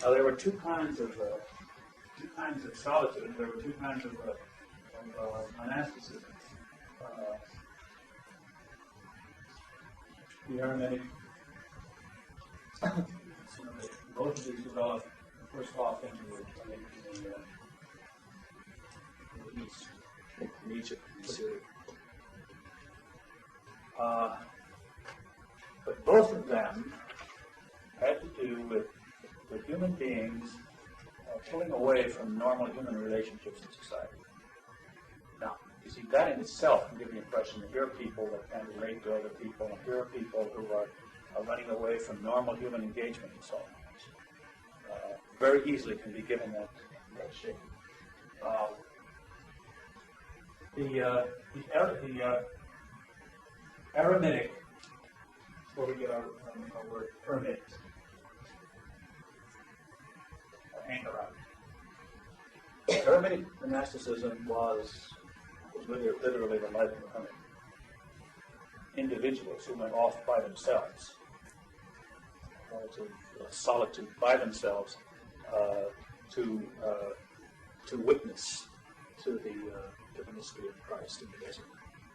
Now there were two kinds of solitude. There were two kinds of monasticism. The Hermetic. Both of these developed first off in the East, in Egypt and Syria. But both of them had to do with human beings pulling away from normal human relationships in society. Now, you see, that in itself can give the impression that here are people that can relate to other people, and here are people who are running away from normal human engagement and so on. Very easily can be given that shape. The Eremitic, where we get our word hermit, anchorite. Eremitic monasticism was literally the life of a hermit. Individuals who went off by themselves, to solitude by themselves, to witness to the mystery of Christ in the desert,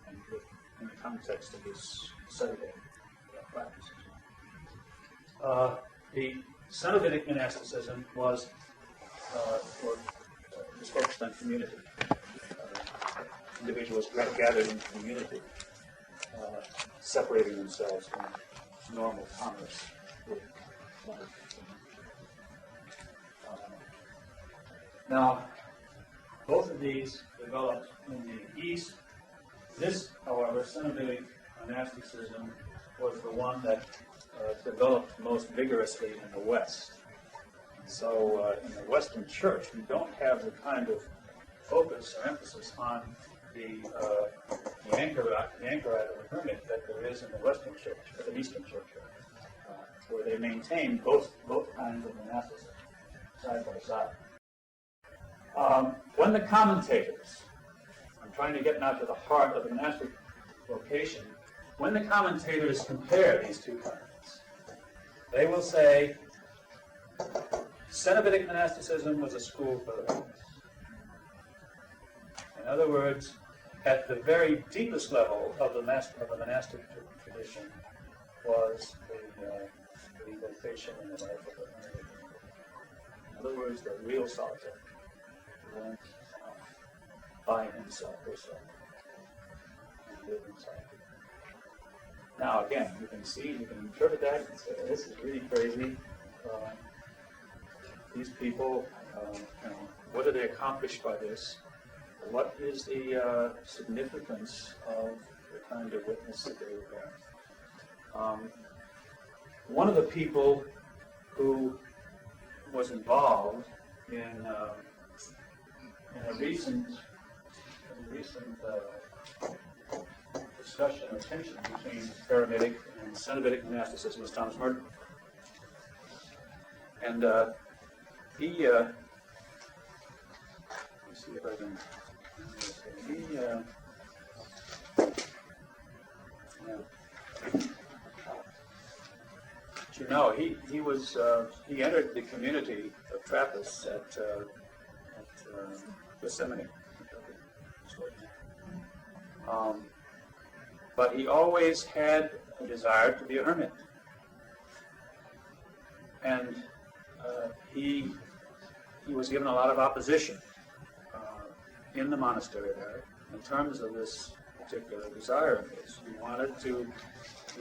and in the context of his ascetic practices. The Cenobitic monasticism was focused on community. Individuals gathered in community, separating themselves from normal commerce with life. Now, both of these developed in the East. This, however, Cenobitic monasticism was the one that developed most vigorously in the West. So in the Western Church, we don't have the kind of focus or emphasis on the anchorite of the hermit that there is in the Western Church, or the Eastern Church, where they maintain both kinds of monasticism side by side. When the commentators, I'm trying to get now to the heart of the monastic vocation, when the commentators compare these two kinds, they will say Cenobitic monasticism was a school for the hermits. In other words, at the very deepest level of the monastic tradition was the vocation and the life of the hermit. In other words, the real solitary. Went by himself or herself and live in solitude. Now, again, you can interpret that and say, this is really crazy. These people, what do they accomplish by this? What is the significance of the kind of witness that they would bear? One of the people who was involved in a recent discussion or tension between Eremitic and Cenobitic monasticism was Thomas Martyrdom. And he, let me see if I can, but you know, he entered the community of Trappists at Gethsemane. But he always had a desire to be a hermit. And he was given a lot of opposition in the monastery there in terms of this particular desire of his. He wanted to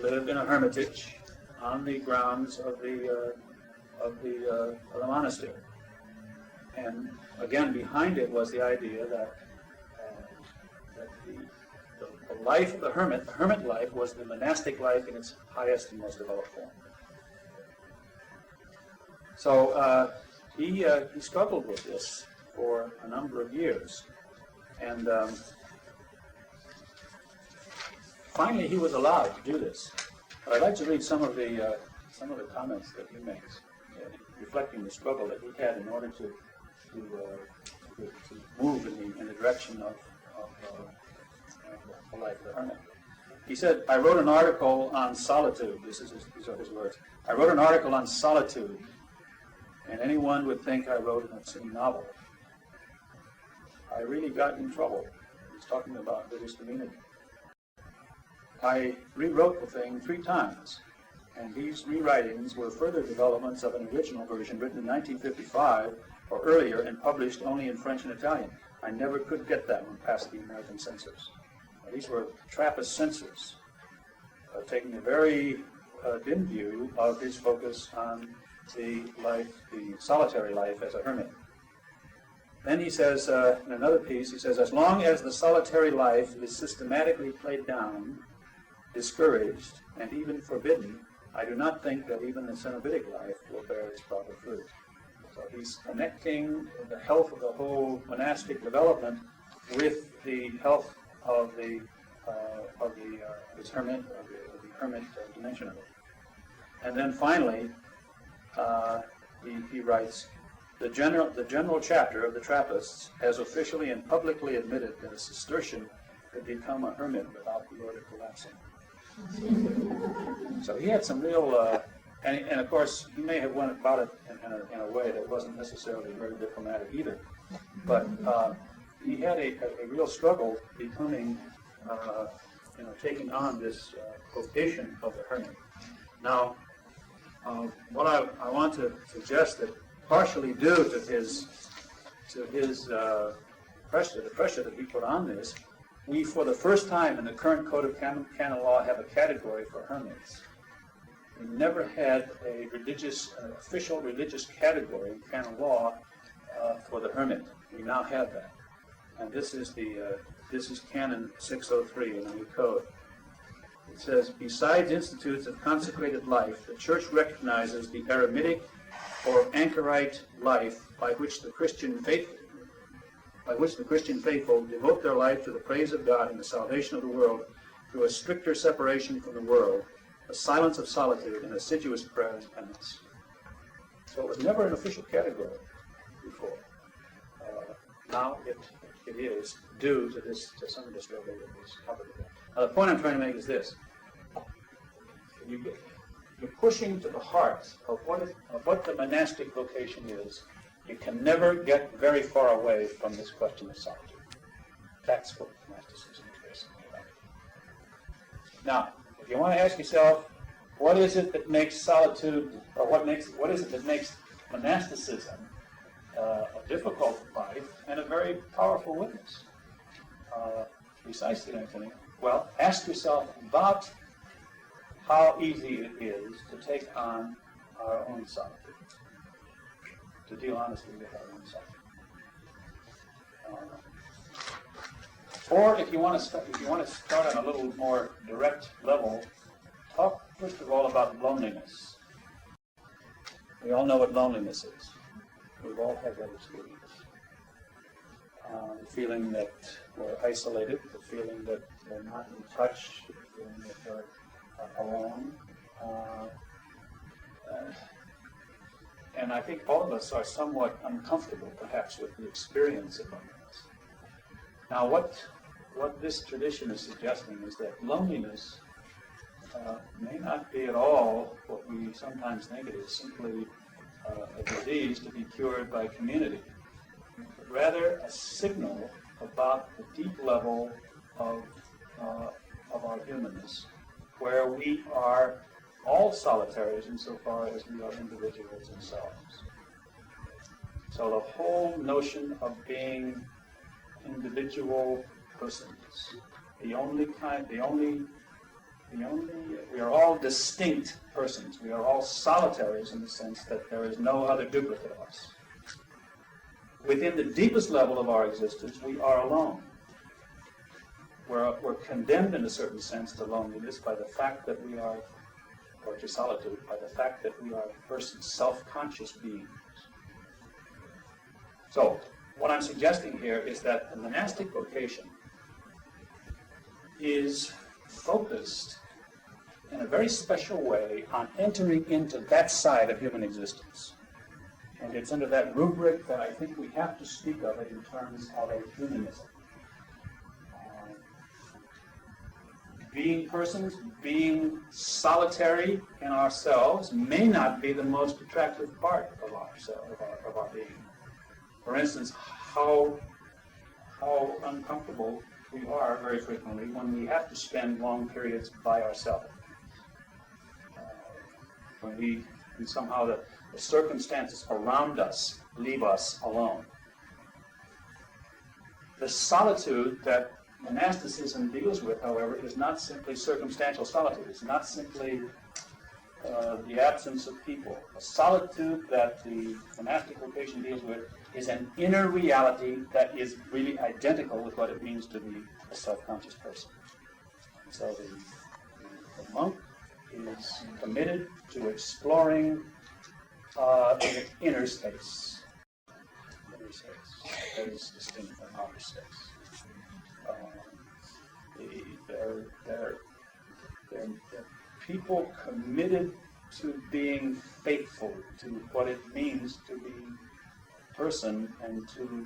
live in a hermitage on the grounds of the monastery. And again, behind it was the idea that the life of the hermit life, was the monastic life in its highest and most developed form. So he struggled with this for a number of years, and finally he was allowed to do this. But I'd like to read some of the comments that he makes, reflecting the struggle that he had in order to move in the direction of the life of the hermit. He said, I wrote an article on solitude. These are his words. I wrote an article on solitude and anyone would think I wrote an obscene novel. I really got in trouble. He's talking about religious community. I rewrote the thing 3 times, and these rewritings were further developments of an original version written in 1955 or earlier and published only in French and Italian. I never could get that one past the American censors. These were Trappist censors, taking a very dim view of his focus on the solitary life as a hermit. Then he says, in another piece, he says, as long as the solitary life is systematically played down, discouraged, and even forbidden, I do not think that even the Cenobitic life will bear its proper fruit. So he's connecting the health of the whole monastic development with the health of the hermit dimension of it. And then finally, he writes, the general chapter of the Trappists has officially and publicly admitted that a Cistercian could become a hermit without the order collapsing. So he had some real, and of course he may have went about it in a way that wasn't necessarily very diplomatic either, but he had a real struggle becoming, taking on this vocation of the hermit. Now, what I want to suggest that partially due to his pressure, the pressure that he put on this, we, for the first time in the current Code of Canon Law, have a category for hermits. We never had an official religious category in canon law for the hermit. We now have that, and this is Canon 603 in the new code. It says, besides institutes of consecrated life, the Church recognizes the eremitic or anchorite life by which the Christian faithful devote their life to the praise of God and the salvation of the world through a stricter separation from the world, a silence of solitude, and assiduous prayer and penance. So it was never an official category before. Now it is due to some of this struggle that was covered. Now the point I'm trying to make is this. You're pushing to the heart of what the monastic vocation is. You can never get very far away from this question of solitude. That's what monasticism is basically about. Now, if you want to ask yourself, what is it that makes solitude, or what is it that makes monasticism a difficult life and a very powerful witness? Precisely, Anthony. Well, ask yourself about how easy it is to take on our own solitude, to deal honestly with our own solitude. Or if you want to start on a little more direct level, talk first of all about loneliness. We all know what loneliness is. We've all had that experience. The feeling that we're isolated, the feeling that we're not in touch, the feeling that we're alone. And I think all of us are somewhat uncomfortable, perhaps, with the experience of loneliness. Now, what this tradition is suggesting is that loneliness may not be at all what we sometimes think it is, simply a disease to be cured by community, but rather a signal about the deep level of our humanness, where we are all solitaries insofar as we are individuals themselves. So the whole notion of being individual persons, we are all distinct persons. We are all solitaries in the sense that there is no other duplicate of us. Within the deepest level of our existence, we are alone. We're condemned in a certain sense to loneliness by the fact that we are, or to solitude, by the fact that we are persons, self-conscious beings. So, what I'm suggesting here is that the monastic vocation is focused in a very special way on entering into that side of human existence. And it's under that rubric that I think we have to speak of it in terms of a humanism. being persons, being solitary in ourselves, may not be the most attractive part of our being. For instance, how uncomfortable we are very frequently when we have to spend long periods by ourselves. When somehow the circumstances around us leave us alone. The solitude that monasticism deals with, however, is not simply circumstantial solitude. It's not simply the absence of people. The solitude that the monastic vocation deals with is an inner reality that is really identical with what it means to be a self-conscious person. So the monk is committed to exploring inner space. Inner space that is distinct from outer space. They're people committed to being faithful to what it means to be a person and to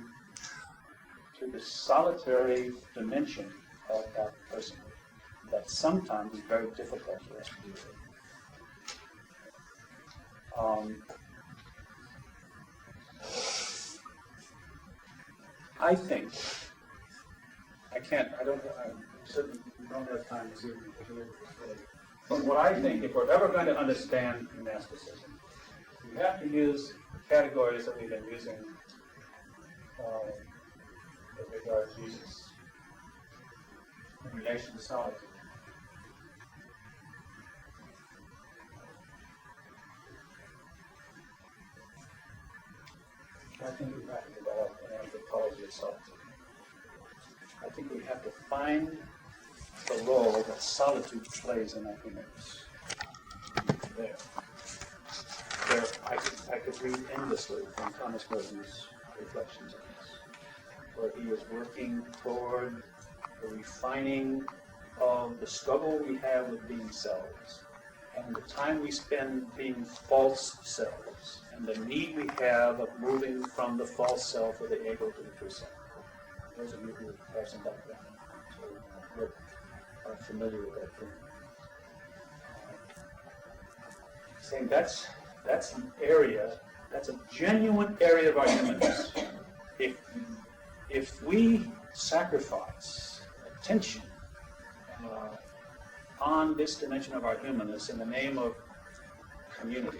the solitary dimension of that person that sometimes is very difficult for us to deal with. I think I certainly don't have time to see it. But what I think, if we're ever going to understand monasticism, we have to use the categories that we've been using with regard to Jesus in relation to solitude. I think we have to develop an anthropology of solitude. I think we have to find the role that solitude plays in our humanness. I could read endlessly from Thomas Merton's reflections on this, where he is working toward the refining of the struggle we have with being selves, and the time we spend being false selves, and the need we have of moving from the false self or the ego to the true self. Those of you who have some background are familiar with that thing. Saying that's an area, that's a genuine area of our humanness. If we sacrifice attention on this dimension of our humanness in the name of community,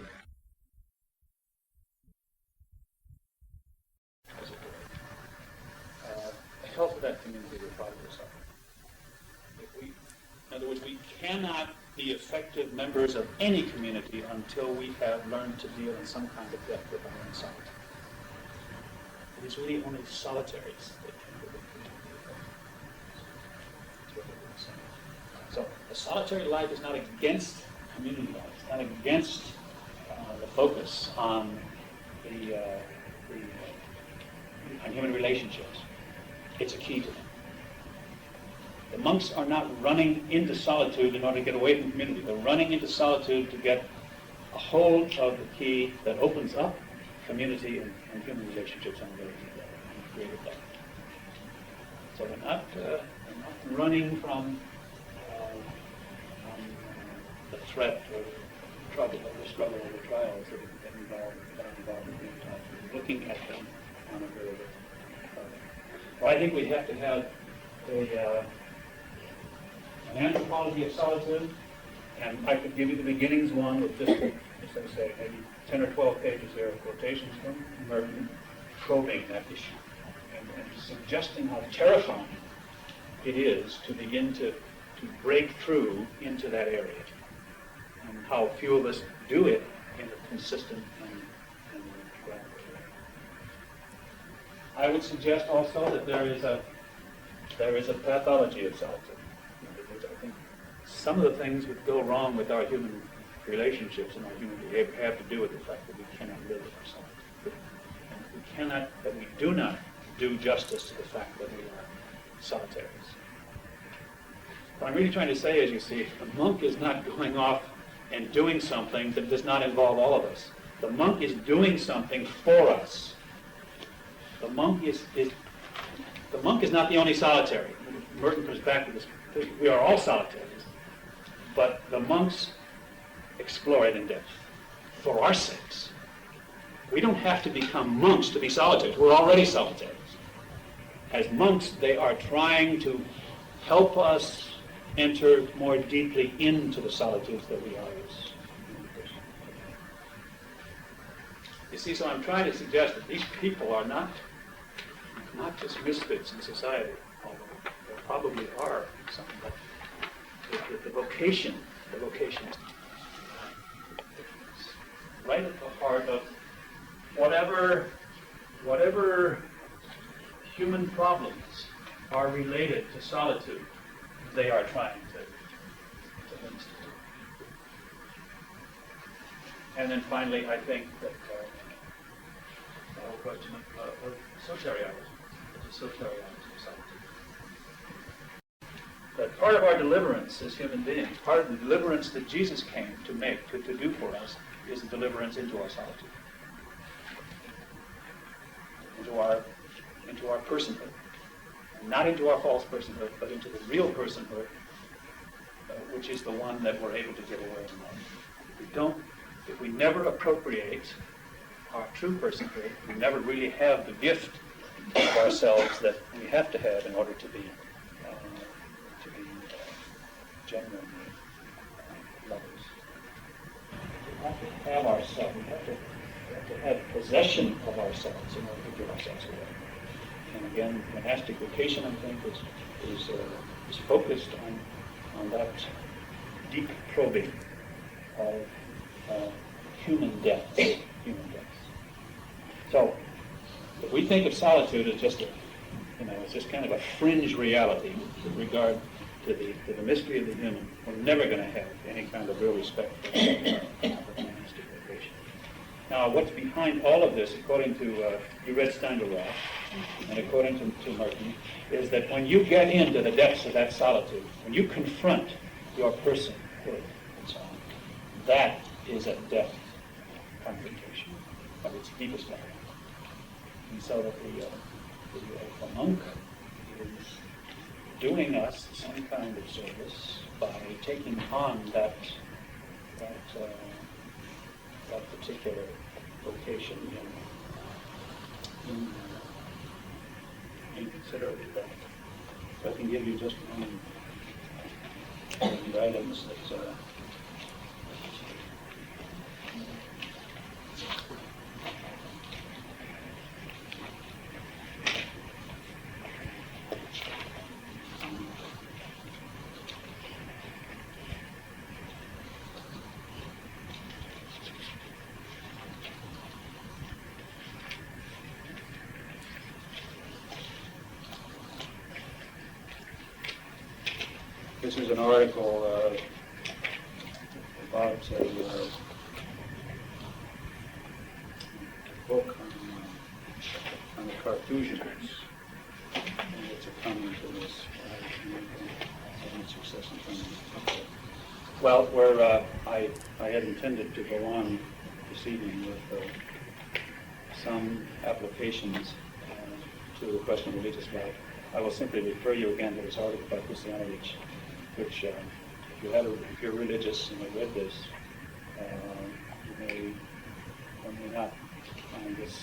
the health of that community will probably suffer. In other words, we cannot be effective members of any community until we have learned to deal in some kind of depth with our own solitude. It is really only solitaries that can really So a solitary life is not against community life. It's not against the focus on on human relationships. It's a key to them. The monks are not running into solitude in order to get away from community. They're running into solitude to get a hold of the key that opens up community and human relationships on a very deep level and creative level. So they're not running from the threat or the trouble or the struggle or the trials that get involved in being taught. We're looking at them on a very level. Well, I think we have to have an anthropology of solitude, and I could give you the beginnings one with just I say, maybe 10 or 12 pages there of quotations from Merton probing that issue and suggesting how terrifying it is to begin to break through into that area, and how few of us do it in a consistent and rapid way. I would suggest also that there is a pathology of solitude. I think some of the things that go wrong with our human relationships and our human behavior have to do with the fact that we cannot live with ourselves. And we do not do justice to the fact that we are solitaries. What I'm really trying to say is, you see, the monk is not going off and doing something that does not involve all of us. The monk is doing something for us. The monk is not the only solitary. Merton comes back to this. We are all solitaries. But the monks explore it in depth for our sakes. We don't have to become monks to be solitaries. We're already solitaries. As monks, they are trying to help us enter more deeply into the solitudes that we are as human persons. You see, so I'm trying to suggest that these people are not just misfits in society, although there probably are some, but the vocation is right at the heart of whatever human problems are related to solitude, they are trying to minister to. And then finally, I think that the whole question of soteriology, which is soteriology of solitude. That part of our deliverance as human beings, part of the deliverance that Jesus came to make, to do for us, is the deliverance into our solitude, into our personhood. Not into our false personhood, but into the real personhood, which is the one that we're able to give away in love. If we never appropriate our true personhood, we never really have the gift of ourselves that we have to have in order to be genuinely lovers. We have to have ourselves. We have to have possession of ourselves in order to give ourselves away. And again, monastic vocation, I think, is focused on that deep probing of human depths. So, if we think of solitude as just it's just kind of a fringe reality with regard to the mystery of the human, we're never going to have any kind of real respect for monastic vocation. Now, what's behind all of this, according to, you read Steindl-Rast, and according to Martin, is that when you get into the depths of that solitude, when you confront your personhood and so on, that is a depth confrontation of its deepest level. And so that the monk is doing us some kind of service by taking on that particular vocation in considerable depth. So I can give you just one guidance that's this is an article about a book on the Carthusians, and it's a comment to this. Well, where I had intended to go on this evening with some applications to the question of religious life. I will simply refer you again to this article by Christianity, which if you're religious and you read this, you may or may not find this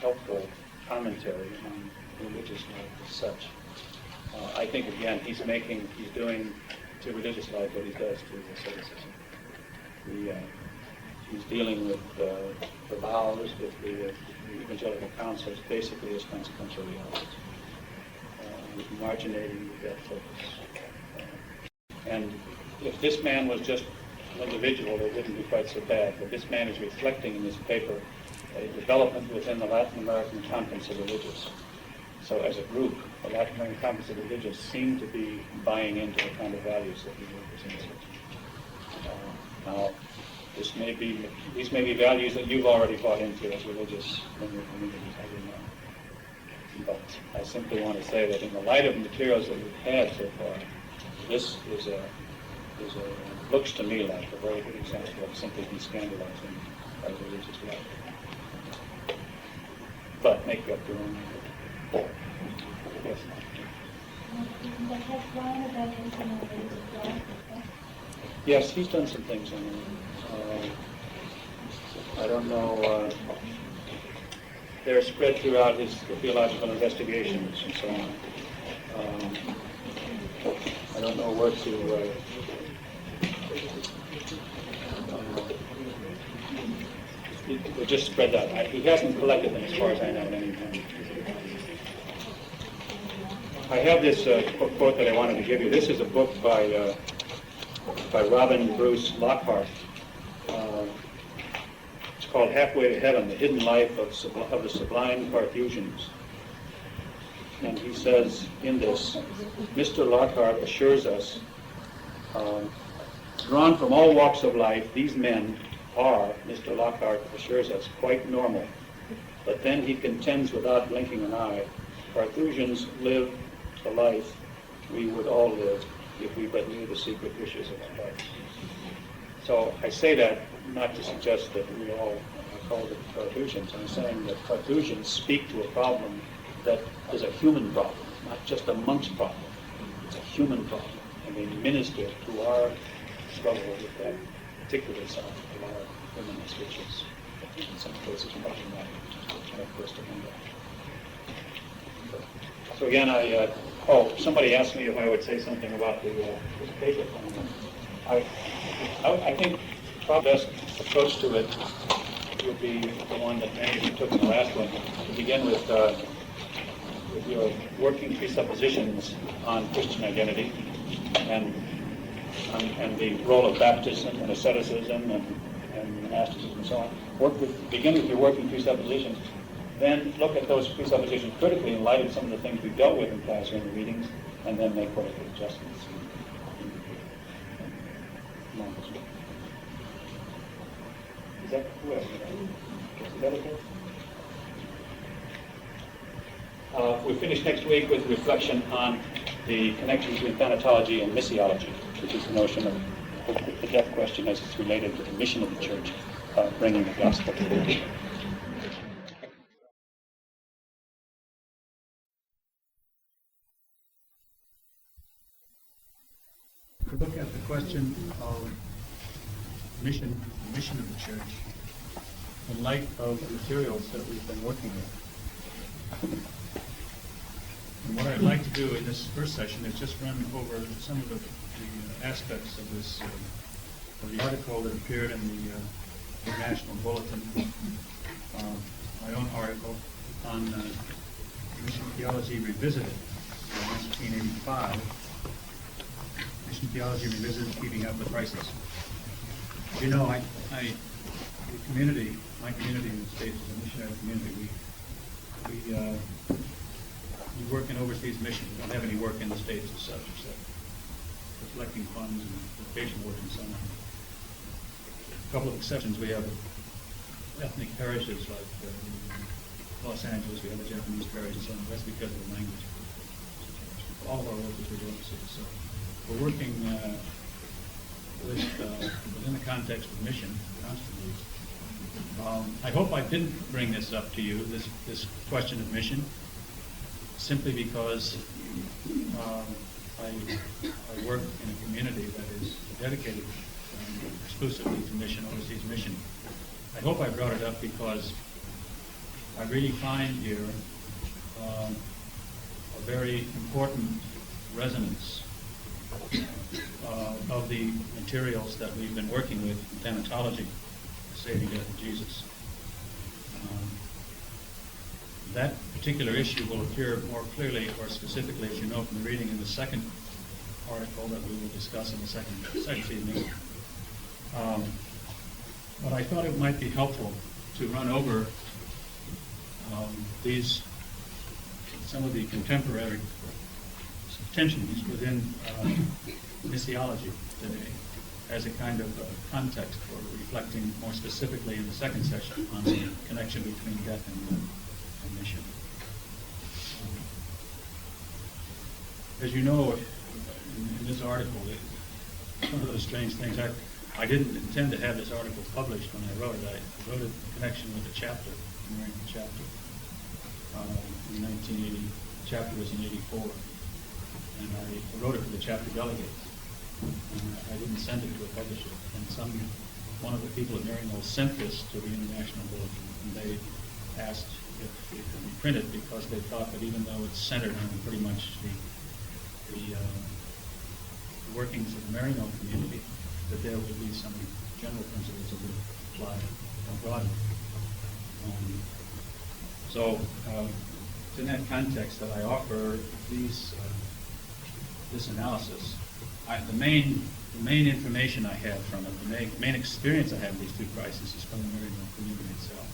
helpful commentary on religious life as such. I think again he's doing to religious life what he does to asceticism. He's dealing with the vows, with the evangelical counsels, basically as consequential realities. Marginating that focus. And if this man was just an individual, it wouldn't be quite so bad. But this man is reflecting in this paper a development within the Latin American Conference of Religious. So as a group, the Latin American Conference of Religious seem to be buying into the kind of values that he represents. Now, these may be values that you've already bought into as religious in your communities, I don't know. But I simply want to say that in the light of the materials that we've had so far, this looks to me like a very good example of simply descandalizing our religious life. But make up your own mind. Yes. That has one about missionaries as well. Yes, he's done some things on it. I don't know. They're spread throughout his theological investigations and so on. I don't know where to. They just spread out. He hasn't collected them as far as I know at any time. I have this quote that I wanted to give you. This is a book by Robin Bruce Lockhart. It's called Halfway to Heaven, The Hidden Life of the Sublime Carthusians. And he says in this, Mr. Lockhart assures us, drawn from all walks of life, these men are, Mr. Lockhart assures us, quite normal. But then he contends without blinking an eye, Carthusians live the life we would all live if we but knew the secret wishes of our hearts. So I say that not to suggest that we all are called Carthusians. I'm saying that Carthusians speak to a problem that is a human problem, not just a monk's problem. It's a human problem. And they minister to our struggle with that particular side of our humanness, which is in some cases problematic. So again, somebody asked me if I would say something about the paper. I think probably the best approach to it would be the one that many of you took in the last one, to begin with your working presuppositions on Christian identity and the role of baptism and asceticism and monasticism and so on. Begin with your working presuppositions, then look at those presuppositions critically in light of some of the things we've dealt with in class or in the readings, and then make critical adjustments. Is that okay? We'll finish next week with reflection on the connection between thanatology and missiology, which is the notion of the death question as it's related to the mission of the church, bringing the gospel to the world. To look at the question of the mission of the church in light of the materials that we've been working with. And what I'd like to do in this first session is just run over some of the aspects of this of the article that appeared in the International Bulletin, my own article on Mission Theology Revisited in 1985. Mission Theology Revisited, Keeping Up with Crisis. You know, my community in the States is a missionary community. We work in overseas missions. We don't have any work in the States as such, except collecting funds and vocation work and so on. A couple of exceptions. We have ethnic parishes like Los Angeles. We have a Japanese parish and so on. That's because of the language. All of our work is with overseas. So we're working within the context of mission constantly. I hope I didn't bring this up to you, this question of mission, simply because I work in a community that is dedicated exclusively to mission, overseas mission. I hope I brought it up because I really find here a very important resonance of the materials that we've been working with in thanatology, the saving death of Jesus. That particular issue will appear more clearly or specifically, as you know from the reading, in the second article that we will discuss in the second evening. But I thought it might be helpful to run over some of the contemporary tensions within missiology today as a kind of context for reflecting more specifically in the second session on the connection between death and mission. As you know, in this article, one of those strange things, I didn't intend to have this article published when I wrote it. I wrote it in connection with a chapter, the chapter, in 1980. The chapter was in 84. and I wrote it for the chapter delegates. I didn't send it to a publisher, and one of the people at Maryknoll sent this to the International Bulletin, and they asked if it could be printed because they thought that even though it's centered on pretty much the workings of the Maryknoll community, that there would be some general principles that would apply more broadly. So it's in that context that I offer this analysis. The main information I have from it, the main experience I have of these two crises is from the Maryknoll community itself.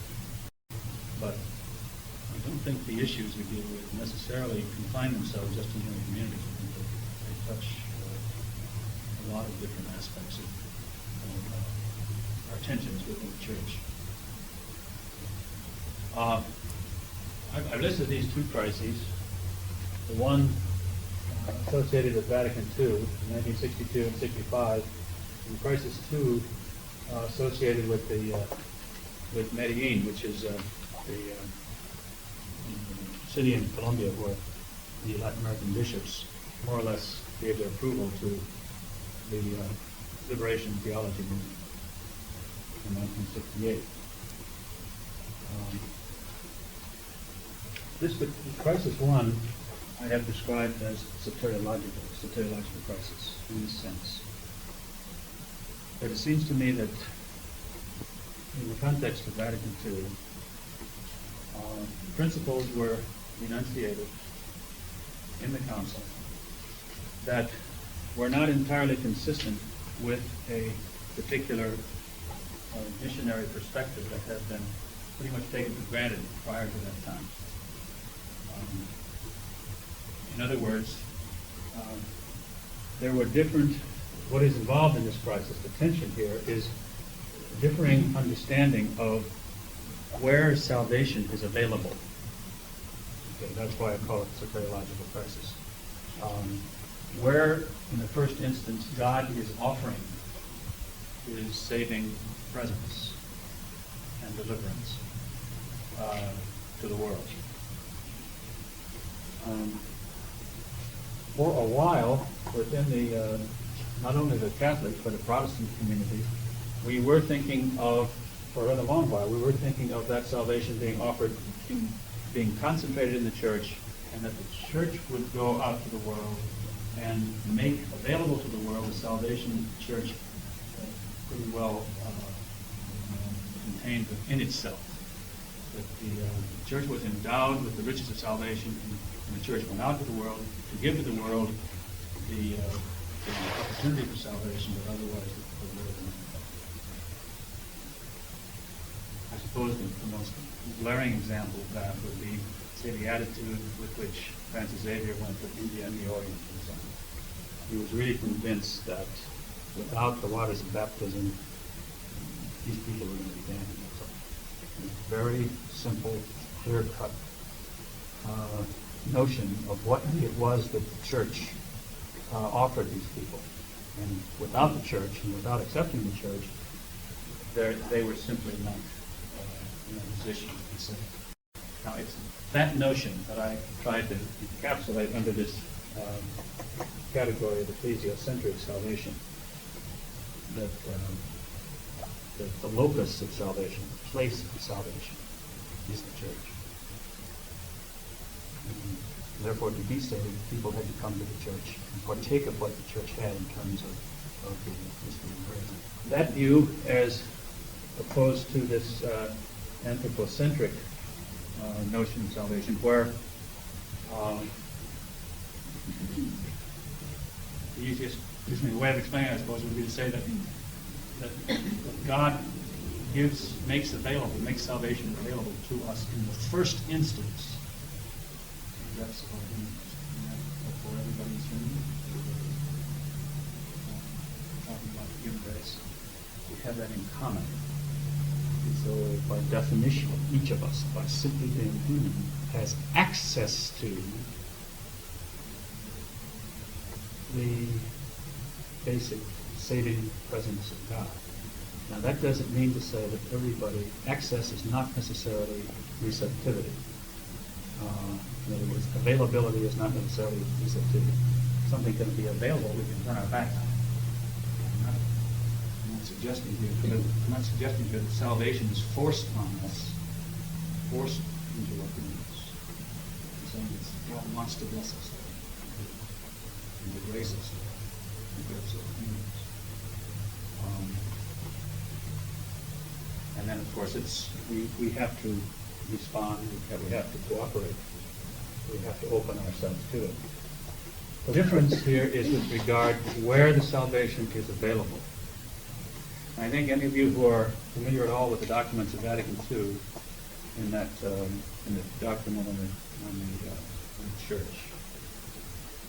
But I don't think the issues we deal with necessarily confine themselves just to the community. I think they touch a lot of different aspects of our tensions within the church. I've listed these two crises. The one associated with Vatican II in 1962 and 65, and crisis two associated with with Medellin, which is the city in Colombia where the Latin American bishops more or less gave their approval to the liberation theology movement in 1968. This crisis one I have described as soteriological crisis in this sense. But it seems to me that in the context of Vatican II, principles were enunciated in the Council that were not entirely consistent with a particular missionary perspective that had been pretty much taken for granted prior to that time. In other words, there were what is involved in this crisis, the tension here, is differing understanding of where salvation is available. Okay, that's why I call it a soteriological crisis. Where, in the first instance, God is offering His saving presence and deliverance to the world. For a while, within the not only the Catholic but the Protestant community, we were thinking of, for a rather long while, we were thinking of that salvation being offered, being concentrated in the church, and that the church would go out to the world and make available to the world the salvation the church pretty well contained within itself. That the church was endowed with the riches of salvation, and the church went out to the world to give to the world the opportunity for salvation that otherwise the world would not have. I suppose the most glaring example of that would be, say, the attitude with which Francis Xavier went to India and the Orient, for example. He was really convinced that without the waters of baptism, these people were going to be damned. A very simple, clear-cut notion of what it was that the church offered these people. And without the church, and without accepting the church, they were simply not in a position to be saved. Now, it's that notion that I tried to encapsulate under this category of ecclesiocentric salvation, that the locus of salvation, the place of salvation, is the church. And therefore, to be saved, people had to come to the church and partake of what the church had in terms of the mystery of grace. That view, as opposed to this anthropocentric notion of salvation, where the easiest way of explaining it, I suppose, would be to say that God makes salvation available to us in the first instance. That's for everybody's human. Talking about the human race, we have that in common. So, by definition, each of us, by simply being human, has access to the basic saving presence of God. Now, that doesn't mean to say that access is not necessarily receptivity. In other words, availability is not necessarily receptivity. something can be available, we can turn our back on it. I'm not suggesting here that salvation is forced on us, forced into our humanness. I'm saying that God wants to bless us and to grace us with gifts of humanness. And then, of course, we have to respond, we have to cooperate. We have to open ourselves to it. The difference here is with regard to where the salvation is available. And I think any of you who are familiar at all with the documents of Vatican II, in that in the document on the church,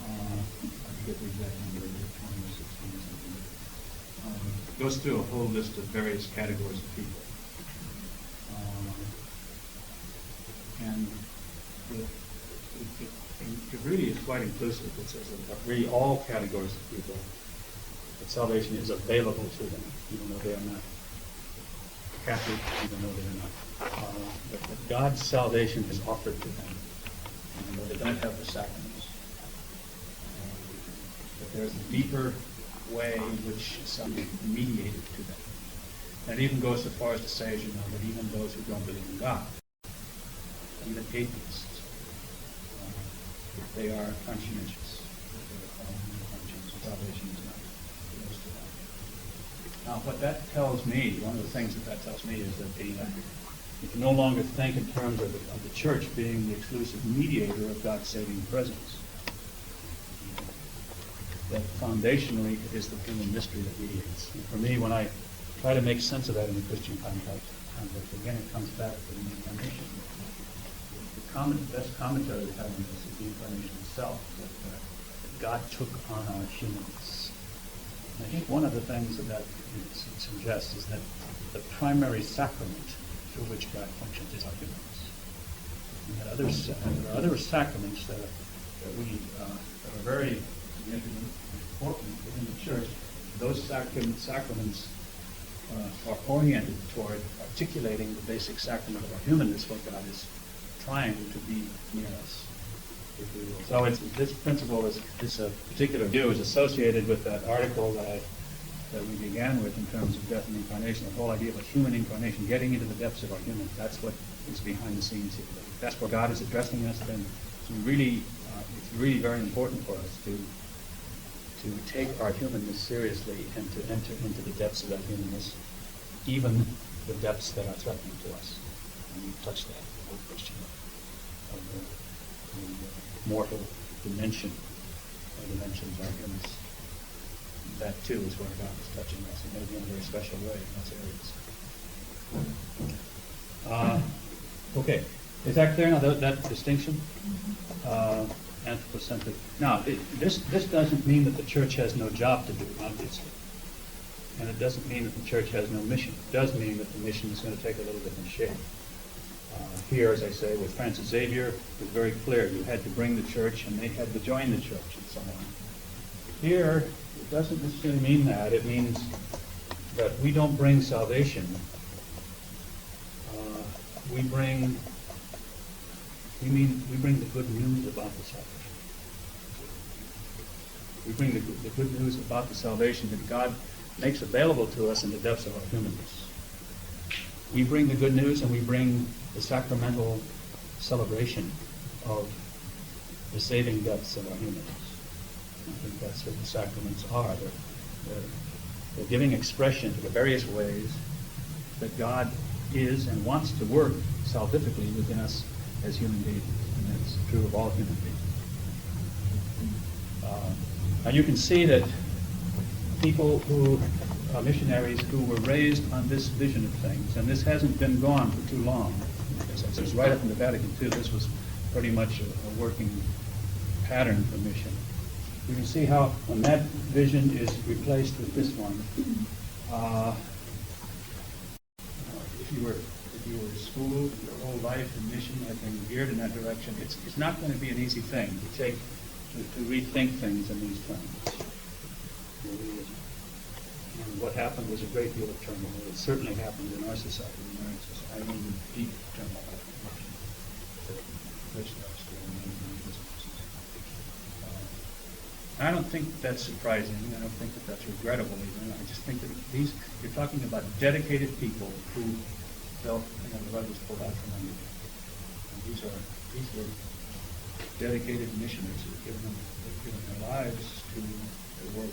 I forget the exact number, 20 or 16 or something. Goes through a whole list of various categories of people. And it really is quite inclusive. It says that really all categories of people, that salvation is available to them, even though they are not Catholic, even though they are not. But God's salvation is offered to them, even though they don't have the sacraments. But there's a deeper way in which something is mediated to them. And it even goes so far as to say, as you know, that even those who don't believe in God, even atheists, if they are conscientious, salvation is not close to them. Now, what that tells me, one of the things that tells me is that you can no longer think in terms of the church being the exclusive mediator of God's saving presence. That foundationally it is the human mystery that mediates. And for me, when I try to make sense of that in the Christian context, again, it comes back to the incarnation. The best commentary we have on this is the incarnation itself, that God took on our humanness. And I think one of the things that suggests is that the primary sacrament through which God functions is our humanness. And that there are other sacraments that are very significant and important within the church. Those sacraments are oriented toward articulating the basic sacrament of our humanness, what God is trying to be near us, if we will. So this principle, this particular view is associated with that article that we began with in terms of death and incarnation, the whole idea of a human incarnation, getting into the depths of our humanness. That's what is behind the scenes here. If that's where God is addressing us, then it's really very important for us to take our humanness seriously and to enter into the depths of that humanness, even the depths that are threatening to us. And we touch that whole question of the mortal dimension, or dimensions of our humanness. That too is where God is touching us, and maybe in a very special way in those areas. Okay, is that clear now? That distinction? Anthropocentric. Now, this doesn't mean that the church has no job to do, obviously. And it doesn't mean that the church has no mission. It does mean that the mission is going to take a little different shape. Here, as I say, with Francis Xavier, it was very clear. You had to bring the church, and they had to join the church, and so on. Here, it doesn't necessarily mean that. It means that we don't bring salvation. We bring the good news about the salvation. We bring the good news about the salvation that God makes available to us in the depths of our humanness. We bring the good news, and we bring the sacramental celebration of the saving depths of our humanness. I think that's what the sacraments are. They're giving expression to the various ways that God is and wants to work salvifically within us as human beings, and that's true of all human beings. Now you can see that people who are missionaries who were raised on this vision of things, and this hasn't been gone for too long. As I said, right up in the Vatican II, this was pretty much a working pattern for mission. You can see how when that vision is replaced with this one, if you were schooled your whole life and mission had been geared in that direction, it's not going to be an easy thing to rethink things in these terms. And what happened was a great deal of turmoil. It certainly happened in our society, I mean, deep turmoil. I don't think that's surprising. I don't think that that's regrettable even. I just think that you're talking about dedicated people who felt, the rug was pulled out from under them. And these were dedicated missionaries who have given their lives to the work,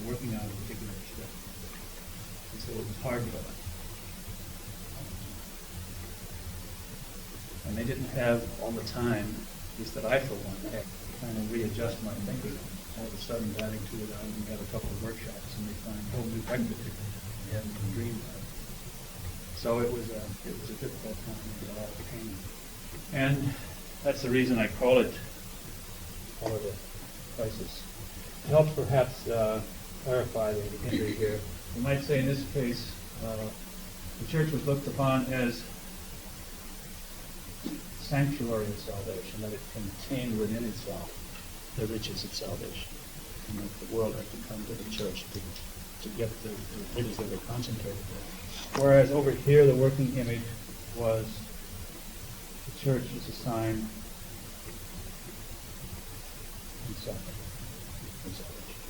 working out a particular step. And so it was hard for them. And they didn't have all the time, at least that I for one had, to kind of readjust my thinking. All of a sudden batting to it out and we have a couple of workshops and we find a whole new perspective we hadn't even dreamed of. So it was a difficult time to get out of the pain. And that's the reason I call it a crisis. It helps perhaps clarify the imagery here. You might say in this case, the church was looked upon as sanctuary of salvation, that it contained within itself the riches of salvation. And that the world had to come to the church to get the riches that were concentrated there. Whereas over here, the working image was the church is a sign and suffering and salvation.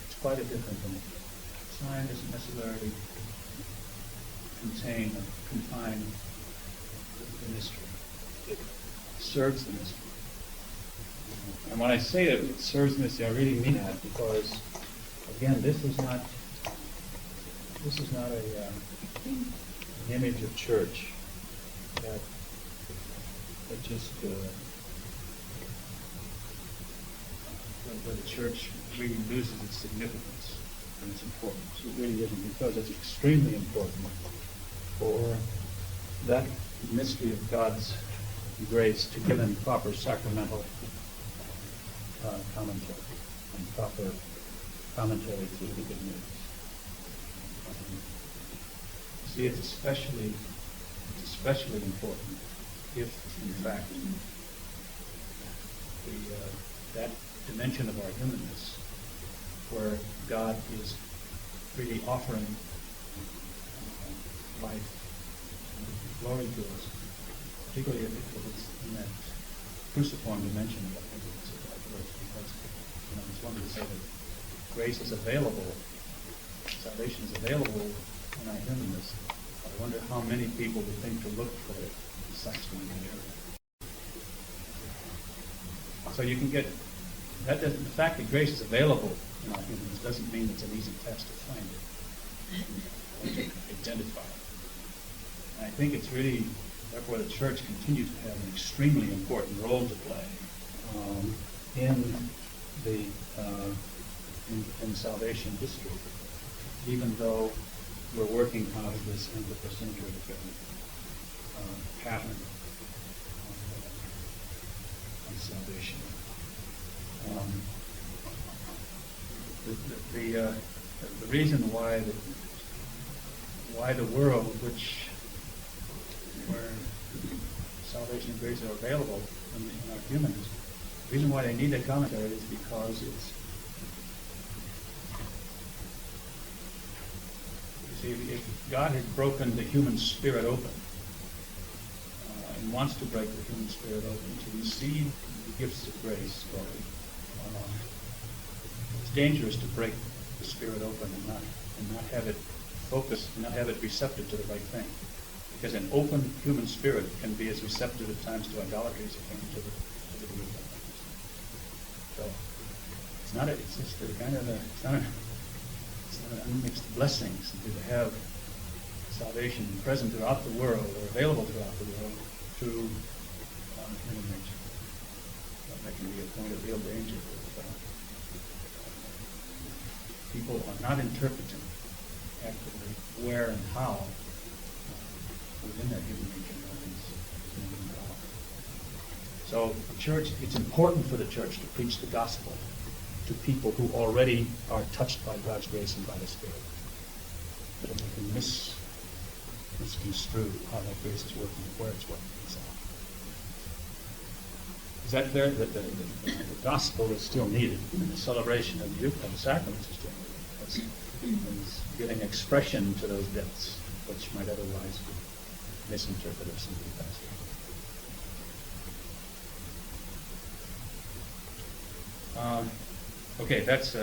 It's quite a different thing. A sign doesn't necessarily contain or confine the mystery. It serves the mystery. And when I say that it serves the mystery, I really mean that because, again, this is not an image of church that just where the church really loses its significance and its importance. It really isn't, because it's extremely important for that mystery of God's grace to give in proper sacramental commentary and proper commentary through the good news. See, it's especially important if, in fact, that dimension of our humanness, where God is really offering life and glory to us, particularly if it's in that cruciform dimension of it, because it's one to say that grace is available, salvation is available in our humanness. I wonder how many people would think to look for it precisely in that area. So you can get that. The fact that grace is available in our humanness doesn't mean it's an easy task to find it, to identify it. And I think it's really, therefore, the church continues to have an extremely important role to play in salvation history, even though we're working out of this anthropocentric pattern on salvation. The reason why the world, where salvation and grace are available in our humans, the reason why they need that commentary is because it's, you see, if God had broken the human spirit open and wants to break the human spirit open to receive the gifts of grace, it's dangerous to break the spirit open and not have it focused, and not have it receptive to the right thing. Because an open human spirit can be as receptive at times to idolatry as it can to the root of things. So it's not an unmixed blessing to have salvation present throughout the world, or available throughout the world, through human nature. That can be a point of real danger if people are not interpreting accurately where and how within that human nature is moving power. So the church, it's important for the church to preach the gospel to people who already are touched by God's grace and by the Spirit. But they can misconstrue how that grace is working and where it's working itself. Is that fair? The gospel is still needed, and the celebration of the sacraments is still needed. It's giving expression to those depths which might otherwise be misinterpreted or simply passive. Okay, that's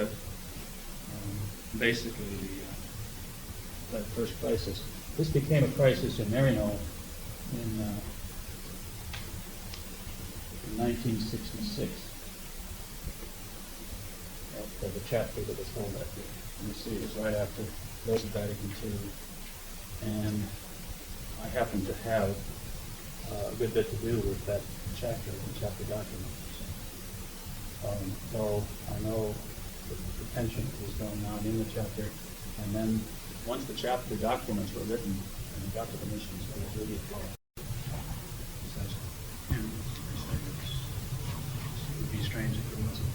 basically that first crisis. This became a crisis in Marino in 1966. Of the chapter that was held that year. You see, it was right after Vatican II, and I happened to have a good bit to do with that chapter, the chapter document. So I know the tension that was going on in the chapter, and then once the chapter documents were written and we got to the missions, it was really a flow. It would be strange if it wasn't.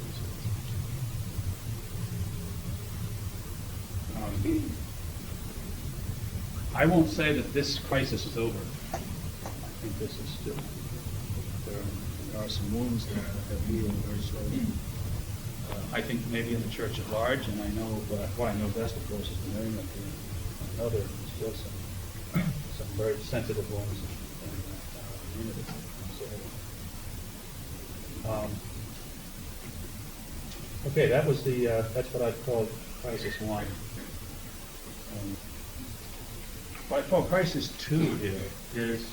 I won't say that this crisis is over. I think this is still, there are some wounds there that have healed very slowly. I think maybe in the church at large, and I know what I know best, of course, is the Marian other, still some very sensitive wounds in community. Okay, that was the that's what I called crisis 1. What I call crisis 2 here is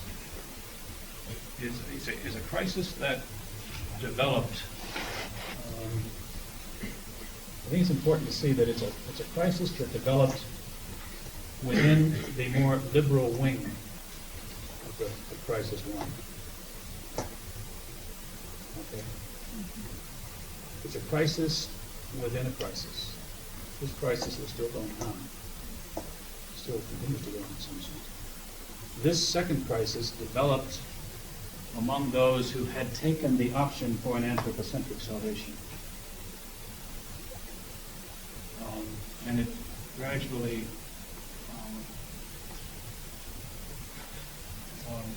a crisis that developed. I think it's important to see that it's a crisis that developed within the more liberal wing of the crisis 1. Okay. It's a crisis within a crisis. This crisis is still going on. Still continues to go on in some sense. This second crisis developed among those who had taken the option for an anthropocentric salvation. And it gradually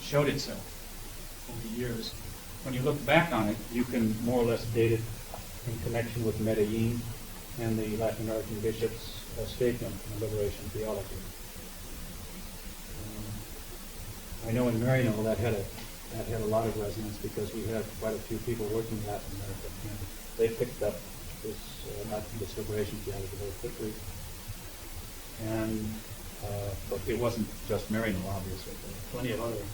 showed itself over the years. When you look back on it, you can more or less date it in connection with Medellin and the Latin American bishop's statement on liberation theology. I know in Marino that had a lot of resonance because we had quite a few people working in Latin America, and they picked up this this liberation theology very quickly. And but it wasn't just Marino, obviously. There were plenty of other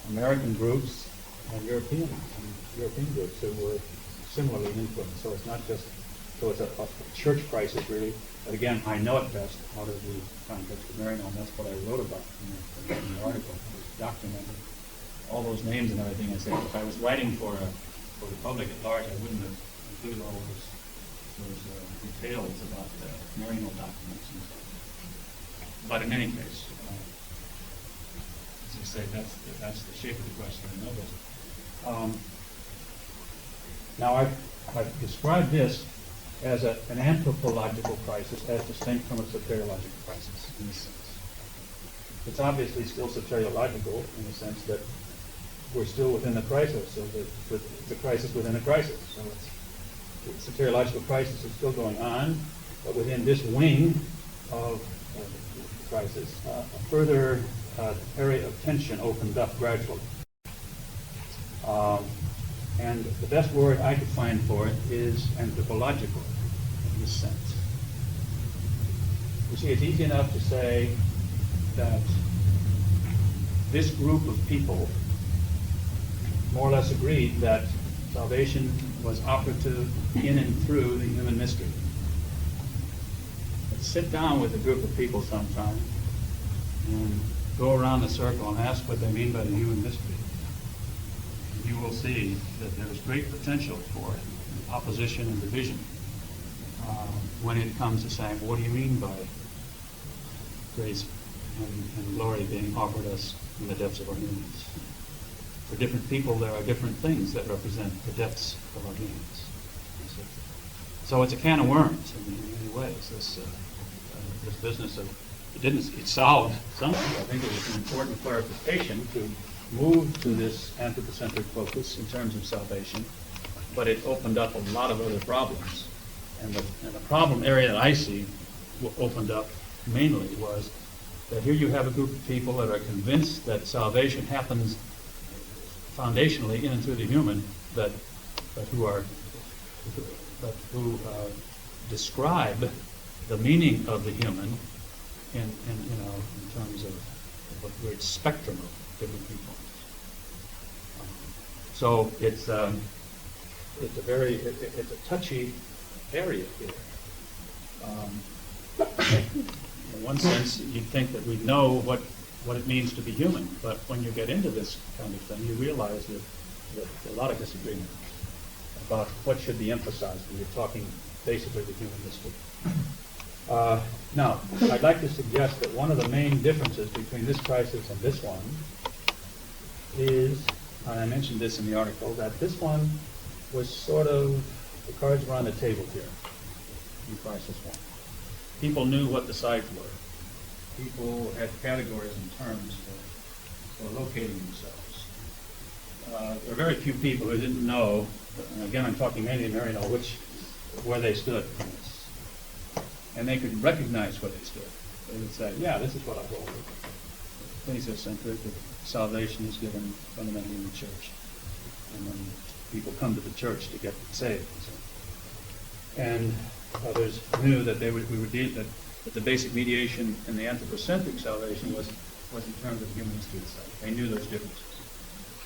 American groups and European groups who were similarly influenced. So it's not just it's a church crisis really. But again, I know it best out of the context of Marino, and that's what I wrote about in the article. It was documented all those names and everything. I said if I was writing for the public at large, I wouldn't have included all those details about the Marino documents and stuff. But in any case, as I say, that's the shape of the question. I know this. Now I've described this as an anthropological crisis as distinct from a soteriological crisis in this sense. It's obviously still soteriological in the sense that we're still within the crisis, so it's a crisis within a crisis. So the soteriological crisis is still going on, but within this wing of the crisis, a further area of tension opened up gradually. And the best word I could find for it is anthropological in this sense. You see, it's easy enough to say that this group of people more or less agreed that salvation was operative in and through the human mystery. But sit down with a group of people sometime and go around the circle and ask what they mean by the human mystery. You will see that there's great potential for opposition and division when it comes to saying, what do you mean by grace and glory being offered us in the depths of our needs? For different people, there are different things that represent the depths of our needs. So it's a can of worms in many ways. This business of it solved something. I think it was an important clarification to move to this anthropocentric focus in terms of salvation, but it opened up a lot of other problems. And the problem area that I see opened up mainly was that here you have a group of people that are convinced that salvation happens foundationally in and through the human, but who are who describe the meaning of the human in terms of a great spectrum of different viewpoints. So it's a touchy area here. In one sense, you'd think that we know what it means to be human, but when you get into this kind of thing, you realize that a lot of disagreement about what should be emphasized when you're talking basically the humanistic. Now, I'd like to suggest that one of the main differences between this crisis and this one is, and I mentioned this in the article, that this one was sort of, the cards were on the table here in crisis one. People knew what the sides were. People had categories and terms for locating themselves. There were very few people who didn't know, and again I'm talking mainly in Marino, where they stood in this. And they could recognize where they stood. They would say, yeah, this is what I hold with. Ecclesiocentric, that salvation is given fundamentally in the church. And then people come to the church to get saved. And others knew that that the basic mediation in the anthropocentric salvation was in terms of human history itself. They knew those differences.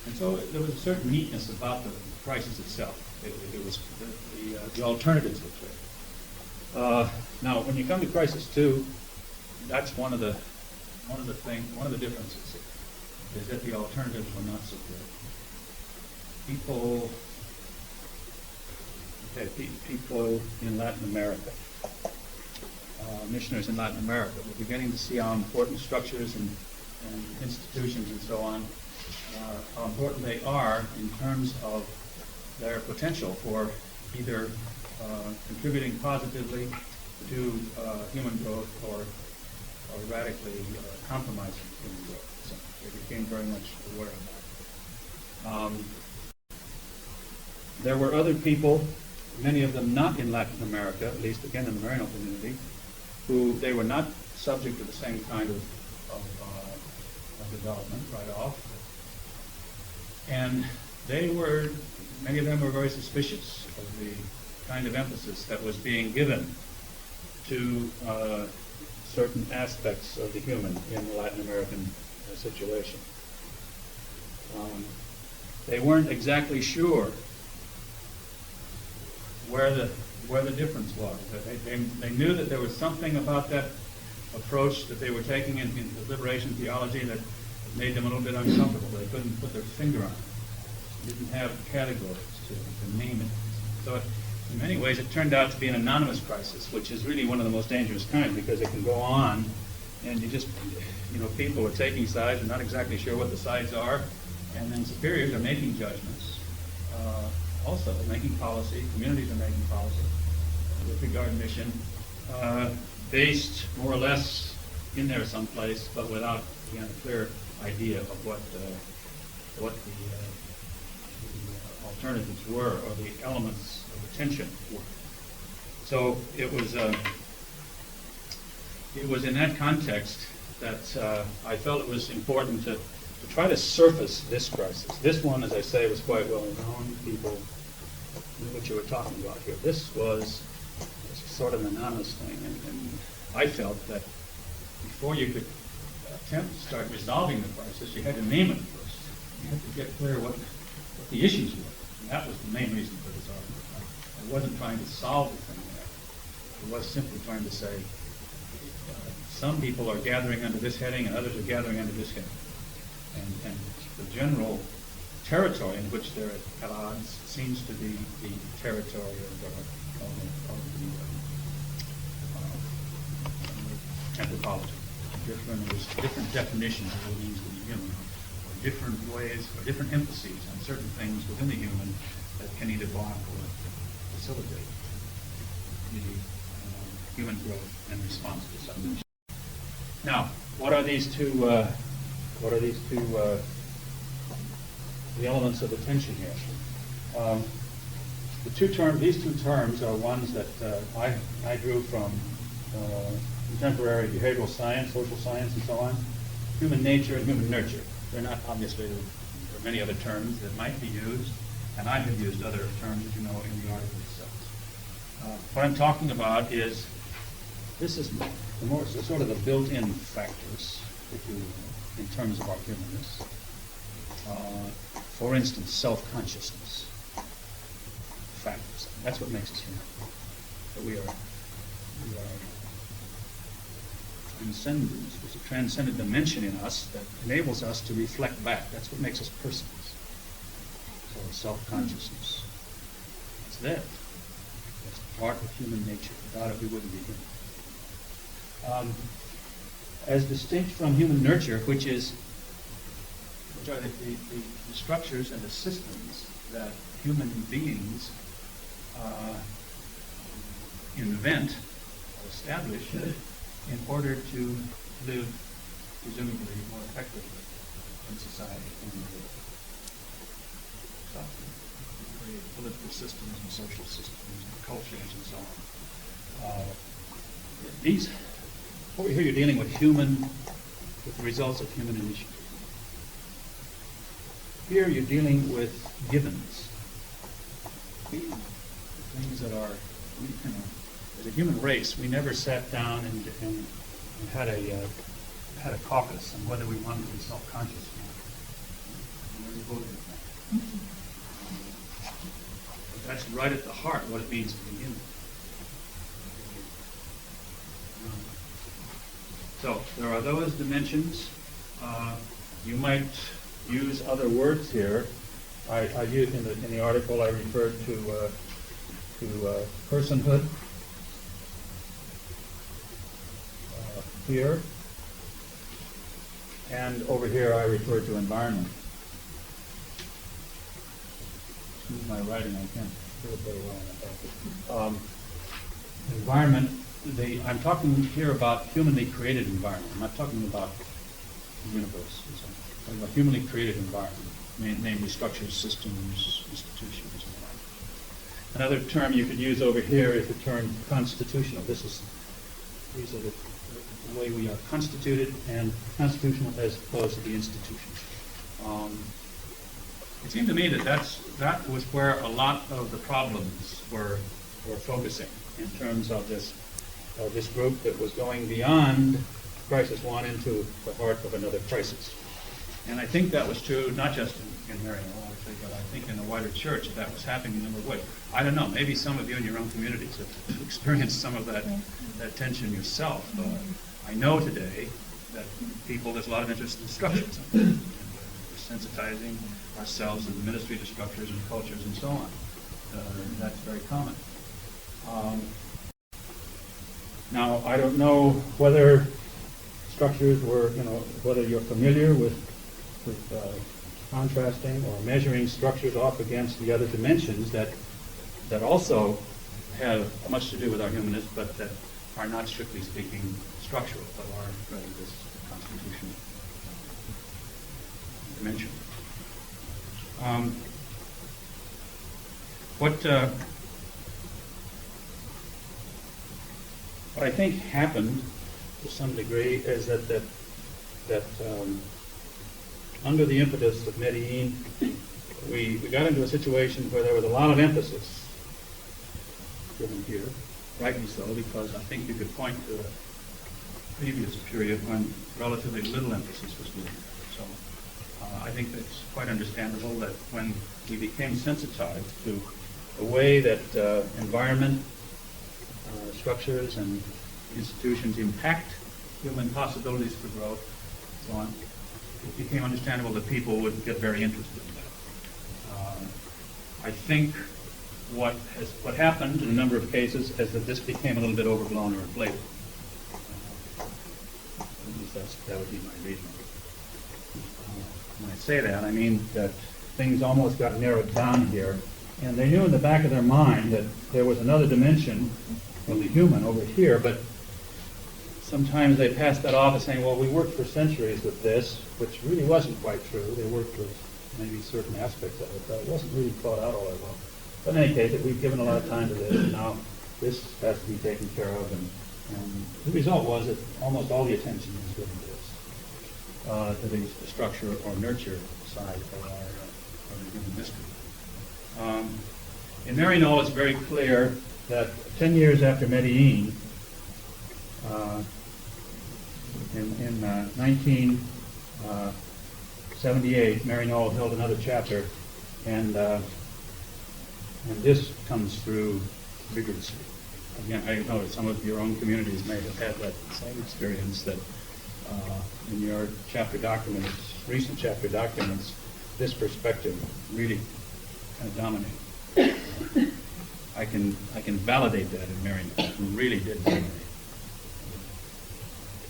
And so there was a certain neatness about the crisis itself. It was the alternatives were clear. Now, when you come to crisis 2, that's one of the differences is that the alternatives were not so clear. People in Latin America, missionaries in Latin America, were beginning to see how important structures and institutions and so on, how important they are in terms of their potential for either contributing positively to human growth or radically compromising human growth. So they became very much aware of that. There were other people, many of them not in Latin America, at least again in the Marino community, who they were not subject to the same kind of development right off. And many of them were very suspicious of the kind of emphasis that was being given to certain aspects of the human in the Latin American situation. They weren't exactly sure where the difference was. They knew that there was something about that approach that they were taking in the liberation theology that made them a little bit uncomfortable. They couldn't put their finger on it. They didn't have categories to name it. So in many ways, it turned out to be an anonymous crisis, which is really one of the most dangerous kinds because it can go on, and people are taking sides, they're not exactly sure what the sides are, and then superiors are making judgments. Also, making policy, communities are making policy with regard to mission, based more or less in there someplace, but without a clear idea of what the alternatives were or the elements of the tension were. So it was in that context that I felt it was important to try to surface this crisis. This one, as I say, was quite well known. People knew what you were talking about here. This was sort of an anonymous thing, and I felt that before you could attempt to start resolving the crisis, you had to name it first. You had to get clear what the issues were. And that was the main reason for this argument. I wasn't trying to solve the thing there. I was simply trying to say some people are gathering under this heading and others are gathering under this heading. And the general territory in which they're at odds seems to be the territory of the anthropology. There's different definitions of what it means to be human, or different ways, or different emphases on certain things within the human that can either block or facilitate the human growth and response to something. Now, what are these two? The elements of the tension here. These two terms are ones that I drew from contemporary behavioral science, social science, and so on. Human nature and human nurture. They're not obviously. There are many other terms that might be used, and I have used other terms, in the article itself. What I'm talking about is, this is the more sort of the built-in factors, if you will, in terms of our humanness. For instance, self-consciousness factors. That's what makes us human. That we are transcendent. There's a transcendent dimension in us that enables us to reflect back. That's what makes us persons. So self-consciousness. It's there. It's part of human nature. Without it, we wouldn't be human. As distinct from human nurture, which are the structures and the systems that human beings invent or establish in order to live presumably more effectively in society and in the world. So, create political systems and social systems and cultures and so on. Over here you're dealing with the results of human initiative. Here you're dealing with givens. Things that are, as a human race, we never sat down and had a caucus on whether we wanted to be self-conscious or not. We voted on that. But that's right at the heart of what it means to be human. So there are those dimensions. You might use other words here. I used in the article, I referred to personhood here, and over here I referred to environment. Excuse my writing, I can't do it very well. Environment. I'm talking here about humanly created environment. I'm not talking about the universe. I'm talking about humanly created environment, namely structures, systems, institutions, and the like. Another term you could use over here is the term constitutional. These are the way we are constituted, and constitutional as opposed to the institution. It seemed to me that was where a lot of the problems were focusing in terms of this group that was going beyond crisis one into the heart of another crisis. And I think that was true not just in Marion, but I think in the wider church that was happening in a number of ways. I don't know, maybe some of you in your own communities have experienced some of that tension yourself. I know today that there's a lot of interest in structures. We're sensitizing ourselves in the ministry to structures and cultures and so on. That's very common. Now, I don't know whether structures were, whether you're familiar with contrasting or measuring structures off against the other dimensions that also have much to do with our humanness, but that are not strictly speaking structural, but are rather this constitutional dimension. What I think happened to some degree is that under the impetus of Medellin, we got into a situation where there was a lot of emphasis given here, rightly so, because I think you could point to a previous period when relatively little emphasis was given. So I think it's quite understandable that when we became sensitized to the way that environment, structures, and institutions impact human possibilities for growth, and so on, it became understandable that people would get very interested in that. I think what happened in a number of cases is that this became a little bit overblown or inflated. At least that would be my reason. When I say that, I mean that things almost got narrowed down here, and they knew in the back of their mind that there was another dimension of the human over here, but sometimes they passed that off as saying, well, we worked for centuries with this, which really wasn't quite true. They worked with maybe certain aspects of it, but it wasn't really thought out all that well. But in any case, we've given a lot of time to this, and now this has to be taken care of, and the result was that almost all the attention was given to this, to the structure or nurture side of the human mystery. In Maryknoll, it's very clear that 10 years after Medellin, in 1978, Mary Noel held another chapter, and this comes through vigorously. Again, I know that some of your own communities may have had that same experience, that in your chapter documents, recent chapter documents, this perspective really kind of dominated. I can validate that in Mary Noel, who really did dominate.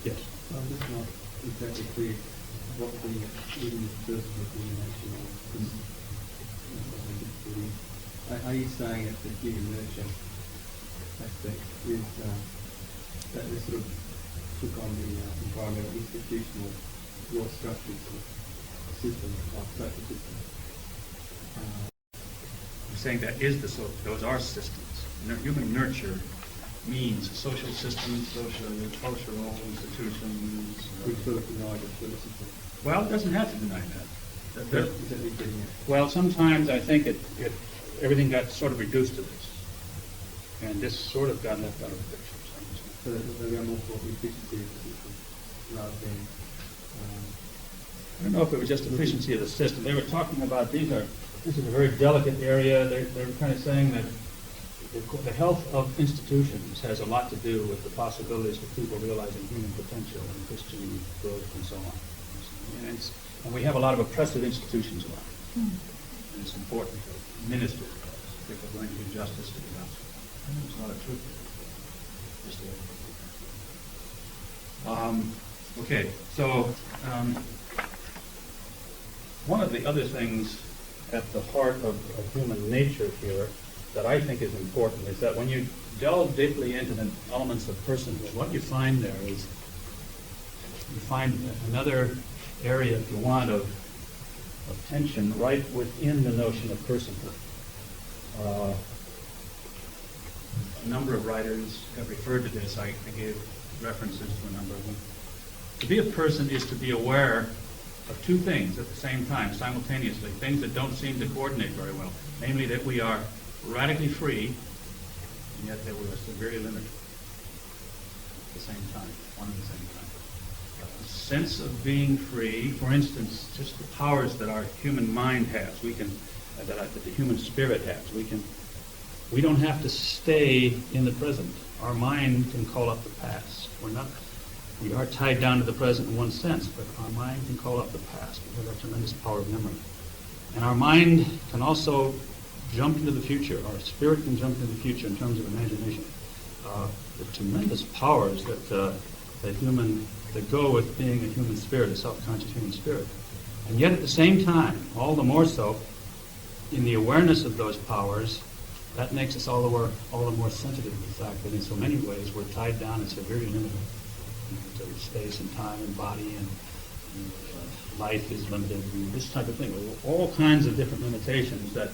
Yes. I'm just not exactly clear what the even the first recommendation is. Are you saying that the human nurture aspect is that this sort of took on the environmental institutional law structures of system, like social systems? I'm saying that is those are systems. Human nurture means social systems, cultural institutions. We sort of deny the sort of system. Well, it doesn't have to deny that. Is that what you're getting at? Well, sometimes I think everything got sort of reduced to this, and this sort of got left out of the picture. So that we are more for the efficiency of the system rather than. I don't know if it was just efficiency of the system. They were talking about this is a very delicate area. They were kind of saying that the health of institutions has a lot to do with the possibilities of people realizing human potential and Christian growth and so on. And we have a lot of oppressive institutions around. And it's important to minister to those if we're going to do justice to the gospel. There's a lot of truth there. Okay, so one of the other things at the heart of human nature here that I think is important is that when you delve deeply into the elements of personhood, what you find there is you find another area, if you want, of tension right within the notion of personhood. A number of writers have referred to this. I gave references to a number of them. To be a person is to be aware of two things at the same time, simultaneously, things that don't seem to coordinate very well, namely that we are radically free, and yet that we are severely limited at the same time, one at the same time. A sense of being free, for instance, just the powers that our human mind has, that the human spirit has, we don't have to stay in the present. Our mind can call up the past. We are tied down to the present in one sense, but our mind can call up the past. We have that tremendous power of memory. And our mind can also jump into the future. Our spirit can jump into the future in terms of imagination. The tremendous powers that go with being a human spirit, a self-conscious human spirit. And yet at the same time, all the more so, in the awareness of those powers, that makes us all the more sensitive to the fact that in so many ways we're tied down and severely limited. So space and time and body and life is limited, and this type of thing. All kinds of different limitations that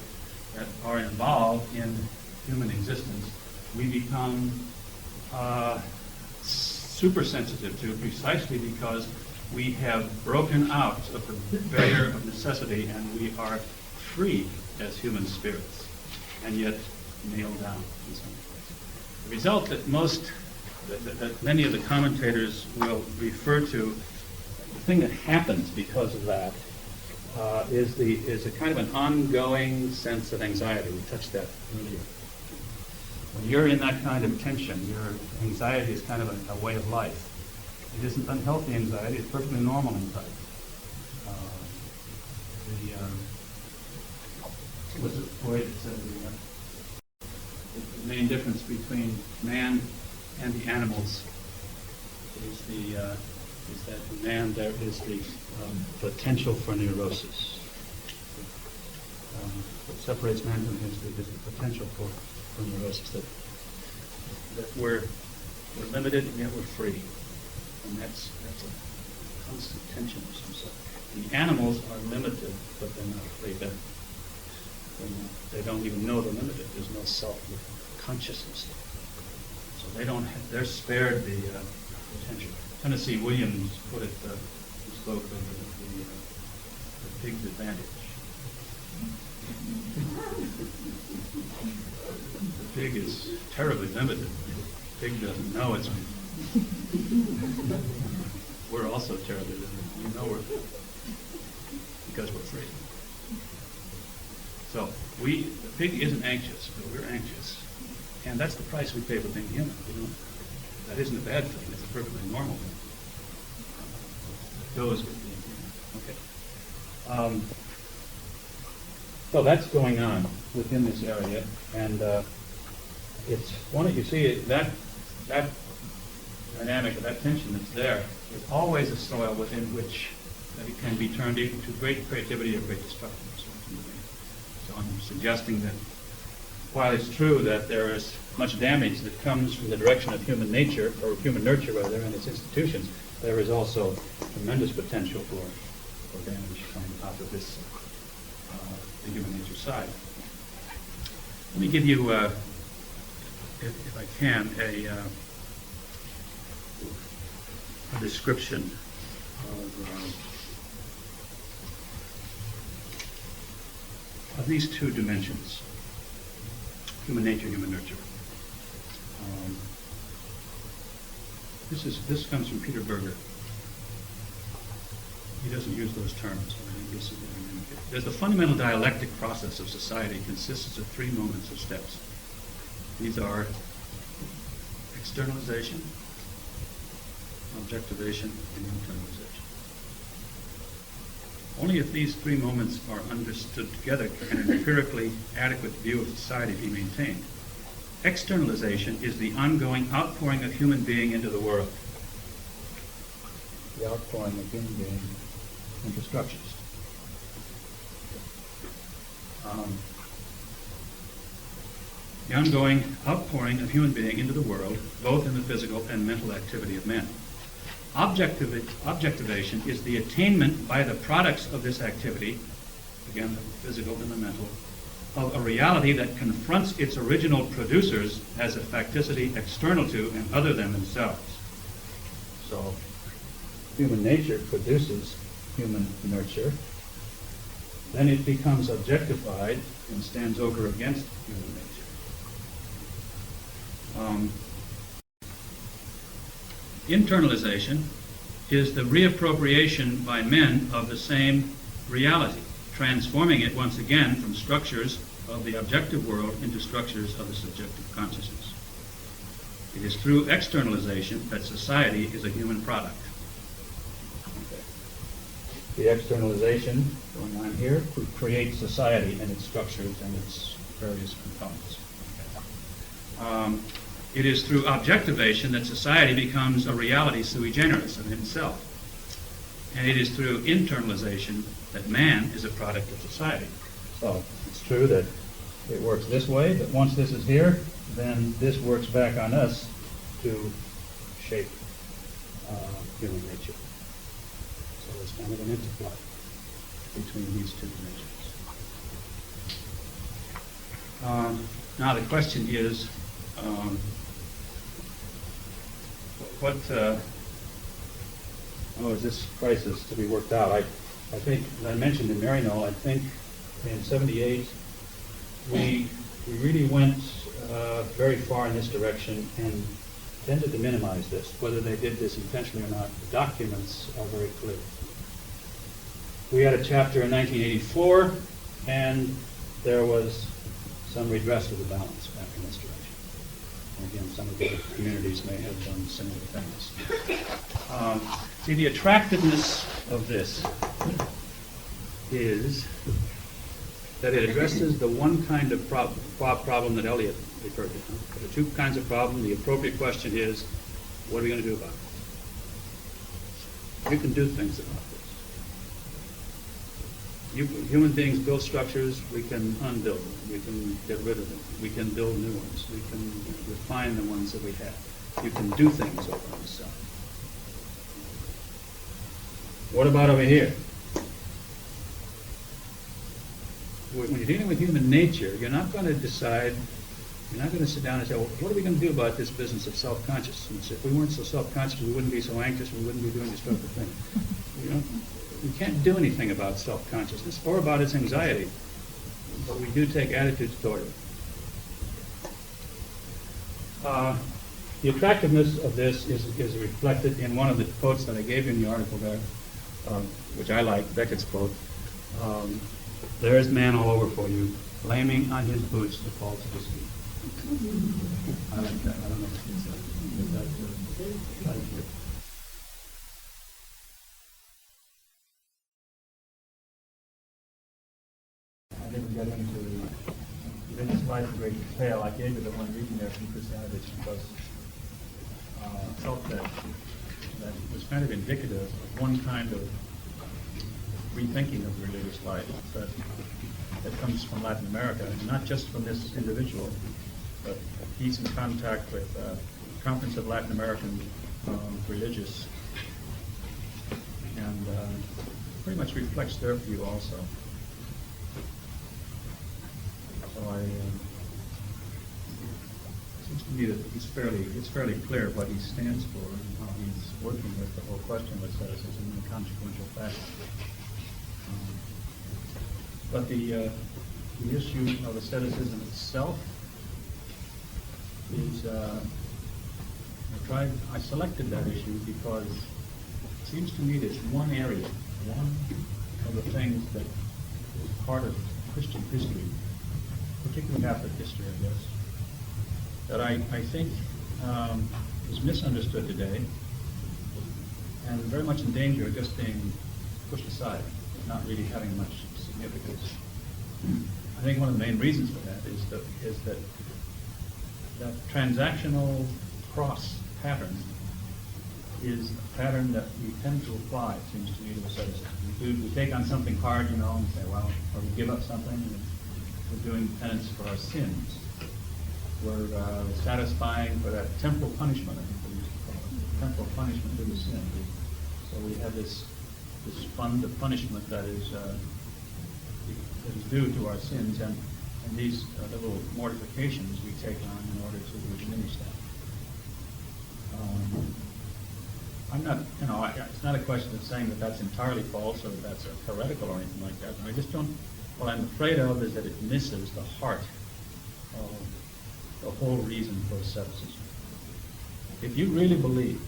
are involved in human existence, we become super sensitive to precisely because we have broken out of the barrier of necessity and we are free as human spirits, and yet nailed down in some ways. The result that many of the commentators will refer to, the thing that happens because of that, is a kind of an ongoing sense of anxiety. We touched that earlier. When you're in that kind of tension, your anxiety is kind of a way of life. It isn't unhealthy anxiety, it's perfectly normal anxiety. What's the Freud that said the main difference between man and the animals is that in man there is the potential for neurosis. What separates man from him is the potential for neurosis, that we're limited and yet we're free. And that's a constant tension of some sort. The animals are limited, but they're not free. They don't even know they're limited. There's no self-consciousness. So they're spared the potential. Tennessee Williams put it, he spoke of the pig's advantage. The pig is terribly limited. The pig doesn't know it's. We're also terribly limited. You know we're because we're free. So the pig isn't anxious, but we're anxious. And that's the price we pay for being human. You know? That isn't a bad thing. It's a perfectly normal thing. Goes with being human. Okay. So that's going on within this area, and it's one of you see that dynamic, that tension that's there is always a soil within which it can be turned into great creativity or great destruction. So I'm suggesting that while it's true that there is much damage that comes from the direction of human nature, or human nurture rather, and its institutions, there is also tremendous potential for damage coming out of this, the human nature side. Let me give you, if I can, a description of these two dimensions, human nature, human nurture. This comes from Peter Berger. He doesn't use those terms, but I think this is what I mean. There's the fundamental dialectic process of society consists of three moments or steps. These are externalization, objectivation, and internalization. Only if these three moments are understood together can an empirically adequate view of society be maintained. Externalization is the ongoing outpouring of human being into the world. The outpouring of human being into structures. The ongoing outpouring of human being into the world, both in the physical and mental activity of men. Objectivation is the attainment by the products of this activity, again the physical and the mental, of a reality that confronts its original producers as a facticity external to and other than themselves. So, human nature produces human nurture. Then it becomes objectified and stands over against human nature. Internalization is the reappropriation by men of the same reality, transforming it once again from structures of the objective world into structures of the subjective consciousness. It is through externalization that society is a human product. Okay. The externalization going on here creates society and its structures and its various components. It is through objectivation that society becomes a reality sui generis in itself. And it is through internalization that man is a product of society. So it's true that it works this way, but once this is here, then this works back on us to shape human nature. So there's kind of an interplay between these two dimensions. Now the question is, is this crisis to be worked out? I think, as I mentioned in Maryknoll, I think in '78 we really went very far in this direction and tended to minimize this. Whether they did this intentionally or not, the documents are very clear. We had a chapter in 1984, and there was some redress of the balance back in this direction. And again, some of the communities may have done similar things. See, the attractiveness of this is that it addresses the one kind of problem that Eliot referred to. There are two kinds of problem. The appropriate question is, what are we going to do about it? We can do things about this. Human beings build structures, we can unbuild them, we can get rid of them, we can build new ones, we can refine the ones that we have. You can do things over on the side. What about over here? When you're dealing with human nature, you're not going to decide, you're not going to sit down and say, well, what are we going to do about this business of self-consciousness? If we weren't so self-conscious, we wouldn't be so anxious, we wouldn't be doing destructive things. You know? You can't do anything about self-consciousness or about its anxiety. but we do take attitudes toward it. The attractiveness of this is reflected in one of the quotes that I gave you in the article there, which I like, Beckett's quote. There is man all over for you, blaming on his boots the faults of his feet. I like that. I don't know if it's I didn't get into slide in great detail. I gave you the one reading there from Christianity because I felt that it was kind of indicative of one kind of rethinking of the religious life that comes from Latin America, and not just from this individual, but he's in contact with Conference of Latin American Religious, and pretty much reflects their view also. So it seems to me that it's fairly clear what he stands for and how he's working with the whole question of asceticism in a consequential fashion. But the issue of asceticism itself is, I selected that issue because it seems to me there's one area, one of the things that is part of Christian history, particularly Catholic history, I guess, that I think is misunderstood today and very much in danger of just being pushed aside, not really having much significance. I think one of the main reasons for that is that transactional cross pattern is a pattern that we tend to apply, it seems to me, to asceticism. We take on something hard, and say, well, or we give up something, and we're doing penance for our sins. We're satisfying for that temporal punishment, I think we used to call it, temporal punishment to the sin. So we have this fund of punishment that is due to our sins, and these little mortifications we take on in order to diminish that. I'm not, it's not a question of saying that that's entirely false or that that's heretical or anything like that. I just don't, what I'm afraid of is that it misses the heart of the whole reason for asceticism. If you really believe,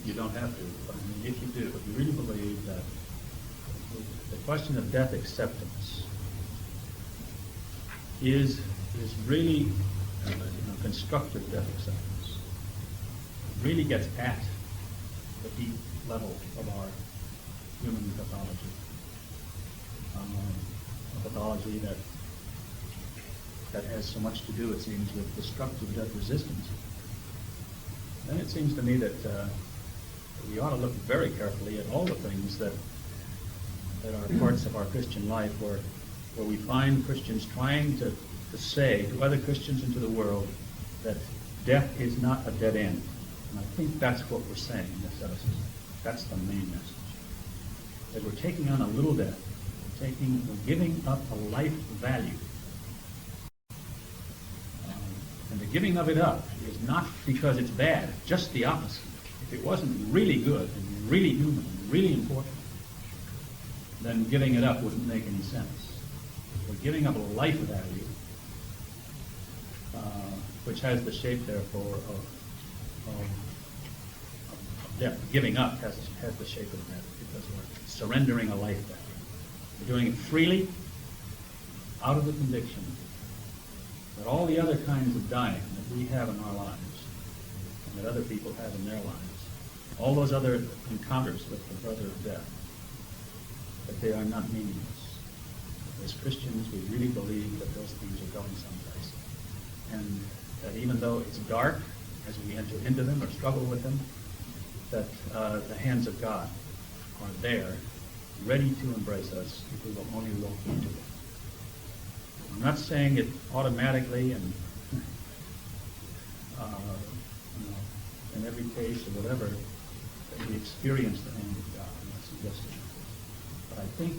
you don't have to, but if you do, if you really believe that the question of death acceptance is really constructive death acceptance, really gets at the deep level of our human pathology, a pathology that has so much to do, it seems, with destructive death resistance. Then it seems to me that we ought to look very carefully at all the things that are parts of our Christian life where we find Christians trying to say to other Christians and to the world that death is not a dead end. And I think that's what we're saying in asceticism. That's the main message. That we're taking on a little death. We're giving up a life value. And the giving of it up is not because it's bad, just the opposite. If it wasn't really good and really human and really important, then giving it up wouldn't make any sense. We're giving up a life value, which has the shape, therefore, of death. Giving up has the shape of death because we're surrendering a life value. We're doing it freely, out of the conviction that all the other kinds of dying that we have in our lives and that other people have in their lives, all those other encounters with the brother of death, that they are not meaningless. As Christians, we really believe that those things are going someplace. And that even though it's dark as we enter into them or struggle with them, that the hands of God are there, ready to embrace us if we will only look into it. I'm not saying it automatically and in every case or whatever that we experience the hand of God. I'm not suggesting that. But I think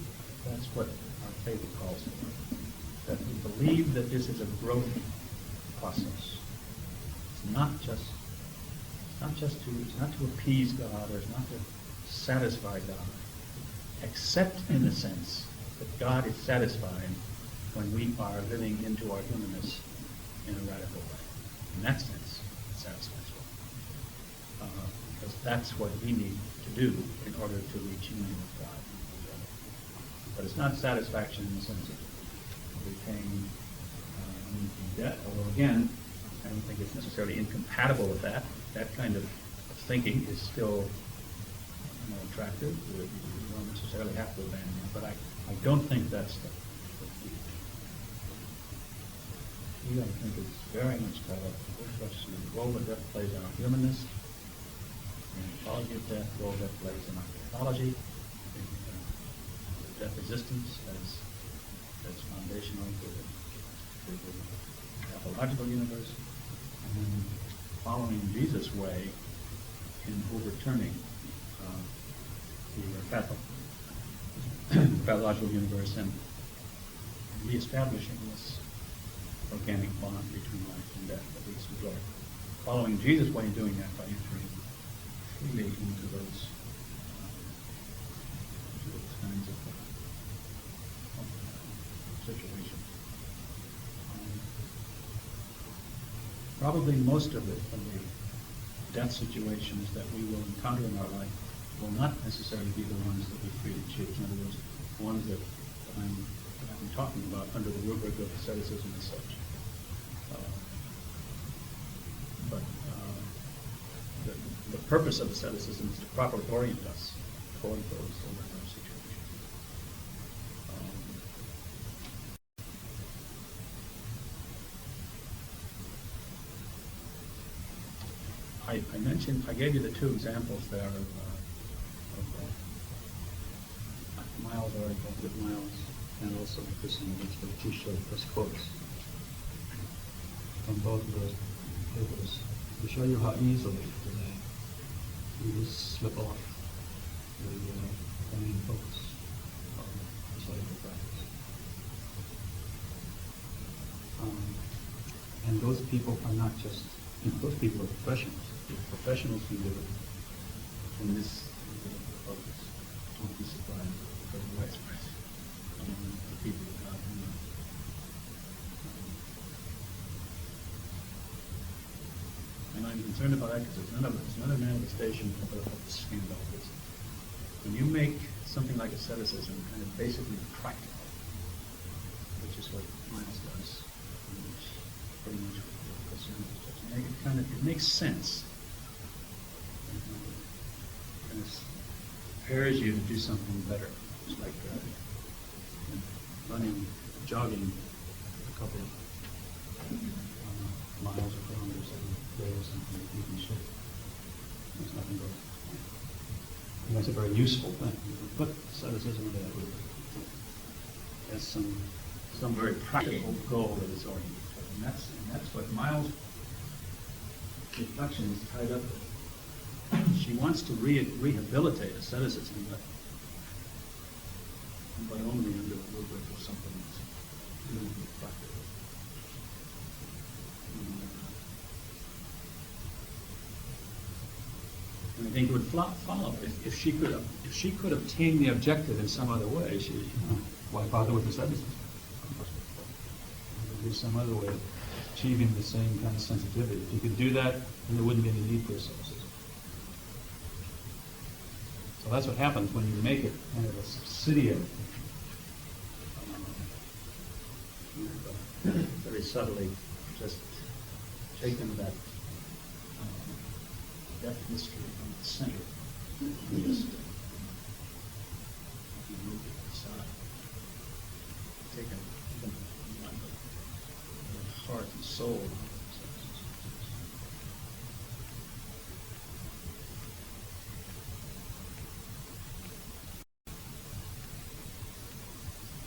that's what our faith calls for. That we believe that this is a growth process. It's not to appease God, or it's not to satisfy God, except in the sense that God is satisfied when we are living into our humanness in a radical way. In that sense, it satisfies God. Because that's what we need to do in order to reach union with God. But it's not satisfaction in the sense of repaying debt, although again, I don't think it's necessarily incompatible with that. That kind of thinking is still attractive. You don't necessarily have to abandon it, but I don't think that's the key. The key, I think, is very much tied up with the question of the role that death plays in our humanness, in the ecology of death, the role that plays in our pathology, in death resistance as foundational to the pathological universe, and then following Jesus' way in overturning the pathological universe and reestablishing this organic bond between life and death that leads to joy. Following Jesus' way in doing that by entering freely into those kinds of situations. Probably most of the death situations that we will encounter in our life will not necessarily be the ones that we freely choose. In other words, the ones that I've been talking about under the rubric of asceticism and such. But the purpose of asceticism is to properly orient us toward those situations. I gave you the two examples there of Miles' article with Miles, and also Chris and the two short press quotes from both of those papers to show you how easily today we just slip off the main focus of ascetical practice. And those people are not just, those people are professionals. The professionals who live in this focus. Don't be surprised because the vice president, the people of God who know. And I'm concerned about that because it's another manifestation of the scandal. When you make something like asceticism kind of basically practical, which is what Miles does, which pretty much it makes sense. And it prepares you to do something better. It's like running, jogging a couple of miles or kilometers every day or something that you can shape. There's nothing wrong. And that's a very useful thing. You can put asceticism in that route. That's some very practical goal that is oriented toward. And that's what Miles' reflection is tied up with. She wants to rehabilitate asceticism, but only under the rubric of something that's really practical. And I think it would follow if she could obtain the objective in some other way. Why bother with asceticism? There would be some other way of achieving the same kind of sensitivity. If you could do that, then there wouldn't be any need for asceticism. So that's what happens when you make it kind of a subsidiary. Very subtly, just taken that death mystery from the center and just moved it aside. Taken the heart and soul.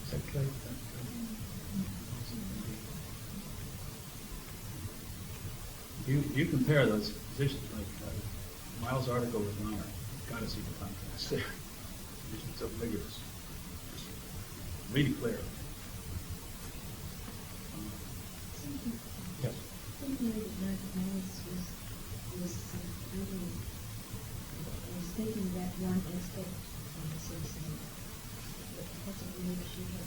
Is that clear? You compare those positions, like Miles' article with Meyer. You've got to see the contrast there. It's so vigorous. Really clear. Yes. I think maybe Miles was taking that one aspect of the system, but possibly maybe she had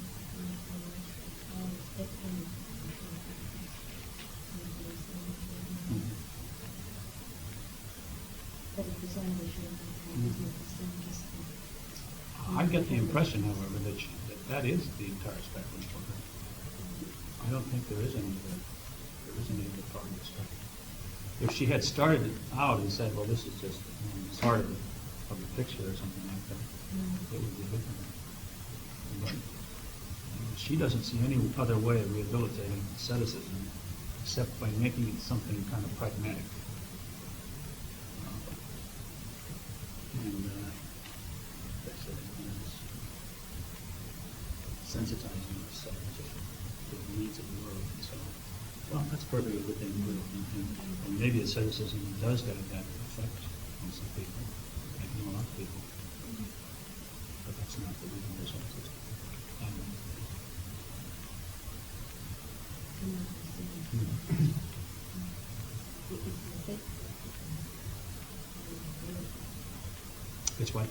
But it was only I get the impression, however, that is the entire spectrum for her. I don't think there is any other part of the spectrum. If she had started out and said, well, this is just part of the picture or something like that, it would be different. But she doesn't see any other way of rehabilitating asceticism except by making it something kind of pragmatic. That's it. Sensitizing ourselves to the needs of the world and so on. Well, that's perfectly within good. And maybe asceticism does have that effect on some people, maybe on a lot of people. But that's not the reason result. It's what?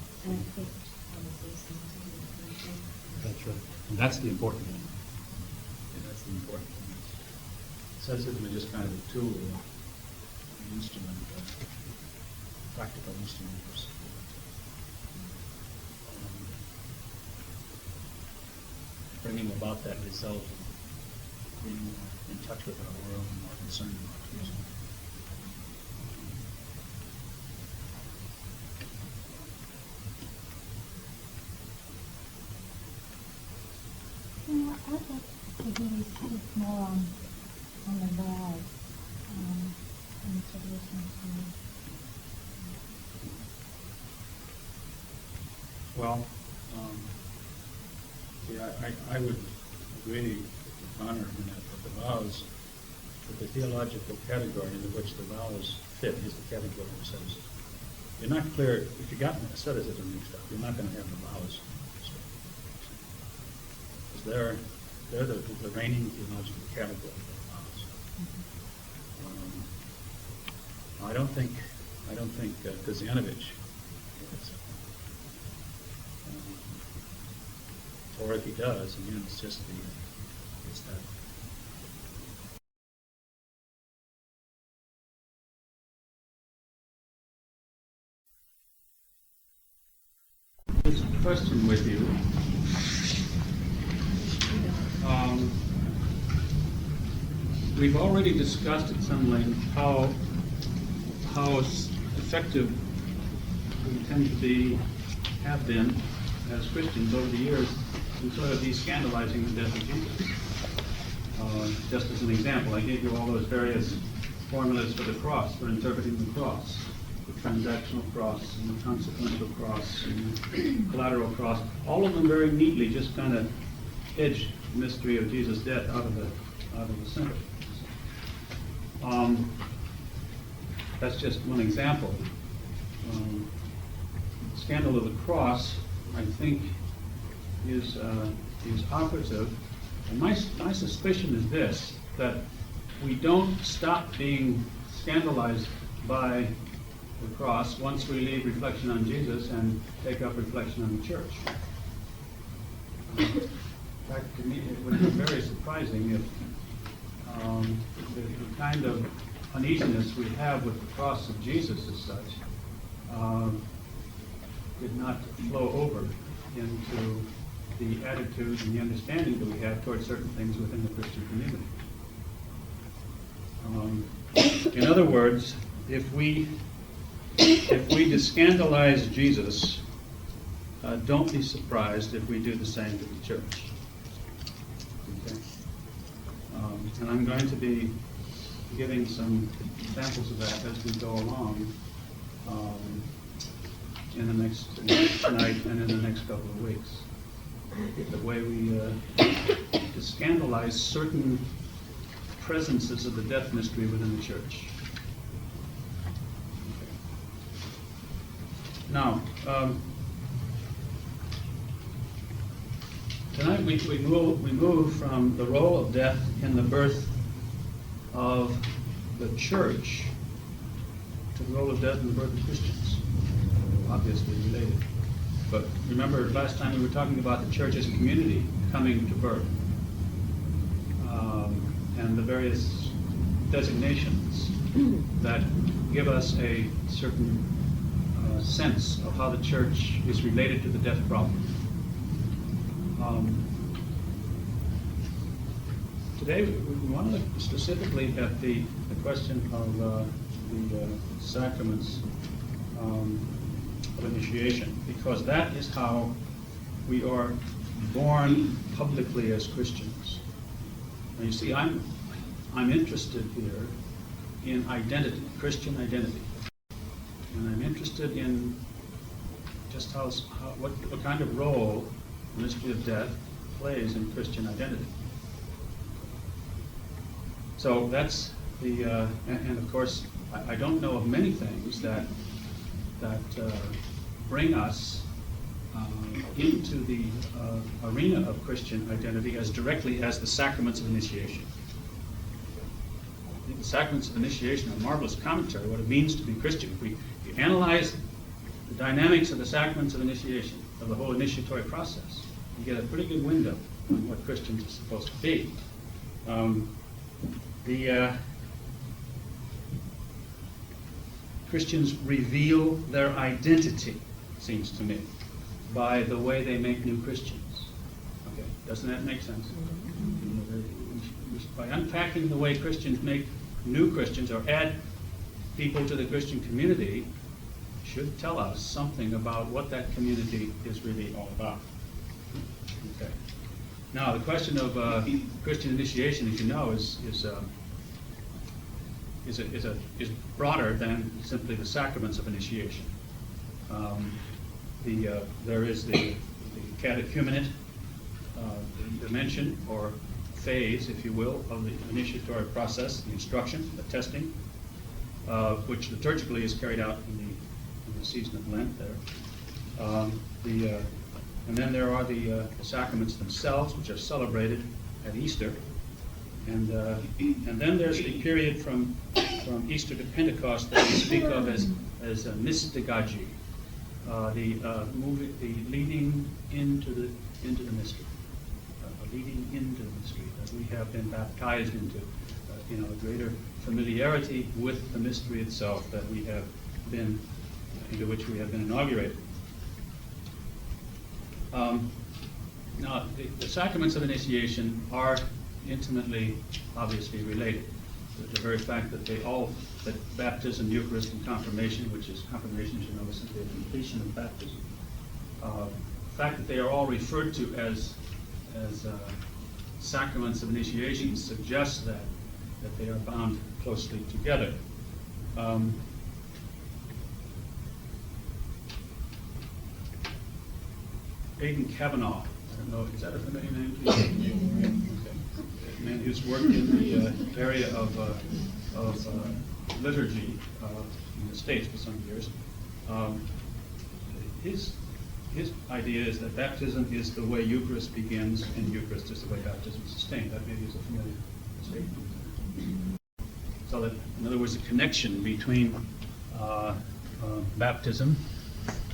That's right. And that's the important thing. Yeah, that's the important thing. Asceticism is just kind of a tool, an instrument, a practical instrument for bringing about that result of being more in touch with our world and more concerned about it. I'd like to really speak more on the vows and traditions. Well, I would agree with Connor in that the vows, that the theological category into which the vows fit is the category of asceticism. You're not clear, if you got asceticism mixed up, you're not going to have the vows. Because they're the reigning theological category of the vows. I don't think Kazianovich is. Or if he does, again, it's that. There's a question with you. We've already discussed at some length how effective we tend to have been as Christians over the years in sort of de-scandalizing the death of Jesus. Just as an example, I gave you all those various formulas for the cross, for interpreting the cross. The transactional cross, and the consequential cross, and the collateral cross. All of them very neatly just kind of edge the mystery of Jesus' death out of the center. That's just one example. Scandal of the cross, I think, is operative. And my suspicion is this, that we don't stop being scandalized by the cross once we leave reflection on Jesus and take up reflection on the church. In fact, to me, it would be very surprising if the kind of uneasiness we have with the cross of Jesus as such did not flow over into the attitude and the understanding that we have towards certain things within the Christian community. In other words, if we scandalize Jesus, don't be surprised if we do the same to the church. Okay? And I'm going to be giving some examples of that as we go along tonight and in the next couple of weeks. The way we scandalize certain presences of the death mystery within the church. Now, tonight we move from the role of death in the birth of the church to the role of death in the birth of Christians. Obviously related. But remember, last time we were talking about the church as a community coming to birth. and the various designations that give us a certain sense of how the church is related to the death problem. Today we want to look specifically at the question of the sacraments of initiation, because that is how we are born publicly as Christians. Now you see, I'm interested here in identity, Christian identity, and I'm interested in just what kind of role the mystery of death plays in Christian identity. So that's the, and of course, I don't know of many things that bring us into the arena of Christian identity as directly as the sacraments of initiation. I think the sacraments of initiation are a marvelous commentary on what it means to be Christian. If you analyze the dynamics of the sacraments of initiation, of the whole initiatory process, you get a pretty good window on what Christians are supposed to be. Christians reveal their identity, seems to me, by the way they make new Christians. Okay, doesn't that make sense? By unpacking the way Christians make new Christians or add people to the Christian community, should tell us something about what that community is really all about. Okay. Now, the question of Christian initiation, as you know, is broader than simply the sacraments of initiation. There is the catechumenate dimension or phase, if you will, of the initiatory process, the instruction, the testing, which liturgically is carried out in the season of Lent there. And then there are the sacraments themselves, which are celebrated at Easter. And then there's the period from Easter to Pentecost that we speak of as mystagogy, the leading into the mystery, leading into the mystery that we have been baptized into, a greater familiarity with the mystery itself that we have been, into which we have been inaugurated. Now, the sacraments of initiation are intimately, obviously related. The very fact that that baptism, Eucharist, and confirmation, which is confirmation, as you know, is simply a completion of baptism. The fact that they are all referred to as sacraments of initiation suggests that they are bound closely together. Aidan Kavanaugh, I don't know, is that a familiar name to you? Okay. A man who's worked in the area of liturgy in the States for some years. His idea is that baptism is the way Eucharist begins, and Eucharist is the way baptism is sustained. That maybe is a familiar statement. So that, in other words, the connection between baptism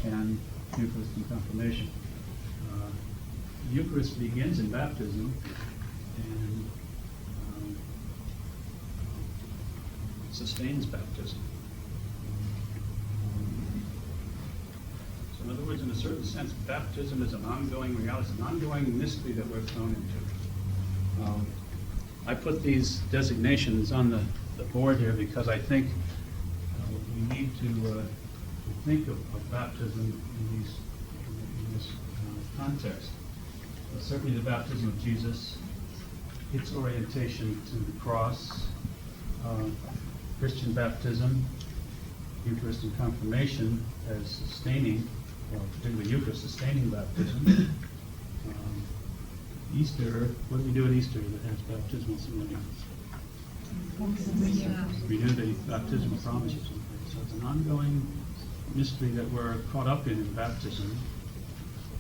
and Eucharist and confirmation. Eucharist begins in baptism and sustains baptism. So in other words, in a certain sense, baptism is an ongoing reality, an ongoing mystery that we're thrown into. I put these designations on the board here because I think we need to think of baptism in this context. Certainly the baptism of Jesus, its orientation to the cross, Christian baptism, Eucharist and confirmation as sustaining, or particularly Eucharist sustaining baptism. Easter, what do we do at Easter that has baptismal significance? Renew the baptismal promises. So it's an ongoing mystery that we're caught up in baptism.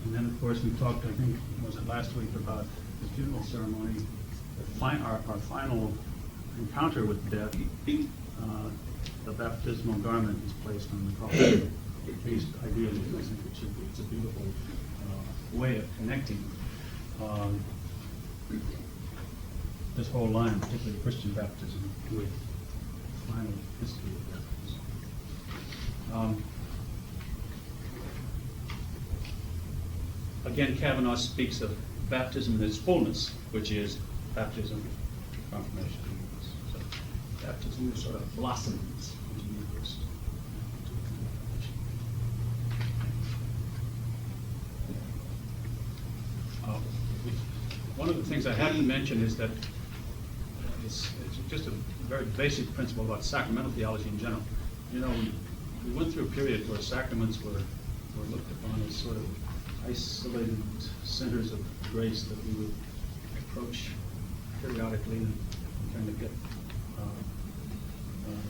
And then, of course, we talked, I think, was it last week, about the funeral ceremony, our final encounter with death. The baptismal garment is placed on the coffin. At least, ideally, I think it should be. It's a beautiful way of connecting. this whole line, particularly Christian baptism, with final history of baptism. Again, Kavanaugh speaks of baptism in its fullness, which is baptism, confirmation, and use. So baptism sort of blossoms into Eucharist. One of the things I have to mention is that it's just a very basic principle about sacramental theology in general. You know, we went through a period where sacraments were looked upon as sort of isolated centers of grace that we would approach periodically and kind of get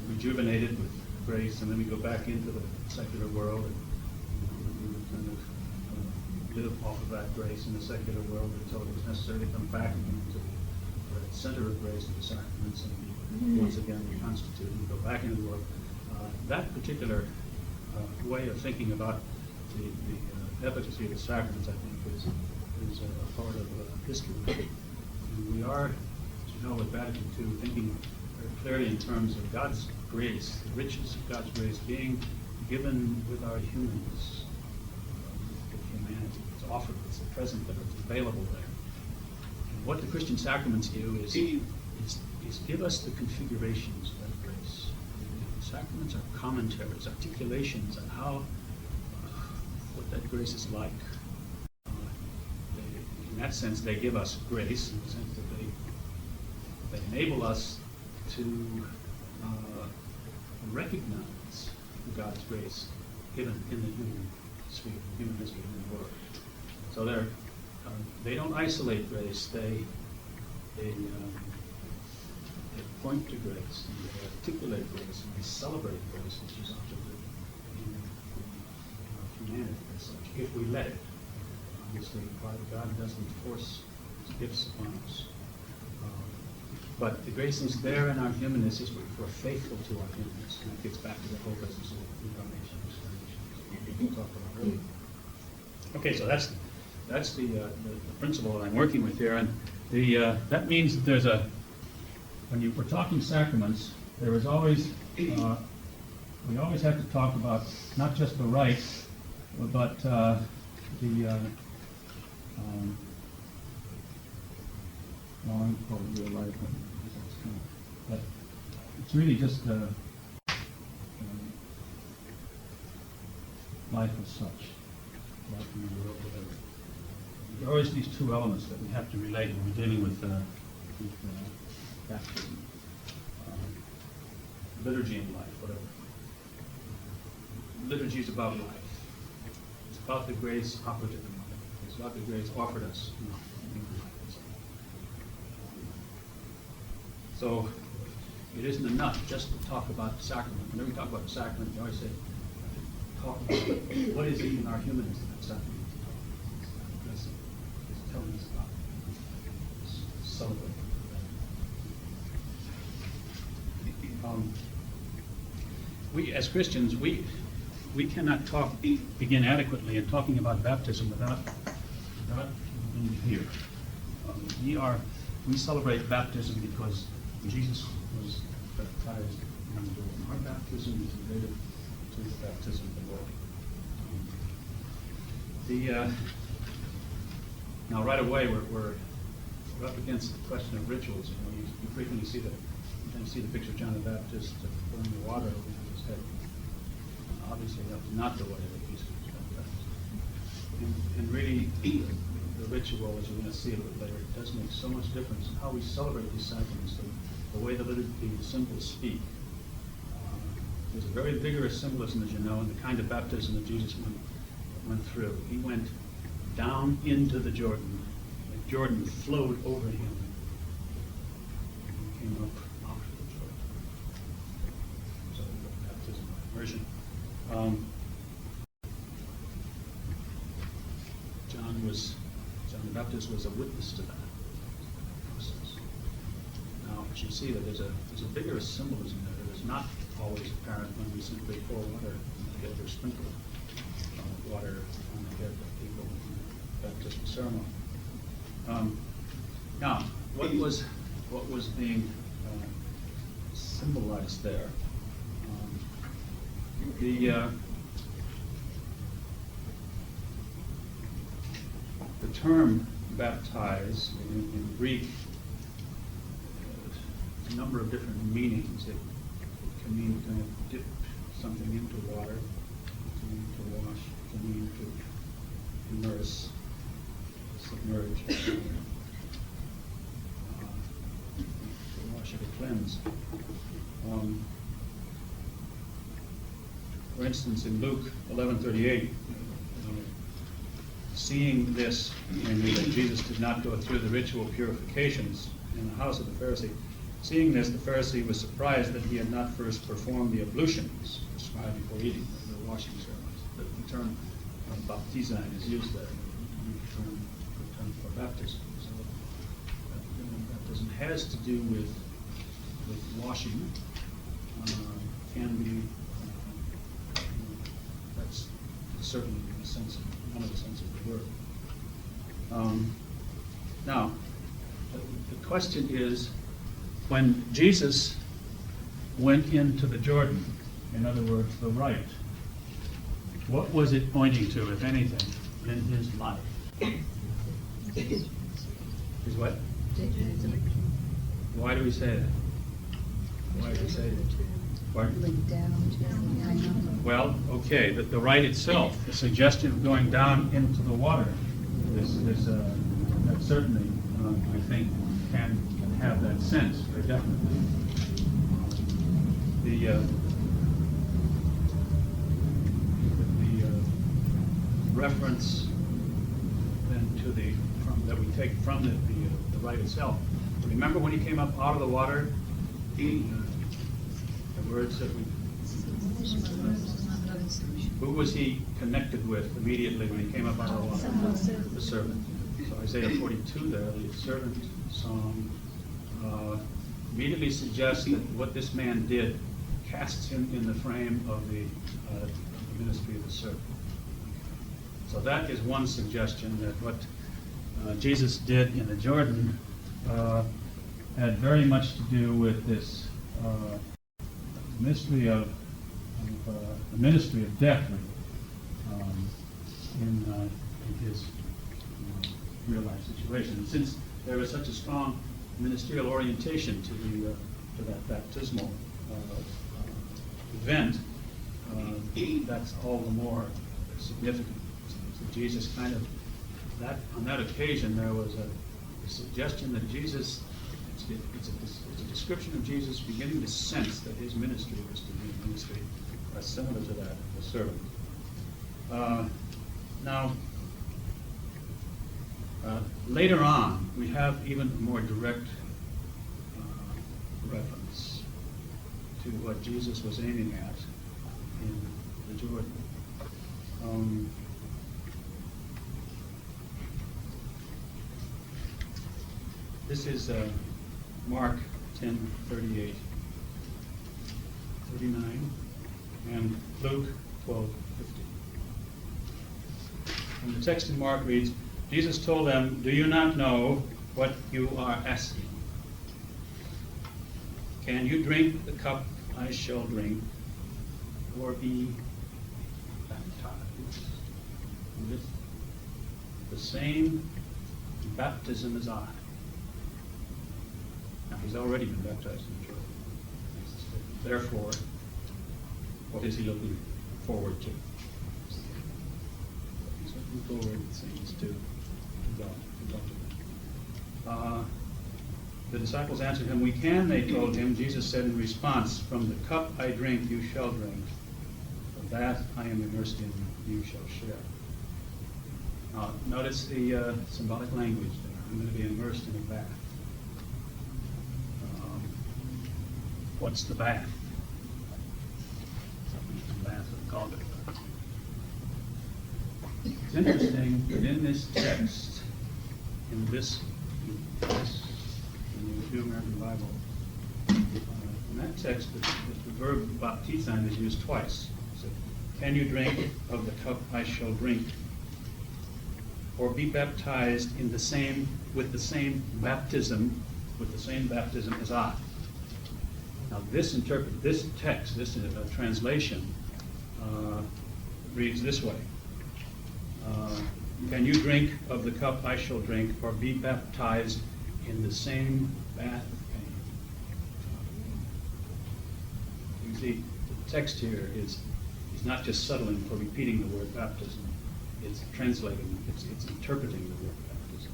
rejuvenated with grace, and then we go back into the secular world and we would kind of live off of that grace in the secular world until it was necessary to come back again to that center of grace of the sacraments and be once again reconstituted and go back into the world. That particular way of thinking about the efficacy of the sacraments, I think, is a part of history. And we are, as you know, with Vatican II, thinking very clearly in terms of God's grace, the riches of God's grace being given with our humanness, with humanity. It's offered, it's present there, it's available there. And what the Christian sacraments do is give us the configurations of that grace. The sacraments are commentaries, articulations on how what that grace is like. In that sense, they give us grace, in the sense that they enable us to recognize God's grace given in the human sphere, human history, human world. So they don't isolate grace. They point to grace, and they articulate grace, and they celebrate grace, which is objective in humanity as such, if we let it. Obviously, God doesn't force his gifts upon us. But the grace is there in our humanness if we're faithful to our humanness. And that gets back to the whole business of incarnation, we talked about earlier. Okay, so that's the principle that I'm working with here. And that means that there's when we're talking sacraments, there is always, we always have to talk about not just the rite, but I'm calling it real life, but it's really just life as such, life in the world, whatever. There are always these two elements that we have to relate when we're dealing with baptism, liturgy and life, whatever. Liturgy is about life. It's about the grace operative in life. It's about the grace offered us in life. So it isn't enough just to talk about the sacrament. Whenever we talk about the sacrament, we always say, talk about what is it in our humanness that sacrament is talking about. Because it's telling us about it. It's celebrating. We, as Christians, we cannot begin adequately in talking about baptism without being here. We celebrate baptism because Jesus was baptized in the Jordan. Our baptism is related to the baptism of the Lord. Now, right away, we're up against the question of rituals. You know, you frequently see the picture of John the Baptist pouring the water over his head. Obviously, that was not the way that Jesus was baptized. And really, the ritual, as you're going to see a little later, it does make so much difference in how we celebrate these sacraments, the way the symbols speak. There's a very vigorous symbolism, as you know, in the kind of baptism that Jesus went through. He went down into the Jordan. The Jordan flowed over him. And came up out of the Jordan. So baptism, immersion. John the Baptist was a witness to that process. Now, as you see, that there's a vigorous symbolism there that is not always apparent when we simply pour water on the head or sprinkle water on the head of people in the baptismal ceremony. Now, what what was being symbolized there. The term baptize in Greek has a number of different meanings. It can mean kind of dip something into water, it can mean to wash, it can mean to immerse, submerge, to wash or to cleanse. For instance, in Luke 11:38, seeing this, namely that Jesus did not go through the ritual purifications in the house of the Pharisee, seeing this, the Pharisee was surprised that he had not first performed the ablutions prescribed before eating, the washing ceremonies. The term baptizein is used there, the term for baptism. So baptism has to do with washing, can be, that's certainly the sense of, one of the sense of the word. Now, the question is, when Jesus went into the Jordan, in other words, the rite, what was it pointing to, if anything, in his life? His what? Why do we say that? Why do we say that? Well, okay, the rite itself, the suggestion of going down into the water, that certainly, I think, can have that sense, very definitely. The reference then to that we take from the rite itself. Remember when he came up out of the water, the words that we. Who was he connected with immediately when he came up out of the water? The servant. So Isaiah 42 there, the servant song, immediately suggests that what this man did casts him in the frame of the ministry of the servant. So that is one suggestion, that what Jesus did in the Jordan had very much to do with this mystery of the ministry of death, in his real life situation. And since there was such a strong ministerial orientation to that baptismal event, that's all the more significant. So Jesus kind of, on that occasion, there was a suggestion that Jesus, it's a description of Jesus beginning to sense that his ministry was to be a ministry similar to that of the servant. Now, later on, we have even a more direct reference to what Jesus was aiming at in the Jordan. This is Mark 10:38, 39, and Luke 12:50. And the text in Mark reads, Jesus told them, "Do you not know what you are asking? Can you drink the cup I shall drink, or be baptized with the same baptism as I?" Now, he's already been baptized in the Jordan. Therefore, what is he looking forward to? He's looking forward, it seems, to God. The disciples answered him, "We can," they told him. Jesus said in response, "From the cup I drink, you shall drink. For that I am immersed in, you shall share." Now, notice the symbolic language there. I'm going to be immersed in a bath. What's the bath? The bath of Golgotha. It's interesting that in this text, in the New American Bible, in that text, the verb baptizein is used twice. So, can you drink of the cup I shall drink, or be baptized with the same baptism with the same baptism as I. Now this text, this translation, reads this way. Can you drink of the cup I shall drink, or be baptized in the same bath of pain? You see, the text here is not just settling for repeating the word baptism, it's translating, it's interpreting the word baptism.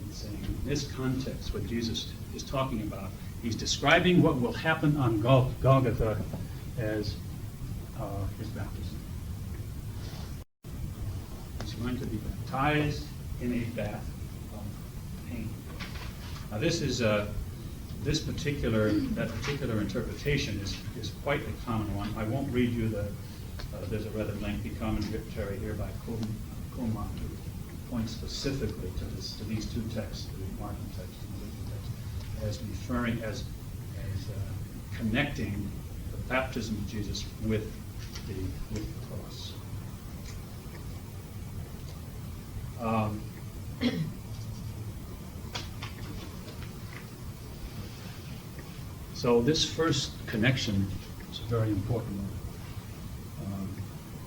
It's saying, in this context, what Jesus is talking about, he's describing what will happen on Golgotha as his baptism. He's going to be baptized in a bath of pain. Now that particular interpretation is quite a common one. I won't read you there's a rather lengthy commentary here by Kuma who points specifically to these two texts, the Markan text and the Lutheran text, as referring, as connecting the baptism of Jesus with the cross. So this first connection is a very important one.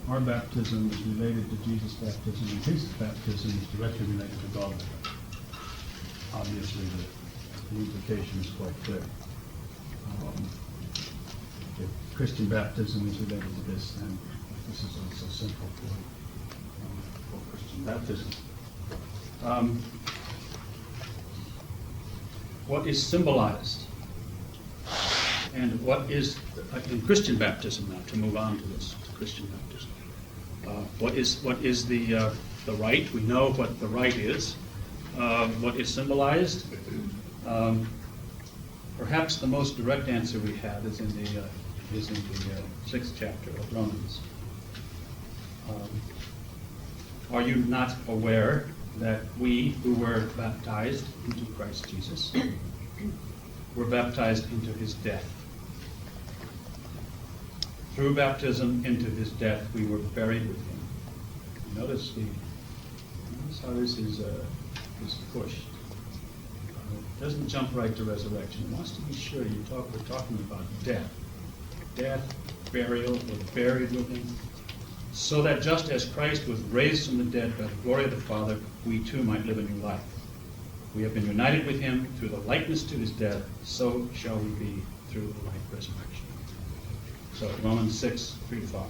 Our baptism is related to Jesus' baptism, and his baptism is directly related to Golgotha. Obviously, the implication is quite clear. If Christian baptism is related to this, then this is also central for Christian baptism. What is symbolized? And what is, in Christian baptism now, to move on to this, to Christian baptism. What is the rite? We know what the rite is. What is symbolized? Perhaps the most direct answer we have is in the 6th chapter of Romans. Are you not aware that we who were baptized into Christ Jesus were baptized into his death? Through baptism into his death, we were buried with him. Notice how this is pushed. It doesn't jump right to resurrection. It wants to be sure we're talking about death. Death, burial, we're buried with him. So that just as Christ was raised from the dead by the glory of the Father, we too might live a new life. We have been united with him through the likeness to his death, so shall we be through the life resurrection. So Romans 6, 3-5.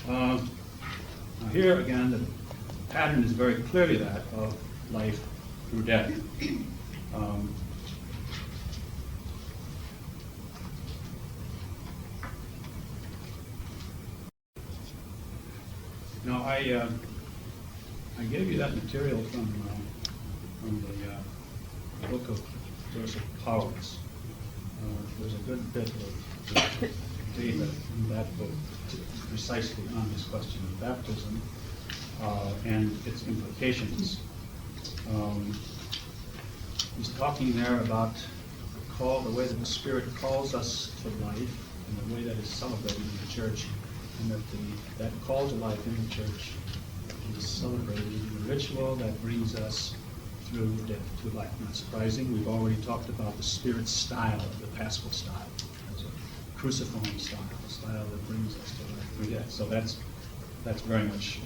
Now here again, the pattern is very clearly that of life through death. Now I gave you that material from the book of Joseph Powers. There's a good bit of data in that book precisely on this question of baptism and its implications. He's talking there about the way that the Spirit calls us to life, and the way that is celebrated in the church, and that that call to life in the church is celebrated in the ritual that brings us through death to life. Not surprising, we've already talked about the Spirit's style, the Paschal style, as a cruciform style, the style that brings us to life through death. So that's very much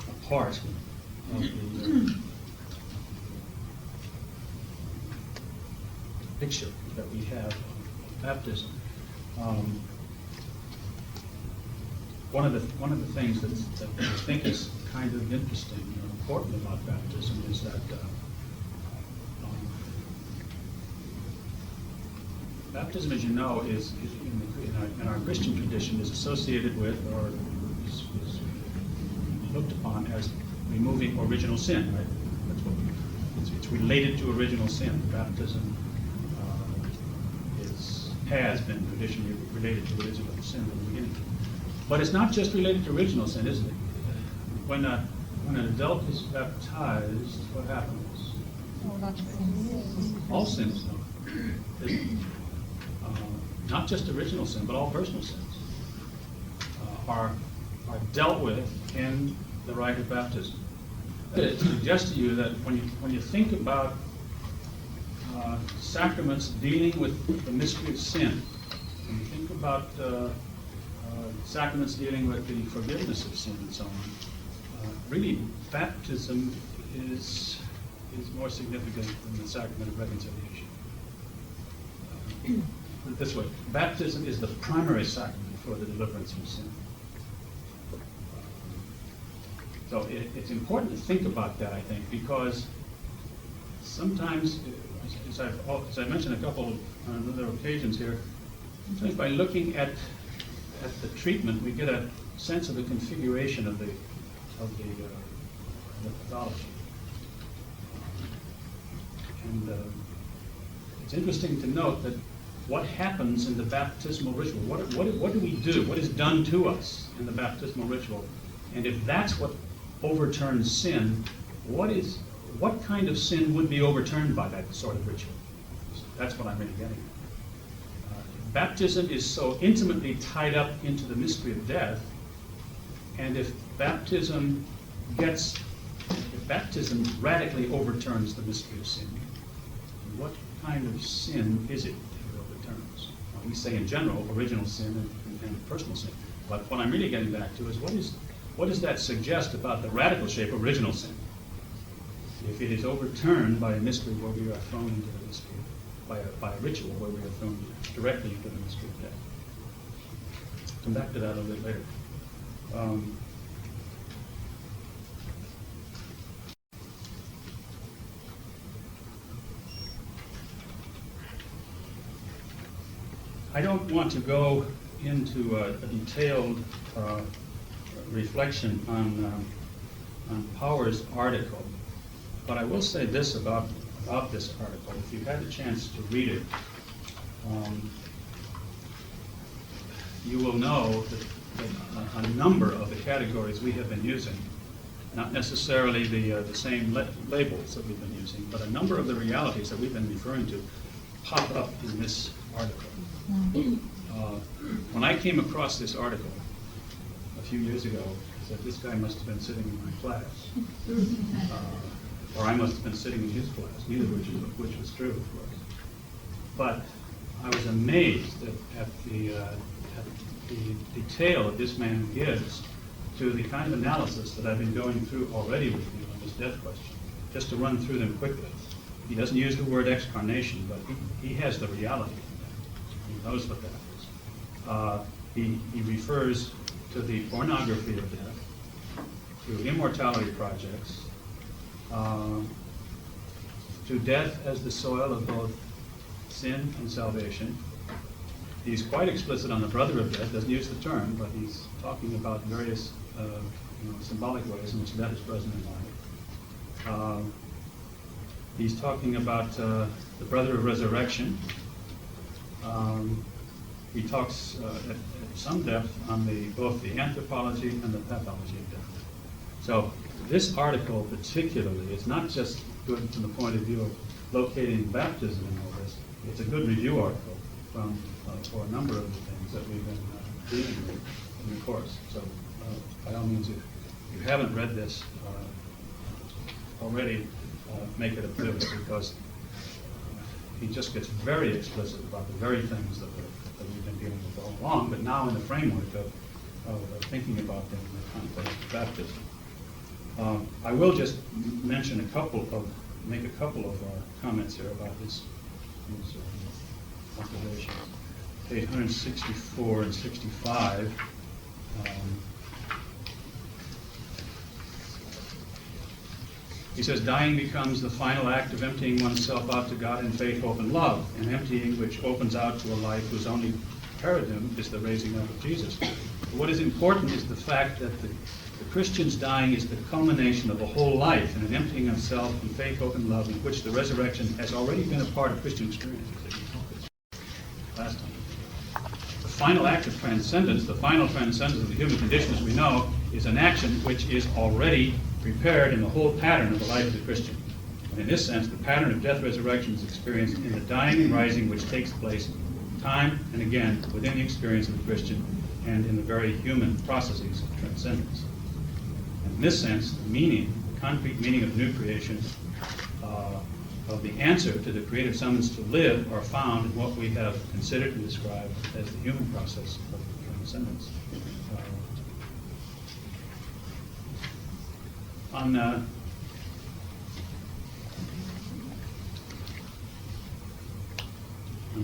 a part of the picture that we have of baptism. One of the things that I think is kind of interesting or important about baptism is that baptism, as you know, is in our Christian tradition is associated with, or is looked upon as removing original sin. Right? That's what it's related to original sin. Baptism has been traditionally related to original sin from the beginning. But it's not just related to original sin, is it? When an adult is baptized, what happens? All sins, no. Not just original sin, but all personal sins are dealt with in the rite of baptism. to suggest to you that when you think about sacraments dealing with the mystery of sin, when you think about sacraments dealing with the forgiveness of sin and so on, really baptism is more significant than the sacrament of reconciliation. Put it this way, baptism is the primary sacrament for the deliverance from sin. So it's important to think about that, I think, because sometimes, as I mentioned a couple on other occasions here, sometimes by looking at the treatment, we get a sense of the configuration of the pathology. And it's interesting to note that what happens in the baptismal ritual, what do we do? What is done to us in the baptismal ritual? And if that's what overturns sin, what kind of sin would be overturned by that sort of ritual? That's what I'm really getting at. Baptism is so intimately tied up into the mystery of death, and if baptism radically overturns the mystery of sin, what kind of sin is it that it overturns? Well, we say in general original sin and personal sin, but what I'm really getting back to is what does that suggest about the radical shape of original sin? If it is overturned by a mystery where we are thrown into the mystery, by a ritual where we are thrown directly into the mystery of death. Come back to that a little bit later. I don't want to go into a detailed reflection on Power's article, but I will say this about this article. If you had a chance to read it, you will know that a number of the categories we have been using, not necessarily the same labels that we've been using, but a number of the realities that we've been referring to pop up in this article. When I came across this article a few years ago, I said, this guy must have been sitting in my class. Or I must have been sitting in his class, neither of which was true, of course. But I was amazed at the detail that this man gives to the kind of analysis that I've been going through already with you on this death question. Just to run through them quickly. He doesn't use the word excarnation, but he has the reality of that. He knows what that is. He refers to the pornography of death, to immortality projects, to death as the soil of both sin and salvation. He's quite explicit on the brother of death, doesn't use the term, but he's talking about various symbolic ways in which death is present in life. He's talking about the brother of resurrection. He talks at some depth on both the anthropology and the pathology of death. So this article particularly is not just good from the point of view of locating baptism in all this. It's a good review article for a number of the things that we've been dealing with in the course. So by all means, if you haven't read this already, make it a privilege, because he just gets very explicit about the very things that we've been dealing with all along, but now in the framework of thinking about them in the context of baptism. I will just mention make a couple of comments here about his observations. Page 164 and 65. He says, dying becomes the final act of emptying oneself out to God in faith, hope, and love, an emptying which opens out to a life whose only paradigm is the raising up of Jesus. But what is important is the fact that the Christian's dying is the culmination of a whole life and an emptying of self in faith, hope, and love, in which the resurrection has already been a part of Christian experience. Last time. The final act of transcendence, the final transcendence of the human condition, as we know, is an action which is already prepared in the whole pattern of the life of the Christian. And in this sense, the pattern of death resurrection is experienced in the dying and rising which takes place time and again within the experience of the Christian and in the very human processes of transcendence. And in this sense, the meaning, the concrete meaning of new creation, of the answer to the creative summons to live, are found in what we have considered and described as the human process of transcendence. On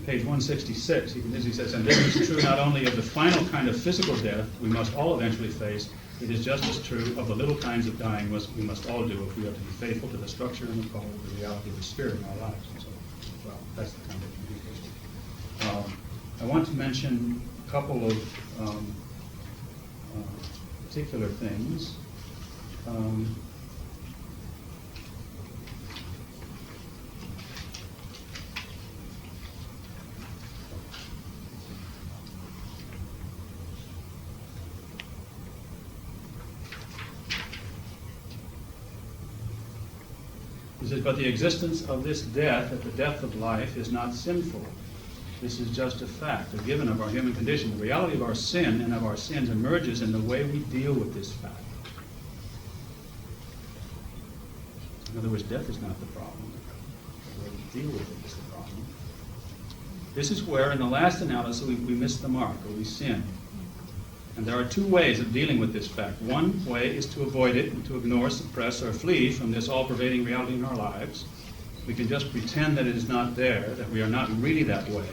page 166, he says, and this is true not only of the final kind of physical death we must all eventually face, it is just as true of the little kinds of dying we must all do if we are to be faithful to the structure and the call of the reality of the Spirit in our lives. And so, well, that's the kind of communication. I want to mention a couple of particular things. He says, but the existence of this death at the death of life is not sinful. This is just a fact, a given of our human condition. The reality of our sin and of our sins emerges in the way we deal with this fact. In other words, death is not the problem. The way we deal with it is the problem. This is where, in the last analysis, we miss the mark, or we sin. And there are two ways of dealing with this fact. One way is to avoid it, and to ignore, suppress, or flee from this all-pervading reality in our lives. We can just pretend that it is not there, that we are not really that way.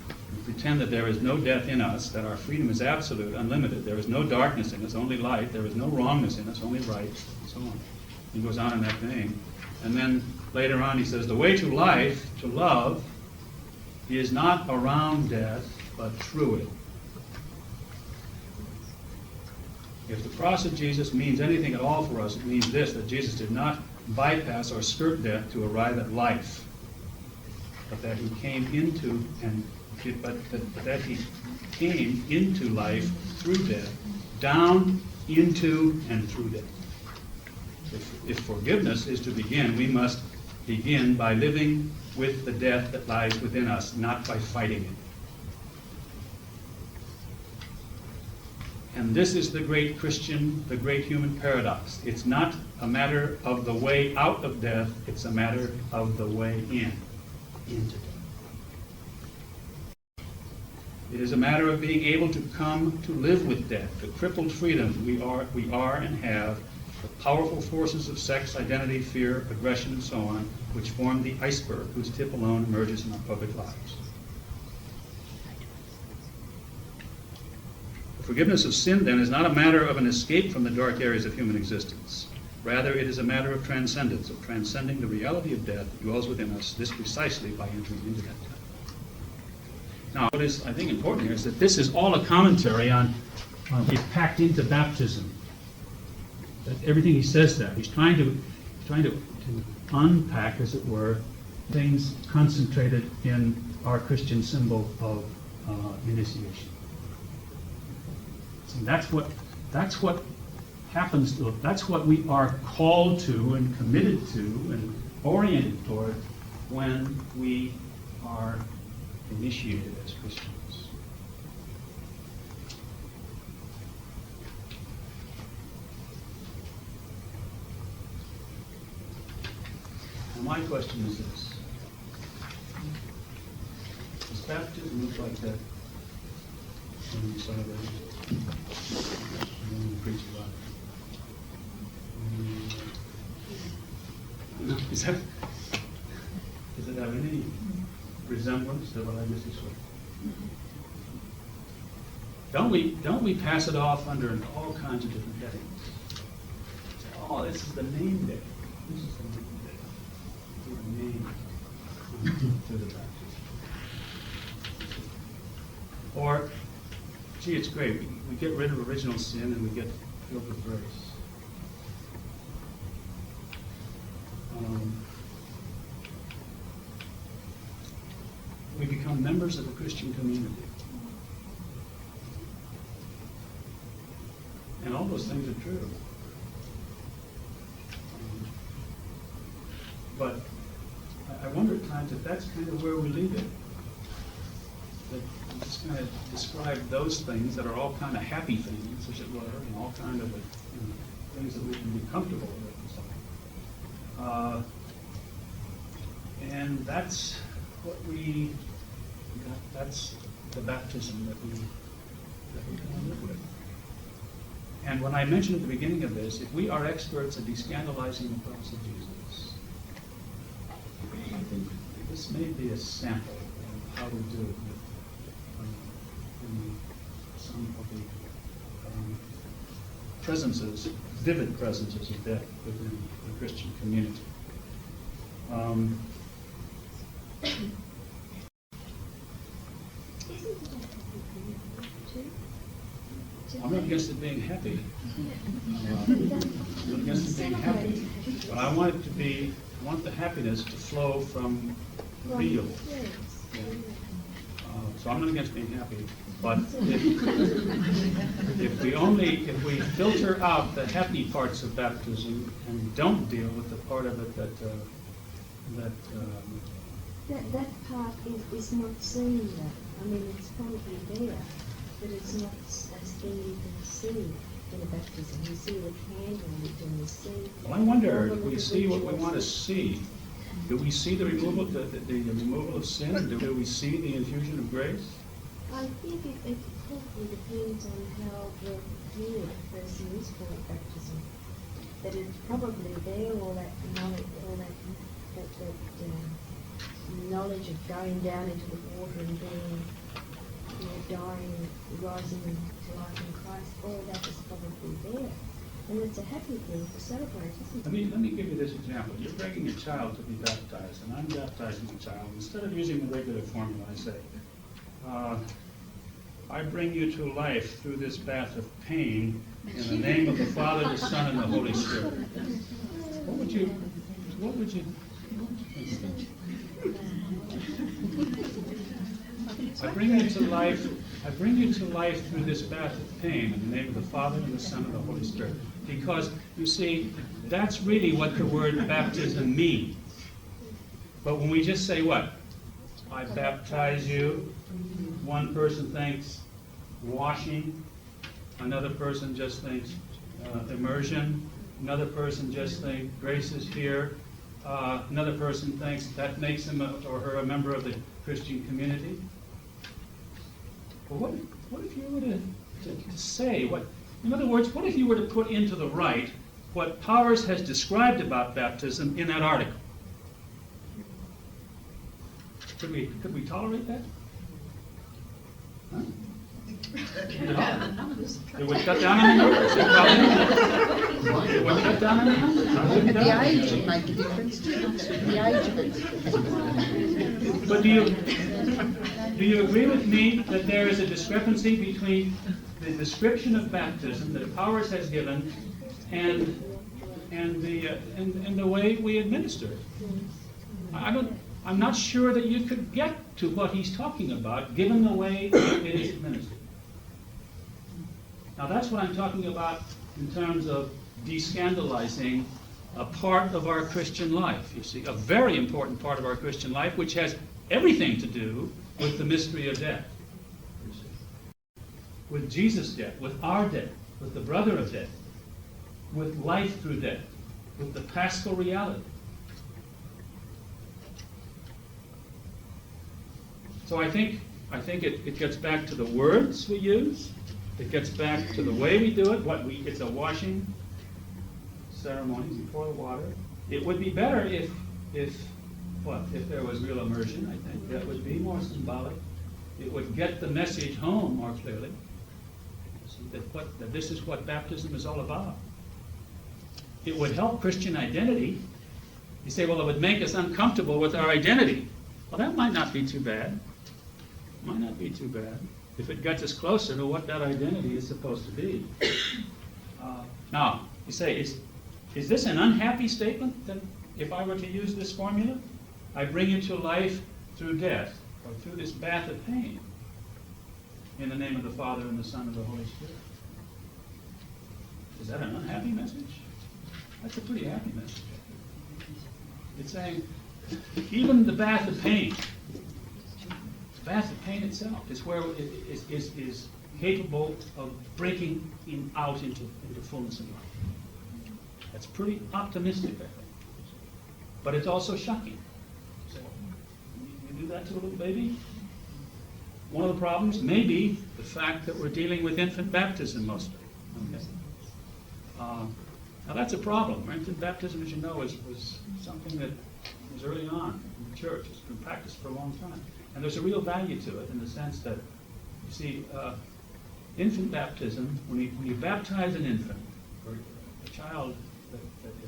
We pretend that there is no death in us, that our freedom is absolute, unlimited. There is no darkness in us, only light. There is no wrongness in us, only right, and so on. He goes on in that vein. And then later on he says, the way to life, to love, is not around death, but through it. If the cross of Jesus means anything at all for us, it means this, that Jesus did not bypass or skirt death to arrive at life, but that he came into that he came into life through death, down into and through death. If forgiveness is to begin, we must begin by living with the death that lies within us, not by fighting it. And this is the great Christian, the great human paradox. It's not a matter of the way out of death, it's a matter of the way into death. It is a matter of being able to come to live with death, the crippled freedom we are and have, the powerful forces of sex, identity, fear, aggression, and so on, which form the iceberg whose tip alone emerges in our public lives. Forgiveness of sin, then, is not a matter of an escape from the dark areas of human existence. Rather, it is a matter of transcendence, of transcending the reality of death that dwells within us, this precisely by entering into that death. Now, what is, I think, important here is that this is all a commentary on he's packed into baptism. That everything he says there, he's trying to unpack, as it were, things concentrated in our Christian symbol of initiation. And that's what happens to us. That's what we are called to and committed to and oriented toward when we are initiated as Christians. Now my question is this. Does baptism look like that when we celebrate it? When we preach about it? Does it have any resemblance to what I just described? Don't we pass it off under all kinds of different headings? Oh, this is the name day. This is the name day. The name to the baptism. Or, gee, it's great. We get rid of original sin and we get filled with grace. We become members of the Christian community. And all those things are true. But I wonder at times if that's kind of where we leave it. That we just kind of describe those things that are all kind of happy things, as it were, and all kind of things that we can be comfortable with and so on. And that's what that's the baptism that we can live with. And when I mentioned at the beginning of this, if we are experts at descandalizing the cross of Jesus, I think this may be a sample of how we do it with some of the presences, vivid presences of death within the Christian community. I'm not against it being happy. I'm not against it being happy. But I want it to be, I want the happiness to flow from real. So I'm not against being happy. But if we filter out the happy parts of baptism and don't deal with the part of it that part is not seen there. I mean, it's probably there, but it's not a thing you can see in a baptism. You see the candle, you can see. Well, I wonder if we see what we want to see. Do we see the removal, the removal of sin? Do we see the infusion of grace? I think it probably depends on how well prepared a person is for baptism. That it's probably there, all that knowledge, knowledge of going down into the water and being, dying, rising to life in Christ. All that is probably there, and it's a happy thing to celebrate, isn't it? Let me give you this example. You're bringing a child to be baptized, and I'm baptizing the child. Instead of using the regular formula, I say, I bring you to life through this bath of pain in the name of the Father, the Son, and the Holy Spirit. What would you I bring you to life through this bath of pain in the name of the Father, and the Son, and the Holy Spirit. Because, you see, that's really what the word baptism means. But when we just say what? I baptize you, one person thinks washing, another person just thinks immersion, another person just thinks grace is here, another person thinks that makes him or her a member of the Christian community. But what if you were to say, in other words, what if you were to put into the right what Powers has described about baptism in that article? Could we tolerate that? Huh? No. It would cut down on the numbers. It would cut down on the numbers. The age would make a difference too. The age of it. But do you agree with me that there is a discrepancy between the description of baptism that Powers has given and the way we administer it? I'm not sure that you could get to what he's talking about, given the way it is administered. Now that's what I'm talking about in terms of descandalizing a part of our Christian life, you see, a very important part of our Christian life, which has everything to do with the mystery of death. You see. With Jesus' death, with our death, with the brother of death, with life through death, with the paschal reality. So I think it gets back to the words we use. It gets back to the way we do it. It's a washing ceremony before the water. It would be better if there was real immersion. I think that would be more symbolic. It would get the message home more clearly. That this is what baptism is all about. It would help Christian identity. You say, well, it would make us uncomfortable with our identity. Well, that might not be too bad. Might not be too bad if it gets us closer to what that identity is supposed to be. Now, you say, is this an unhappy statement that if I were to use this formula? I bring you to life through death, or through this bath of pain, in the name of the Father, and the Son, and the Holy Spirit. Is that an unhappy message? That's a pretty happy message. It's saying, even the bath of pain, the bath of pain itself is where is capable of breaking out into fullness of life. That's pretty optimistic, I think. But it's also shocking. So, you do that to a little baby? One of the problems may be the fact that we're dealing with infant baptism mostly. Okay. Now that's a problem. Infant baptism, as you know, was something that was early on in the church. It's been practiced for a long time. And there's a real value to it in the sense that, you see, infant baptism, when you baptize an infant, or a child that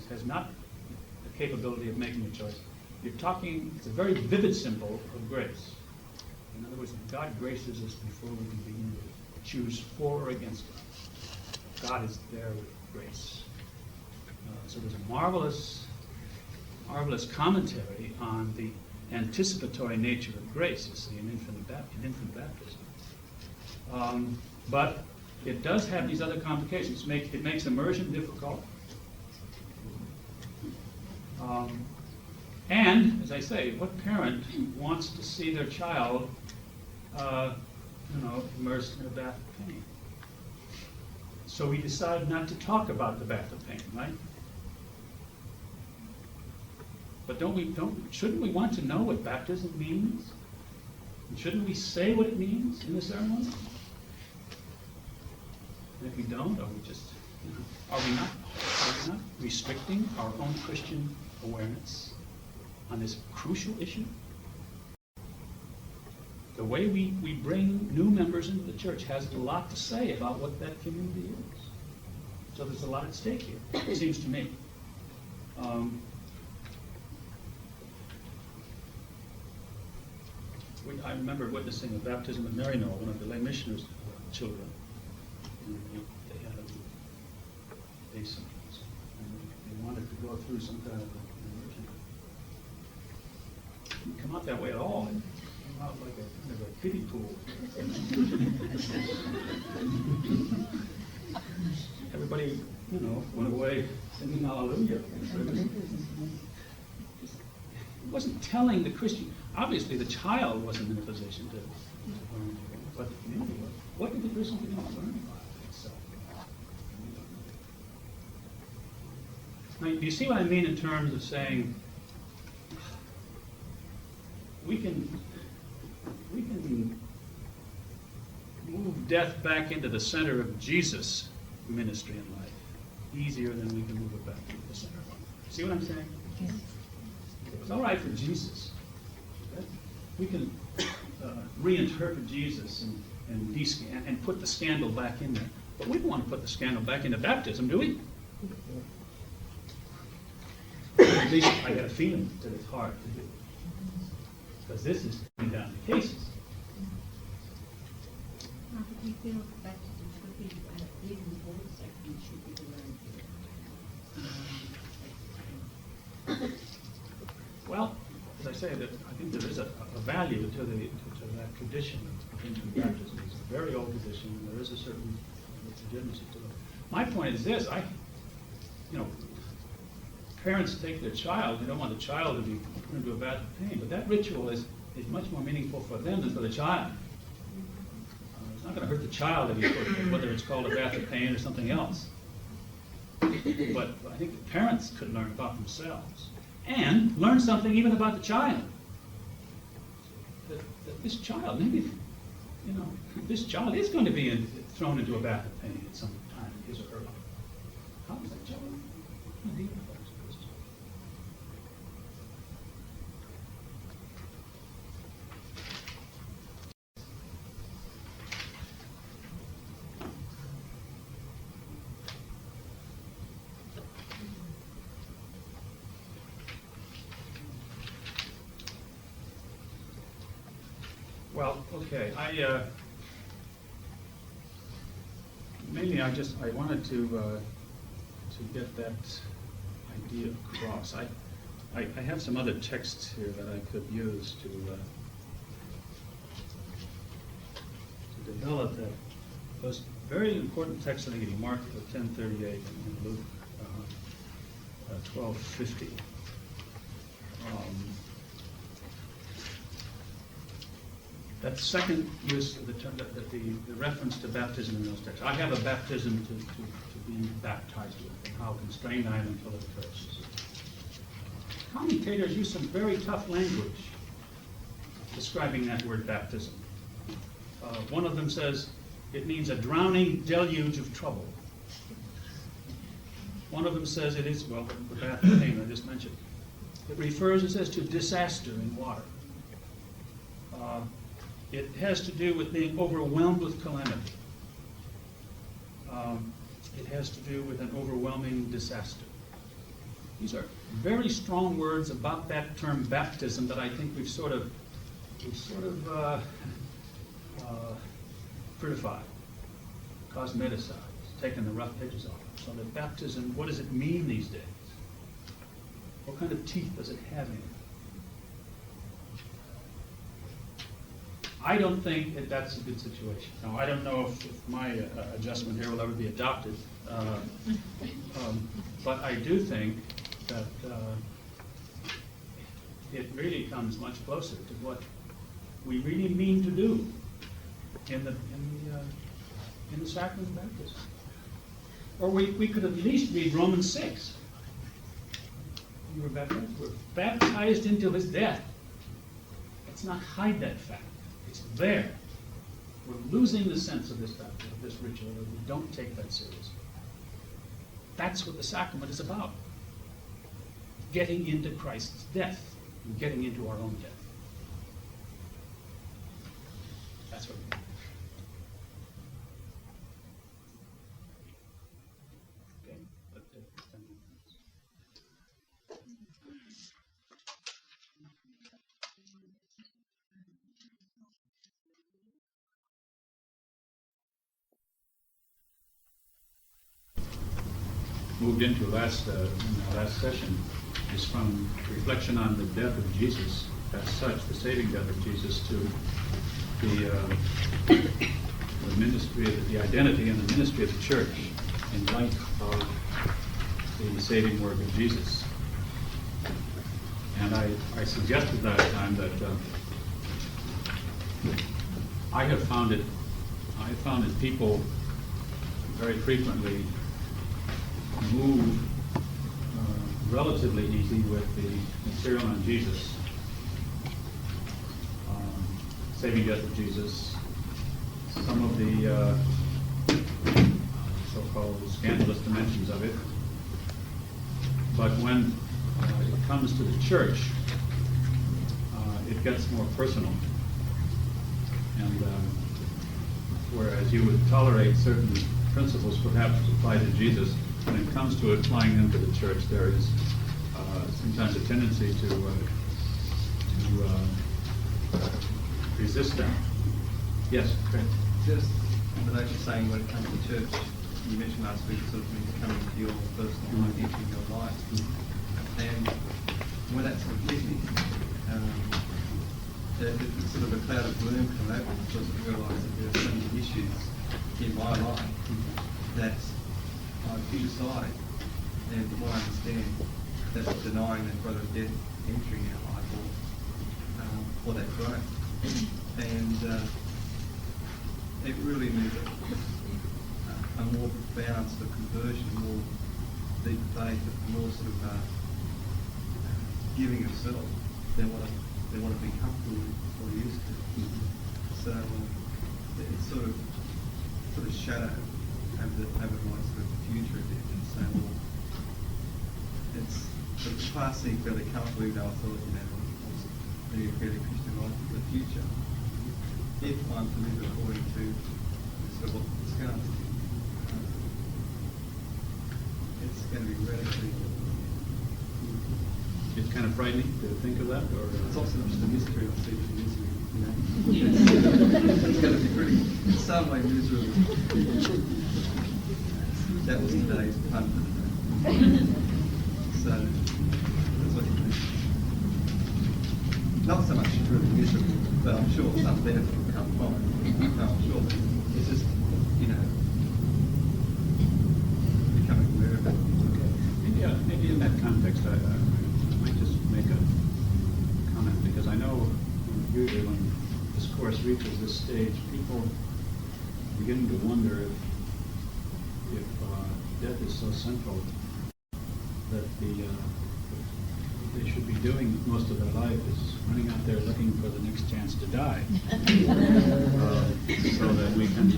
has not the capability of making a choice, it's a very vivid symbol of grace. In other words, God graces us before we can begin to choose for or against God. God is there with grace. So there's a marvelous commentary on the anticipatory nature of grace, you see, in infant baptism. But it does have these other complications. It makes immersion difficult. And, as I say, what parent wants to see their child immersed in a bath of pain? So we decide not to talk about the bath of pain, right? But shouldn't we want to know what baptism means? And shouldn't we say what it means in the ceremony? And if we don't, are we not restricting our own Christian awareness on this crucial issue? The way we bring new members into the church has a lot to say about what that community is. So there's a lot at stake here, it seems to me. I remember witnessing a baptism of Marino, one of the lay missioner's children. They had a basin, and they wanted to go through some kind of immersion. It didn't come out that way at all. It came out like a kind of a kiddie pool. Everybody, went away singing hallelujah. It wasn't telling the Christian. Obviously, the child wasn't in a position to learn anything, but the community was. What did the Christian community learn about itself? Now, do you see what I mean in terms of saying we can move death back into the center of Jesus' ministry in life easier than we can move it back into the center of life. See what I'm saying? Yes. It was all right for Jesus. We can reinterpret Jesus and put the scandal back in there. But we don't want to put the scandal back into baptism, do we? At least I got a feeling that it's hard to do. Because this is coming down to cases. We feel that baptism should be, even before the sacrament, should be the way. Well, as I say, I think there is a value to that tradition of infant baptism. It's a very old tradition, and there is a certain legitimacy to it. My point is this: parents take their child. They don't want the child to be put into a bath of pain, but that ritual is much more meaningful for them than for the child. It's not going to hurt the child if you put, whether it's called a bath of pain or something else. But I think the parents could learn about themselves. And learn something even about the child. That this child, maybe, this child is going to be thrown into a bath of pain at some time in his or her life. How is that child going to deal with that as a Christian? Well, okay. Mainly I wanted to get that idea across. I have some other texts here that I could use to develop that. Those very important texts, I think, in Mark 10:38 and Luke 12:50. That second use of the term, the reference to baptism in those texts. I have a baptism to be baptized with, and how constrained I am until it occurs. commentators use some very tough language describing that word baptism. One of them says it means a drowning deluge of trouble. One of them says it is, well, the baptism I just mentioned. It refers, it says, to disaster in water. It has to do with being overwhelmed with calamity. It has to do with an overwhelming disaster. These are very strong words about that term baptism that I think we've sort of prettified, cosmeticized, taken the rough edges off. So that baptism, what does it mean these days? What kind of teeth does it have in it? I don't think that that's a good situation. Now, I don't know if my adjustment here will ever be adopted, but I do think that it really comes much closer to what we really mean to do in the sacrament of baptism. Or we could at least read Romans 6. We're baptized into his death. Let's not hide that fact. It's there. We're losing the sense of this baptism, of this ritual, if we don't take that seriously. That's what the sacrament is about. Getting into Christ's death and getting into our own death. That's what it means. Okay, let's do it. 10 minutes. Moved into in our last session is from reflection on the death of Jesus as such, the saving death of Jesus, to the ministry, the identity and the ministry of the church in light of the saving work of Jesus. And I suggested that time that I have found it people very frequently move relatively easy with the material on Jesus, saving death of Jesus, some of the so-called scandalous dimensions of it. But when it comes to the church, it gets more personal. And whereas you would tolerate certain principles perhaps applied to Jesus, when it comes to applying them to the church, there is sometimes a tendency to resist them. Yes, Craig. Just in relation to saying when it comes to church, you mentioned last week sort of means coming to your personal identity in your life. And when that's completed, it's sort of a cloud of gloom come over because I realise that there are so many issues in my life that I put aside, and the more I understand that denying that brother of death entering our life or that growth. And it really means a more profound sort of conversion, a more deep faith, a more sort of giving of self than what I've been comfortable with or used to. So it's sort of shadow over my sort of future a bit, and say, well, it's sort of passing fairly comfortably, even though I thought, I was living a fairly Christian life for the future. If I'm to live according to sort of what we discussed, it's going to be radically. It's kind of frightening to think of that, or it's also not just a mystery. I see it as a mystery. It's going to be pretty, in some way, miserable. That was today's pun. So that's what you think. Not so much really miserable, but I'm sure some benefit will come from it. No, I'm sure. It's just, becoming aware of it. Okay. Maybe in that context, I might just make a comment, because I know usually when this course reaches this stage, people are beginning to wonder if death is so central that the they should be doing most of their life is running out there looking for the next chance to die, so that we can,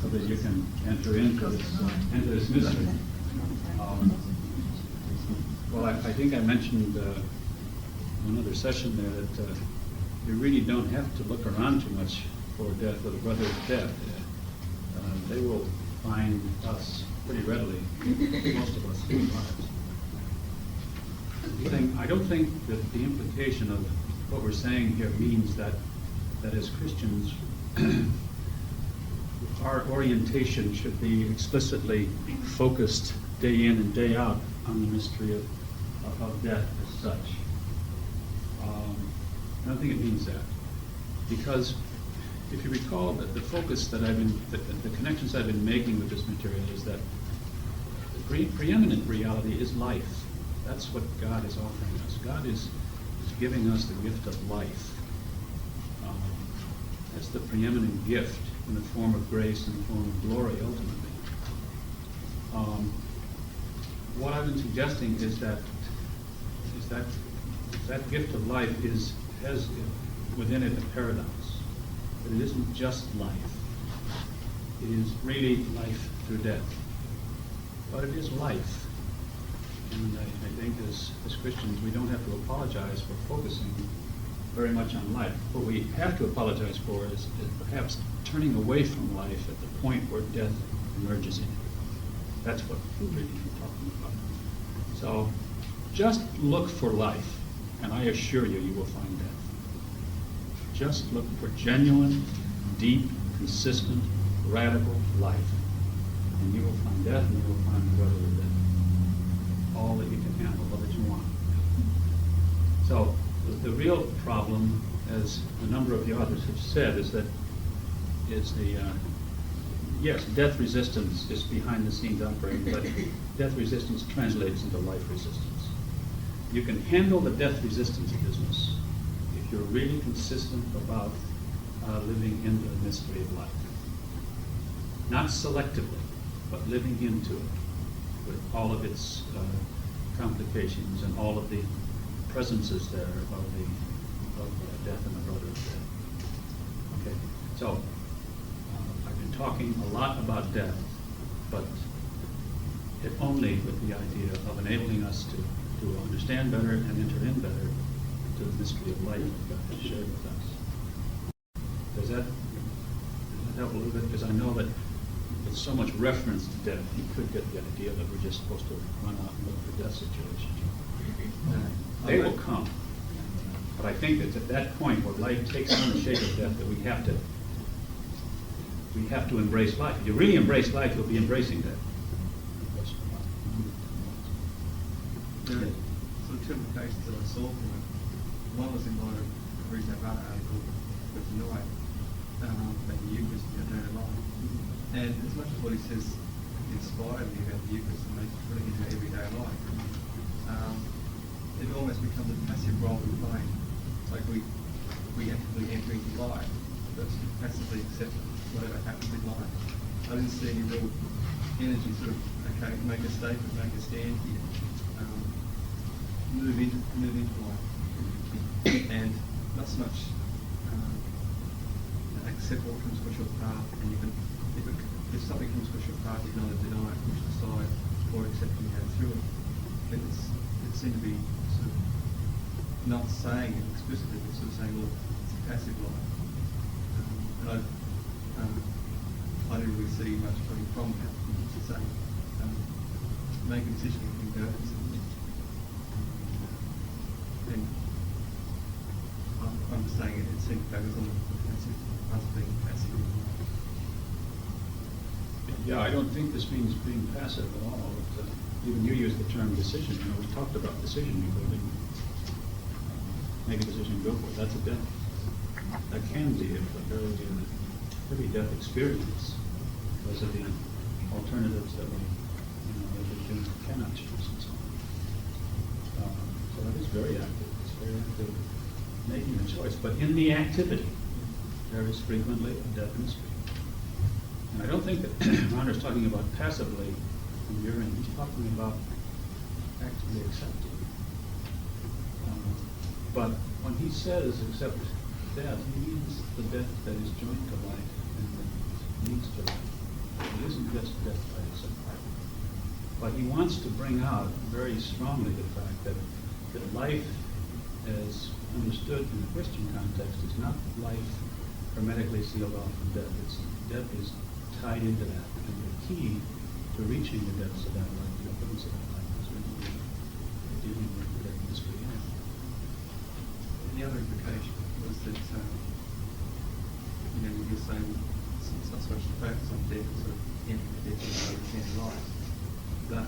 so that you can enter into this mystery. Well, I think I mentioned one other session there that you really don't have to look around too much for death or the brother of death. They will find us pretty readily, most of us in lives. I don't think that the implication of what we're saying here means that as Christians, our orientation should be explicitly focused day in and day out on the mystery of death as such. I don't think it means that, because if you recall that the focus that the connections I've been making with this material is that the preeminent reality is life. That's what God is offering us. God is giving us the gift of life. That's the preeminent gift in the form of grace and the form of glory, ultimately. What I've been suggesting is that gift of life has within it a paradox. That it isn't just life. It is really life through death. But it is life. And I think as Christians, we don't have to apologize for focusing very much on life. What we have to apologize for is perhaps turning away from life at the point where death emerges in it. That's what we're really talking about. So just look for life, and I assure you, you will find death. Just look for genuine, deep, consistent, radical life. And you will find death, and you will find the brother of death. All that you can handle, all that you want. So the real problem, as a number of the authors have said, is yes, death resistance is behind the scenes operating, but death resistance translates into life resistance. You can handle the death resistance business if you're really consistent about living into the mystery of life. Not selectively, but living into it with all of its complications and all of the presences there of death and the brother of death. Okay, so I've been talking a lot about death, but if only with the idea of enabling us to understand better and enter in better to the mystery of life that God has shared with us. Does that help a little bit? Because I know that with so much reference to death, you could get the idea that we're just supposed to run out and look for death situations. They will come. But I think that at that point where life takes on the shape of death, that we have to embrace life. If you really embrace life, you'll be embracing death. There are sort of two implications that I saw from it. One was in light of the reason I wrote an article for tonight about the Eucharist and the eternal life. And as much as what he says inspired me about the Eucharist and makes put it into everyday life, it almost becomes a passive role we play. It's like we actively enter into life, but passively accept whatever happens in life. I didn't see any real energy sort of, okay, make a statement, make a stand here. Move into life, and not so much accept what comes across your path, and you can, if something comes across your path, you can either deny it, push it aside, or accept and go through it. And it seemed to be sort of not saying it explicitly, but sort of saying, well, it's a passive life. And I didn't really see much coming from that. To say, make a decision and go. And I'm just saying it seemed to focus on the passive, us being passive. Yeah, I don't think this means being passive at all. But, even you used the term decision. You know, we talked about decision before. Make a decision and go for it. That's a death. That can be a very heavy death experience because of the alternatives that we cannot choose and so on. So that is very active. It's very active making a choice. But in the activity, there is frequently a death mystery. And I don't think that Ron is talking about passively from your end. He's talking about actively accepting. But when he says except death, he means the death that is joined to life and that leads to life. It isn't just death by itself. But he wants to bring out very strongly the fact that life, as understood in the Christian context, is not life hermetically sealed off from death. Death is tied into that, and the key to reaching the depths of that life, the limits of that life, is really dealing with the death mystery. The other implication was that, you're saying it's not so much to focus on death, sort of ending the death and ending life, but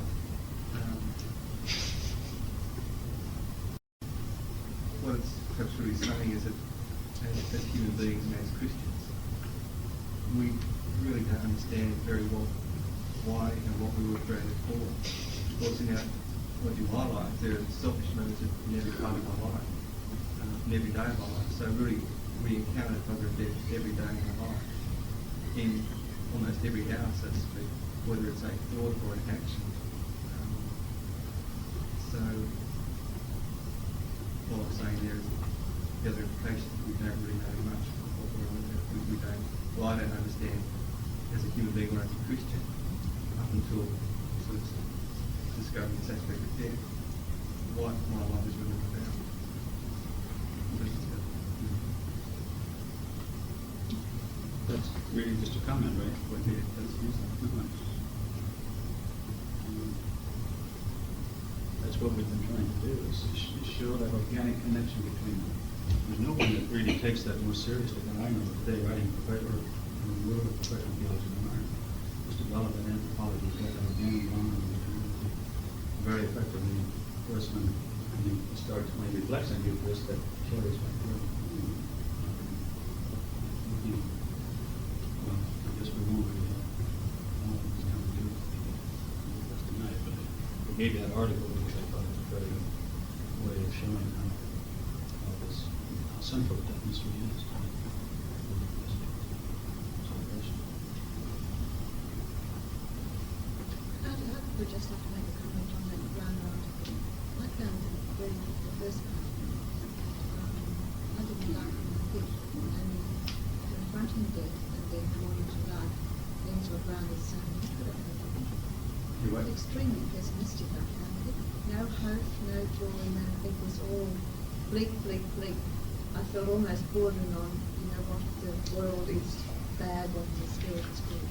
what it's perhaps really saying is that as human beings and as Christians, we really don't understand very well why and what we were created for. Of course, in my life, there are selfish motives in every part of my life, in every day of my life. So really, we encounter God and death every day in our life, in almost every hour, so to speak, whether it's a thought or an action. So, all I'm saying there is the other implication that we don't really know much of what we're on about. We don't, well, I don't understand as a human being or as a Christian up until sort of discovering this aspect of death, what my life is really about. That's really just a comment, right? What Yeah, that's That's what we've been trying to do, is show that organic connection between them. There's no one that really takes that more seriously than I know today, writing professional theology in America. Just develop an anthropology of that organic bond between them very effectively. Of course, when he starts, when he reflects on this, that carries right through. Well, I guess we won't really have all of this time to do this tonight, but I gave that article, which I thought was a very good way of showing how central that mystery is. I would just like to make a comment on that Brown article. I found that reading the first part, I didn't like it a bit. Confronting death and then falling to life, things were Brown is saying. You're right. Extremely pessimistic, I found it. No hope, no joy, no, it was all bleak, bleak, bleak. I felt almost bordering on, what the world is bad, what the spirit is good.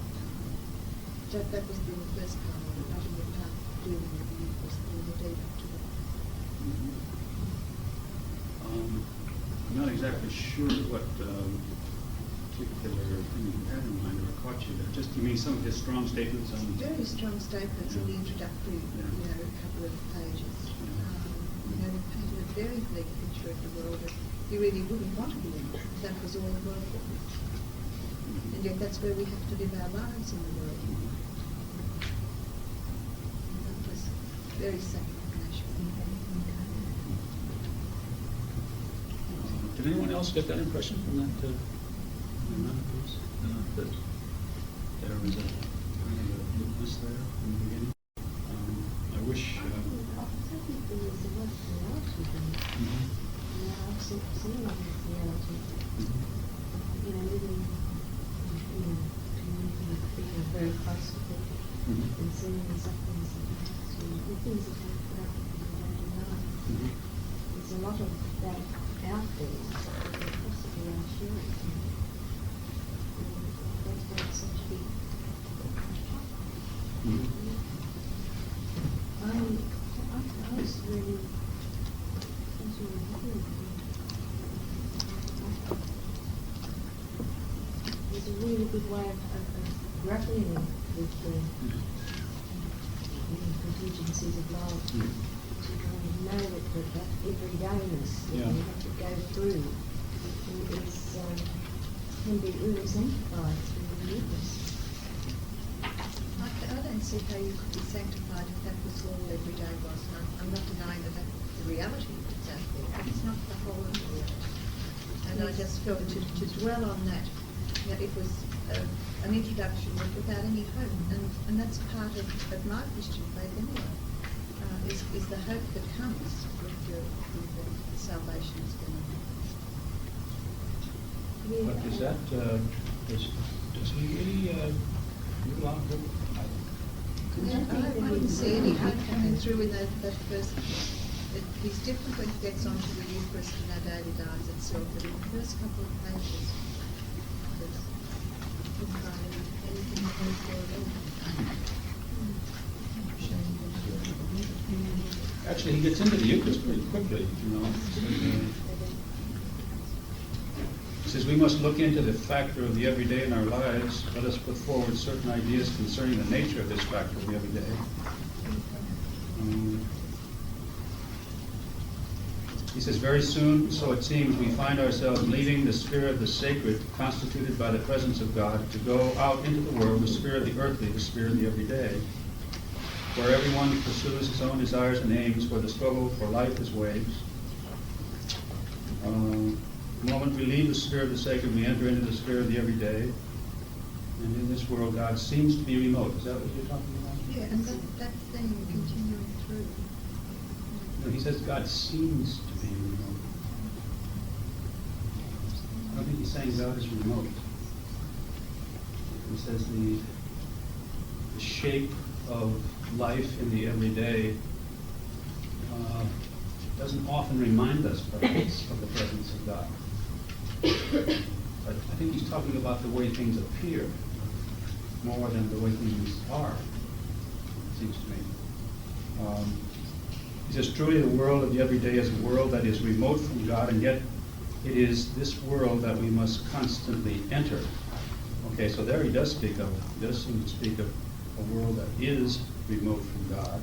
That was the first part of it. I didn't have time to do the review, it was the day after that. I'm not exactly sure what particular thing you had in mind or caught you there. Just, you mean some of his strong statements on... Very strong statements in the introductory, couple of pages. He painted a very bleak picture of the world that you really wouldn't want to be in. That was all the world was. And yet that's where we have to live our lives in the world. And that was very sacrificial. Did anyone else get that impression from that piece? That there was a kind of a weakness there in the beginning? I wish... I think there was a lot of reality there. I've seen a lot of reality. Living in community, very close to people, and seeing the sufferings that they have to, the things that they put up with in their daily life. There's a lot of that out there that they possibly are sharing. That's why it's such a big I was really happy with it. It's a really good way of grappling with the contingencies of life. To kind of know that everydayness that you have to go through can be really sanctified through the witness. I don't see how you could be sanctified if that was all every day was. I'm not denying that that's the reality that's out there, but it's not the whole of the reality. And I just felt to dwell on that, it was an introduction without any hope, and that's part of my Christian faith anyway. is the hope that comes with the salvation is going to. But is that, does he really do long hope? I wouldn't see any hope coming through in that first. He's different when he gets onto the Eucharist and our daily lives itself, but in the first couple of pages, there's hardly anything to hope for at all. Actually, he gets into the Eucharist pretty quickly, you know. He says, we must look into the factor of the everyday in our lives. Let us put forward certain ideas concerning the nature of this factor of the everyday. He says, very soon, so it seems, we find ourselves leaving the sphere of the sacred, constituted by the presence of God, to go out into the world, the sphere of the earthly, the sphere of the everyday, where everyone pursues his own desires and aims, where the struggle for life is waves. The moment we leave the sphere of the sacred, we enter into the sphere of the everyday. And in this world, God seems to be remote. Is that what you're talking about? Yeah, and that thing continuing through. No, he says God seems to be remote. I don't think he's saying God is remote. He says the shape of life in the everyday doesn't often remind us, perhaps, of the presence of God. But I think he's talking about the way things appear more than the way things are, it seems to me. He says, truly the world of the everyday is a world that is remote from God, and yet it is this world that we must constantly enter. Okay, so there he does seem to speak of a world that is remote from God.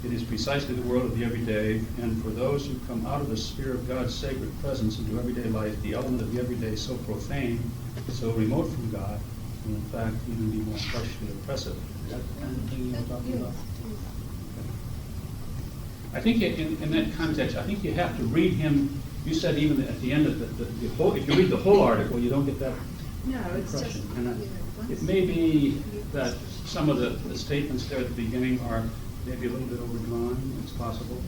It is precisely the world of the everyday, and for those who come out of the sphere of God's sacred presence into everyday life, the element of the everyday is so profane, so remote from God, will in fact even be more fleshly oppressive. Is that the kind of thing you were talking about? I think in that context, I think you have to read him. You said even at the end of the whole, if you read the whole article, you don't get that impression. And it may be that some of the statements there at the beginning are maybe a little bit overdrawn. It's possible.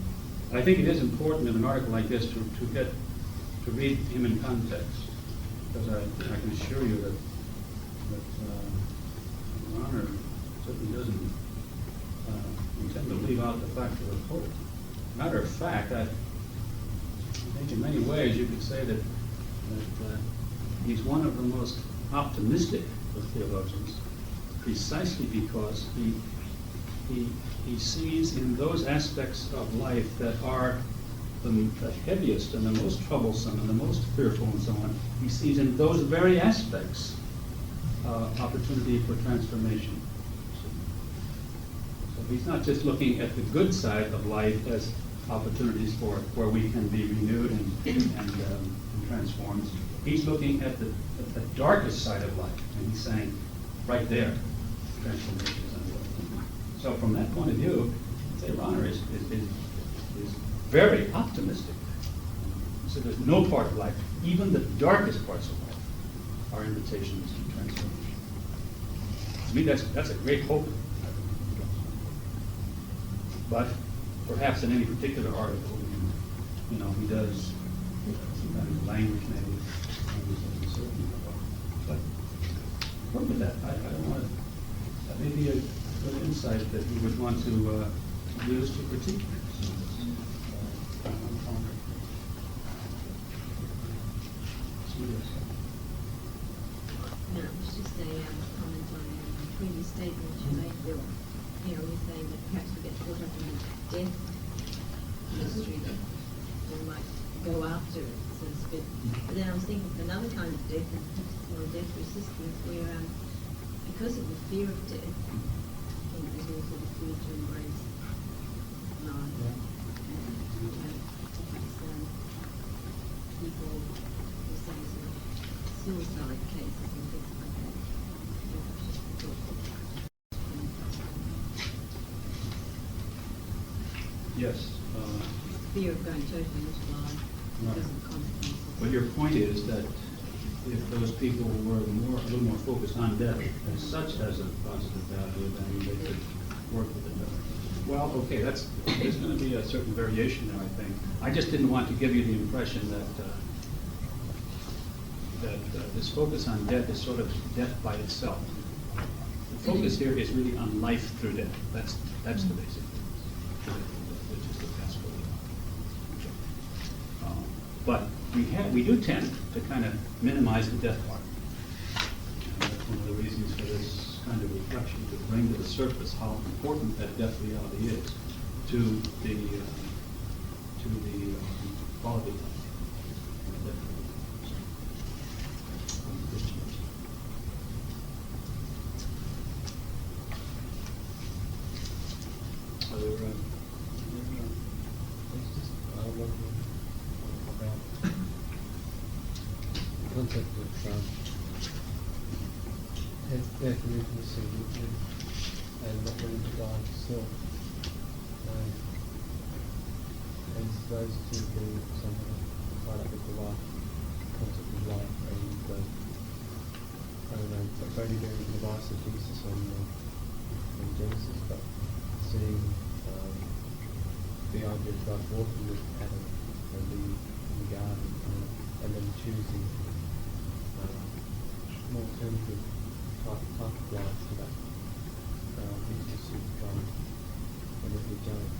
But I think it is important in an article like this to read him in context, because I can assure you that Honor certainly doesn't intend to leave out the factor of hope. Matter of fact, I think in many ways you could say that he's one of the most optimistic of theologians, precisely because he sees in those aspects of life that are the heaviest and the most troublesome and the most fearful and so on, he sees in those very aspects opportunity for transformation. So he's not just looking at the good side of life as opportunities for where we can be renewed and transformed. He's looking at the darkest side of life, and he's saying, right there, transformation is underway. So from that point of view, I'd say Ronner is very optimistic. So there's no part of life, even the darkest parts of life, are invitations to transformation. To me, that's a great hope. But perhaps in any particular article, he does sometimes language maybe. But look at that. I don't want to. That may be a good insight that you would want to use to critique. No, it's just a comment on the previous statement you made, Bill. You're saying that perhaps we get caught up in the death mystery that we might go after, so to speak. But then I was thinking of another kind of death, and perhaps more death resistance, where because of the fear of death, I think there's also the fear to embrace life. And people who say sort of suicide cases and things like that. Yes. Fear of going totally into life because of consequences. Well, your point is that if those people were a little more focused on death as such as a positive value, then they could work with it better. Well, okay, there's going to be a certain variation there, I think. I just didn't want to give you the impression that this focus on death is sort of death by itself. The focus here is really on life through death. That's the basic thing, which is the gospel. But we do tend to kind of minimize the death part. And that's one of the reasons for this kind of reflection, to bring to the surface how important that death reality is to the quality of death. Christians. The concept of death and intimacy and not willing to die still. And those two things somehow tied up with the life, concept of life, and I don't know, it's only doing the advice of Jesus on Genesis, but seeing the idea of God walking with Adam and in the garden, and then choosing an alternative type of life to that intimacy with God, and that we don't,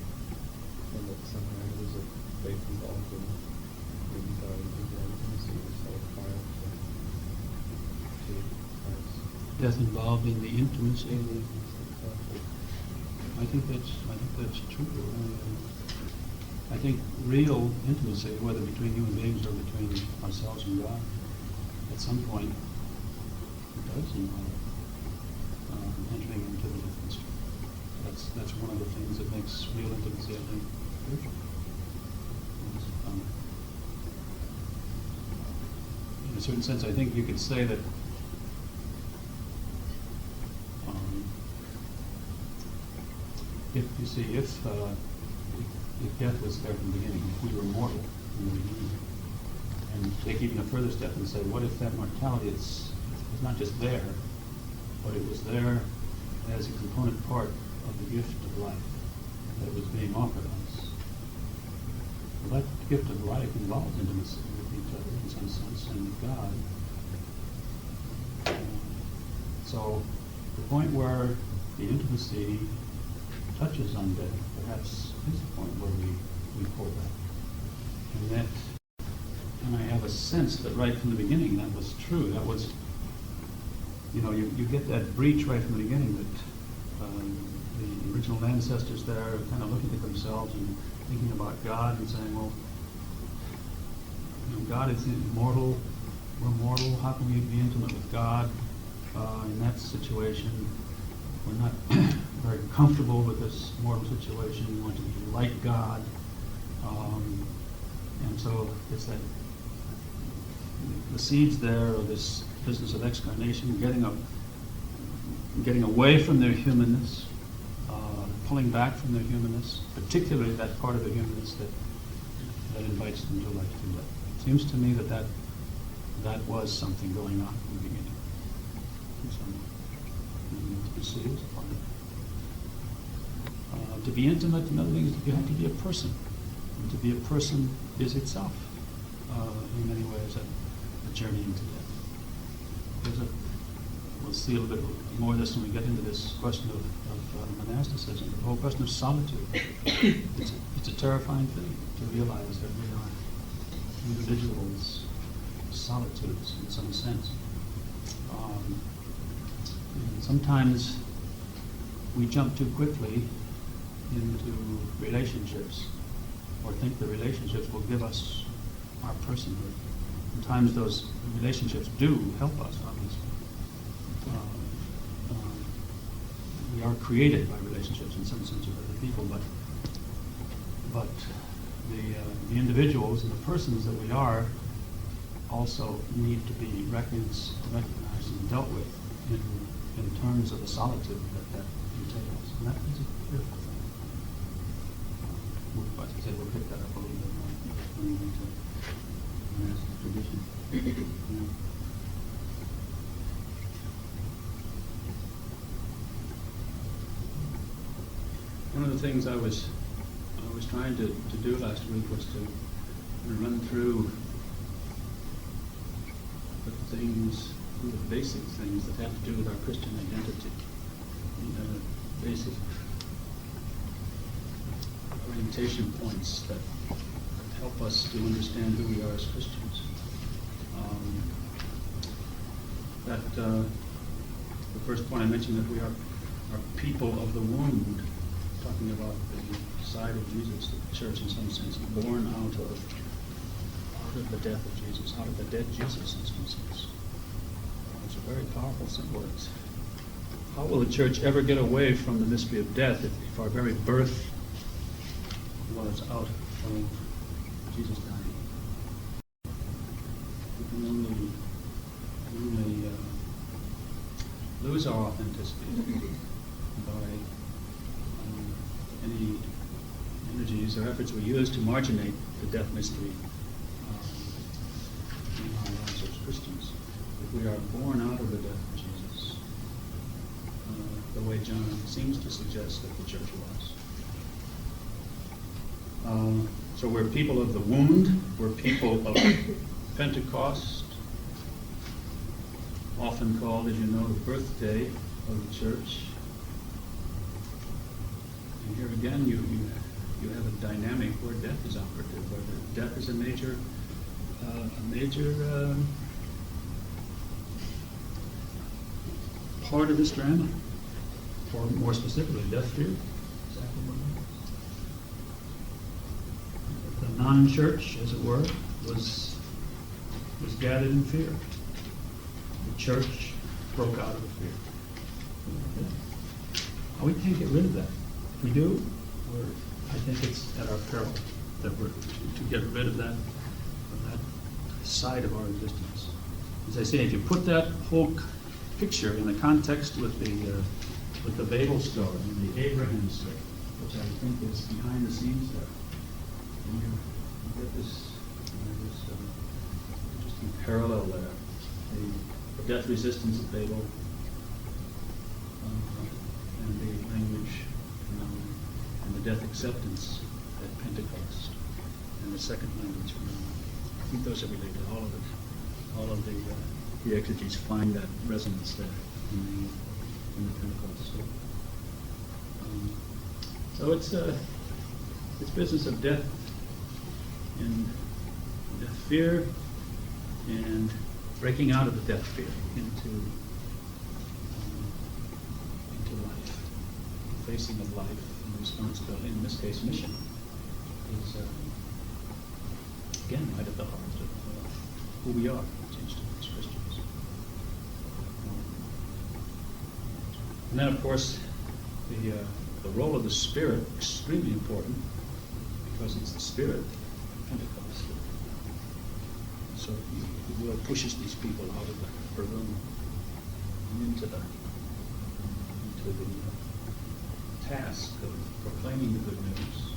and that somehow there was a big involved in going into the intimacy was so priority to us. Death involved in the intimacy. I think that's true. I think real intimacy, whether between human beings or between ourselves and God, at some point, it does involve entering into the difference. That's one of the things that makes real intimacy, I think, spiritual. In a certain sense, I think you could say that if death was there from the beginning, if we were mortal from the beginning, and take even a further step and say, what if that mortality is not just there, but it was there as a component part of the gift of life that was being offered us? Well, that gift of life involves intimacy with each other in some sense, and with God. So the point where the intimacy touches on death, perhaps is the point where we pull back. And I have a sense that right from the beginning that was true. That was, you get that breach right from the beginning that the original ancestors there are kind of looking at themselves and thinking about God and saying, well, God is immortal, we're mortal, how can we be intimate with God in that situation? We're not very comfortable with this mortal situation. We want to be like God. And so it's that the seeds there of this business of excarnation, getting away from their humanness, pulling back from their humanness, particularly that part of the humanness that invites them to life through death. It seems to me that was something going on from the beginning. Intimacy is a part of it. To be intimate, another thing is you have to be a person. And to be a person is itself, in many ways, a journey into death. We'll see a little bit more of this when we get into this question of monasticism, the whole question of solitude. It's a terrifying thing to realize that we are individuals, solitudes in some sense. And sometimes we jump too quickly into relationships or think the relationships will give us our personhood. Sometimes those relationships do help us, obviously. We are created by relationships in some sense with other people, but the individuals and the persons that we are also need to be recognized and dealt with in terms of the solitude that entails. And that is a fearful thing. As I said, we'll pick that up a little bit more when we get to monastic tradition. Yeah. of the things I was trying to do last week was to run through the things, the basic things that have to do with our Christian identity. Basic orientation points that help us to understand who we are as Christians. The first point I mentioned, that we are people of the wound, talking about the side of Jesus, the church in some sense, born out of the death of Jesus, out of the dead Jesus in some sense. Those are very powerful words. How will the church ever get away from the mystery of death if our very birth was out of Jesus dying? We can only lose our authenticity by any energies or efforts we use to marginate the death mystery in our lives as Christians. If we are born out of the death of Jesus, the way John seems to suggest that the church was. So we're people of the wound, we're people of Pentecost, often called, as you know, the birthday of the church. And here again, you have a dynamic where death is operative, where death is a major part of this drama, or more specifically, death fear. Exactly what it is. The non-church, as it were, was gathered in fear. The church broke out of fear. We can't get rid of that. If we do, I think it's at our peril that we're to get rid of that side of our existence. As I say, if you put that whole picture in the context with the Babel story and the Abraham story, which I think is behind the scenes there, and you get this interesting parallel there. The death resistance of Babel and the language and the death acceptance at Pentecost and the second language phenomenon. I think those are related. All of the exegetes find that resonance there in the Pentecost story. So it's business of death and death fear and breaking out of the death fear into life, facing of life and responsibility, in this case mission, is again right at the heart of who we are as Christians. And then, of course, the role of the Spirit, extremely important, because it's the Spirit of Pentecost. So he will pushes these people out of the room and into the task of proclaiming the good news,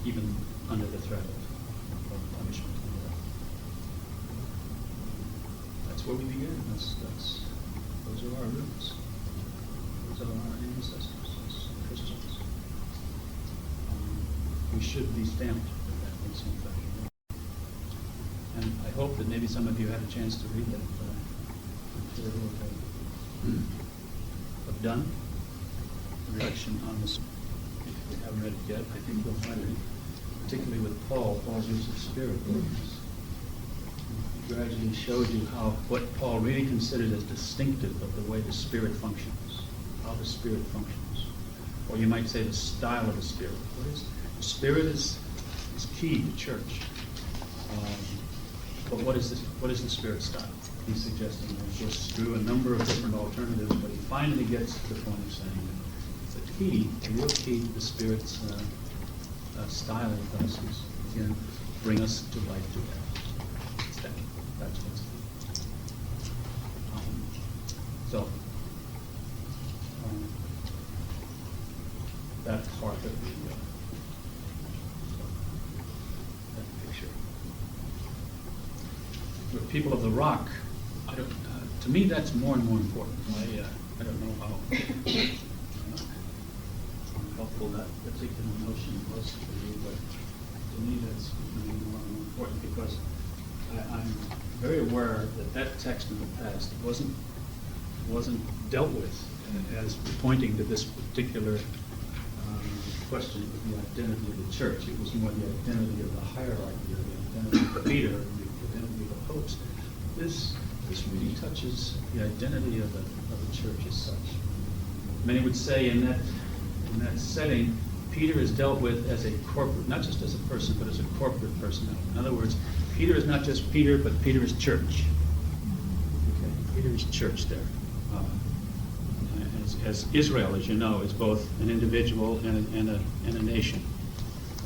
even under the threat of punishment. That's where we begin. Those are our roots. Those are our ancestors as Christians. We should be stamped with that in some fashion. And I hope that maybe some of you had a chance to read that material of Dunn, the reflection on this. If you haven't read it yet, I think you'll find it, particularly with Paul's use of spirit words. He gradually showed you what Paul really considered as distinctive of the way the Spirit functions, how the Spirit functions. Or you might say the style of the Spirit. The Spirit is key to church. But what is the Spirit style? He's suggesting he goes through a number of different alternatives, but he finally gets to the point of saying that the real key to the Spirit's style of us is, again, bring us to life together. That's what's key. That part of that picture. The people of the rock, to me that's more and more important. I don't know how helpful that particular notion was for you, but to me that's becoming more and more important because I'm very aware that that text in the past wasn't dealt with as pointing to this particular question of the identity of the church. It was more the identity of the hierarchy, or the identity of Peter, or the identity of the popes. This really touches the identity of the church as such. Many would say in that setting, Peter is dealt with as a corporate, not just as a person, but as a corporate personality. In other words, Peter is not just Peter, but Peter is church. Okay? Peter is church there. As Israel, as you know, is both an individual and a nation.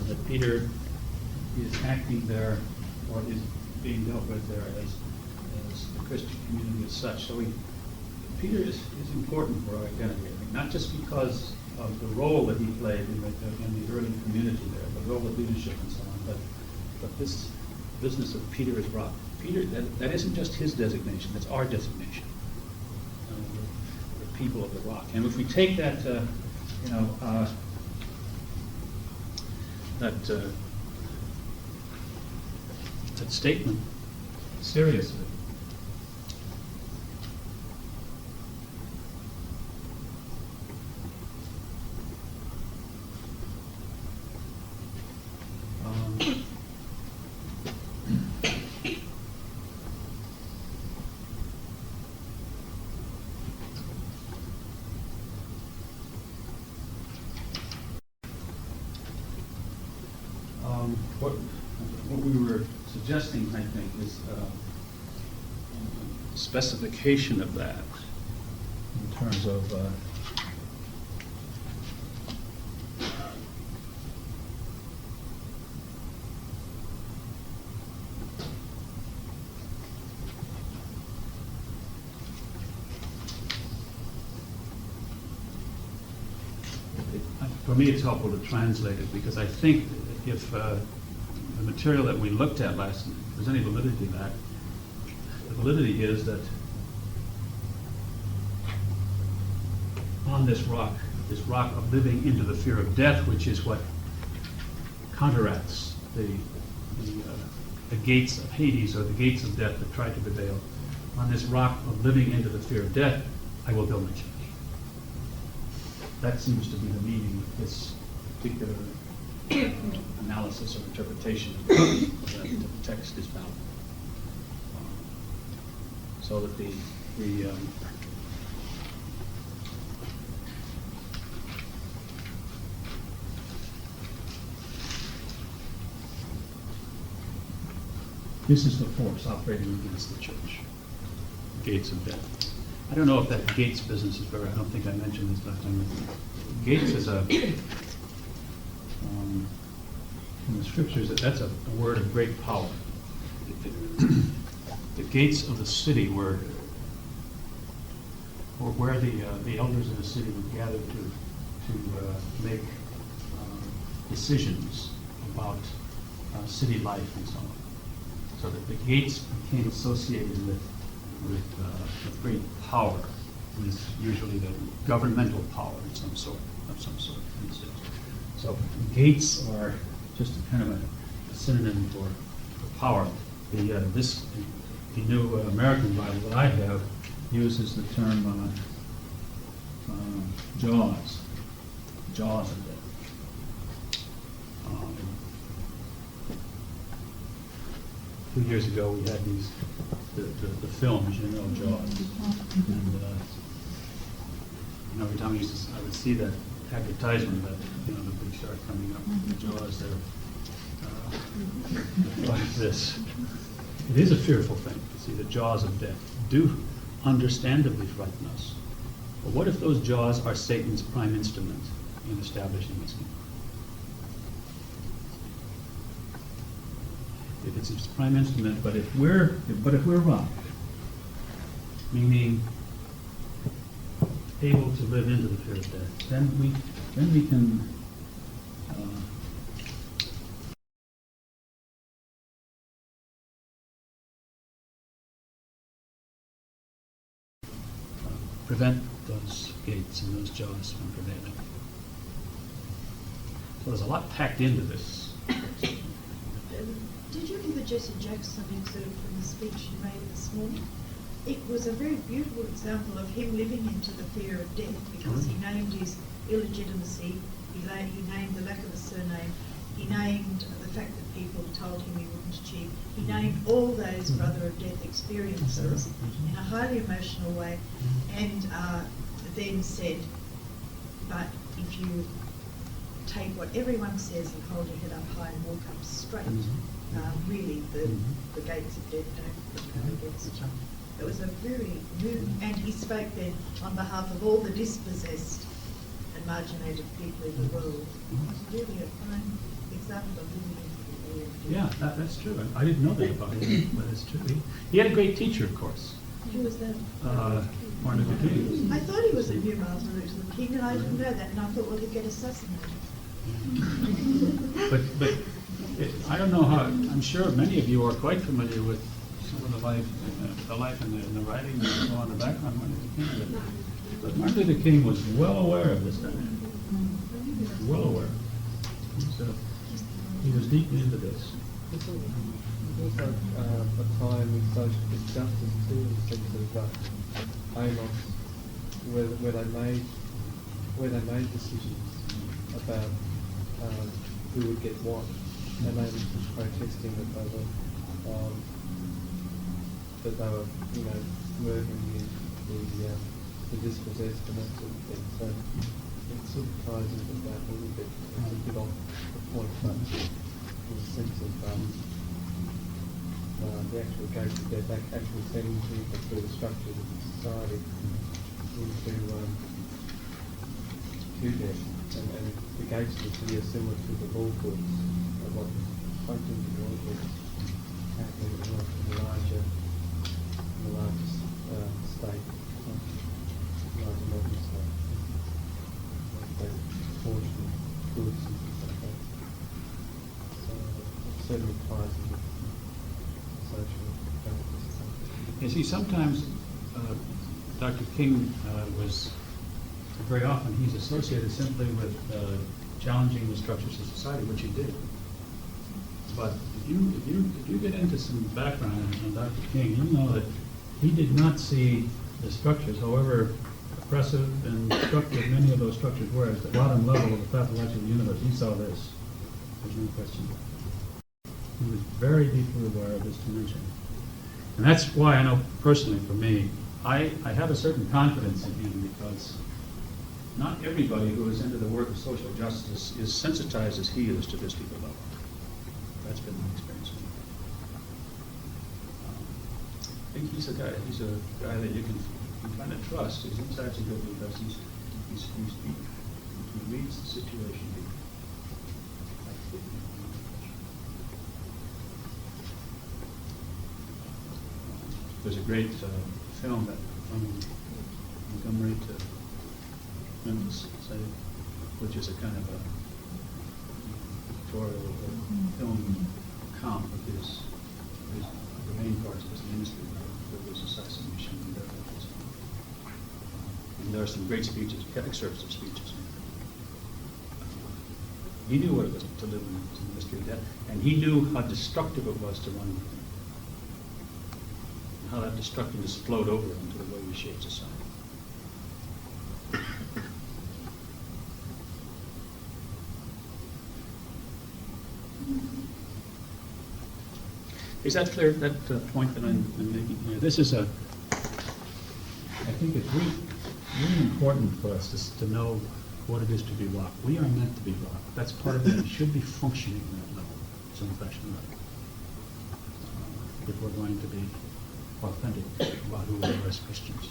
That Peter is acting there, or is being dealt with there as the Christian community as such. So Peter is important for our identity, I think, not just because of the role that he played in the early community there, the role of leadership and so on, but this business of Peter as rock. Peter, that isn't just his designation, that's our designation. The people of the rock. And if we take that, that statement seriously, what we were suggesting, I think, is specification of that in terms of for me it's helpful to translate it because I think if the material that we looked at last night, if there's any validity to that, the validity is that on this rock of living into the fear of death, which is what counteracts the gates of Hades or the gates of death that try to prevail, on this rock of living into the fear of death, I will build my church. That seems to be the meaning of this particular analysis or interpretation that the text is bound. So that this is the force operating against the church, gates of death. I don't know if that gates business is very, I don't think I mentioned this last time. Gates is in the scriptures, that's a word of great power. The gates of the city were where the elders of the city would gather to make decisions about city life and so on. So that the gates became associated with great power, with usually the governmental power of some sort. So gates are just a kind of a synonym for power. The New American Bible that I have uses the term jaws of death. 2 years ago we had the films, Jaws, and every time I would see that advertisement that the big shark coming up, the Jaws there, like this. It is a fearful thing to see the jaws of death do understandably frighten us. But what if those jaws are Satan's prime instrument in establishing his kingdom? If it's his prime instrument, but if we're wrong, meaning able to live into the fear of death, then we can prevent those gates and those jaws from prevailing. So there's a lot packed into this. Did you hear the Jesse Jackson excerpt from the speech he made this morning? It was a very beautiful example of him living into the fear of death, because he named his illegitimacy, he named the lack of a surname, he named the fact that people told him he wouldn't achieve, he named all those brother of death experiences in a highly emotional way, and then said, but if you take what everyone says and hold your head up high and walk up straight, really the gates of death don't prevail against you. It was a very moving, and he spoke then on behalf of all the dispossessed and marginated people in the world. It was really a fine example of living into the air. Yeah, that's true. I didn't know that about him, but it's true. He had a great teacher, of course. Who was that? Martin Luther King. I thought he was a new Martin Luther King, and I didn't know that, and I thought, well, he'd get assassinated. But I don't know how. I'm sure many of you are quite familiar with some of the life and the writing and so on, the background of Martin Luther King. But Martin Luther King was well aware of this dynamic. Well aware. So he was deeply into this. It's also a time with social justice too, in the sense of Amos, where they made decisions about who would get what, and they were protesting that they were murdering the dispossessed and that sort of thing. So it sort of ties into that a little bit. It's a bit off the point, but in the sense of the actual gates of death, actually sending people through the structures of society into death. And the gates of the city are similar to the law courts of what functions in law courts happen in the larger state, larger modern state. They portion goods and things like that. So it certainly ties into social justice. You see, sometimes Dr. King was, very often he's associated simply with challenging the structures of society, which he did. But if you get into some background on Dr. King, you know that he did not see the structures, however oppressive and destructive many of those structures were, at the bottom level of the pathological universe. He saw this. There's no question. He was very deeply aware of this dimension. And that's why I know personally, for me, I have a certain confidence in him, because not everybody who is into the work of social justice is sensitized as he is to this deeper level. That's been my experience. I think he's a guy that you can kind of trust. His insights are good because he reads the situation deeply. There's a great film that from Montgomery to Memphis, which is a kind of a pictorial film account of the main parts of his ministry, of his assassination and burial. And there are some great speeches, excerpts of speeches. He knew what it was to live in the ministry of death, and he knew how destructive it was to run with him, and how that destructiveness flowed over into the way we shape society. Is that clear, that point that I'm making here? This is I think it's really important for us to know what it is to be rock. We are meant to be rock. That's part of it. We should be functioning at that level, some fashion or other, if we're going to be authentic about who we are as Christians.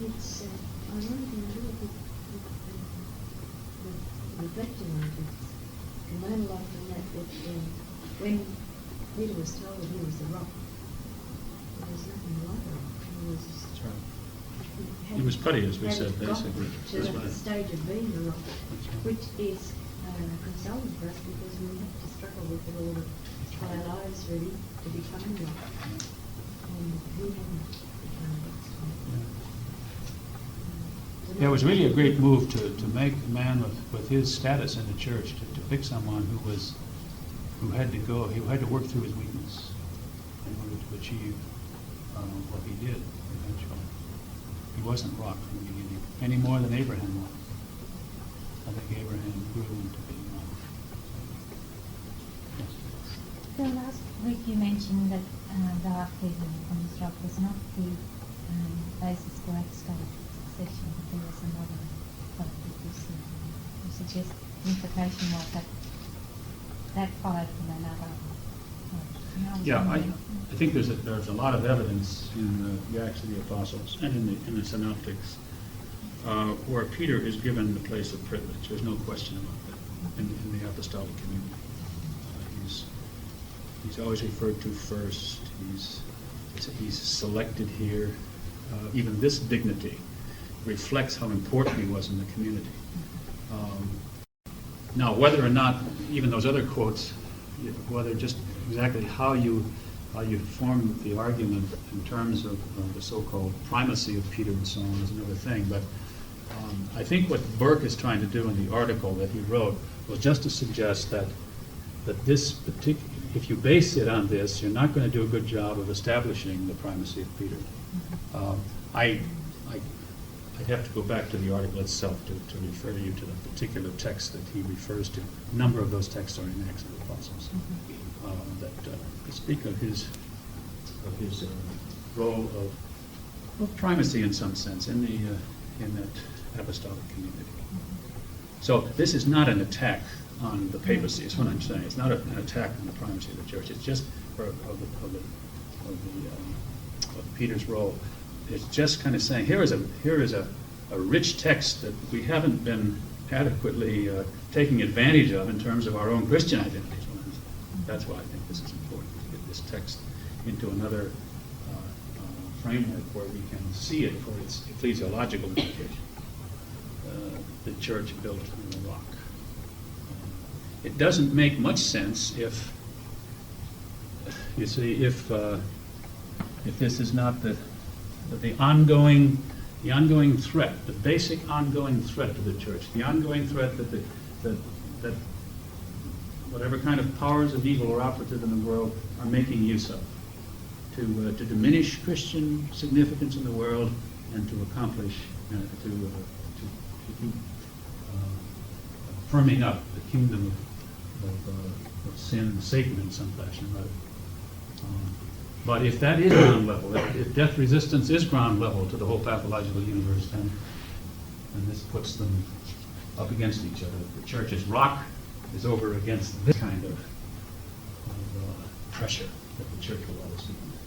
It's ironic and a little bit reflecting on this. And learn a lot from that when Peter was told he was the rock, there was nothing like a rock. That's right. He was putty, as we said, basically. To the stage of being the rock, which is consoling for us, because we have to struggle with it all our lives, really, to become the rock. And we haven't become the rock. So Yeah, it was really a great move to make a man with his status in the church, to pick someone who had to work through his weakness in order to achieve what he did eventually. He wasn't rock from the beginning, any more than Abraham was. I think Abraham grew into being rock. Yes. So last week you mentioned that the ark living on this rock was not the basis for apostolic succession, but there was another point that you suggest. The implication was that followed from another. Yeah, I think there's a lot of evidence in the Acts of the Apostles and in the Synoptics where Peter is given the place of privilege. There's no question about that in the apostolic community. He's always referred to first. He's selected here. Even this dignity reflects how important he was in the community. Now, whether or not even those other quotes, whether just exactly how you form the argument in terms of the so-called primacy of Peter and so on is another thing. But I think what Burke is trying to do in the article that he wrote was just to suggest that this particular, if you base it on this, you're not going to do a good job of establishing the primacy of Peter. I'd have to go back to the article itself to refer you to the particular text that he refers to. A number of those texts are in Acts of the Apostles that speak of his role of primacy in some sense in that apostolic community. So this is not an attack on the papacy, is what I'm saying. It's not an attack on the primacy of the church. It's just of Peter's role. It's just kind of saying here is a rich text that we haven't been adequately taking advantage of in terms of our own Christian identity. That's why I think this is important, to get this text into another framework where we can see it for its ecclesiological implication. The church built on the rock. It doesn't make much sense if this is not the ongoing threat, the basic ongoing threat to the church, the ongoing threat that whatever kind of powers of evil are operative in the world are making use of to diminish Christian significance in the world and to accomplish to keep firming up the kingdom of sin and Satan in some fashion or other. But if that is ground level, if death resistance is ground level to the whole pathological universe, then this puts them up against each other. The church's rock is over against this kind of pressure that the church will always be under.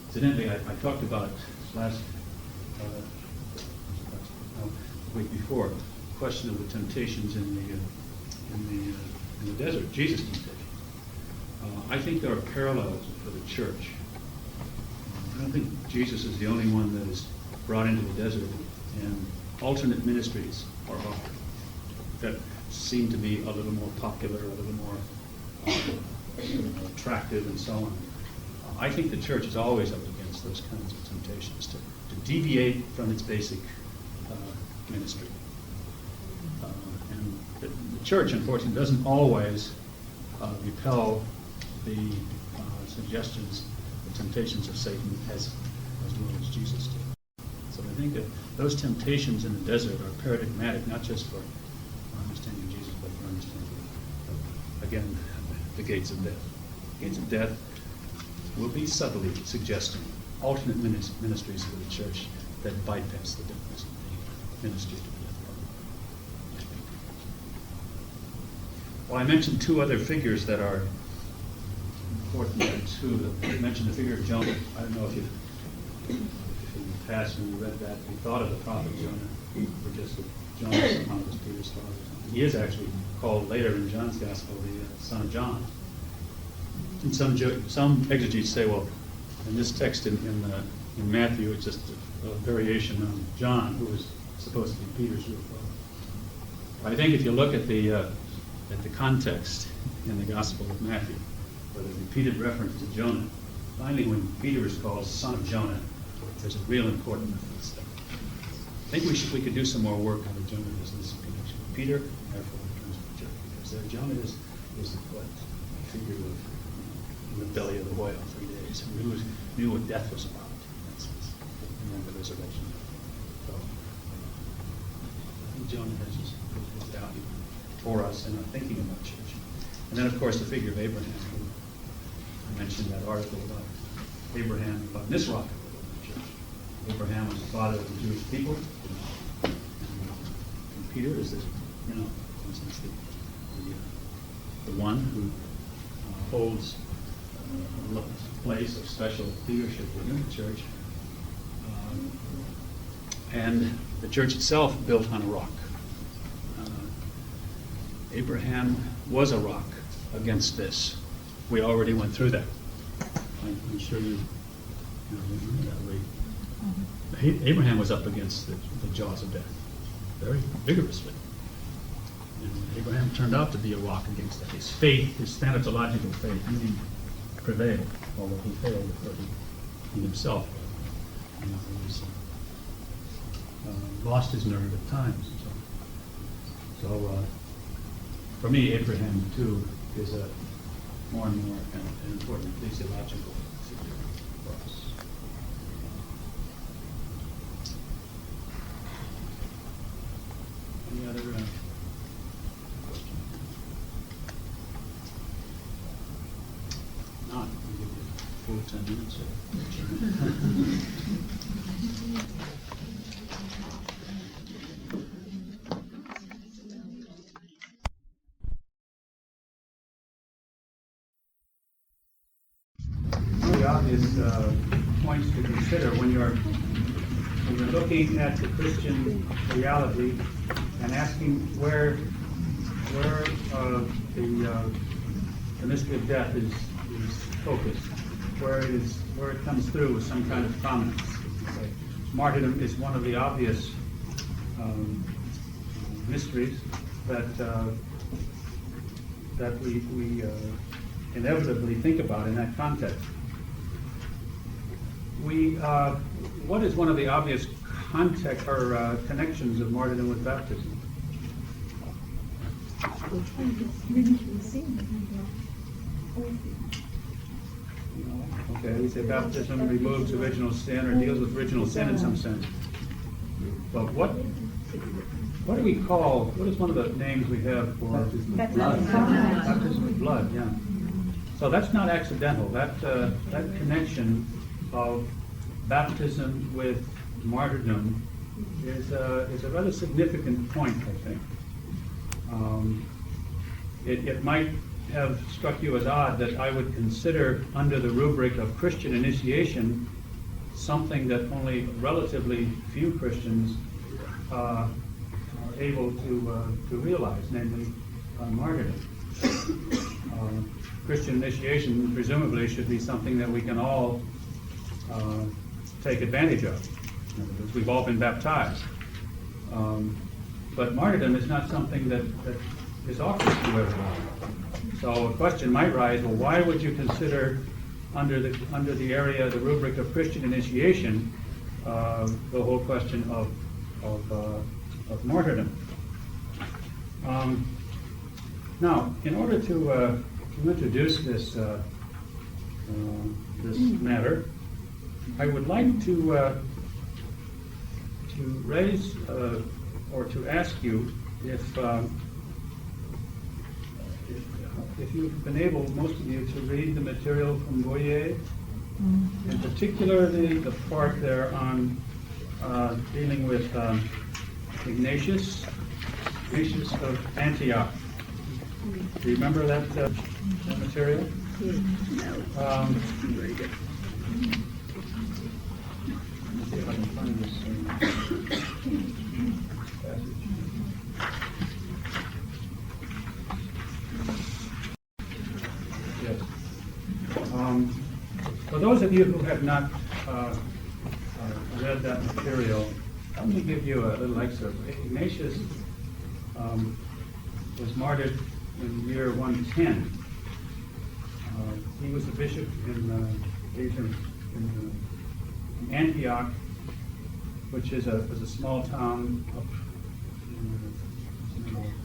Incidentally, I talked about last week before the question of the temptations in the desert, Jesus' temptation. I think there are parallels for the church. I don't think Jesus is the only one that is brought into the desert, and alternate ministries are offered that seem to be a little more popular, a little more attractive, and so on. I think the church is always up against those kinds of temptations to deviate from its basic ministry. And the church, unfortunately, doesn't always repel the suggestions, the temptations of Satan as well as Jesus did. So I think that those temptations in the desert are paradigmatic, not just for understanding Jesus, but for understanding, again, the gates of death. The gates of death will be subtly suggesting alternate ministries for the church that bypass the difference in the ministry to death. Well, I mentioned two other figures that are important too. I mentioned the figure of Jonah. I don't know if in the past when you read that, you thought of the prophet Jonah, or just that Jonah somehow was Peter's father. He is actually called later in John's Gospel the son of John. And some exegetes say, well, in this text in Matthew, it's just a variation on John, who was supposed to be Peter's real father. I think if you look at the context in the Gospel of Matthew, where the repeated reference to Jonah, finally when Peter is called son of Jonah, there's a real important difference there. think we could do some more work on the Jonah business in connection with Peter, and therefore in terms of the church, because Jonah is what figure of in the belly of the whale 3 days, and knew what death was about, and then the resurrection. So I think Jonah has his value for us in our thinking about church. And then, of course, the figure of Abraham. I mentioned that article about Abraham, about this rock of the church. Abraham was the father of the Jewish people. And Peter is the, in a sense, the one who holds a place of special leadership within the church. And the church itself built on a rock. Abraham was a rock against this. We already went through that. I'm sure you remember that way. Abraham was up against the jaws of death very vigorously. And Abraham turned out to be a rock against that. His faith, his standards-logical faith, really prevailed, although he failed he himself lost his nerve at times. So for me, Abraham, too, is a more and more an important ecclesiological figure for us. Any other questions? Not, we'll give you a full 10 minutes. Obvious points to consider when you're looking at the Christian reality and asking where the mystery of death is focused, where it comes through with some kind of prominence. Martyrdom is one of the obvious mysteries that we inevitably think about in that context. What is one of the obvious context or connections of martyrdom with baptism? Okay, we say baptism removes original sin or deals with original sin in some sense. But what do we call? What is one of the names we have for baptism of blood? Baptism of blood, yeah. So that's not accidental. That connection of baptism with martyrdom is a rather significant point, I think. It might have struck you as odd that I would consider under the rubric of Christian initiation something that only relatively few Christians are able to realize, namely martyrdom. Christian initiation presumably should be something that we can all take advantage of. In other words, we've all been baptized. But martyrdom is not something that is offered to everyone. So a question might rise, well, why would you consider under the area, the rubric of Christian initiation, the whole question of martyrdom? Now, in order to introduce this matter, I would like to raise or to ask you if you've been able, most of you, to read the material from Boyer, in particular the part there on dealing with Ignatius of Antioch. Do you remember that material? No. Very good. Let's see if I can find this passage. Yes. For those of you who have not read that material, let me give you a little excerpt. Ignatius was martyred in the year 110. He was the bishop in Antioch, which is a small town up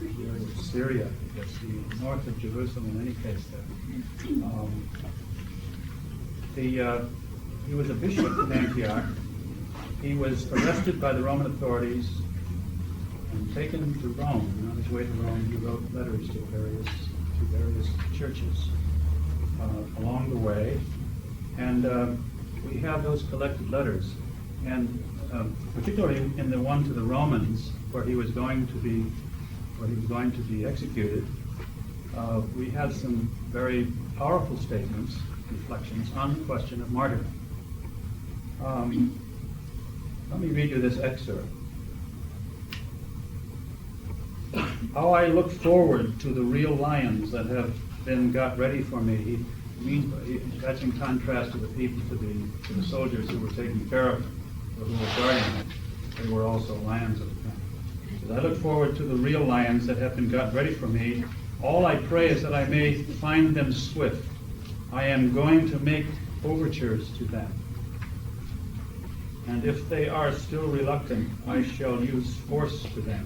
in the area of Syria, I guess, the north of Jerusalem in any case there. He was a bishop in Antioch. He was arrested by the Roman authorities and taken to Rome. And on his way to Rome, he wrote letters to various churches along the way. And we have those collected letters. And particularly in the one to the Romans, where he was going to be executed, we have some very powerful statements, reflections on the question of martyrdom. Let me read you this excerpt. How I look forward to the real lions that have been got ready for me. That's in contrast to the soldiers who were taking care of him, or who were guarding him. They were also lions of the time. So I look forward to the real lions that have been got ready for me. All I pray is that I may find them swift. I am going to make overtures to them. And if they are still reluctant, I shall use force to them.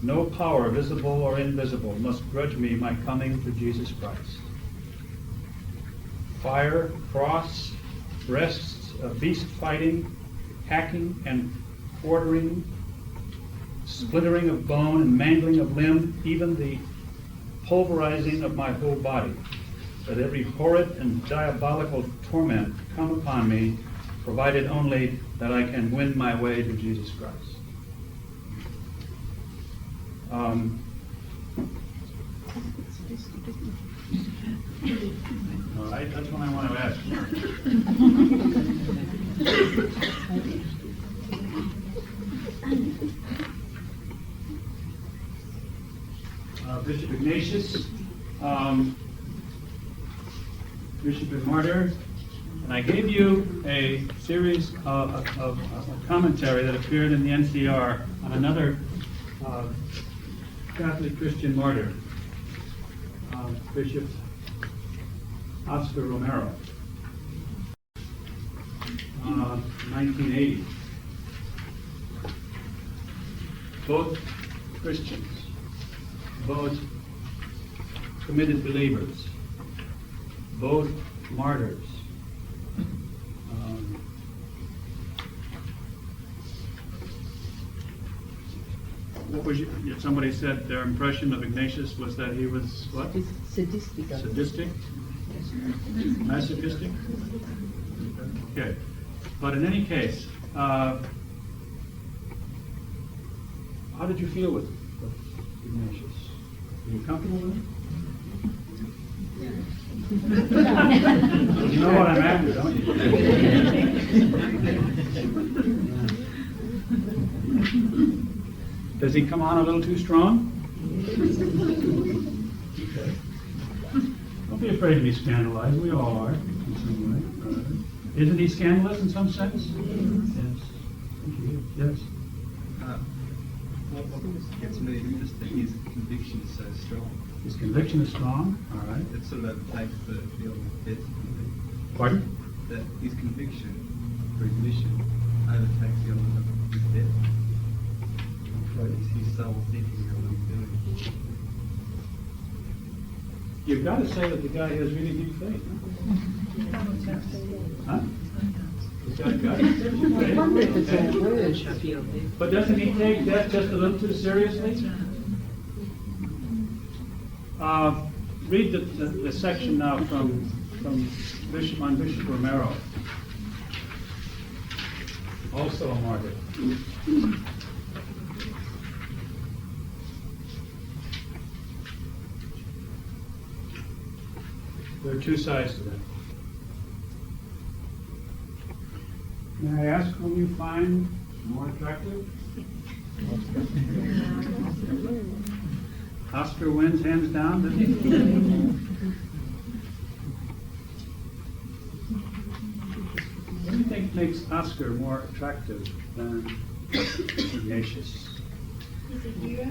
No power, visible or invisible, must grudge me my coming to Jesus Christ. Fire, cross, breasts, beast fighting, hacking and quartering, splintering of bone and mangling of limb, even the pulverizing of my whole body. Let every horrid and diabolical torment come upon me, provided only that I can win my way to Jesus Christ. All right, that's what I want to ask. Bishop Ignatius, Bishop and Martyr, and I gave you a series of a commentary that appeared in the NCR on another Catholic Christian martyr, Bishop Oscar Romero, 1980. Both Christians, both committed believers, both martyrs. What was somebody said their impression of Ignatius was that he was what? Sadistic. Sadistic? Masochistic? Okay. But in any case, how did you feel with Ignatius? Were you comfortable with him? You know what I'm after, don't you? Does he come on a little too strong? Okay. Don't be afraid to be scandalized. We all are in some way. Isn't he scandalous in some sense? Yes. Yes. What gets me is that his conviction is so strong. His conviction is strong. All right. It sort of overtakes the feeling of death. Pardon? That his conviction for his mission overtakes the element of his death. It's his soul thinking of what he's doing. You've got to say that the guy has really deep faith. Huh? He's got deep faith. But doesn't he take death just a little too seriously? Read the section now from Bishop Romero, also a martyr. There are two sides to that. May I ask whom you find more attractive? Oscar wins hands down, doesn't he? What do you think makes Oscar more attractive than Ignatius? He's a hero.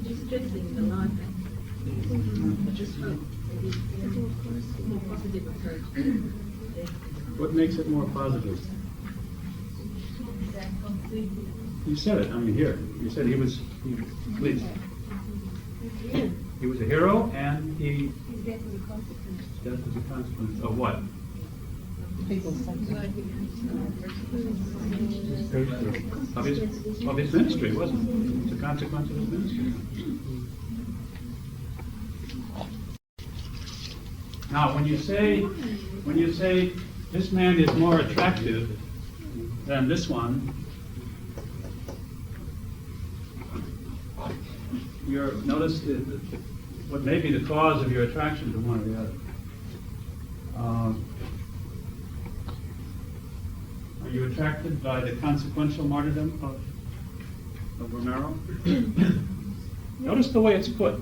He's stressing the life. Just more positive approach. What makes it more positive? You said it. I mean, here. You said please. He was a hero, and his death was a consequence of what? Of his ministry, wasn't it? It's a consequence of his ministry. Now, when you say this man is more attractive than this one, notice what may be the cause of your attraction to one or the other. Are you attracted by the consequential martyrdom of Romero? Notice the way it's put.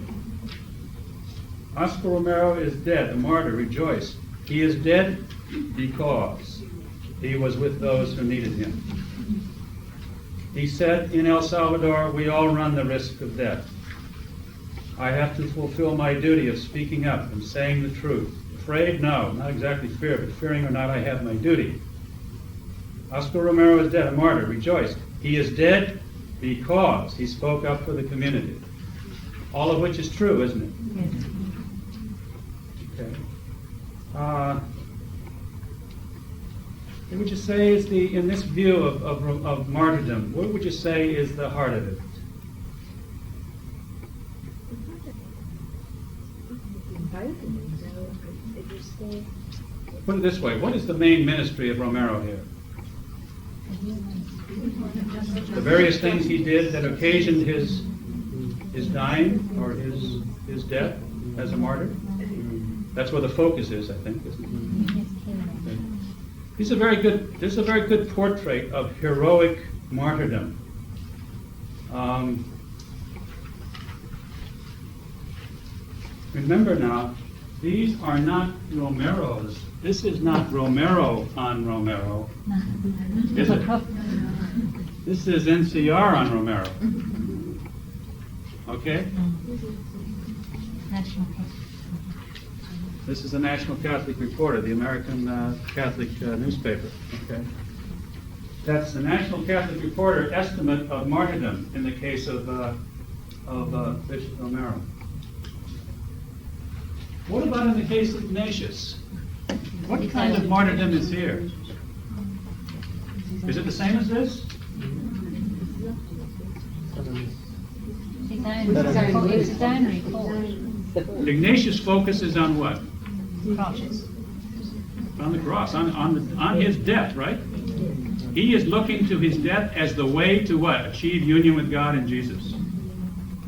Oscar Romero is dead, a martyr, rejoice. He is dead because he was with those who needed him. He said, in El Salvador, we all run the risk of death. I have to fulfill my duty of speaking up and saying the truth. Afraid? No, not exactly fear, but fearing or not, I have my duty. Oscar Romero is dead, a martyr, rejoice. He is dead because he spoke up for the community. All of which is true, isn't it? Yes. Okay. What would you say is in this view of martyrdom, what would you say is the heart of it? Put it this way, what is the main ministry of Romero here? The various things he did that occasioned his dying or his death as a martyr? That's where the focus is, I think, isn't it? Okay. This is a very good portrait of heroic martyrdom. Remember now, these are not Romeros. This is not Romero on Romero. Is it? This is NCR on Romero. Okay? This is the National Catholic Reporter, the American Catholic newspaper. Okay? That's the National Catholic Reporter estimate of martyrdom in the case of Bishop Romero. What about in the case of Ignatius? What kind of martyrdom is here? Is it the same as this? It's his own report. Ignatius focuses on what? Crosses. On the cross, on his death, right? He is looking to his death as the way to what? Achieve union with God in Jesus.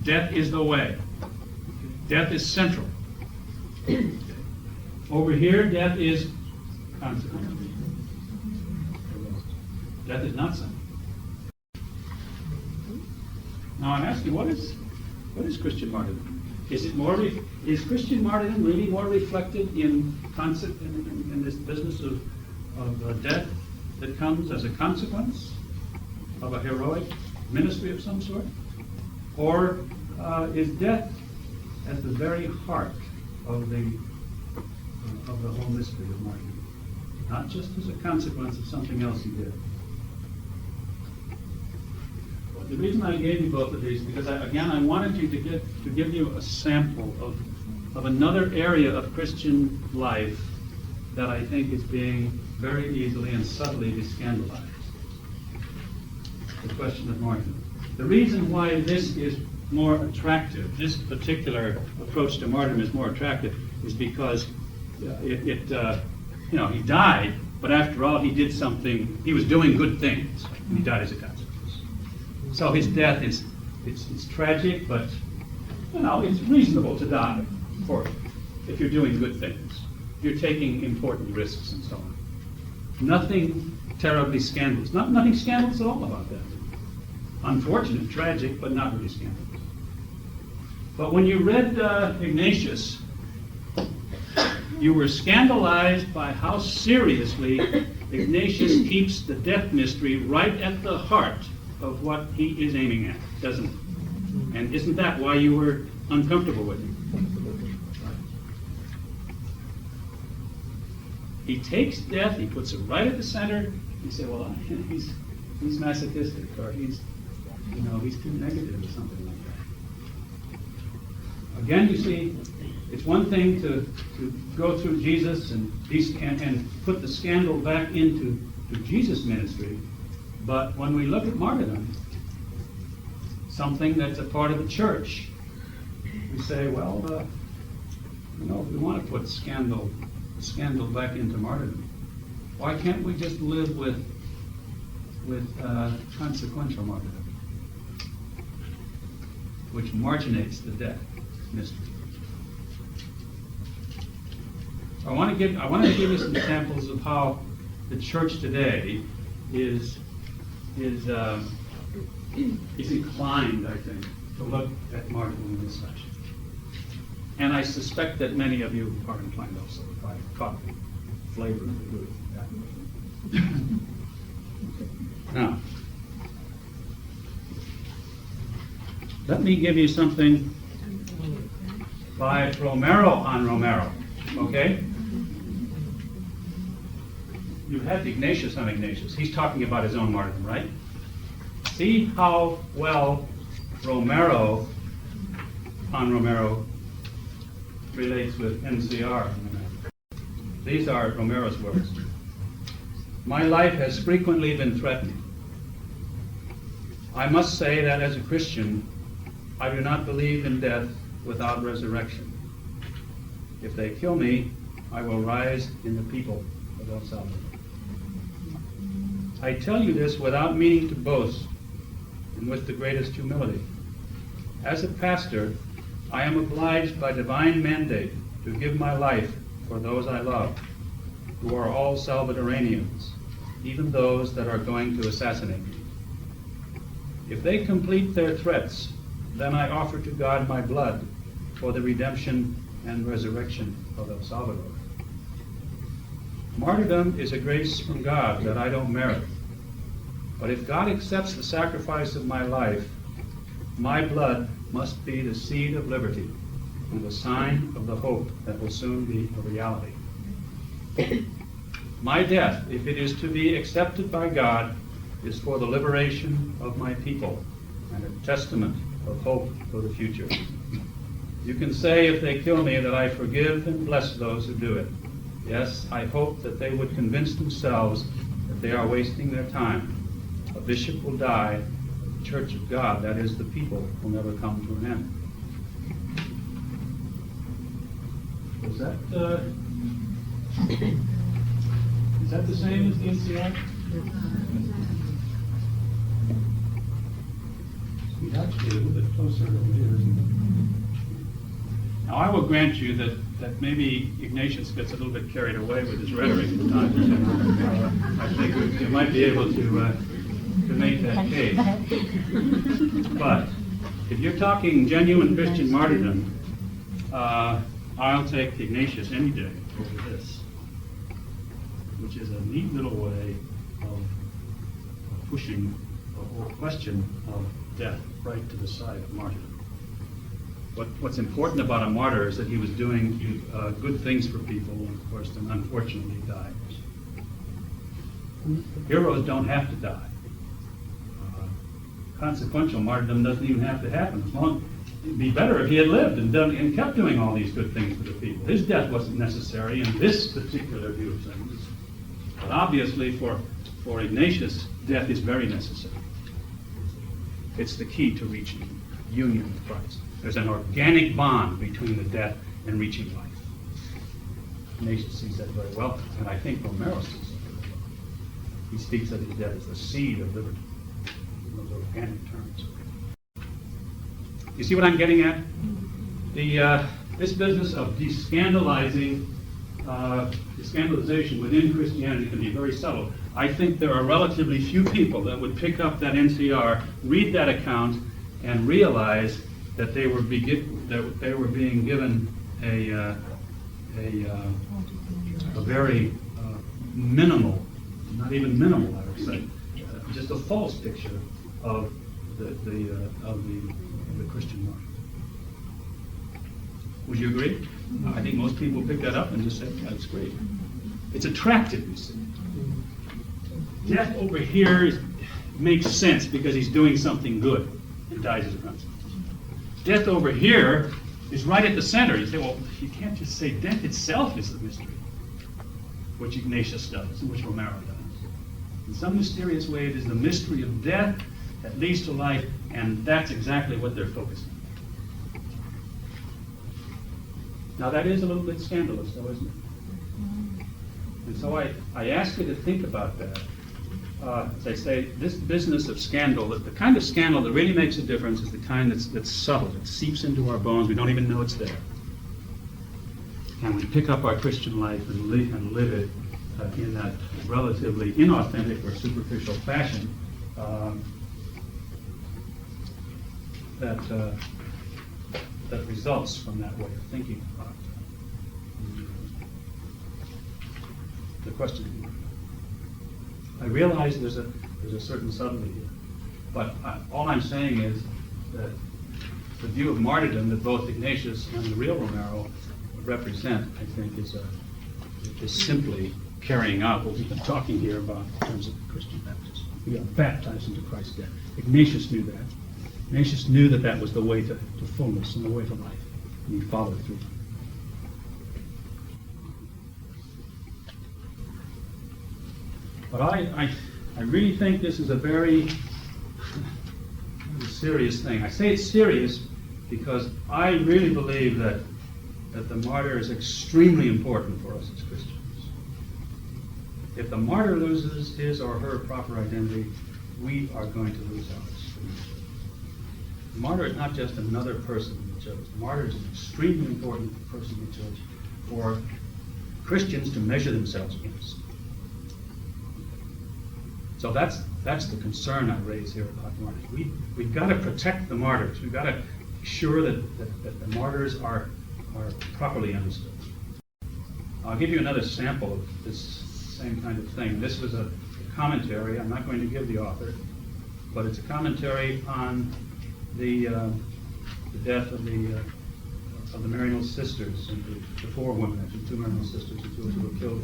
Death is the way. Death is central. Over here, death is consequential. Death is not central. Now I'm asking, what is Christian martyrdom? Is Christian martyrdom really more reflected in this business of death that comes as a consequence of a heroic ministry of some sort? Or is death at the very heart of the whole mystery of martyrdom, not just as a consequence of something else he did? The reason I gave you both of these because I wanted you to give you a sample of another area of Christian life that I think is being very easily and subtly scandalized. The question of martyrdom. The reason why this is more attractive, this particular approach to martyrdom is more attractive, is because he died, but after all, he did something. He was doing good things, and he died as a consequence. So his death it's tragic, but it's reasonable to die if you're doing good things. You're taking important risks and so on. Nothing terribly scandalous. Nothing scandalous at all about that. Unfortunate, tragic, but not really scandalous. But when you read Ignatius, you were scandalized by how seriously Ignatius keeps the death mystery right at the heart of what he is aiming at, doesn't it? And isn't that why you were uncomfortable with him? He takes death, he puts it right at the center. You say, well, he's masochistic, or he's too negative, or something like that. Again, you see, it's one thing to go through Jesus and put the scandal back into Jesus' ministry, but when we look at martyrdom, something that's a part of the church, we say, well, if we want to put scandal back into martyrdom, why can't we just live with consequential martyrdom, which marginates the death mystery? I want to give you some examples of how the church today is inclined, I think, to look at martyrdom in this fashion. And I suspect that many of you are inclined also, if I caught the flavor of the group. Yeah. Now, let me give you something by Romero on Romero, okay? You had Ignatius on Ignatius. He's talking about his own martyrdom, right? See how well Romero on Romero relates with NCR. These are Romero's words. My life has frequently been threatened. I must say that as a Christian, I do not believe in death without resurrection. If they kill me, I will rise in the people of El Salvador. I tell you this without meaning to boast and with the greatest humility. As a pastor, I am obliged by divine mandate to give my life for those I love, who are all Salvadoranians, even those that are going to assassinate me. If they complete their threats, then I offer to God my blood for the redemption and resurrection of El Salvador. Martyrdom is a grace from God that I don't merit. But if God accepts the sacrifice of my life, my blood must be the seed of liberty and the sign of the hope that will soon be a reality. My death, if it is to be accepted by God, is for the liberation of my people and a testament of hope for the future. You can say, if they kill me, that I forgive and bless those who do it. Yes, I hope that they would convince themselves that they are wasting their time. A bishop will die, the church of God, that is, the people, will never come to an end. Is that the same as the NCR? It's actually a little bit closer over here, isn't it? Now, I will grant you that maybe Ignatius gets a little bit carried away with his rhetoric at times. I think you might be able to make that case. But if you're talking genuine Christian martyrdom, I'll take Ignatius any day over this, which is a neat little way of pushing the whole question of death right to the side of martyrdom. What's important about a martyr is that he was doing good things for people, and of course, then unfortunately died. Heroes don't have to die. Consequential martyrdom doesn't even have to happen. It'd be better if he had lived and kept doing all these good things for the people. His death wasn't necessary in this particular view of things. But obviously, for Ignatius, death is very necessary. It's the key to reaching union with Christ. There's an organic bond between the death and reaching life. Ignatius sees that very well, and I think Romero sees that very well. He speaks of his death as the seed of liberty, in those organic terms. You see what I'm getting at? This business of descandalization within Christianity can be very subtle. I think there are relatively few people that would pick up that NCR, read that account, and realize that they were being given a very minimal, not even minimal, I would say, just a false picture of the Christian martyr. Would you agree? I think most people pick that up and just say, yeah, that's great. It's attractive, you see. Death over here makes sense because he's doing something good and dies as a consequence. Death over here is right at the center. You say, well, you can't just say death itself is the mystery, which Ignatius does, and which Romero does. In some mysterious way, it is the mystery of death that leads to life, and that's exactly what they're focusing on. Now, that is a little bit scandalous, though, isn't it? And so I ask you to think about that. As I say, this business of scandal, the kind of scandal that really makes a difference is the kind that's subtle. It seeps into our bones. We don't even know it's there. And we pick up our Christian life and live it in that relatively inauthentic or superficial fashion that results from that way of thinking about the question. I realize there's a certain subtlety here, but all I'm saying is that the view of martyrdom that both Ignatius and the real Romero represent, I think, is simply carrying out what we've been talking here about in terms of Christian baptism. We are baptized into Christ's death. Ignatius knew that. Ignatius knew that that was the way to fullness and the way to life, and he followed through. But I really think this is a very serious thing. I say it's serious because I really believe that the martyr is extremely important for us as Christians. If the martyr loses his or her proper identity, we are going to lose ours. The martyr is not just another person in the church. The martyr is an extremely important person in the church for Christians to measure themselves against. So that's the concern I raise here about martyrs. We've got to protect the martyrs. We've got to be sure that the martyrs are properly understood. I'll give you another sample of this same kind of thing. This was a commentary. I'm not going to give the author, but it's a commentary on the death of the Maryknoll sisters and the four women, actually two Maryknoll sisters and two who were killed.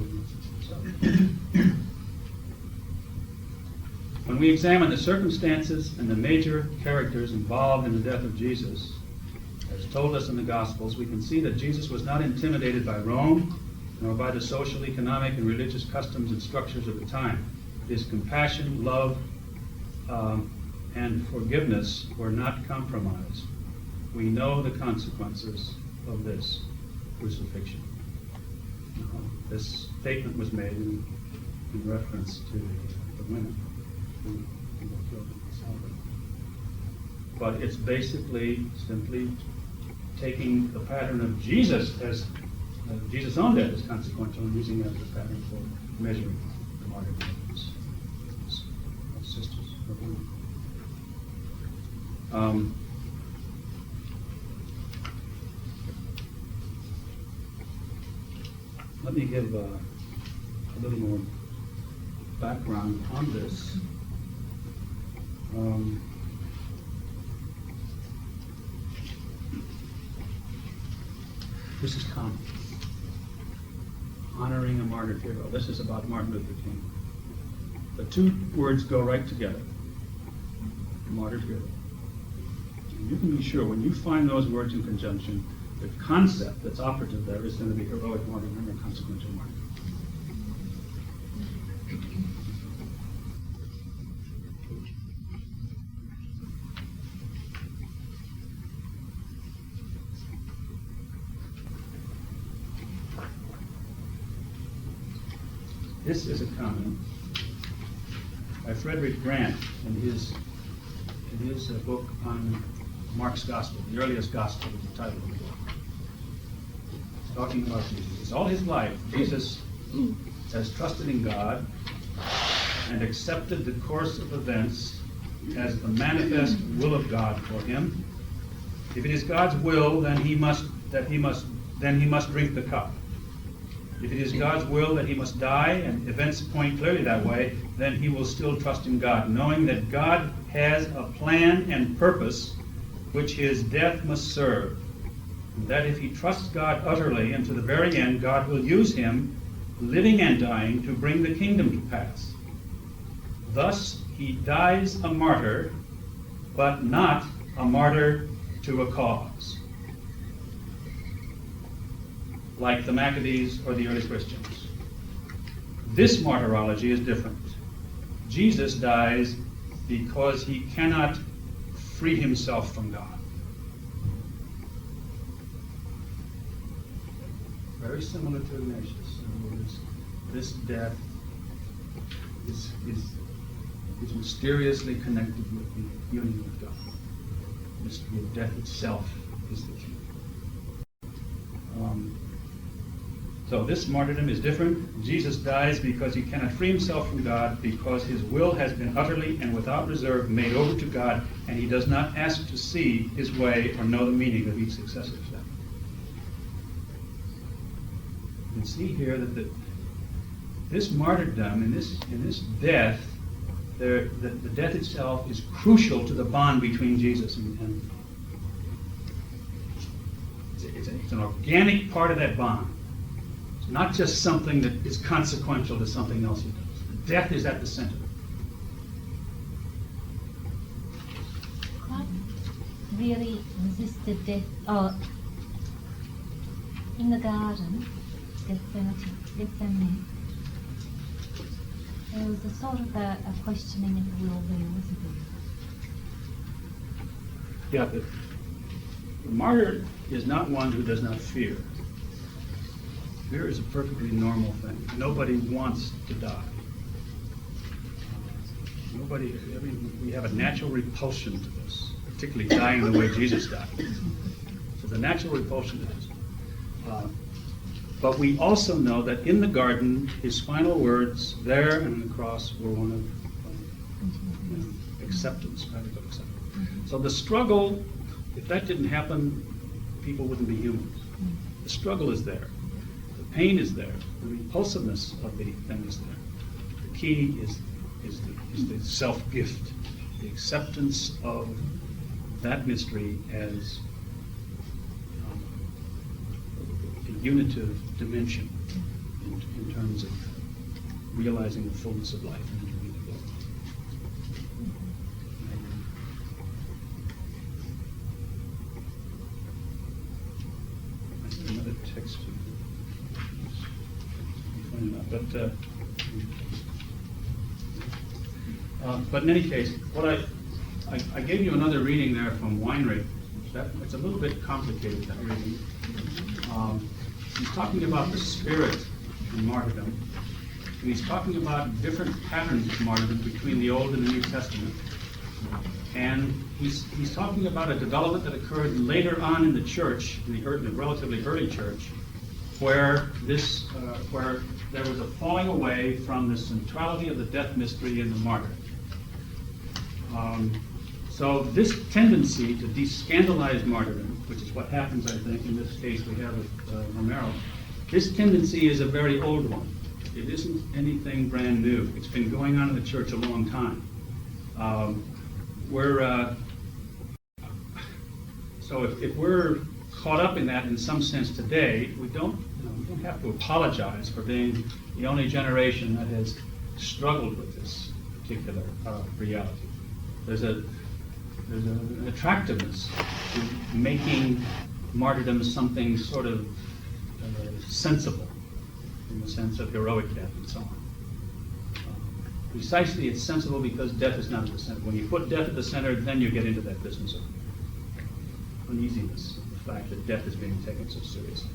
When we examine the circumstances and the major characters involved in the death of Jesus, as told us in the Gospels, we can see that Jesus was not intimidated by Rome, nor by the social, economic, and religious customs and structures of the time. His compassion, love, and forgiveness were not compromised. We know the consequences of this crucifixion. This statement was made in reference to the women who were killed in this outbreak. But it's basically simply taking the pattern of Jesus as Jesus' own death is consequential and using it as a pattern for measuring the martyrdom of his sisters or women. Let me give a little more background on this. This is common. Honoring a martyred hero. This is about Martin Luther King. The two words go right together. Martyred hero. And you can be sure when you find those words in conjunction, the concept that's operative there is going to be heroic martyrdom or consequential martyrdom. This is a comment by Frederick Grant in his book on Mark's Gospel, the earliest Gospel is the title of the book. He's talking about Jesus. All his life, Jesus has trusted in God and accepted the course of events as the manifest will of God for him. If it is God's will, then he must drink the cup. If it is God's will that he must die, and events point clearly that way, then he will still trust in God, knowing that God has a plan and purpose which his death must serve. And that if he trusts God utterly and to the very end, God will use him living and dying to bring the kingdom to pass. Thus he dies a martyr, but not a martyr to a cause, like the Maccabees or the early Christians. This martyrology is different. Jesus dies because he cannot free himself from God. Very similar to Ignatius. In other words, this death is mysteriously connected with the union with God. The mystery of death itself is the key. So this martyrdom is different. Jesus dies because he cannot free himself from God, because his will has been utterly and without reserve made over to God, and he does not ask to see his way or know the meaning of each successive step. You can see here that this martyrdom, in this death, the death itself is crucial to the bond between Jesus and it's an organic part of that bond. It's not just something that is consequential to something else he does. Death is at the center. What really resisted death? Oh, in the garden, Gethsemane, there was a sort of a questioning of the will there, wasn't there? Yeah, but the martyr is not one who does not fear. Fear is a perfectly normal thing. Nobody wants to die. We have a natural repulsion to this, particularly dying the way Jesus died. So the natural repulsion to this. But we also know that in the garden, his final words there and on the cross were one of acceptance, radical acceptance. So the struggle, if that didn't happen, people wouldn't be humans. The struggle is there. The pain is there. The repulsiveness of the thing is there. The key is the self-gift, the acceptance of that mystery as a unitive dimension in terms of realizing the fullness of life and entering into glory. I see another text here. But in any case, what I gave you another reading there from Weinrich. It's a little bit complicated, that reading. He's talking about the spirit in martyrdom, and he's talking about different patterns of martyrdom between the Old and the New Testament. And he's talking about a development that occurred later on in the church, in the relatively early church, where there was a falling away from the centrality of the death mystery in the martyr. So this tendency to descandalize martyrdom, which is what happens, I think, in this case we have with Romero, this tendency is a very old one. It isn't anything brand new. It's been going on in the church a long time. So if we're caught up in that in some sense today, we don't have to apologize for being the only generation that has struggled with this particular reality. There's an attractiveness to making martyrdom something sort of sensible, in the sense of heroic death and so on. Precisely, it's sensible because death is not at the center. When you put death at the center, then you get into that business of uneasiness, the fact that death is being taken so seriously.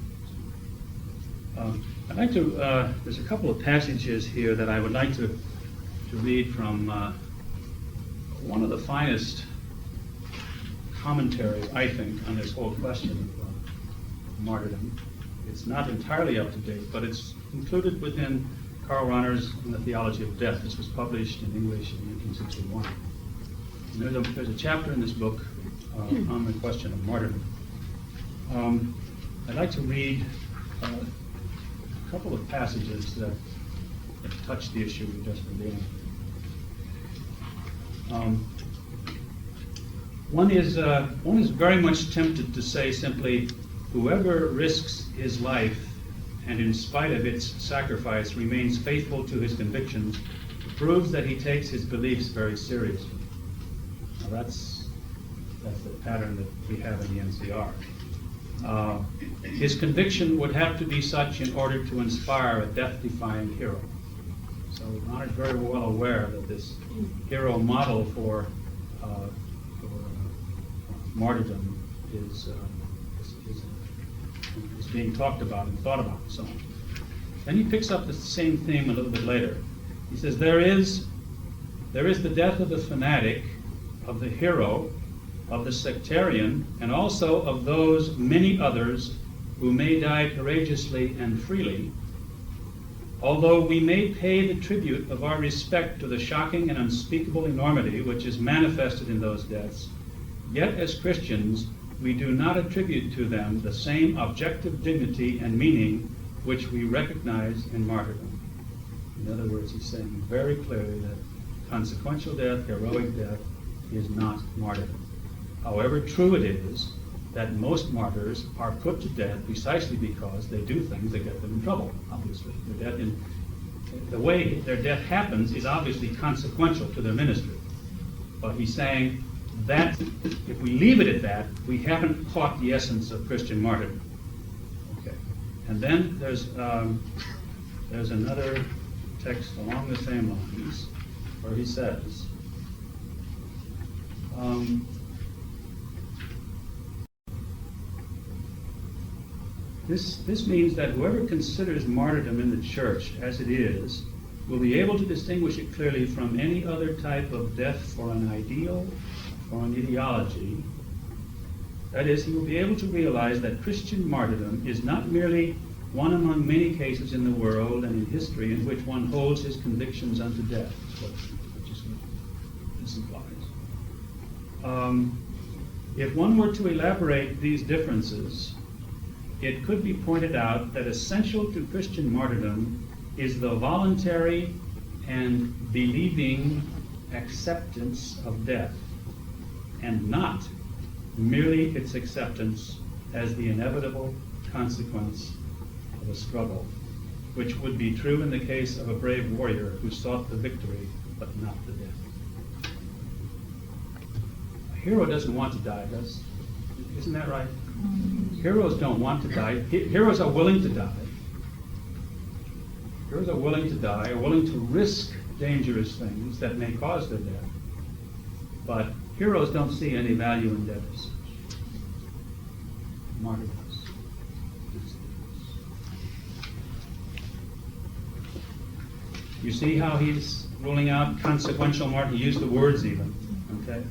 I'd like to, there's a couple of passages here that I would like to read from one of the finest commentaries, I think, on this whole question of martyrdom. It's not entirely up to date, but it's included within Karl Rahner's On the Theology of Death. This was published in English in 1961. And there's a chapter in this book on the question of martyrdom. I'd like to read a couple of passages that touch the issue we've just been dealing with. One is very much tempted to say simply, whoever risks his life and in spite of its sacrifice remains faithful to his convictions, proves that he takes his beliefs very seriously. Now that's the pattern that we have in the NCR. His conviction would have to be such in order to inspire a death-defying hero. So Ron is very well aware that this hero model for martyrdom is being talked about and thought about and so on. Then he picks up the same theme a little bit later. He says, there is the death of the fanatic, of the hero, of the sectarian, and also of those many others who may die courageously and freely, although we may pay the tribute of our respect to the shocking and unspeakable enormity which is manifested in those deaths, yet as Christians we do not attribute to them the same objective dignity and meaning which we recognize in martyrdom. In other words, he's saying very clearly that consequential death, heroic death, is not martyrdom. However, true it is that most martyrs are put to death precisely because they do things that get them in trouble, obviously. The way their death happens is obviously consequential to their ministry. But he's saying that if we leave it at that, we haven't caught the essence of Christian martyrdom. Okay. And then there's another text along the same lines where he says, This means that whoever considers martyrdom in the church as it is will be able to distinguish it clearly from any other type of death for an ideal or an ideology. That is, he will be able to realize that Christian martyrdom is not merely one among many cases in the world and in history in which one holds his convictions unto death, which is what this implies. If one were to elaborate these differences, it could be pointed out that essential to Christian martyrdom is the voluntary and believing acceptance of death, and not merely its acceptance as the inevitable consequence of a struggle, which would be true in the case of a brave warrior who sought the victory but not the death. A hero doesn't want to die, isn't that right? Heroes don't want to die. Heroes are willing to die. Heroes are willing to die, are willing to risk dangerous things that may cause their death. But heroes don't see any value in death as such. Martyr does. You see how he's ruling out consequential martyrdom? He used the words even. Okay?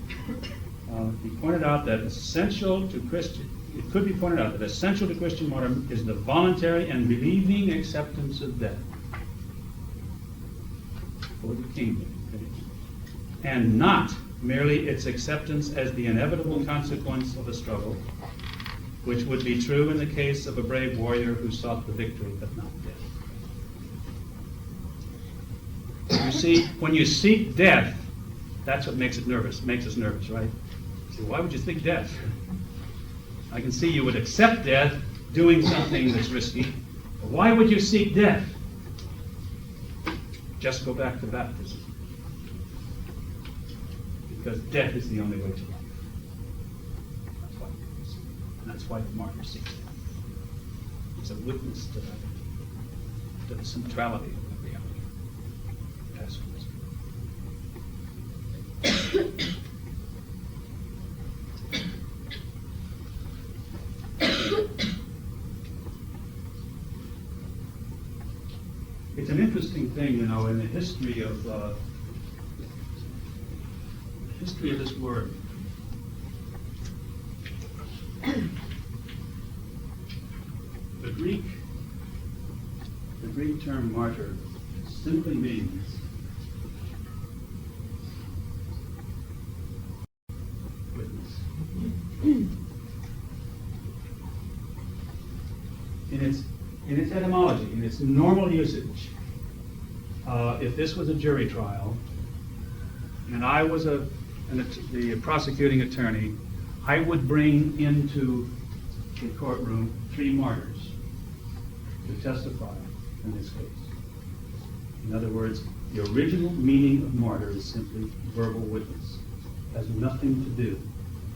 He pointed out that essential to Christian, it could be pointed out that essential to Christian martyrdom is the voluntary and believing acceptance of death for the kingdom, and not merely its acceptance as the inevitable consequence of a struggle, which would be true in the case of a brave warrior who sought the victory but not death. You see, when you seek death, that's what makes us nervous, right? So why would you seek death? I can see you would accept death doing something that's risky. But why would you seek death? Just go back to baptism. Because death is the only way to life. That's why it is. And that's why the martyr seeks death. It's a witness to that, to the centrality of the reality. That's what it's. It's an interesting thing, in the history of this word. The Greek term martyr simply means witness. In its etymology, in its normal usage, if this was a jury trial, and I was the prosecuting attorney, I would bring into the courtroom 3 martyrs. to testify in this case. In other words, the original meaning of martyr is simply verbal witness. It has nothing to do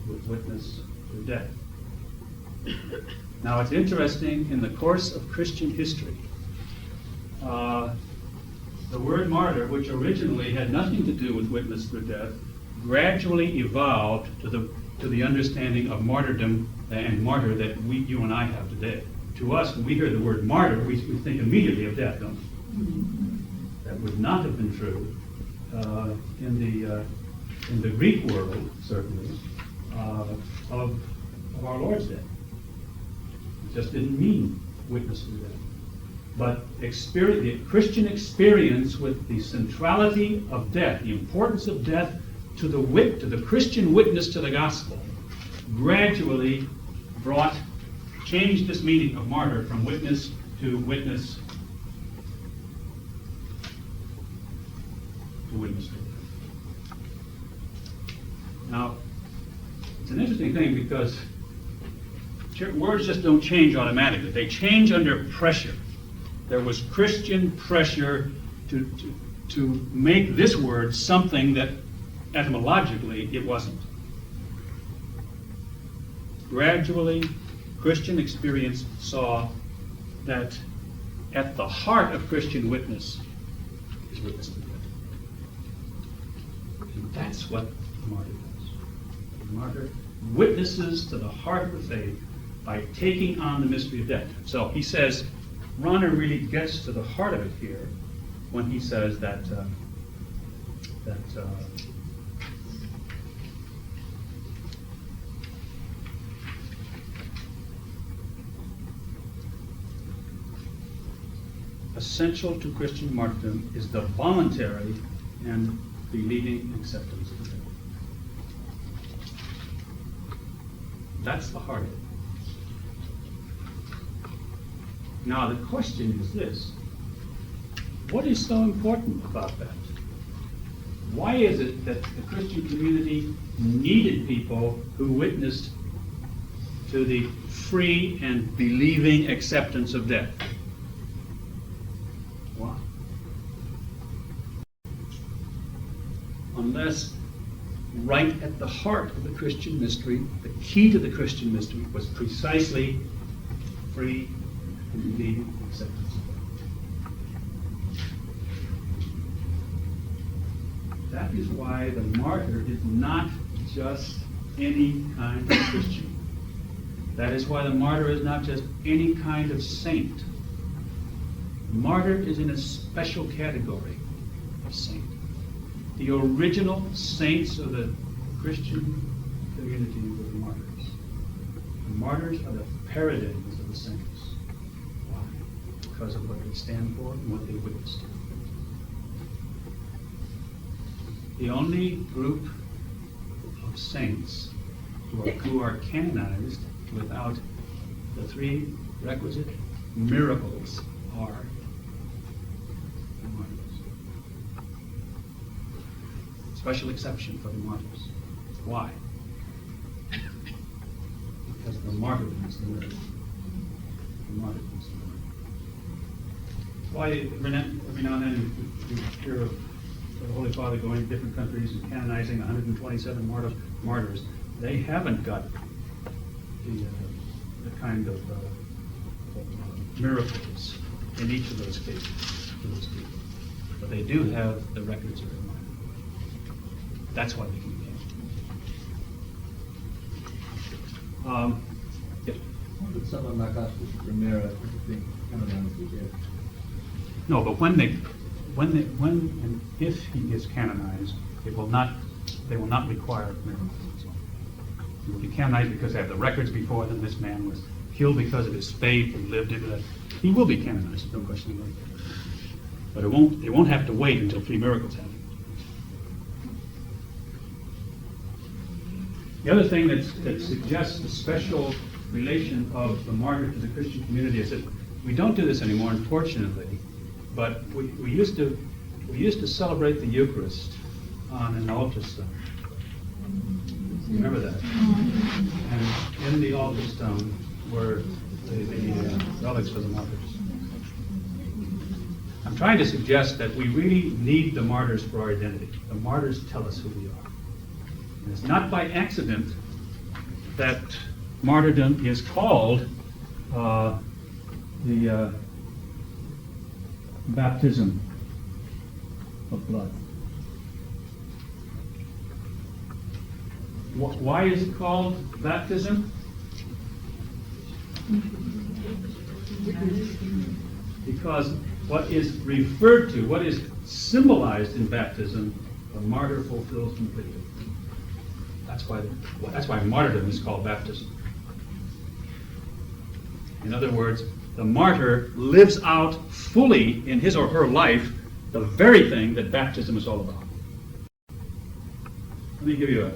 with witness to death. Now, it's interesting, in the course of Christian history, the word martyr, which originally had nothing to do with witness to death, gradually evolved to the understanding of martyrdom and martyr that you and I have today. To us, when we hear the word martyr, we think immediately of death, don't we? That would not have been true in the Greek world, certainly, of our Lord's death. It just didn't mean witness to death. But the Christian experience with the centrality of death, the importance of death to the Christian witness to the gospel, gradually changed this meaning of martyr from witness to witness to witness to death. Now, it's an interesting thing because words just don't change automatically. They change under pressure. There was Christian pressure to make this word something that etymologically it wasn't. Gradually, Christian experience saw that at the heart of Christian witness is witness to death. And that's what the martyr does. The martyr witnesses to the heart of the faith by taking on the mystery of death. So he says, Rahner really gets to the heart of it here when he says that essential to Christian martyrdom is the voluntary and believing acceptance of death. That's the heart of it. Now the question is this: what is so important about that? Why is it that the Christian community needed people who witnessed to the free and believing acceptance of death? Why? Unless right at the heart of the Christian mystery, the key to the Christian mystery was precisely free and believing acceptance of death. That is why the martyr is not just any kind of Christian. That is why the martyr is not just any kind of saint. The martyr is in a special category of saint. The original saints of the Christian community were the martyrs. The martyrs are the paradigms of the saints. Why? Because of what they stand for and what they witness to. The only group of saints who are canonized without the three requisite miracles are the martyrs. Special exception for the martyrs. Why? Because the martyrdom is the miracle. The martyrdom is the miracle. That's why every now and then you hear of the Holy Father going to different countries and canonizing 127 martyrs. They haven't got the kind of miracles in each of those cases for those people. But they do have the records of their martyrdom. That's why they can be canonized. Yeah. How did someone like Archbishop Romero think canonized with death? No, but when and if he is canonized, they will not require miracles. He will be canonized because they have the records before them. This man was killed because of his faith and lived into that. He will be canonized, no question about that. But they won't have to wait until three miracles happen. The other thing that suggests the special relation of the martyr to the Christian community is that we don't do this anymore, unfortunately. But we used to celebrate the Eucharist on an altar stone. You remember that? And in the altar stone were the relics for the martyrs. I'm trying to suggest that we really need the martyrs for our identity. The martyrs tell us who we are. And it's not by accident that martyrdom is called the baptism of blood. Why is it called baptism? Because what is referred to, what is symbolized in baptism, the martyr fulfills completely. That's why martyrdom is called baptism. In other words, the martyr lives out fully in his or her life the very thing that baptism is all about. Let me give you a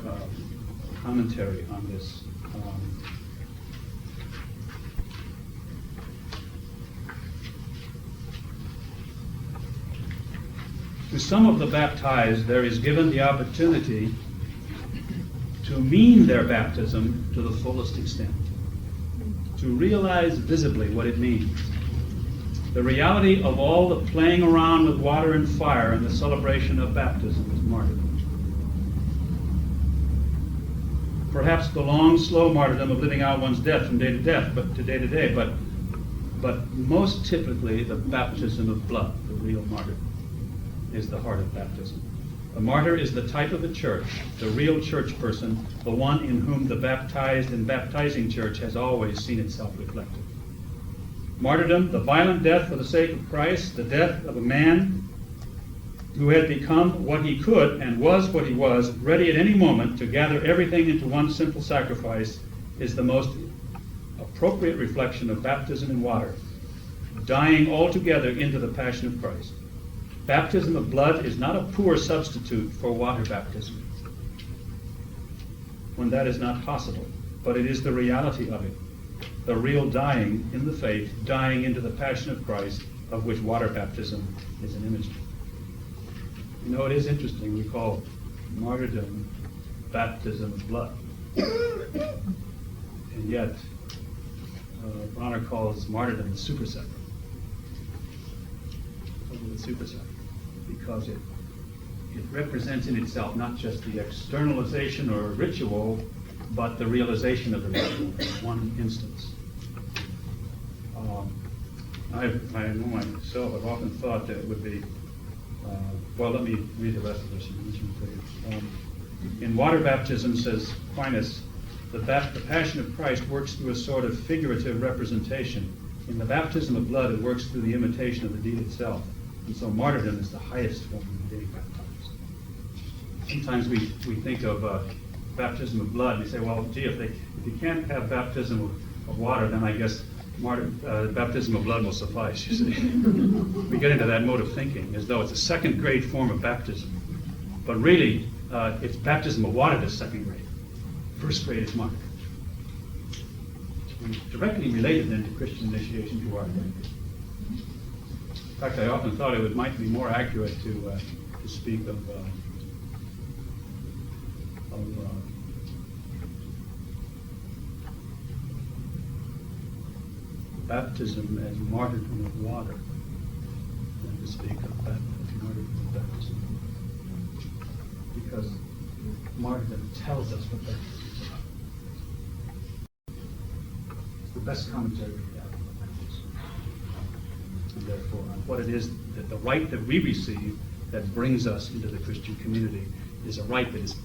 commentary on this. To some of the baptized, there is given the opportunity to mean their baptism to the fullest extent, to realize visibly what it means. The reality of all the playing around with water and fire in the celebration of baptism is martyrdom. Perhaps the long, slow martyrdom of living out one's death from day to death, but to day to day, but most typically the baptism of blood, the real martyrdom, is the heart of baptism. The martyr is the type of the church, the real church person, the one in whom the baptized and baptizing church has always seen itself reflected. Martyrdom, the violent death for the sake of Christ, the death of a man who had become what he could and was what he was, ready at any moment to gather everything into one simple sacrifice, is the most appropriate reflection of baptism in water, dying altogether into the passion of Christ. Baptism of blood is not a poor substitute for water baptism, when that is not possible, but it is the reality of it, the real dying in the faith, dying into the passion of Christ, of which water baptism is an image. You know, it is interesting, we call martyrdom baptism of blood, and yet Bronner calls martyrdom the supersacrament. The supersacrament, because it represents in itself not just the externalization or ritual, but the realization of the ritual in one instance. I know myself, I've often thought that it would be, well, let me read the rest of this. In water baptism, says Aquinas, the passion of Christ works through a sort of figurative representation. In the baptism of blood, it works through the imitation of the deed itself. And so martyrdom is the highest form of being baptized. Sometimes we think of baptism of blood, and we say, well, gee, if you can't have baptism of water, then I guess baptism of blood will suffice, you see. We get into that mode of thinking, as though it's a second-grade form of baptism. But really, it's baptism of water that's second grade. First grade is martyrdom. It's directly related then to Christian initiation to our identity. In fact, I often thought it might be more accurate to speak of baptism as martyrdom of water than to speak of martyrdom of baptism. Because martyrdom tells us what baptism is about. It's the best commentary we have on baptism. And therefore, on what it is, that the right that we receive that brings us into the Christian community is a right that is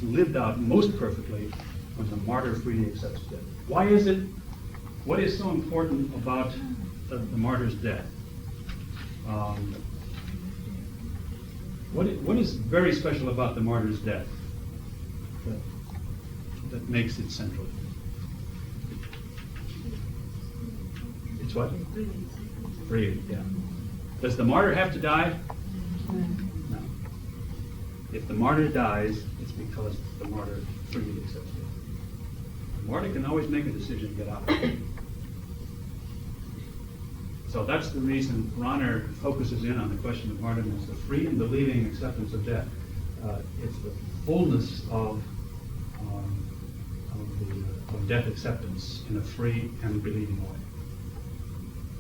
lived out most perfectly when the martyr freely accepts death. Why is it? What is so important about the martyr's death? What is very special about the martyr's death that makes it central? It's what? Free, yeah. Does the martyr have to die? No. If the martyr dies, it's because the martyr freely accepts it. The martyr can always make a decision to get out. So that's the reason Bronner focuses in on the question of martyrdom as the free and believing acceptance of death. It's the fullness of death acceptance in a free and believing way.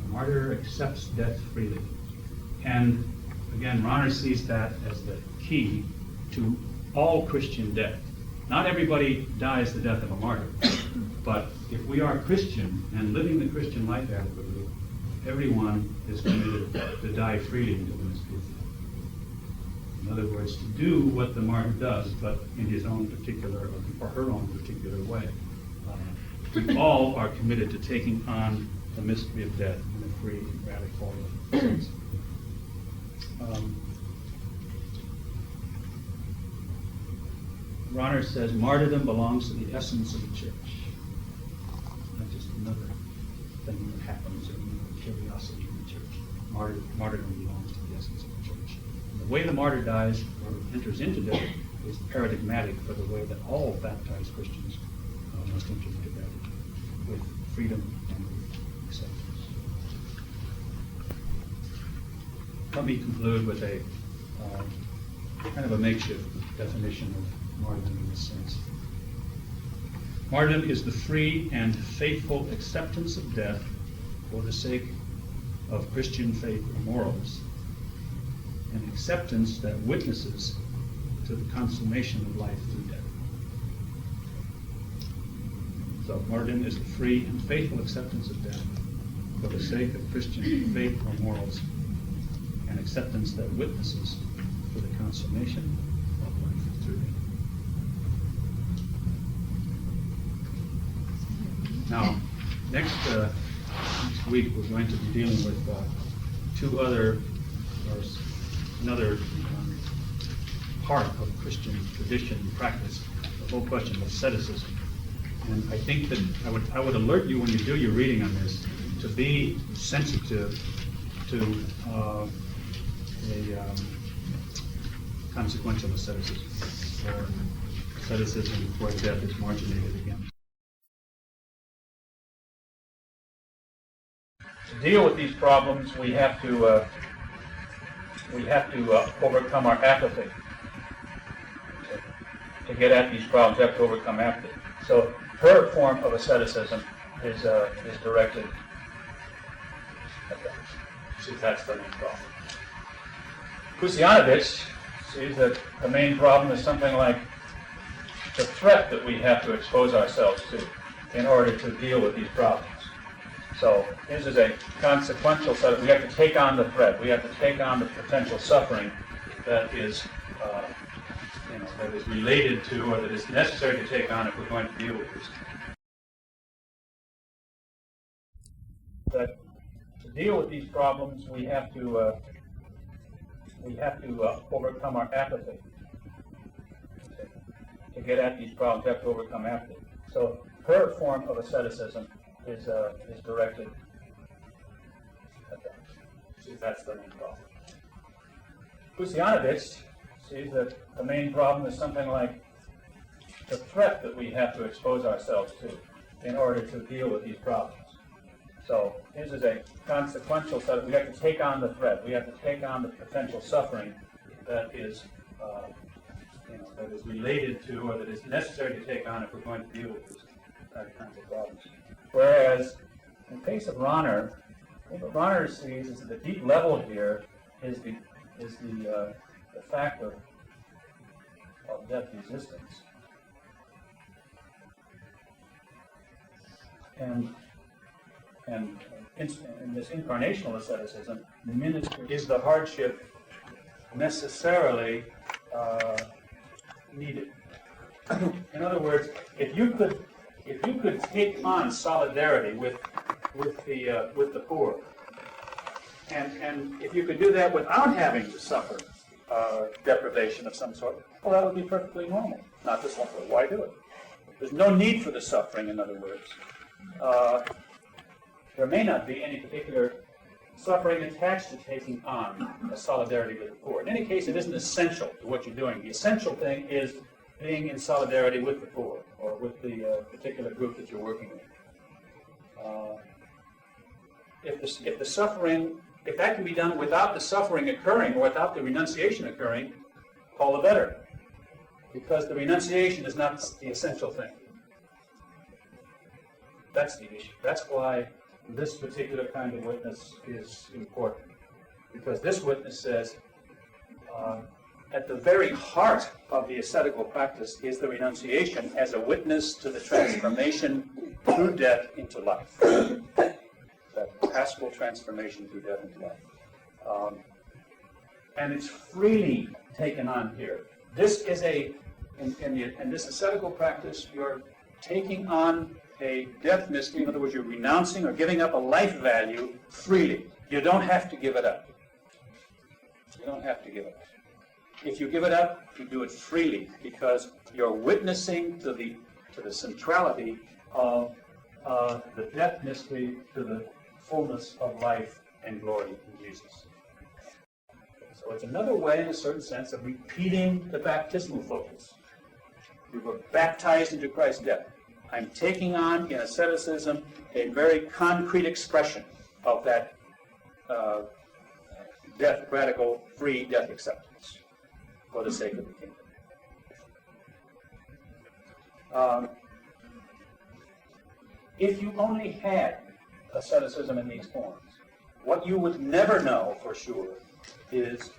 The martyr accepts death freely. And again, Rahner sees that as the key to all Christian death. Not everybody dies the death of a martyr, but if we are Christian and living the Christian life adequately, everyone is committed to die freely to win his truth. In other words, to do what the martyr does, but in his own particular, or her own particular way. We all are committed to taking on the mystery of death in a free and radical sense. Rahner says martyrdom belongs to the essence of the church. Not just another thing that happens or curiosity in the church. Martyrdom belongs to the essence of the church. And the way the martyr dies or enters into death is paradigmatic for the way that all baptized Christians must enter into death, with freedom and with acceptance. Let me conclude with a kind of a makeshift definition of martyrdom in this sense. Martyrdom is the free and faithful acceptance of death for the sake of Christian faith or morals, an acceptance that witnesses to the consummation of life through death. So martyrdom is the free and faithful acceptance of death for the sake of Christian faith or morals, an acceptance that witnesses to the consummation of life through death. Now, next week we're going to be dealing with another part of Christian tradition and practice, the whole question of asceticism. And I think that I would alert you when you do your reading on this to be sensitive to a consequential asceticism, or asceticism where death is marginated again. To deal with these problems, we have to overcome our apathy. To get at these problems, we have to overcome apathy. So her form of asceticism is directed at that. See, that's the main problem. Kusianovich sees that the main problem is something like the threat that we have to expose ourselves to in order to deal with these problems. So this is a consequential set of, we have to take on the threat. We have to take on the potential suffering that is related to, or that is necessary to take on if we're going to deal with this. That to deal with these problems, we have to overcome our apathy. To get at these problems, we have to overcome apathy. So her form of asceticism is directed at that. See, that's the main problem. Kusianovich sees that the main problem is something like the threat that we have to expose ourselves to in order to deal with these problems. So this is a consequential set of, we have to take on the threat. We have to take on the potential suffering that is related to, or that is necessary to take on if we're going to deal with these kinds of problems. Whereas in the case of Rahner, what Rahner sees is that the deep level here is the fact of death resistance. And in this incarnational asceticism, is the hardship necessarily needed? In other words, if you could take on solidarity with the poor, and if you could do that without having to suffer deprivation of some sort, well, that would be perfectly normal. Not to suffer. Why do it? There's no need for the suffering, in other words. There may not be any particular suffering attached to taking on a solidarity with the poor. In any case, it isn't essential to what you're doing. The essential thing is being in solidarity with the poor, or with the particular group that you're working with. If the suffering, if that can be done without the suffering occurring, or without the renunciation occurring, all the better. Because the renunciation is not the essential thing. That's the issue. That's why this particular kind of witness is important, because this witness says, at the very heart of the ascetical practice is the renunciation as a witness to the transformation through death into life. That paschal transformation through death into life. And it's freely taken on here. This is in this ascetical practice, you're taking on a death mystery. In other words, you're renouncing or giving up a life value freely. You don't have to give it up. You don't have to give it up. If you give it up, you do it freely, because you're witnessing to the centrality of the death mystery, to the fullness of life and glory in Jesus. So it's another way, in a certain sense, of repeating the baptismal focus. We were baptized into Christ's death. I'm taking on, in asceticism, a very concrete expression of that death, radical, free death acceptance for the sake of the kingdom. If you only had asceticism in these forms, what you would never know for sure is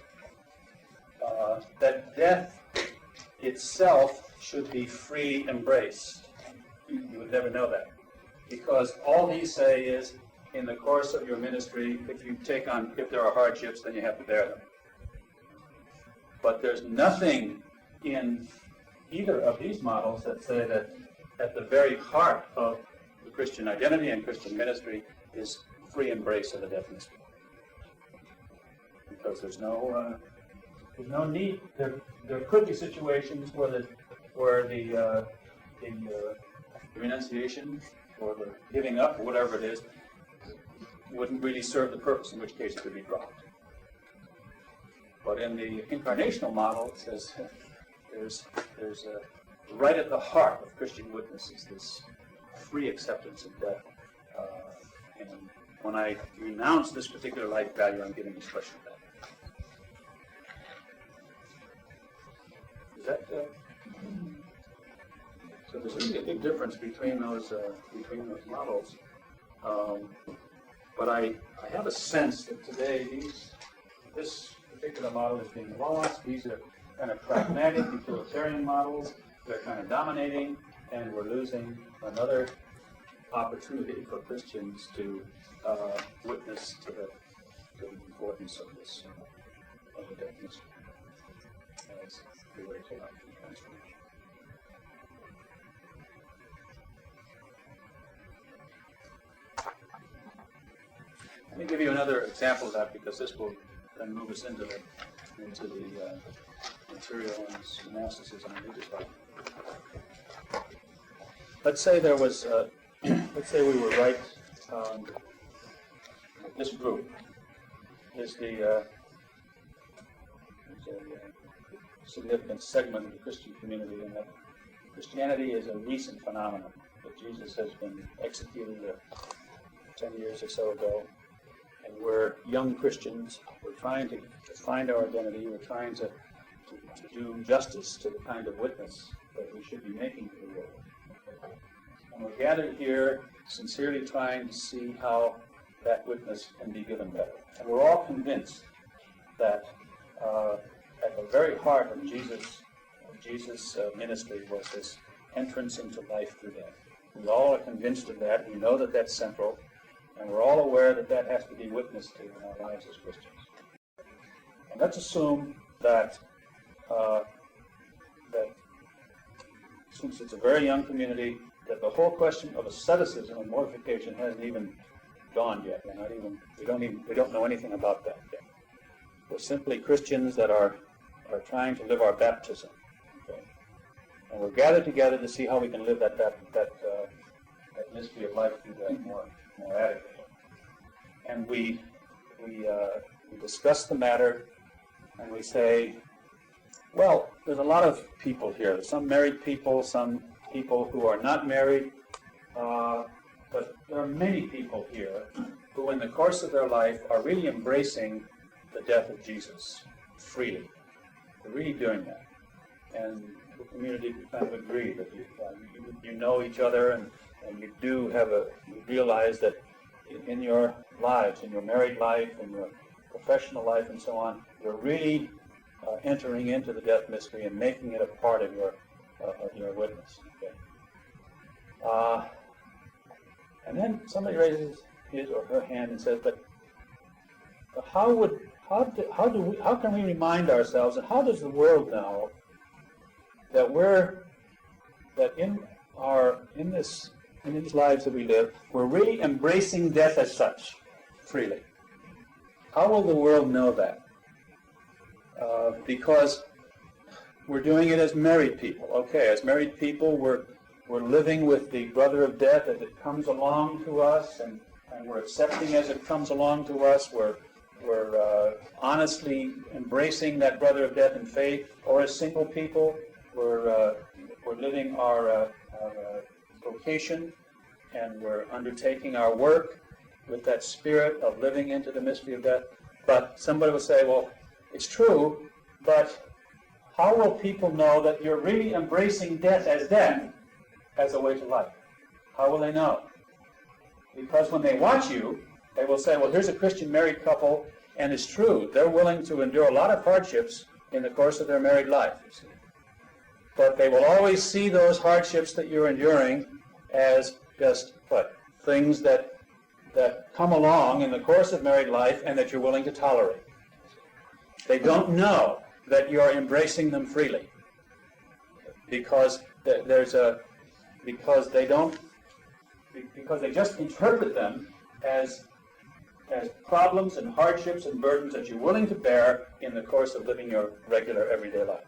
that death itself should be freely embraced. You would never know that, because all these say is, in the course of your ministry, if there are hardships, then you have to bear them. But there's nothing in either of these models that say that at the very heart of the Christian identity and Christian ministry is free embrace of the death mystery. Because there's no need. There could be situations where the renunciation or the giving up, or whatever it is, wouldn't really serve the purpose, in which case it could be dropped. But in the incarnational model, it says there's right at the heart of Christian witness is this free acceptance of death. And when I renounce this particular life value, I'm giving expression of that. Is that so? There's really a big difference between those models. But I have a sense that today this particular model is being lost. These are kind of pragmatic, utilitarian models. They're kind of dominating, and we're losing another opportunity for Christians to witness to the importance of this of the death mystery as the way to life and transformation. Let me give you another example of that, because this will then move us into the material on monasticism and religious life. Let's say there was, let's say we were right. This group is a significant segment of the Christian community, and that Christianity is a recent phenomenon. That Jesus has been executed 10 years or so ago. And we're young Christians. We're trying to find our identity. We're trying to do justice to the kind of witness that we should be making to the world. And we're gathered here sincerely trying to see how that witness can be given better. And we're all convinced that at the very heart of Jesus' ministry was this entrance into life through death. We all are convinced of that. We know that that's central. And we're all aware that that has to be witnessed to in our lives as Christians. And let's assume that since it's a very young community, that the whole question of asceticism and mortification hasn't even dawned yet. We don't know anything about that yet. We're simply Christians that are trying to live our baptism. Okay? And we're gathered together to see how we can live that mystery of life through that more adequately. And we discuss the matter, and we say, well, there's a lot of people here. Some married people, some people who are not married, but there are many people here who in the course of their life are really embracing the death of Jesus freely. They're really doing that. And the community kind of agreed that you know each other, and you do you realize that in your lives, in your married life, in your professional life, and so on, you're really entering into the death mystery and making it a part of your witness. Okay? And then somebody raises his or her hand and says, "But how can we remind ourselves, and how does the world know that in these lives that we live, we're really embracing death as such, freely? How will the world know that? Because we're doing it as married people. Okay, as married people, we're living with the brother of death as it comes along to us, and we're accepting as it comes along to us. We're honestly embracing that brother of death in faith. Or as single people, we're living our vocation, and we're undertaking our work with that spirit of living into the mystery of death." But somebody will say, "Well, it's true, but how will people know that you're really embracing death as a way to life? How will they know?" Because when they watch you, they will say, "Well, here's a Christian married couple, and it's true, they're willing to endure a lot of hardships in the course of their married life." You see. But they will always see those hardships that you're enduring as just, things that come along in the course of married life and that you're willing to tolerate. They don't know that you're embracing them freely, because they just interpret them as problems and hardships and burdens that you're willing to bear in the course of living your regular everyday life.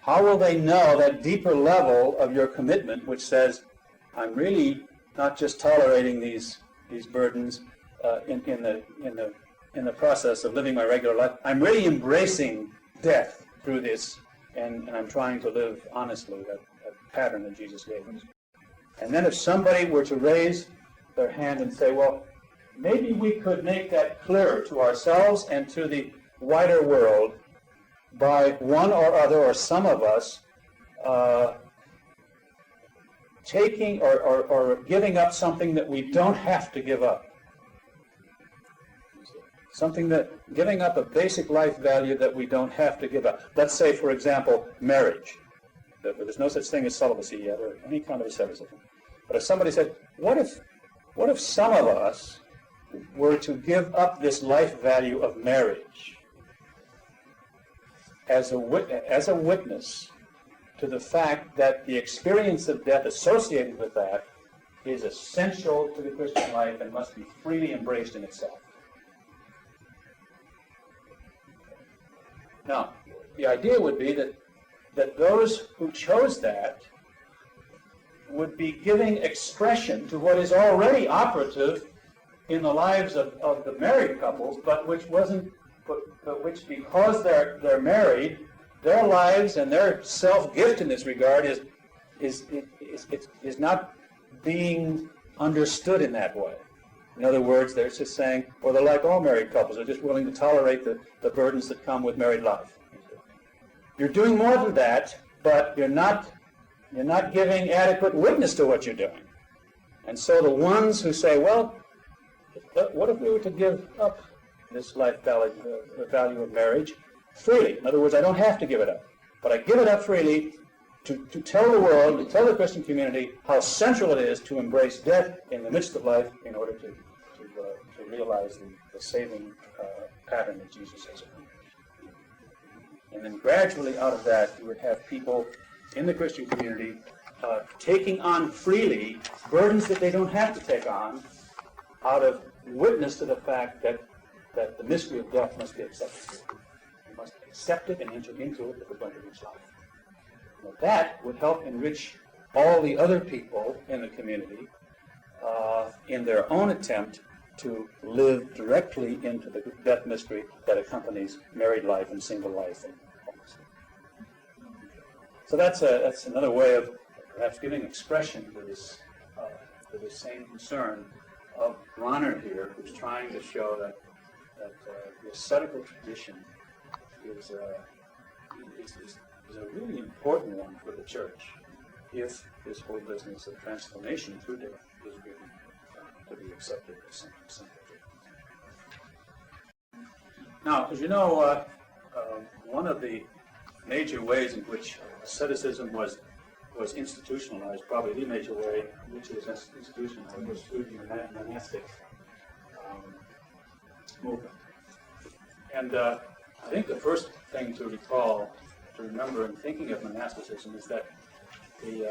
How will they know that deeper level of your commitment, which says, "I'm really not just tolerating these burdens in the process of living my regular life. I'm really embracing death through this, and I'm trying to live honestly that pattern that Jesus gave us." And then if somebody were to raise their hand and say, "Well, maybe we could make that clearer to ourselves and to the wider world by one or other or some of us taking or giving up something that we don't have to give up. Giving up a basic life value that we don't have to give up." Let's say, for example, marriage. There's no such thing as celibacy yet, or any kind of asceticism. But if somebody said, what if some of us were to give up this life value of marriage as a witness to the fact that the experience of death associated with that is essential to the Christian life and must be freely embraced in itself? Now, the idea would be that those who chose that would be giving expression to what is already operative in the lives of the married couples, but which because they're married, their lives and their self-gift in this regard is not being understood in that way. In other words, they're just saying, well, they're like all married couples. They're just willing to tolerate the burdens that come with married life. You're doing more than that, but you're not giving adequate witness to what you're doing. And so the ones who say, well, what if we were to give up this life value of marriage freely? In other words, I don't have to give it up, but I give it up freely to tell the world, to tell the Christian community how central it is to embrace death in the midst of life in order to realize the saving pattern that Jesus has. And then gradually out of that, you would have people in the Christian community taking on freely burdens that they don't have to take on out of witness to the fact that the mystery of death must be accepted. You must accept it and enter into it if we're going to reach life. Now, that would help enrich all the other people in the community in their own attempt to live directly into the death mystery that accompanies married life and single life and homelessness. So that's another way of perhaps giving expression to this same concern of Bronner here, who's trying to show that the ascetical tradition is a really important one for the church if this whole business of transformation through death is really to be accepted as something. Now, as you know, one of the major ways in which asceticism was institutionalized, probably the major way in which it was institutionalized, was through the monastic movement. And I think the first thing to recall, to remember in thinking of monasticism is that the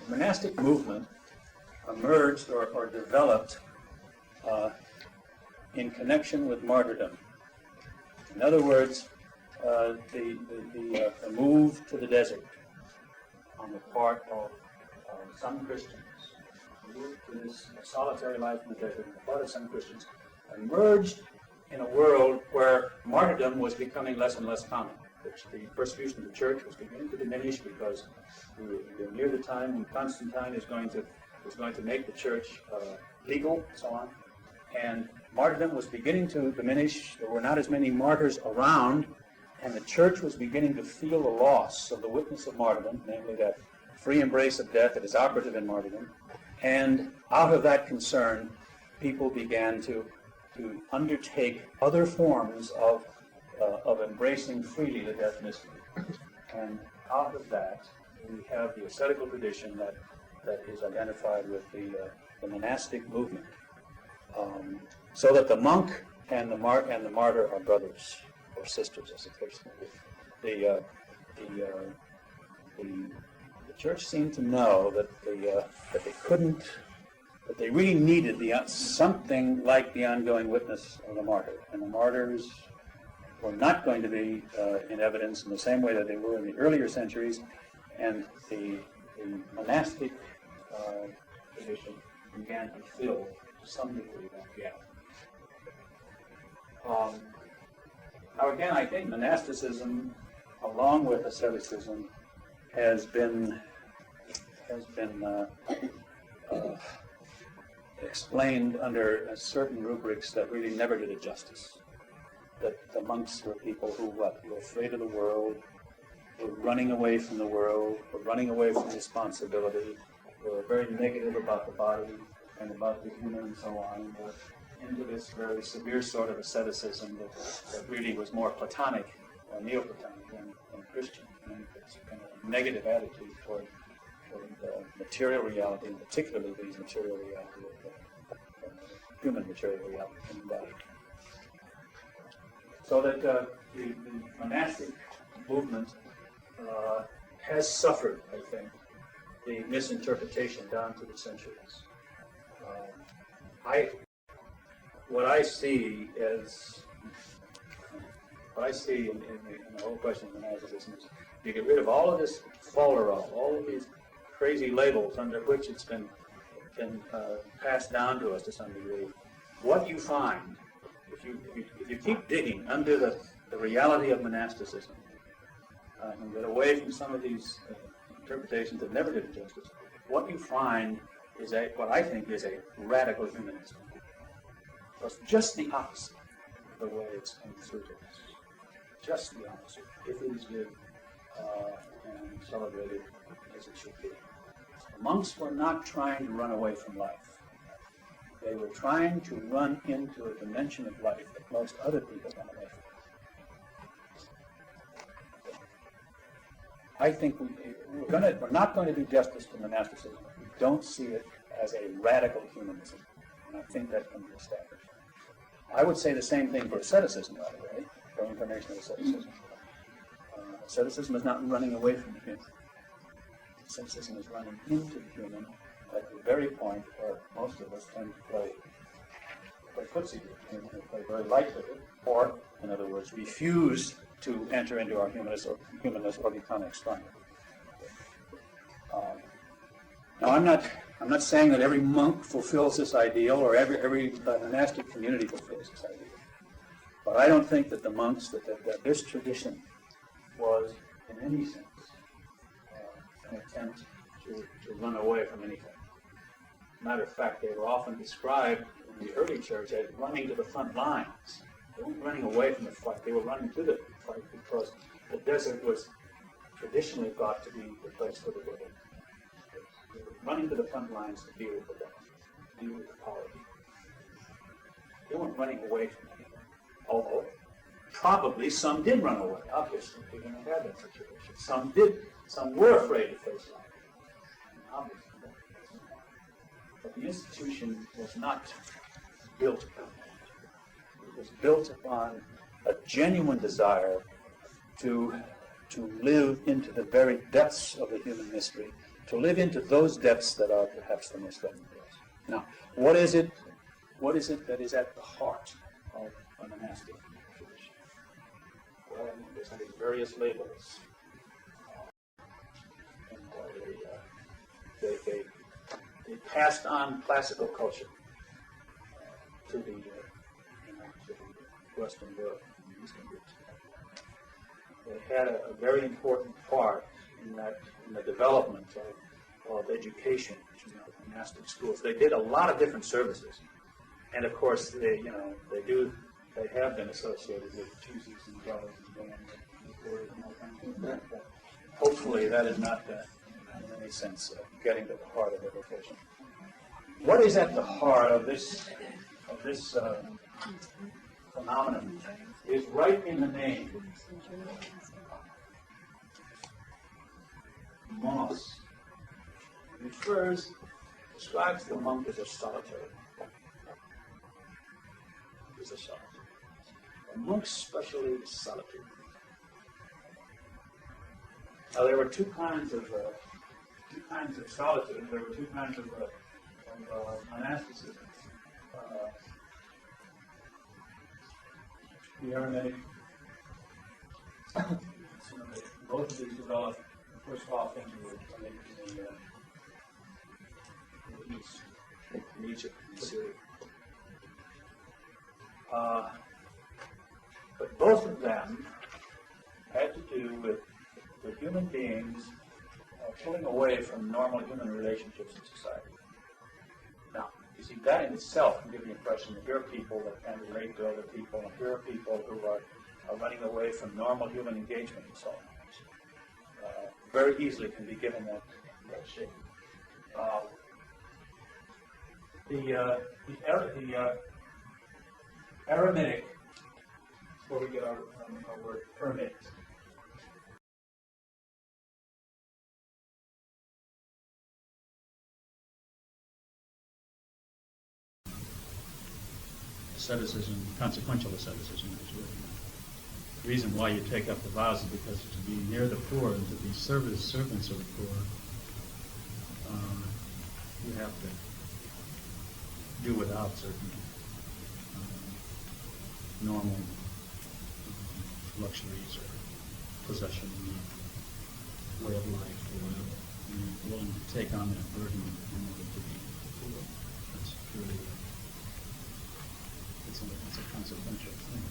monastic movement emerged or developed in connection with martyrdom. In other words, the move to the desert on the part of some Christians, the move to this solitary life in the desert on the part of some Christians, emerged in a world where martyrdom was becoming less and less common. The persecution of the church was beginning to diminish because we were near the time when Constantine was going to make the church legal, and so on. And martyrdom was beginning to diminish. There were not as many martyrs around, and the church was beginning to feel the loss of the witness of martyrdom, namely that free embrace of death that is operative in martyrdom. And out of that concern, people began to undertake other forms of embracing freely the death mystery. And out of that, we have the ascetical tradition that is identified with the monastic movement. So that the monk and the martyr are brothers or sisters, as the case may be. The church seemed to know that they really needed something like the ongoing witness of the martyr, and the martyrs were not going to be in evidence in the same way that they were in the earlier centuries, and the monastic tradition began to fill to some degree that gap. Now again, I think monasticism, along with asceticism, has been explained under certain rubrics that really never did it justice. That the monks were people who were afraid of the world, were running away from the world, were running away from responsibility, were very negative about the body and about the human and so on, were into this very severe sort of asceticism that really was more Platonic or Neoplatonic than Christian. And it's kind of a negative attitude toward material reality, and particularly these material reality of human material reality in the body. So that the monastic movement has suffered, I think, the misinterpretation down through the centuries. What I see in the whole question of monasticism is you get rid of all of this folderol, all of these crazy labels under which it's been passed down to us to some degree. What you find, if you keep digging under the reality of monasticism and get away from some of these interpretations that never did it justice, what you find is what I think is a radical humanism. It's just the opposite of the way it's come through to us. Just the opposite, if it is lived and celebrated as it should be. The monks were not trying to run away from life. They were trying to run into a dimension of life that most other people run away from. I think we're not going to do justice to monasticism if we don't see it as a radical humanism. And I think that can be established. I would say the same thing for asceticism, by the way, for incarnation of asceticism. Asceticism is not running away from the human. Asceticism is running into the human at the very point where most of us tend to play footsie with it, play very light with it, or, in other words, refuse to enter into our humanness or become external. Now, I'm not saying that every monk fulfills this ideal or every monastic community fulfills this ideal. But I don't think that the monks, that this tradition was, in any sense, an attempt to run away from anything. Matter of fact, they were often described in the early church as running to the front lines. They weren't running away from the fight. They were running to the fight because the desert was traditionally thought to be the place for the dead. They were running to the front lines to deal with the death, to deal with the poverty. They weren't running away from anything. Although, probably some did run away. Obviously, we didn't have that situation. Some did. Some were afraid to face life. Obviously. But the institution was not built upon that. It was built upon a genuine desire to live into the very depths of the human mystery, to live into those depths that are perhaps the most threatening to us. Now, what is it that is at the heart of a monastic tradition? Well, there's these various labels. And they passed on classical culture to the Western world, the Eastern groups. They had a very important part in the development of education, monastic schools. They did a lot of different services, and of course, they have been associated with Jesus and brothers and bands and all kinds of things. But hopefully, that is not in any sense getting to the heart of the vocation. What is at the heart of this phenomenon is right in the name. Monos describes the monk as a solitary. He's a solitary. A monk especially is solitude. Now there were two kinds of solitude. There were two kinds of monasticism. The Aramaic, both of these developed first off in the East, in Egypt, in Syria. But both of them had to do with human beings pulling away from normal human relationships in society. Now, you see, that in itself can give the impression that here are people that can relate to other people, and here are people who are running away from normal human engagement and so on. Very easily can be given that shape. The Aramaic, where we get our word hermit. Asceticism, consequential asceticism, is really the reason why you take up the vows is because to be near the poor and to be servants of the poor, you have to do without certain normal luxuries or possession way of life or whatever. And you're willing to take on that burden in order to be poor. That's purely it's a consequential thing.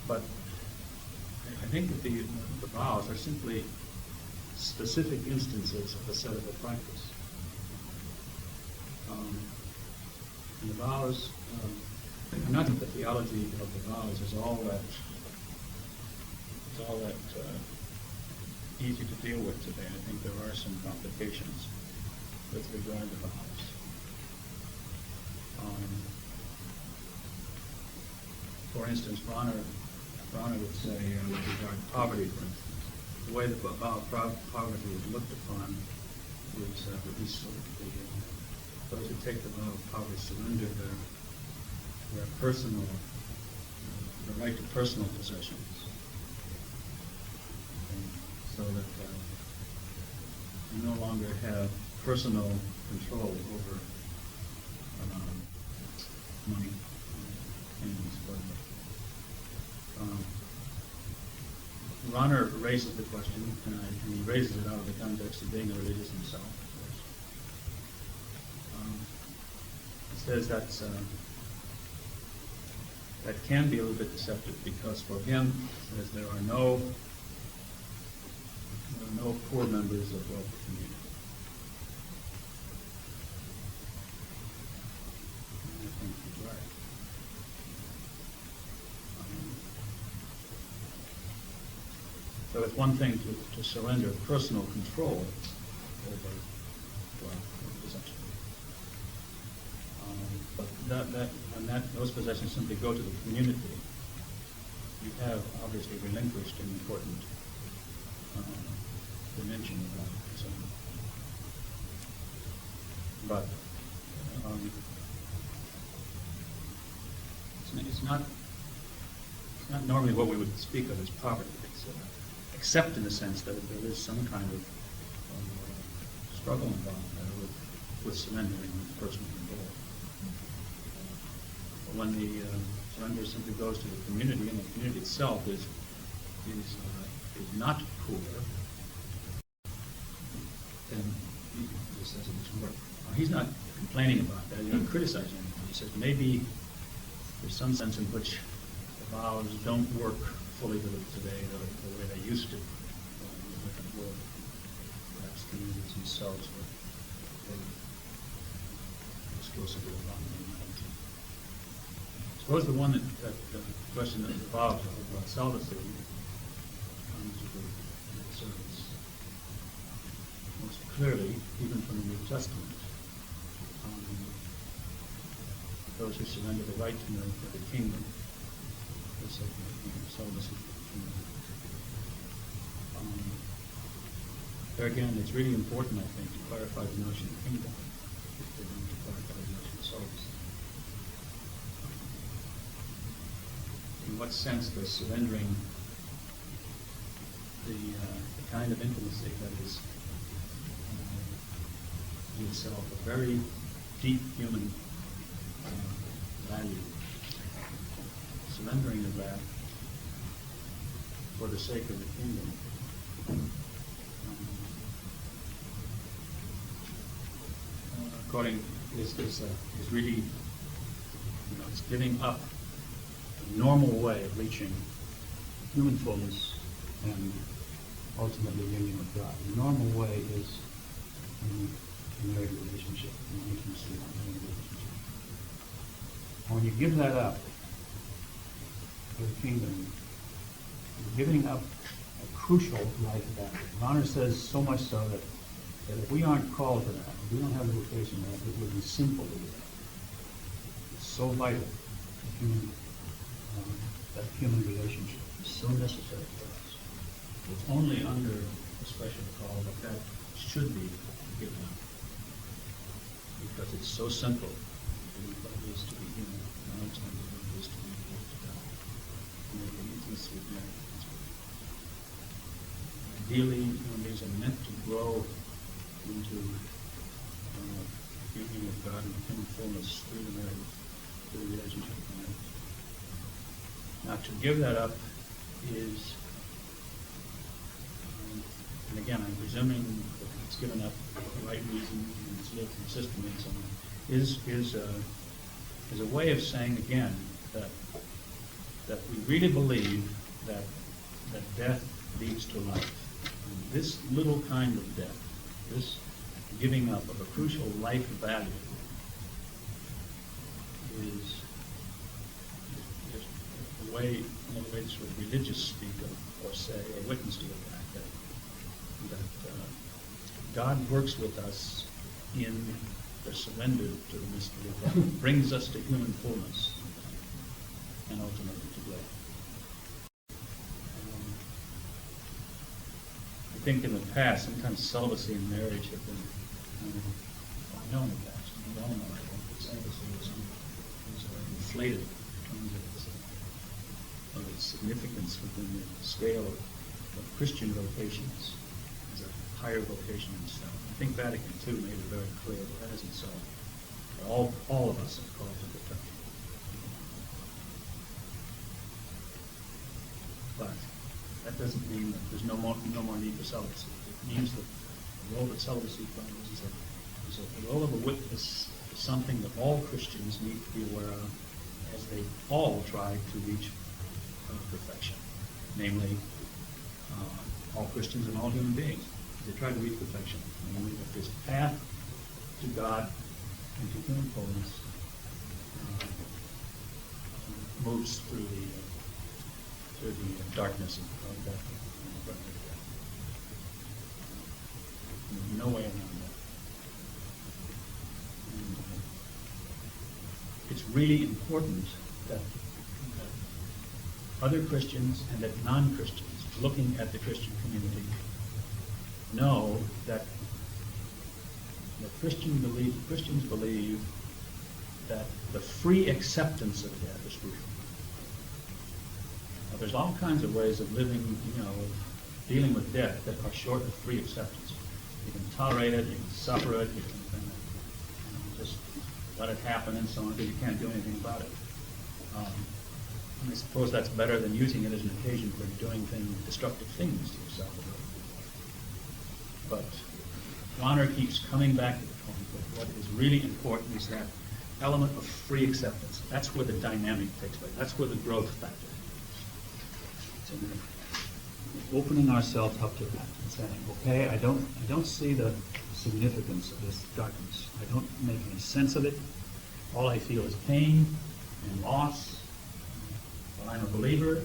But I think that the vows are simply specific instances of ascetical practice. And the vows, not that the theology of the vows is all that easy to deal with today. I think there are some complications with regard to vows. For instance, Bronner would say, with regard to poverty, for instance, the way the vow of poverty is looked upon is those who take the vow of poverty surrender their personal, the right to personal possessions, and so that you no longer have personal control over money, things, but Ronner raises the question, and he raises it out of the context of being a religious himself. He says that can be a little bit deceptive because for him, he says there are no poor members of wealthy community. And I think he's right. So it's one thing to surrender personal control over possession. But those possessions simply go to the community. You have obviously relinquished an important dimension of that. So, but it's not normally what we would speak of as poverty. It's except in the sense that there is some kind of struggle involved with surrendering personal control. When the surrender simply goes to the community, and the community itself is not poor, then he says it doesn't work. He's not complaining about that. He's not criticizing anything. He says maybe there's some sense in which the vows don't work fully today the way they used to in the different world. Perhaps communities themselves were exclusively about them. I suppose the one that question that involves about celibacy comes to the service most clearly, even from the New Testament. Those who surrender the right to marry for the kingdom, they say celibacy for the kingdom. There again, it's really important, I think, to clarify the notion of kingdom if they're going to clarify the notion of celibacy. In what sense does surrendering the kind of intimacy that is in itself a very deep human value, surrendering of that for the sake of the kingdom, according is really, it's giving up a normal way of reaching human fullness and ultimately union with God. The normal way is a married relationship, an intimacy in a married relationship. And when you give that up for the kingdom, you're giving up a crucial life value. Honor says so much so that if we aren't called to that, if we don't have the vocation to that, it would be sinful to do that. It's so vital, that human relationship is so necessary for us. It's only under a special call that should be given up, because it's so central to what it is to be human, and ultimately what it is to be equal to God. And the intimacy of marriage. Ideally, human beings are meant to grow into union with God and human fullness through the marriage, through the relationship of marriage. Now, to give that up is, and again, I'm presuming that it's given up for the right reason and it's lived consistently and so on, is a way of saying again that we really believe that death leads to life. And this little kind of death, this giving up of a crucial life value, is a way, in other ways, what religious speak of, or say, or witness to the fact that God works with us in the surrender to the mystery of God, brings us to human fullness, and ultimately to glory. I think in the past, sometimes celibacy and marriage have been known in the past. We all know, I think, that celibacy was inflated in terms of its significance within the scale of Christian vocations as a higher vocation in itself. I think Vatican II made it very clear that that isn't so. All of us are called to perfection. But that doesn't mean that there's no more need for celibacy. It means that the role that celibacy plays is a role of a witness to something that all Christians need to be aware of as they all try to reach perfection. Namely, all Christians and all human beings. They try to reach perfection. Namely, that this path to God and to human fullness moves through the darkness of death burn to death. There's no way around that. And, it's really important that other Christians and that non-Christians looking at the Christian community know that Christians believe that the free acceptance of death is crucial. Now, there's all kinds of ways of living, of dealing with death that are short of free acceptance. You can tolerate it, you can suffer it, you can just let it happen and so on, because you can't do anything about it. I suppose that's better than using it as an occasion for doing destructive things to yourself. But Rahner keeps coming back to the point that what is really important is that element of free acceptance. That's where the dynamic takes place. That's where the growth factor is. Opening ourselves up to that and saying, okay, I don't see the significance of this darkness. I don't make any sense of it. All I feel is pain and loss. Well, I'm a believer in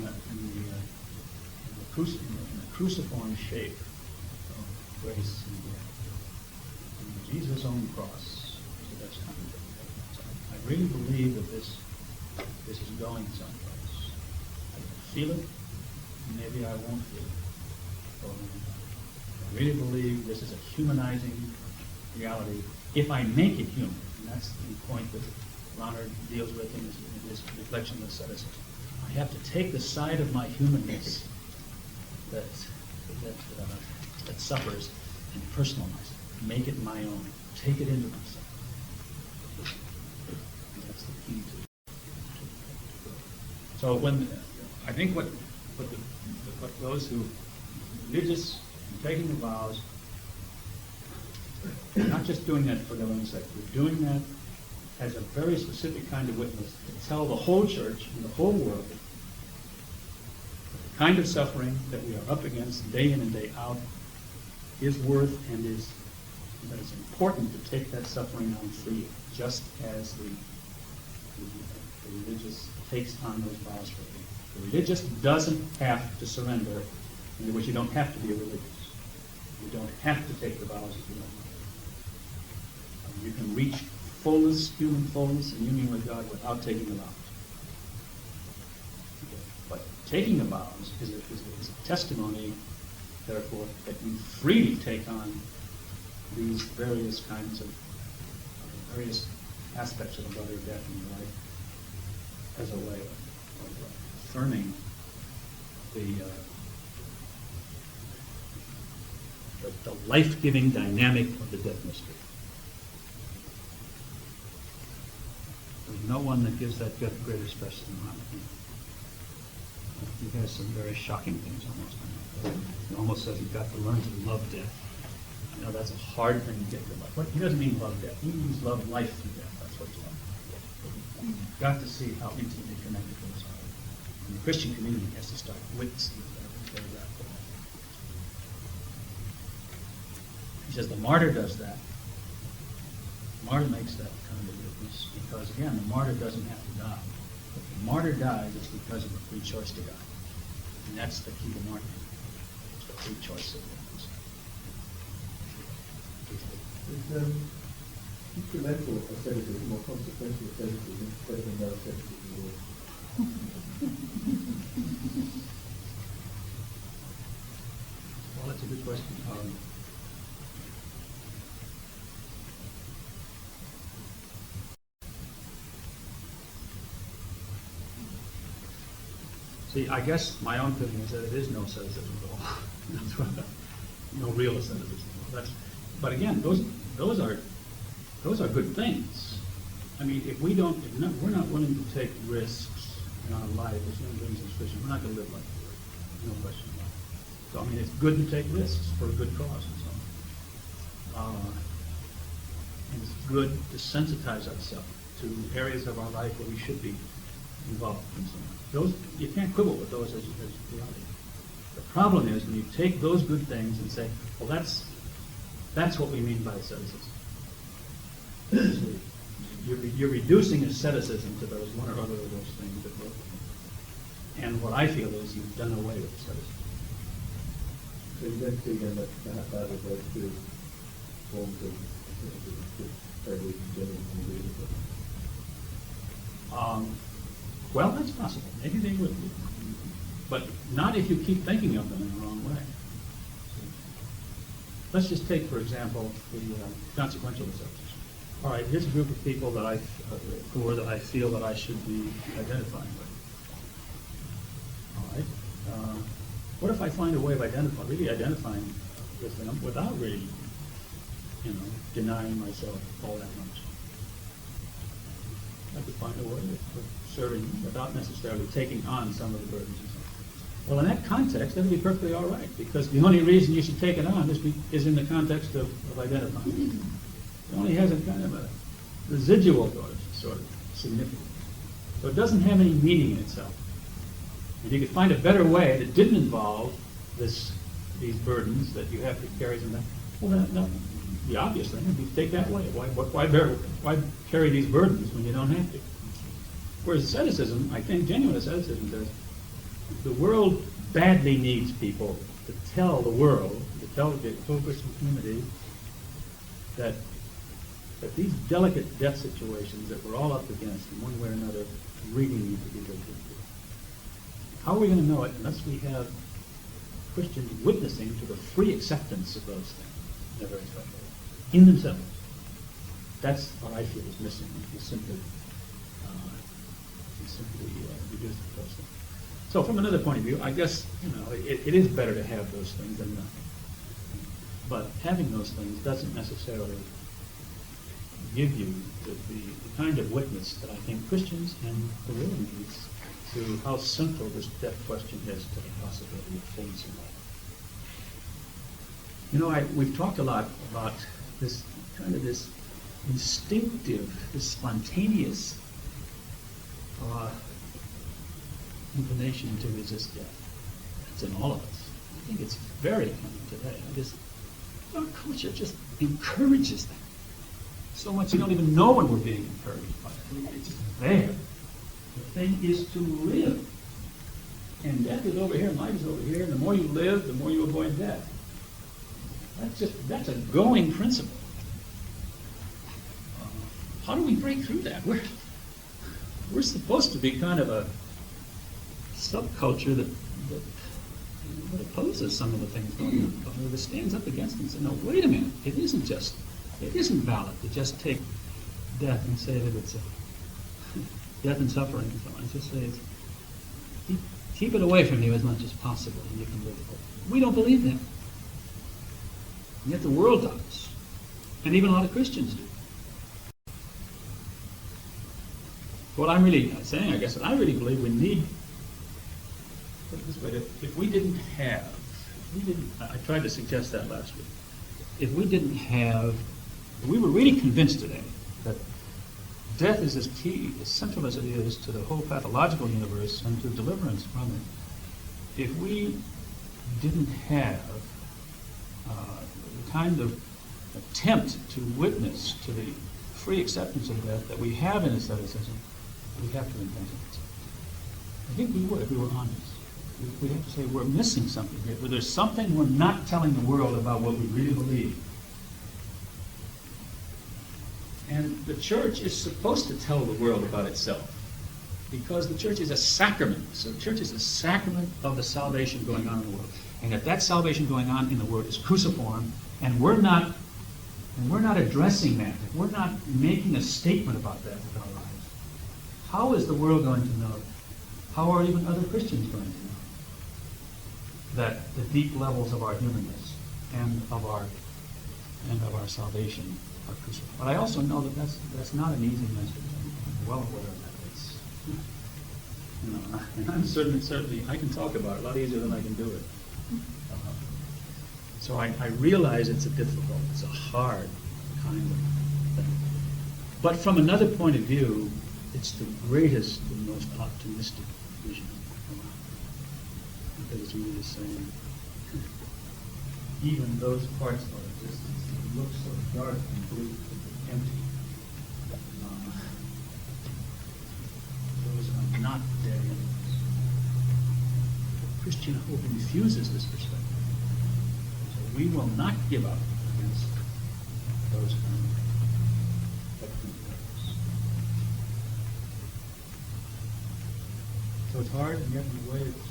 the cruciform shape of grace and death. And Jesus' own cross is the best kind of thing. So I really believe that this is going someplace. I can feel it, and maybe I won't feel it. So I really believe this is a humanizing reality if I make it human. And that's the point that Rahner deals with in his reflection of asceticism. I have to take the side of my humanness that suffers and personalize it, make it my own, take it into myself. And that's the key to growth. So I think what those who religious and taking the vows, they're not just doing that for their own sake. They're doing that as a very specific kind of witness to tell the whole church and the whole world that the kind of suffering that we are up against day in and day out is worth and that it's important to take that suffering on freely, just as the religious takes on those vows freely. The religious doesn't have to surrender, in other words, you don't have to be a religious. You don't have to take the vows if you don't want to. You can reach fullness, human fullness, and union with God without taking the vows. But taking the vows is a testimony, therefore, that you freely take on these various kinds of various aspects of the body of death in your life as a way of affirming the life-giving dynamic of the death mystery. There's no one that gives that greater stress than Muhammad. He has some very shocking things almost. He almost says you've got to learn to love death. I know that's a hard thing to get to love. He doesn't mean love death. He means love life through death. That's what he's love. You've got to see how intimately connected those are. And the Christian community has to start witnessing that. He says the martyr does that. The martyr makes that kind of witness because, again, the martyr doesn't have to die. If the martyr dies, it's because of a free choice to die. And that's the key to martyrdom. It's the free choice of witness. Is incremental asceticism or consequential asceticism better than no asceticism at all? Well, that's a good question. See, I guess my own feeling is that it is no asceticism at all. That's right. No real asceticism. But again, those are good things. I mean, if we're not willing to take risks in our life as human beings as Christians, we're not going to live like that. No question about it. So I mean, it's good to take risks for a good cause and so on. And it's good to sensitize ourselves to areas of our life where we should be involved and so on. You can't quibble with those as reality. The problem is when you take those good things and say, well, that's what we mean by asceticism. You're reducing asceticism to those one or other of those things that And what I feel is you've done away with asceticism. So you don't see again that perhaps out of those two forms of asceticism, fairly general and beautiful. Well, that's possible. Maybe they would be. But not if you keep thinking of them in the wrong way. Let's just take, for example, the consequential asceticism. All right, here's a group of people that I feel that I should be identifying with. All right. What if I find a way of really identifying with them without really, denying myself all that much? I could find a way of serving without necessarily taking on some of the burdens and so on. Well, in that context, that would be perfectly all right, because the only reason you should take it on is in the context of identifying. It only has a kind of a residual sort of significance. So it doesn't have any meaning in itself. If you could find a better way that didn't involve these burdens that you have to carry them, well, then the obvious thing would be to take that way. Why carry these burdens when you don't have to? Whereas asceticism, I think genuine asceticism says, the world badly needs people to tell the world, to tell the whole Christian community, that these delicate death situations that we're all up against in one way or another really need to be looked into. How are we going to know it unless we have Christians witnessing to the free acceptance of those things in a very special way, in themselves? That's what I feel is missing if you simply reduce it to those things. So from another point of view, I guess, it is better to have those things than nothing. But having those things doesn't necessarily give you the kind of witness that I think Christians and the world needs to how central this death question is to the possibility of fullness of life. We've talked a lot about this instinctive, this spontaneous inclination to resist death. It's in all of us. I think it's very common today. Our culture just encourages that. So much you don't even know when we're being encouraged by it. It's there. The thing is to live. And death is over here and life is over here. And the more you live, the more you avoid death. That's a going principle. How do we break through that? We're supposed to be kind of a subculture that opposes some of the things going on, that stands up against them and says, no, wait a minute, it isn't valid to just take death and say that it's death and suffering and so on. It's just say, keep it away from you as much as possible and you can live it. We don't believe that. And yet the world does. And even a lot of Christians do. What I'm really saying, I guess, that I really believe we need, put it this way, if we tried to suggest that last week, if we were really convinced today that death is as key, as central as it is to the whole pathological universe and to deliverance from it, if we didn't have the kind of attempt to witness to the free acceptance of death that we have in asceticism, we have to invent it. I think we would if we were honest. We have to say we're missing something here. But there's something we're not telling the world about what we really believe. And the church is supposed to tell the world about itself because the church is a sacrament. So the church is a sacrament of the salvation going on in the world. And that salvation going on in the world is cruciform, and we're not addressing that. If we're not making a statement about that with our lives, how is the world going to know? How are even other Christians going to know that the deep levels of our humanness and of our salvation are crucial? But I also know that that's not an easy message. I'm well aware of that. And I'm certainly I can talk about it a lot easier than I can do it. So I realize it's a hard kind of thing. But from another point of view, it's the greatest and most optimistic vision around. Because it's really saying, even those parts of our existence that look so dark and bleak and empty, those are not dead ends. Christian hope infuses this perspective. So we will not give up against those kind of excellent works. So it's hard, and yet in a way it's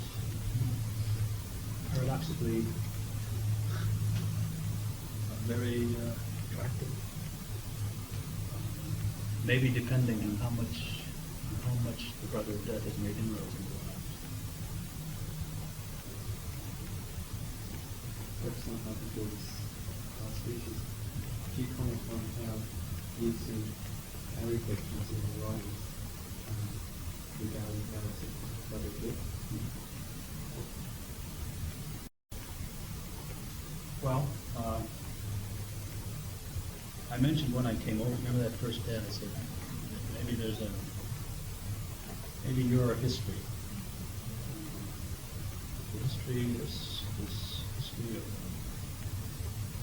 paradoxically very attractive. Maybe depending on how much the brother of death has made inroads into our lives. Perhaps not how to do this speeches. Do you comment on how you see our reflections in the writings regarding our brother of death? Well, I mentioned when I came over, remember that first day, I said, maybe your history. The history, this history of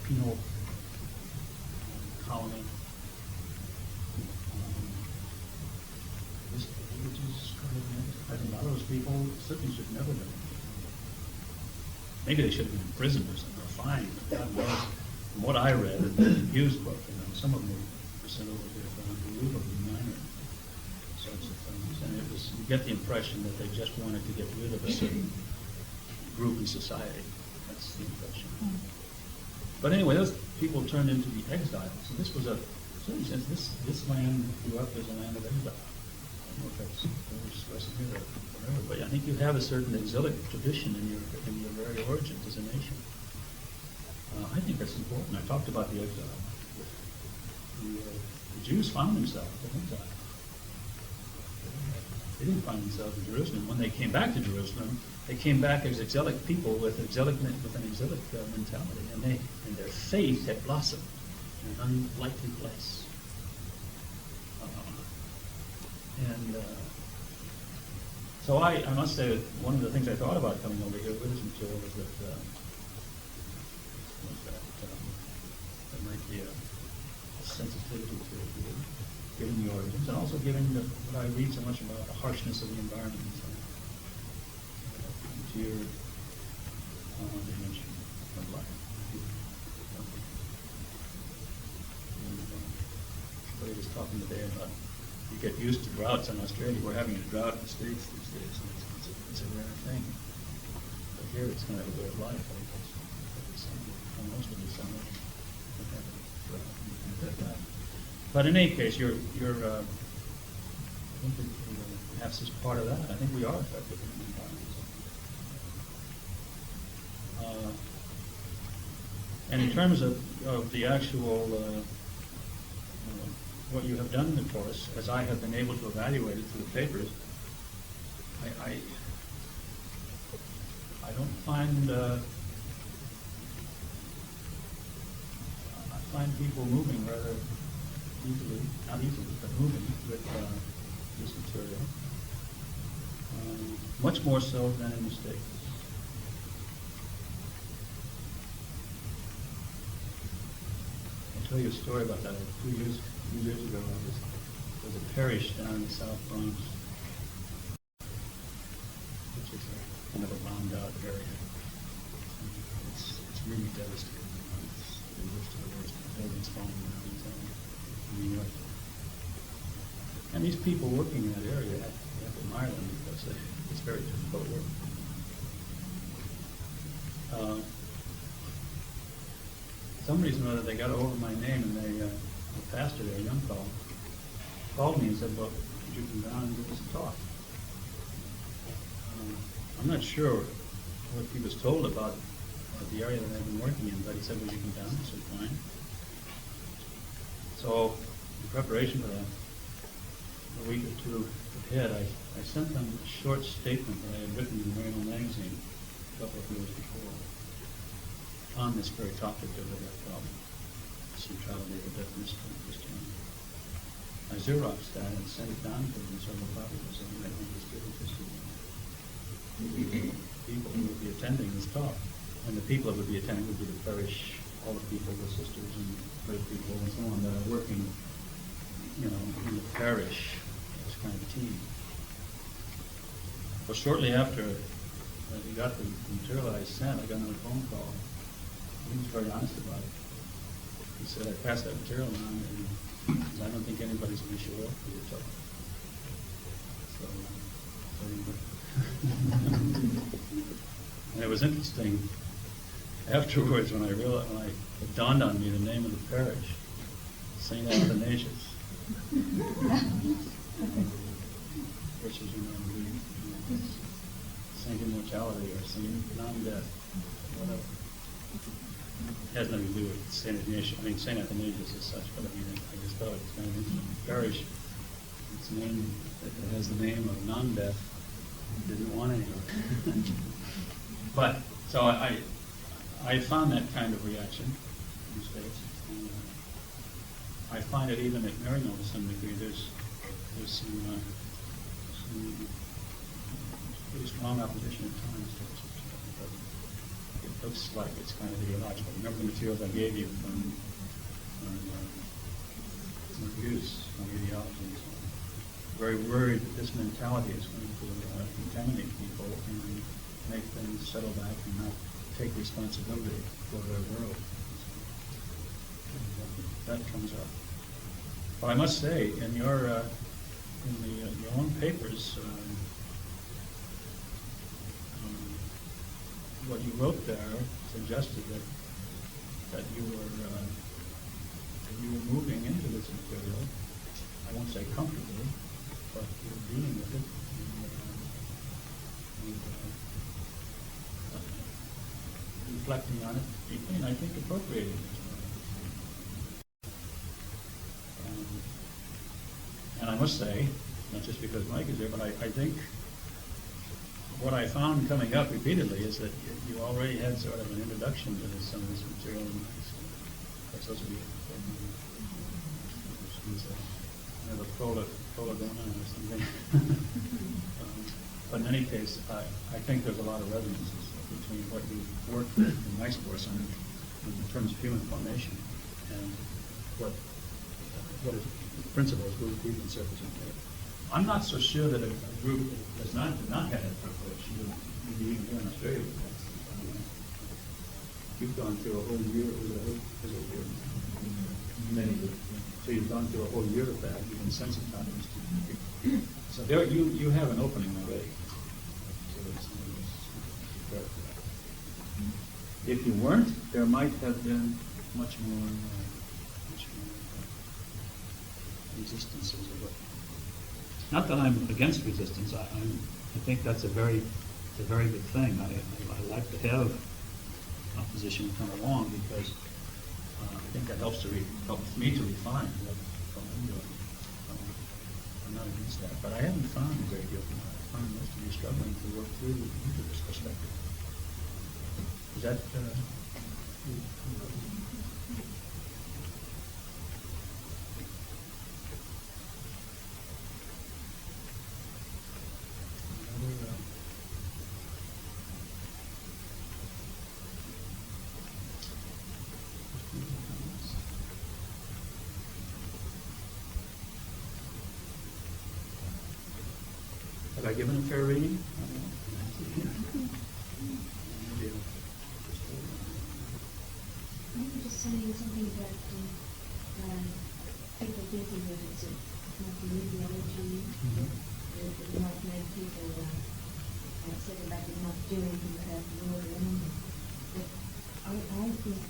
penal colony. Which is kind of, I think a lot of those people certainly should never have been. Maybe they should have been imprisoned or something, or fined. God knows. From what I read in the Hughes book, some of them were sent over here for unbelievably minor sorts of things. And you get the impression that they just wanted to get rid of a certain group in society. That's the impression. But anyway, those people turned into the exiles. And this was in a certain sense, this land grew up as a land of exile. I don't know if that's expressing here or whatever, but I think you have a certain exilic tradition in your very origins as a nation. I think that's important. I talked about the exile. The Jews found themselves in exile. They didn't find themselves in Jerusalem. When they came back to Jerusalem, they came back as exilic people with an exilic mentality, and their faith had blossomed in an unlikely place. So I must say that one of the things I thought about coming over here with this material was that there might be a sensitivity to it, given the origins, and also given what I read so much about the harshness of the environment and so on. To your dimension of life. Somebody was talking today about you get used to droughts in Australia. We're having a drought in the States these days, and it's a rare thing. But here it's kind of a way of life, I guess. Almost in the summer. But in any case, you're I think that perhaps is part of that. I think we are affected in the environment. And in terms of the actual what you have done in the course, as I have been able to evaluate it through the papers, I don't find I find people moving rather easily, not easily, but moving with this material, much more so than in the States. I'll tell you a story about that. A few years ago, there was a parish down in the South Bronx, which is kind of a bombed out area. It's really devastating. It's the worst of the worst. Buildings falling down in New York. And these people working in that area, you have to admire them because it's very difficult work. For some reason or other, they got over my name, and the pastor there, a young fellow, called me and said, well, could you come down and give us a talk? I'm not sure what he was told about the area that I've been working in, but he said, would you come down? I said, fine. So, in preparation for that, a week or two ahead, I sent them a short statement that I had written in the Maryland magazine a couple of years before on this very topic of the death problem, centrality of the death mystery in Christianity. I Xeroxed that and sent it down to them in several copies, and I think it's good interested in people who would be attending this talk. And the people that would be attending would be the parish, all the people, the sisters and lay people and so on that are working, in the parish, this kind of team. Well, shortly after he got the material that I sent. I got another phone call. He was very honest about it. He said, I passed that material on, and I don't think anybody's going to show up for your talk. And it was interesting afterwards when I realized, it dawned on me the name of the parish, St. Athanasius, which is, Saint Immortality or Saint Non-Death, whatever. It has nothing to do with Saint Ignatius. I mean, Saint Athanasius as such, but I mean, I just thought it was kind of interesting. Parish, its name, it has the name of non-death. Didn't want any of it. But so I found that kind of reaction in the States. And, I find it even at Maryknoll to some degree. There's some pretty strong opposition at times to this. It looks like it's kind of ideological. Remember the materials I gave you from reviews on ideology and so on. Very worried that this mentality is going to contaminate people and make them settle back and not take responsibility for their world. That comes up. But I must say, in your own papers, what you wrote there suggested that you were moving into this material. I won't say comfortably, but you were dealing with it. Reflecting on it deeply, and I think appropriating it. And I must say, not just because Mike is there, but I think what I found coming up repeatedly is that you already had sort of an introduction to some of this material. That's supposed to be a prolegona or something. But in any case, I think there's a lot of resonances between what you worked with in Mike's course on in terms of human formation and what is principles we've been surfacing there. I'm not so sure that a group that did not have that privilege, maybe even here in Australia, you've gone through a whole year, so you've gone through a whole year of that, you've been sensitized. So there, you have an opening already. If you weren't, there might have been much more resistances. Not that I'm against resistance. I think that's a very good thing. I like to have opposition come along because I think that helps me to refine what I'm doing. I'm not against that, but I haven't found a great deal. I find most of you struggling to work through into this perspective. Is that? Have I given a fair reading? I'm just saying something about people thinking that it's not the ideology that might make people set about it not doing anything about the world around them. But I think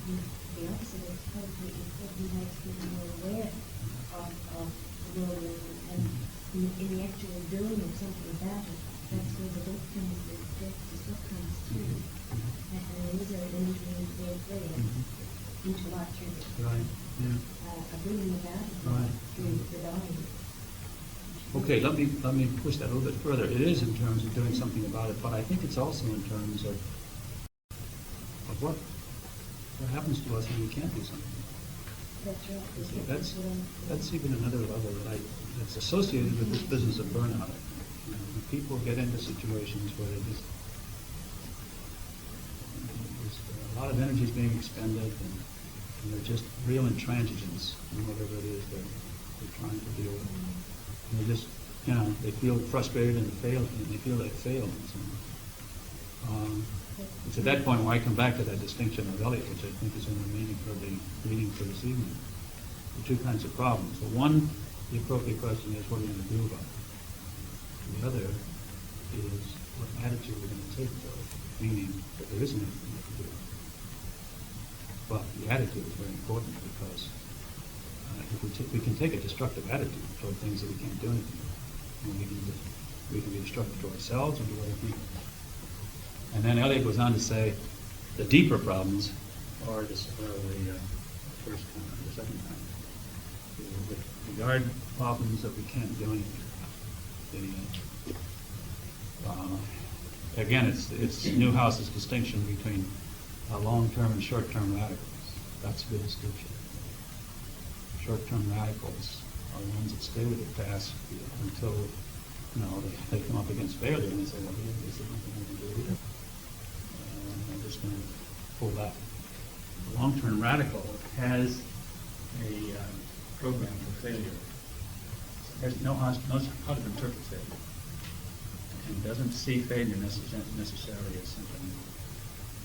the opposite is probably it probably makes people more aware of the world around them, and in the actual doing of something about it, that's where the depth comes, the depth is what comes through. And there is an intermediate there. Into life through Right. Yeah. a bringing about it Right. through the dying. Okay, let me push that a little bit further. It is in terms of doing something about it, but I think it's also in terms of what happens to us when we can't do something. That's right. That's even another level that's associated with this business of burnout. You know, when people get into situations where there's a lot of energy is being expended, and they're just real intransigence in whatever it is they're trying to deal with. And they just, they feel frustrated and they feel they failed. And so It's at that point where I come back to that distinction of Eliot, which I think is in the meaning for the reading for this evening. The two kinds of problems. The one, the appropriate question is, what are you going to do about it? The other is, what attitude we're going to take toward it, meaning that there isn't anything you can do. But the attitude is very important because if we can take a destructive attitude toward things that we can't do anything with, and we can be destructive to ourselves and to other people. And then Eliot goes on to say, the deeper problems are the first kind, the second kind. The regard problems that we can't do anything. Again, it's Newhouse's distinction between long-term and short-term radicals. That's the distinction. Short-term radicals are the ones that stay with the task until they come up against failure and they say, well, there's nothing I can do here. I'm just going to pull back. The long-term radical has a program for failure. Knows how to interpret failure. And doesn't see failure necessarily as something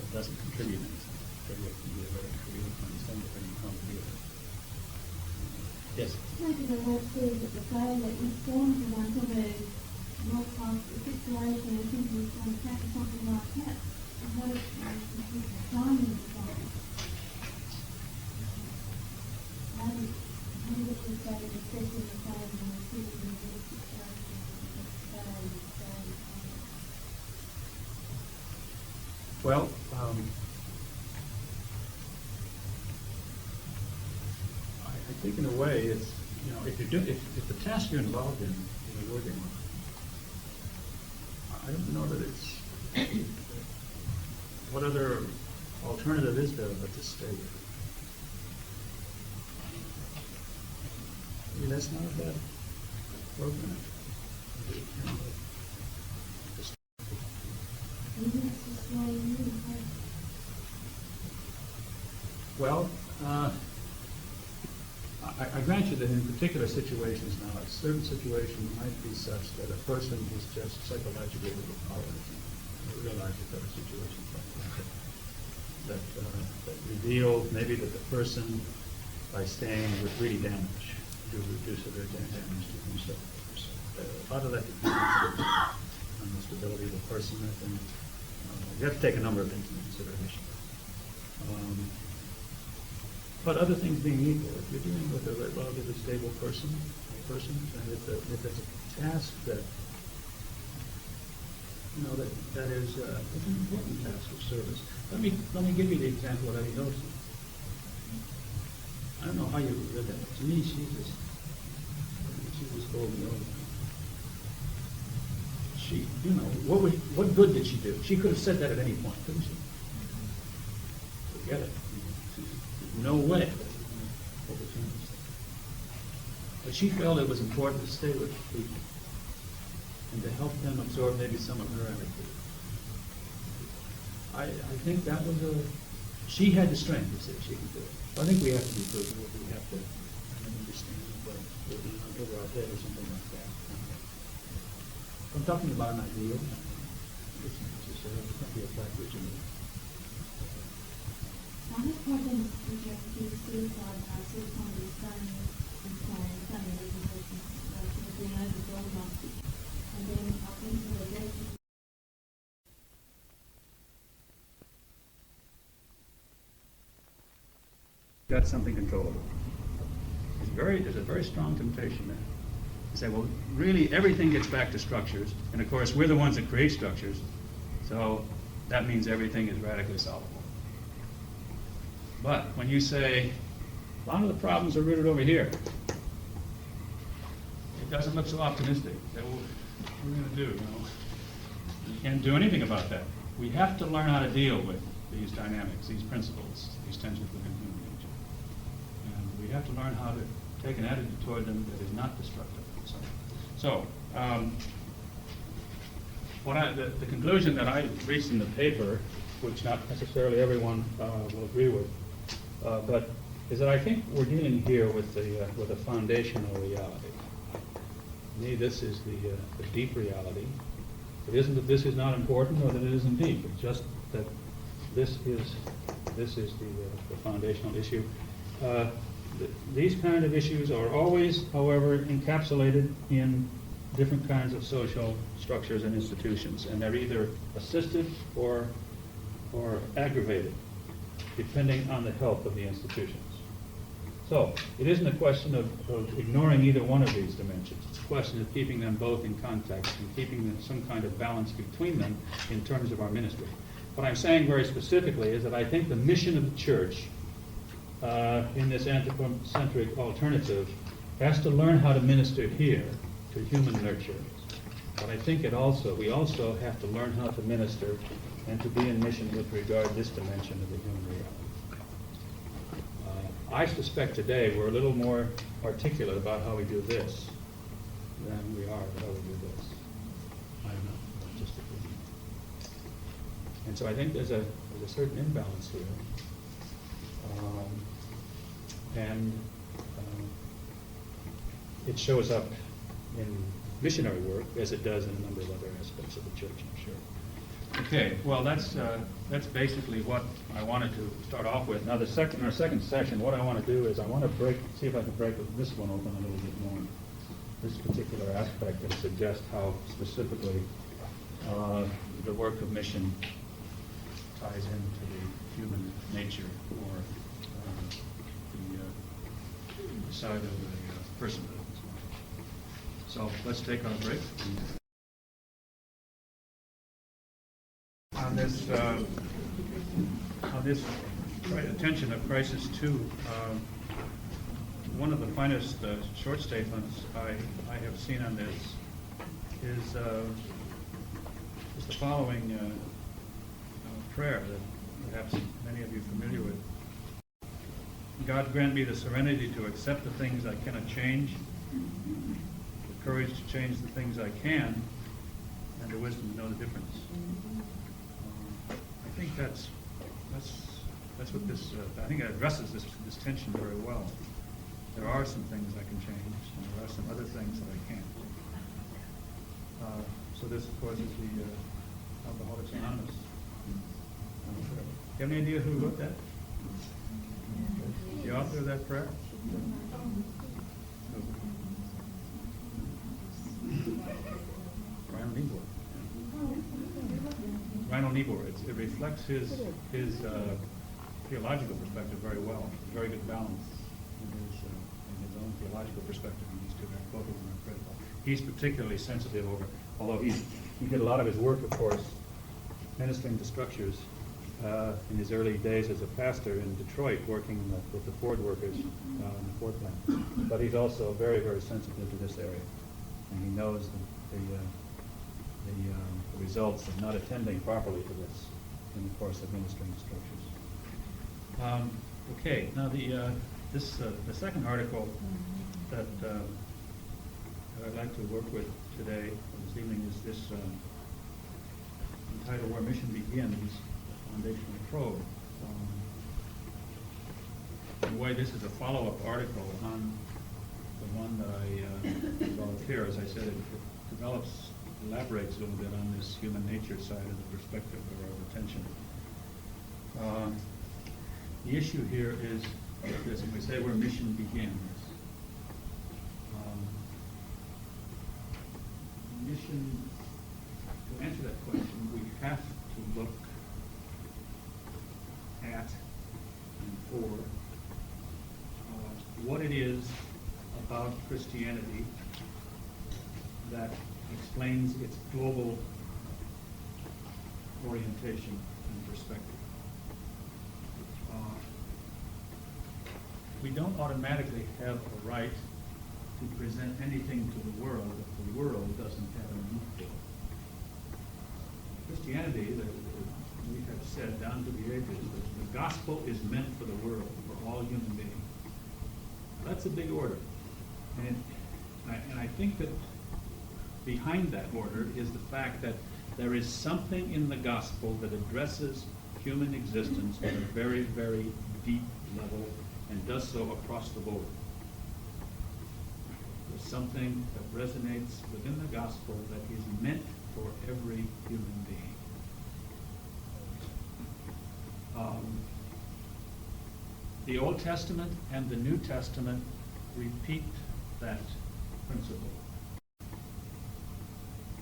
that doesn't contribute anything. Failure can be a very creative thing depending on how to deal with it. Yes? Maybe the word says that the failure is formed from one of a more past situation and thinking it's going to tackle something like that. And what is the timing of something? How do you say that especially the failure in the city in this situation? Well, I think in a way it's, if the task you're involved in is a worthy one, I don't know that it's, what other alternative is there but to stay with it? I mean, that's not a bad program. Well, I grant you that in particular situations now, a certain situation might be such that a person is just psychologically overpowered. I realize that there are situations like that reveal maybe that the person, by staying, would really damage, do severe damage to themselves. A lot of that depends on the stability of the person, I think. You have to take a number of things into consideration. But other things being equal, if you're dealing with a relatively stable person, and if it's a task that that is an important task of service. Let me give you the example of Eddie Dorsey. I don't know how you read that. To me, she was golden over. She, what good did she do? She could have said that at any point, couldn't she? Forget it. No way. But she felt it was important to stay with people and to help them absorb maybe some of her attitude. I think that was she had the strength to say she could do it. So I think we have to be prudent. We have to understand what will be over our head or something like that. I'm talking about an ideal. It's not necessarily, it can't be applied originally. I have problems with suicide by suicide staying and staying organizations sort of being overwhelmed by it. And then I think that the rest of Got something controllable. There's a very strong temptation there. You say, well, really everything gets back to structures, and of course we're the ones that create structures, so that means everything is radically solvable. But when you say, a lot of the problems are rooted over here, it doesn't look so optimistic. What are we going to do? You can't do anything about that. We have to learn how to deal with these dynamics, these principles, these tensions within human nature. And we have to learn how to take an attitude toward them that is not destructive. The conclusion that I reached in the paper, which not necessarily everyone will agree with, but is that I think we're dealing here with a foundational reality. To me, this is the deep reality, It isn't that this is not important or that it isn't deep. It's just that this is the foundational issue. These kind of issues are always, however, encapsulated in different kinds of social structures and institutions, and they're either assisted or aggravated, depending on the health of the institutions. So, it isn't a question of ignoring either one of these dimensions. It's a question of keeping them both in context and keeping some kind of balance between them in terms of our ministry. What I'm saying very specifically is that I think the mission of the church in this anthropocentric alternative has to learn how to minister here to human nurture. But I think we also have to learn how to minister and to be in mission with regard to this dimension of the human reality. I suspect today we're a little more articulate about how we do this than we are about how we do this. I don't know, that's just opinion. And so I think there's a certain imbalance here. It shows up in missionary work as it does in a number of other aspects of the church, I'm sure. Okay, well, that's basically what I wanted to start off with. Now, our second session, what I want to do is I want to see if I can break this one open a little bit more, this particular aspect, and suggest how specifically the work of mission ties into the human nature or the side of the personhood. So let's take our break. On this attention of Crisis 2, one of the finest short statements I have seen on this is the following prayer that perhaps many of you are familiar with. God grant me the serenity to accept the things I cannot change, the courage to change the things I can, and the wisdom to know the difference. I think that's what this. I think it addresses this tension very well. There are some things I can change, and there are some other things that I can't. So this, of course, is the Alcoholics Anonymous. Do you have any idea who wrote that? The author of that prayer? Reinhold Niebuhr. It reflects his theological perspective very well. Very good balance in his own theological perspective in these two. Both of them are critical. He's particularly sensitive although he did a lot of his work, of course, ministering to structures in his early days as a pastor in Detroit, working with the Ford workers in the Ford plant. But he's also very, very sensitive to this area, and he knows the results of not attending properly to this in the course of ministering to structures. Okay, now the second article that I'd like to work with today, this evening, is this entitled "Where Mission Begins: A Foundational Probe." In a way, this is a follow-up article on the one that I developed here. As I said, it elaborates a little bit on this human nature side of the perspective of our attention. The issue here is this: when we say where mission begins, to answer that question, we have to look at and for what it is about Christianity that explains its global orientation and perspective. We don't automatically have a right to present anything to the world that the world doesn't have a need for. Christianity, we have said down to the ages, that the gospel is meant for the world, for all human beings. That's a big order. And I think that behind that order is the fact that there is something in the gospel that addresses human existence at a very, very deep level and does so across the board. There's something that resonates within the gospel that is meant for every human being. The Old Testament and the New Testament repeat that principle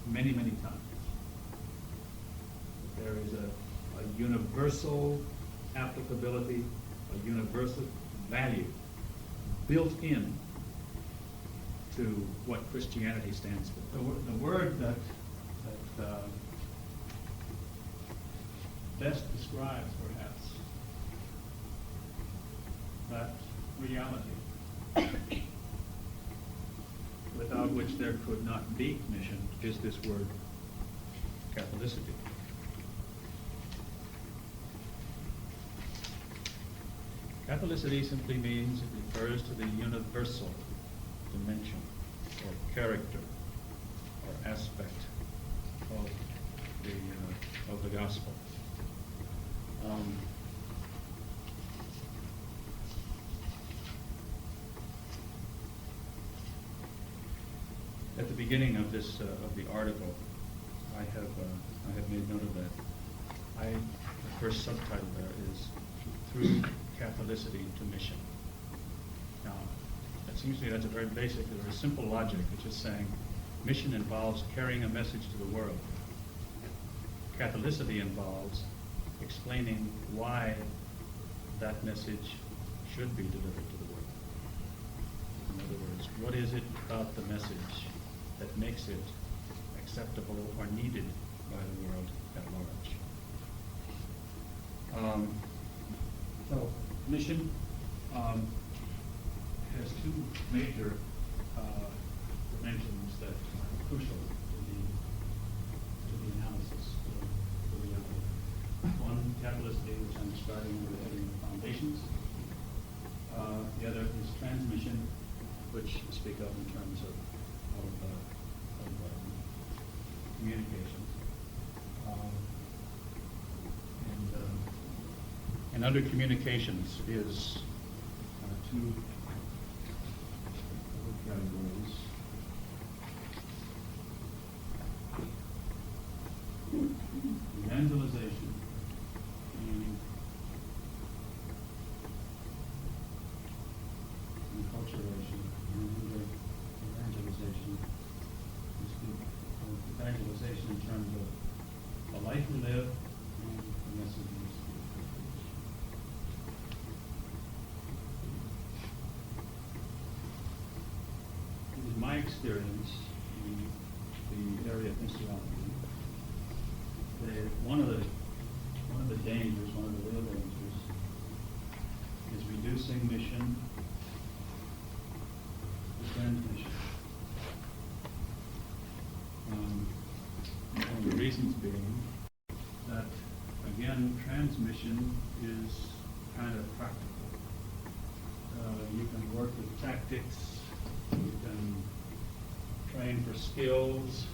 many, many times. There is a universal applicability, a universal value built in to what Christianity stands for. The word that best describes, perhaps, that reality without which there could not be mission is this word, Catholicity. Catholicity simply means, it refers to the universal dimension or character or aspect of the gospel. At the beginning of this of the article, I have made note of that. The first subtitle there is "Through Catholicity to Mission." Now, it seems to me that's a very basic, very simple logic. It's just saying mission involves carrying a message to the world. Catholicity involves explaining why that message should be delivered to the world. In other words, what is it about the message that makes it acceptable or needed by the world at large? So, mission has two major dimensions that are crucial to the analysis of the reality. One, Catholicity, which I'm describing under the heading of foundations. The other is transmission, which I speak of in terms of communications. And under communications is two categories. Evangelization and enculturation. And evangelization is the evangelization in terms of the life we live and the message we speak. It is my experience in the area of missiology that one of the dangers, one of the real dangers, is reducing mission to transmission. One of the reasons being that, again, transmission is kind of practical. You can work with tactics, you can train for skills,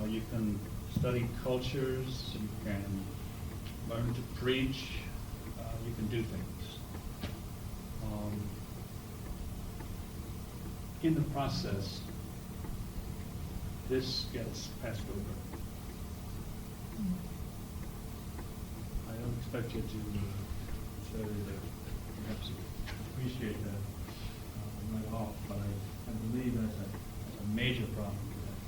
you can study cultures, you can learn to preach, you can do things. In the process, this gets passed over. I don't expect you to say that perhaps you appreciate that right off, but I believe that's a major problem today.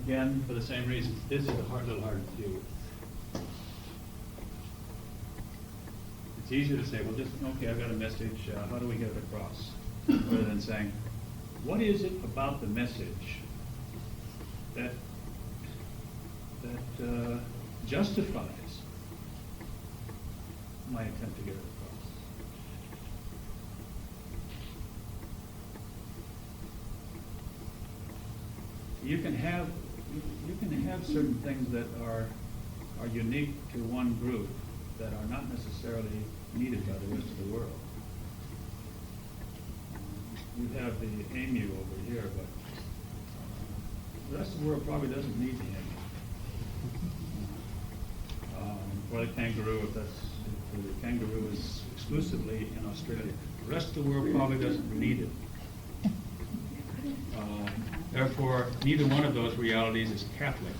Again, for the same reasons, this is a little hard to deal with. It's easier to say, well, just, okay, I've got a message, how do we get it across? Rather than saying, what is it about the message that justifies my attempt to get it across? You can have certain things that are unique to one group that are not necessarily needed by the rest of the world. You have the emu over here, but the rest of the world probably doesn't need the emu. Or the kangaroo, if the kangaroo is exclusively in Australia. The rest of the world probably doesn't need it. Therefore, neither one of those realities is Catholic.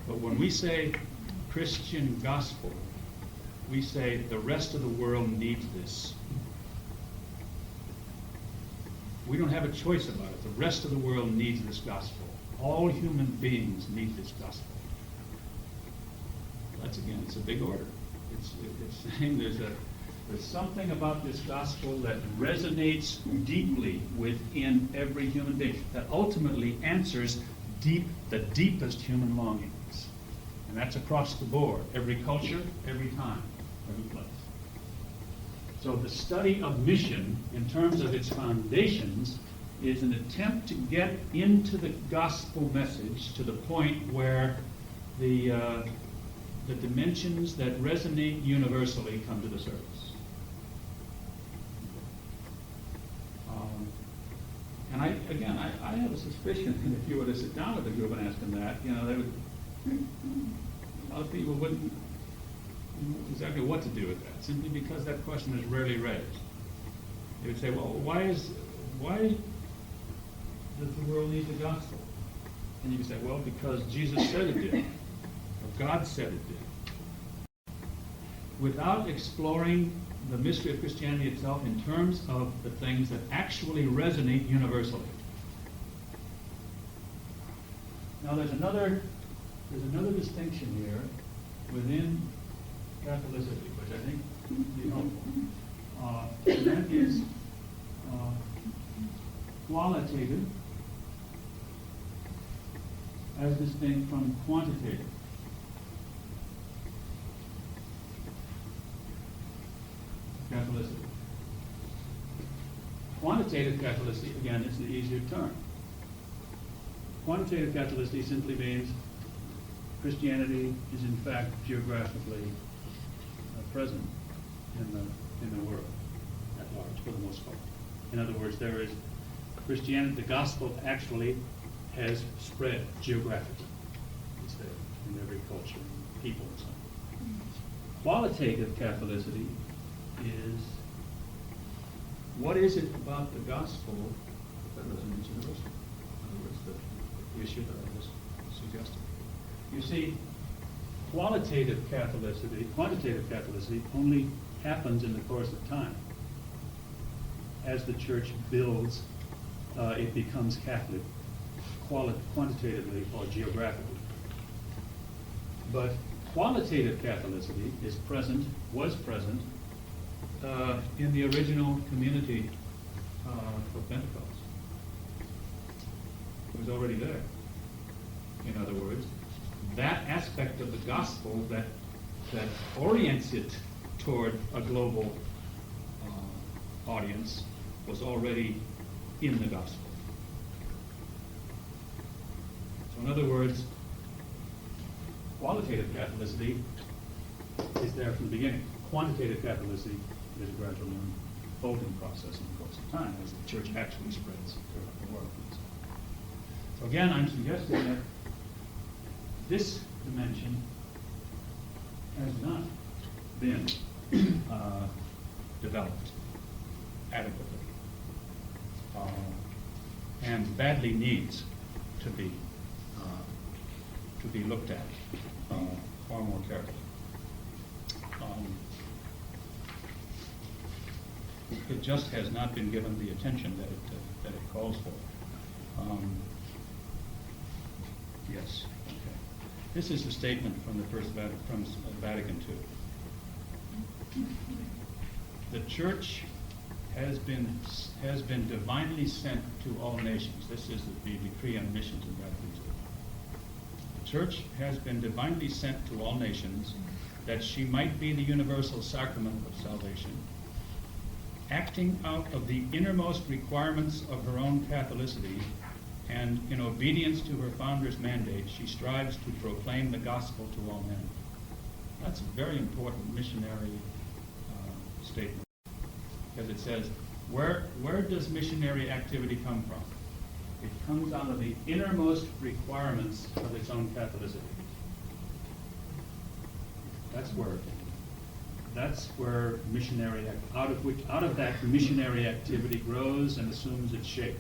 But when we say Christian gospel, we say the rest of the world needs this. We don't have a choice about it. The rest of the world needs this gospel. All human beings need this gospel. That's, again, it's a big order. It's saying there's something about this gospel that resonates deeply within every human being, that ultimately answers the deepest human longings. And that's across the board, every culture, every time, every place. So the study of mission, in terms of its foundations, is an attempt to get into the gospel message to the point where the dimensions that resonate universally come to the surface. And I have a suspicion that if you were to sit down with a group and ask them that, they would, a lot of people wouldn't know exactly what to do with that, simply because that question is rarely raised. They would say, well, why does the world need the gospel? And you could say, well, because Jesus said it did, or God said it did. Without exploring the mystery of Christianity itself in terms of the things that actually resonate universally. Now there's another distinction here within Catholicity, which I think is helpful. And that is qualitative as distinct from quantitative. Catholicity. Quantitative Catholicity, again, is the easier term. Quantitative Catholicity simply means Christianity is in fact geographically present in the world at large, for the most part. In other words, there is Christianity, the gospel actually has spread geographically. It's there in every culture, people, and so on. Qualitative Catholicity is, what is it about the gospel that resonates universally? In other words, the issue that I just suggested. You see, quantitative Catholicity only happens in the course of time. As the church builds, it becomes Catholic, quantitatively or geographically. But qualitative Catholicity was present in the original community of Pentecost. It was already there. In other words, that aspect of the gospel that orients it toward a global audience was already in the gospel. So in other words, qualitative Catholicity is there from the beginning. Quantitative Catholicity is a gradual unfolding process in the course of time as the church actually spreads throughout the world. So again, I'm suggesting that this dimension has not been developed adequately and badly needs to be looked at far more carefully. It just has not been given the attention that it calls for. Yes. Okay. This is a statement from the First Vatican II. The Church has been divinely sent to all nations. This is the decree on missions in Vatican II. The Church has been divinely sent to all nations that she might be the universal sacrament of salvation, acting out of the innermost requirements of her own Catholicity, and in obedience to her founder's mandate, she strives to proclaim the gospel to all men. That's a very important missionary statement, because it says, where does missionary activity come from? It comes out of the innermost requirements of its own Catholicity. That's where missionary, out of that missionary activity grows and assumes its shape.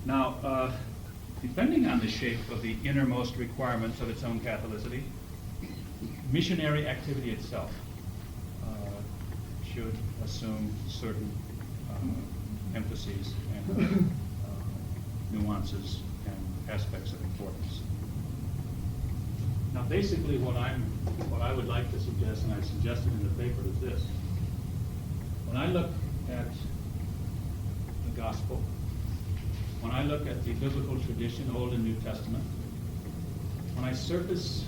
Now, depending on the shape of the innermost requirements of its own Catholicity, missionary activity itself should assume certain emphases and nuances and aspects of importance. Now, basically, what I would like to suggest, and I suggested in the paper, is this: when I look at the gospel, when I look at the biblical tradition, Old and New Testament, when I surface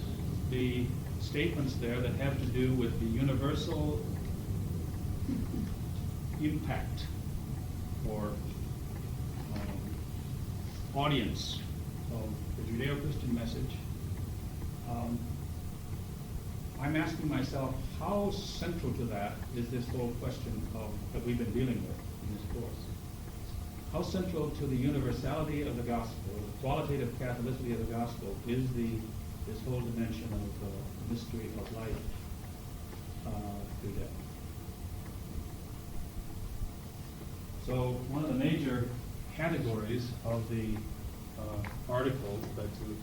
the statements there that have to do with the universal impact or audience of the Judeo-Christian message, I'm asking myself, how central to that is this whole question that we've been dealing with in this course? How central to the universality of the gospel, the qualitative Catholicity of the gospel, is this whole dimension of mystery of life through death? So one of the major categories of the article that you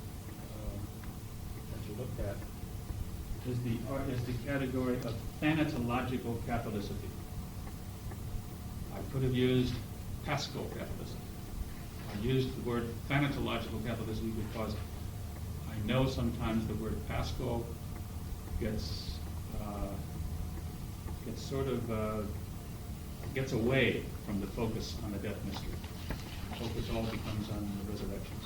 looked at is the category of thanatological Catholicity. I could have used Paschal Catholicity. I used the word thanatological Catholicity because I know sometimes the word Paschal gets away from the focus on the death mystery. The focus all becomes on the resurrections.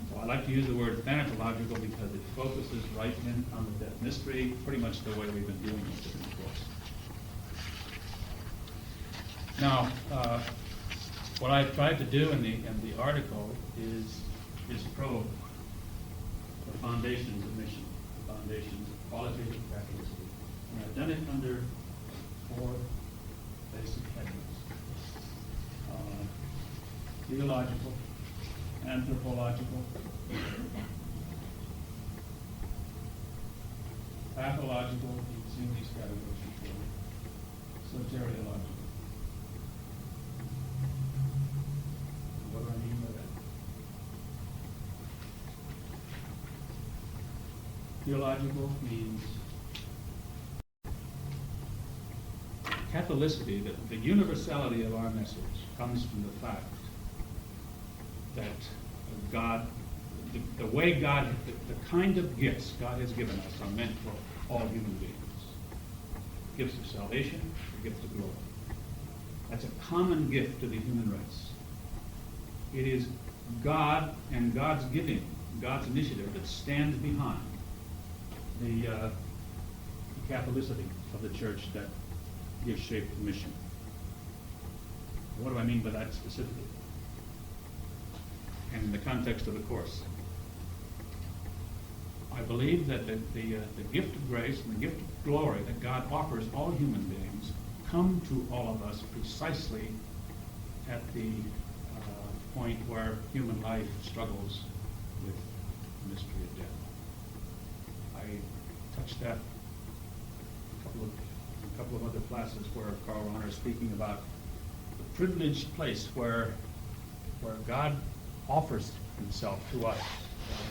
So I like to use the word thanatological because it focuses right in on the death mystery, pretty much the way we've been dealing with it in the course. Now, what I've tried to do in the article is probe the foundations of mission, the foundations of qualitative Catholicity. And I've done it under 4 basic headings: theological, anthropological, pathological, you've seen these categories before, soteriological. What do I mean by that? Theological means Catholicity, the universality of our message comes from the fact that God, the way God, the kind of gifts God has given us are meant for all human beings. Gifts of salvation, the gift of glory. That's a common gift to the human race. It is God and God's giving, God's initiative that stands behind the Catholicity of the church that gives shape to mission. What do I mean by that specifically? And in the context of the course, I believe that the gift of grace and the gift of glory that God offers all human beings come to all of us precisely at the point where human life struggles with the mystery of death. I touched that a couple of other classes where Karl Rahner is speaking about the privileged place where God offers himself to us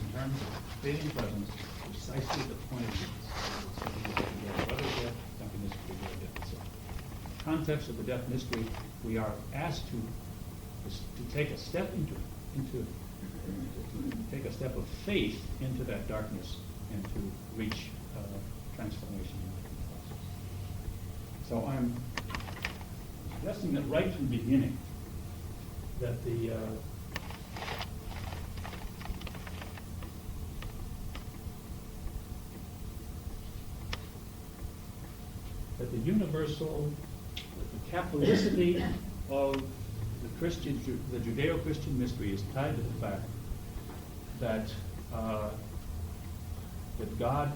in terms of fading presence precisely at the point of death. Whether death, something is to be death. So, in the context of the death mystery, we are asked to take a step to take a step of faith into that darkness and to reach transformation in the process. So I'm suggesting that right from the beginning that the universal, the Catholicity of the Judeo-Christian mystery is tied to the fact that that God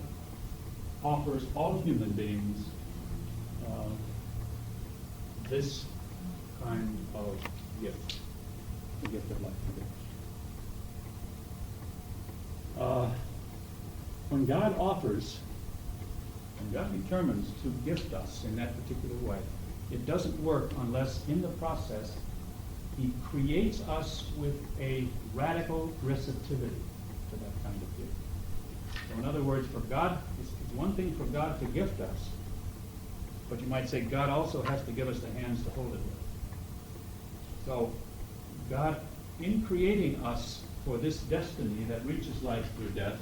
offers all human beings this kind of gift, the gift of life. When God offers, when God determines to gift us in that particular way, it doesn't work unless in the process He creates us with a radical receptivity to that kind of gift. So in other words, for God, it's one thing for God to gift us, but you might say God also has to give us the hands to hold it with. So God, in creating us for this destiny that reaches life through death,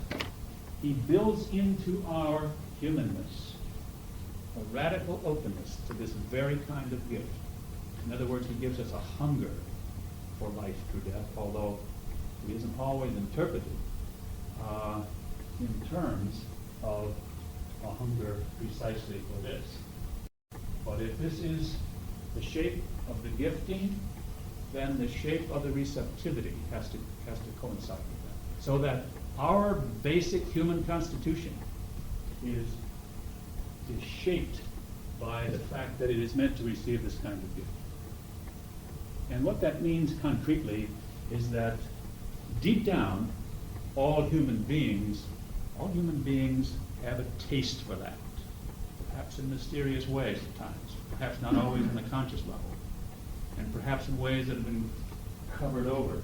he builds into our humanness a radical openness to this very kind of gift. In other words, he gives us a hunger for life through death, although it isn't always interpreted in terms of a hunger precisely for this. But if this is the shape of the gifting, then the shape of the receptivity has to coincide with that. So that our basic human constitution is shaped by the fact that it is meant to receive this kind of gift. And what that means concretely is that deep down, all human beings have a taste for that, perhaps in mysterious ways at times, perhaps not always on a conscious level, and perhaps in ways that have been covered over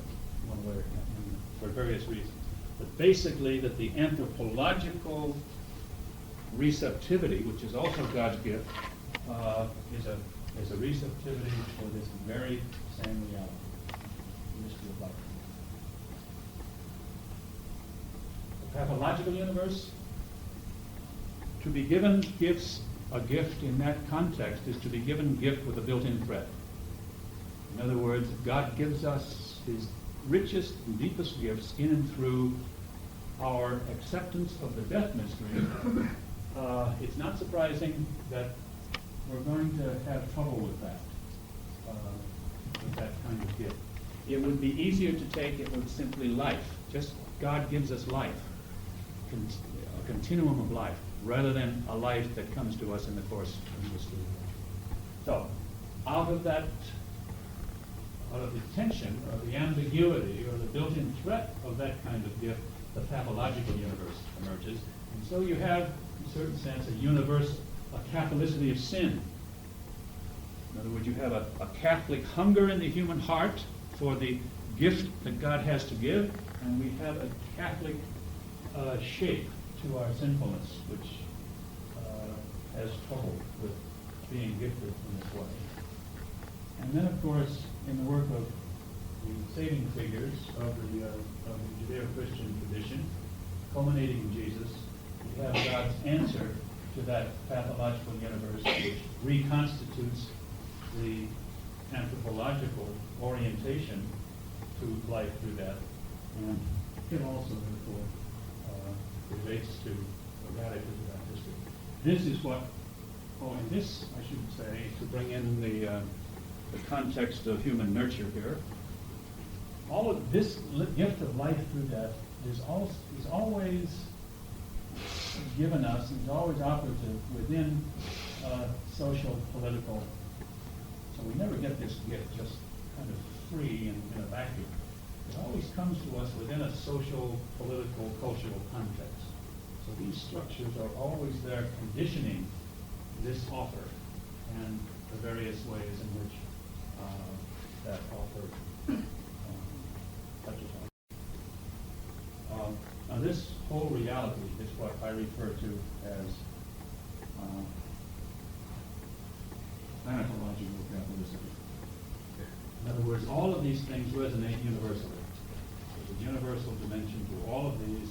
one way or another for various reasons. But basically that the anthropological receptivity, which is also God's gift, is a receptivity for this very same reality, the mystery of life. The pathological universe, to be given a gift in that context is to be given gift with a built-in threat. In other words, God gives us his richest and deepest gifts in and through our acceptance of the death mystery. It's not surprising that we're going to have trouble with that kind of gift. It would be easier to take it with simply life. Just God gives us life, a continuum of life, rather than a life that comes to us in the course of the mystery. So, out of the tension, or the ambiguity, or the built-in threat of that kind of gift, the pathological universe emerges. And so you have, in a certain sense, a Catholicity of sin. In other words, you have a Catholic hunger in the human heart for the gift that God has to give, and we have a Catholic shape to our sinfulness, which has trouble with being gifted in this way. And then, of course, in the work of the saving figures of the Judeo-Christian tradition, culminating in Jesus, we have God's answer to that pathological universe, which reconstitutes the anthropological orientation to life through death, and it also, therefore, relates to the radicals of that history. This is what, and this, I should say, to bring in the context of human nurture here, all of this gift of life through death is always given us, and is always operative within social, political. So we never get this gift just kind of free in a vacuum. It always comes to us within a social, political, cultural context. So these structures are always there conditioning this offer and the various ways in which that offer touches on. Now this whole reality is what I refer to as planetological Catholicity. In other words, all of these things resonate universally. There's a universal dimension to all of these,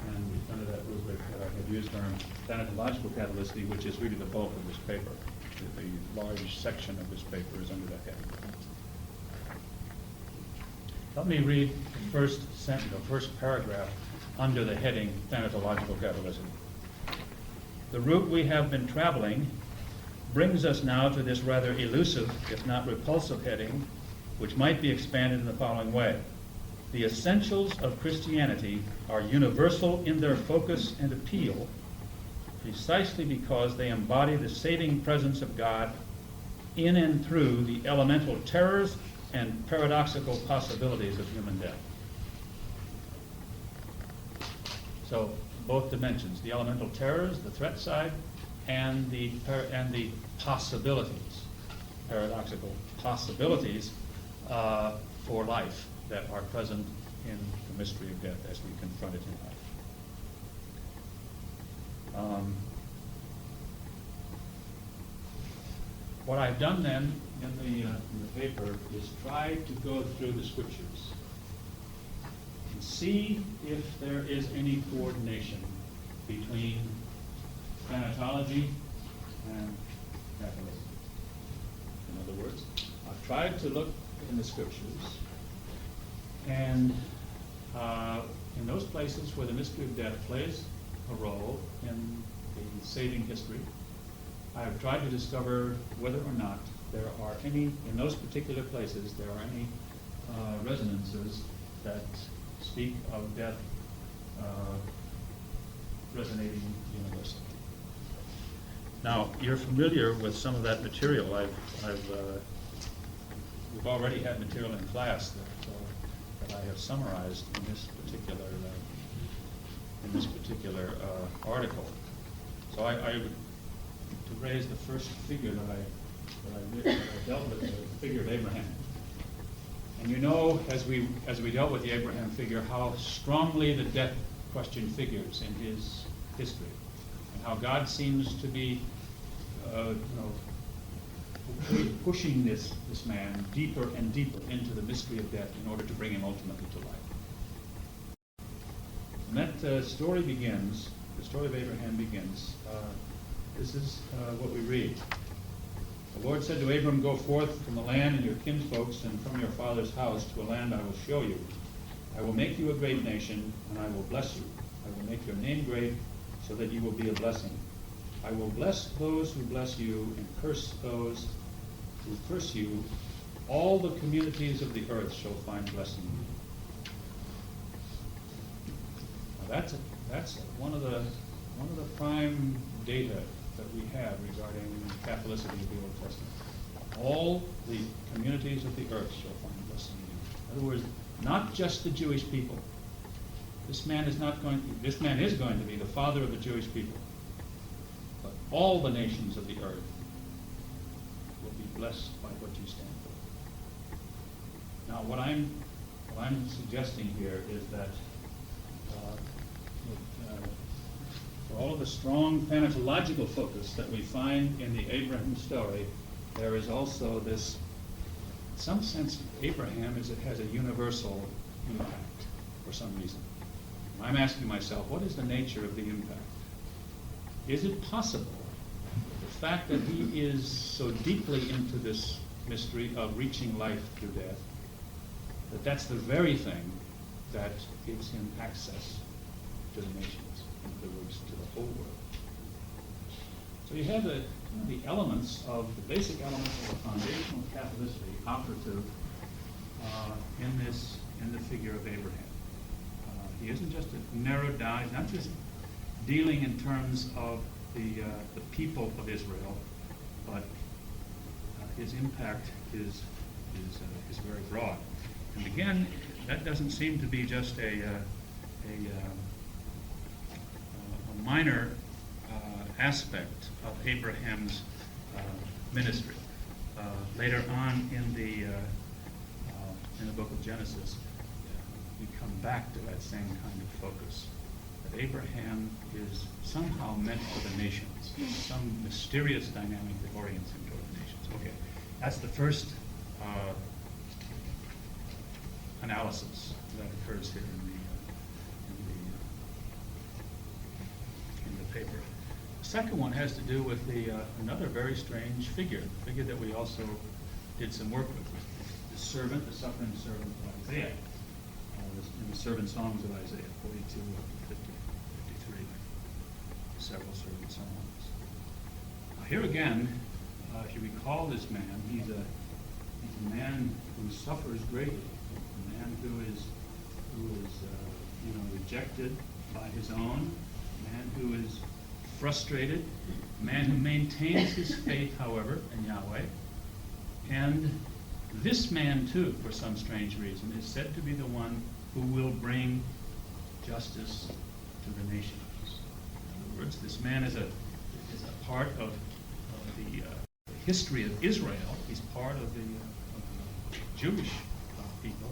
and under that rubric that I have used the term planetological Catholicity, which is really the bulk of this paper. The large section of this paper is under that heading. Let me read the first sentence, the first paragraph under the heading Planetological Catholicity. The route we have been traveling brings us now to this rather elusive, if not repulsive heading, which might be expanded in the following way. The essentials of Christianity are universal in their focus and appeal, precisely because they embody the saving presence of God in and through the elemental terrors and paradoxical possibilities of human death. So both dimensions, the elemental terrors, the threat side, and the possibilities, paradoxical possibilities for life that are present in the mystery of death as we confront it in life. What I've done then in the paper is try to go through the scriptures and see if there is any coordination between thanatology and Catholicism. In other words, I've tried to look in the scriptures, and in those places where the mystery of death plays a role in the saving history, I have tried to discover whether or not there are any, in those particular places, there are any resonances that speak of death resonating universally. Now, you're familiar with some of that material. We've already had material in class that I have summarized in this particular article. So to raise the first figure that I dealt with, the figure of Abraham. And you know, as we dealt with the Abraham figure, how strongly the death question figures in his history, and how God seems to be, pushing this man deeper and deeper into the mystery of death in order to bring him ultimately to life. And that story begins. The story of Abraham begins. This is what we read. The Lord said to Abram, "Go forth from the land and your kinsfolks and from your father's house to a land I will show you. I will make you a great nation, and I will bless you. I will make your name great, so that you will be a blessing. I will bless those who bless you, and curse those who curse you. All the communities of the earth shall find blessing in you." Now that's one of the prime data that we have regarding Catholicity of the Old Testament. All the communities of the earth shall find blessing in you. In other words, not just the Jewish people. This man is going to be the father of the Jewish people. But all the nations of the earth will be blessed by what you stand for. Now, what I'm suggesting here is that for all of the strong thanatological focus that we find in the Abraham story, there is also this, in some sense, Abraham has a universal impact for some reason. I'm asking myself, what is the nature of the impact? Is it possible that the fact that he is so deeply into this mystery of reaching life through death, that's the very thing that gives him access to the nations, in other words, to the whole world? So you have the basic elements of the foundational Catholicity operative in the figure of Abraham. He isn't just narrowed down. He's not just dealing in terms of the people of Israel, but his impact is very broad. And again, that doesn't seem to be just a minor aspect of Abraham's ministry. Later on in the book of Genesis, we come back to that same kind of focus. That Abraham is somehow meant for the nations. Some mysterious dynamic that orients him toward the nations. Okay, that's the first analysis that occurs here in the paper. The second one has to do with another very strange figure, a figure that we also did some work with, the servant, the suffering servant of Isaiah, in the servant songs of Isaiah 42, 50, 53, several servant songs. Now here again, if you recall this man, he's a man who suffers greatly, a man who is rejected by his own, a man who is frustrated, a man who maintains his faith, however, in Yahweh. And this man, too, for some strange reason, is said to be the one who will bring justice to the nations. In other words, this man is a part of the history of Israel. He's part of the Jewish people,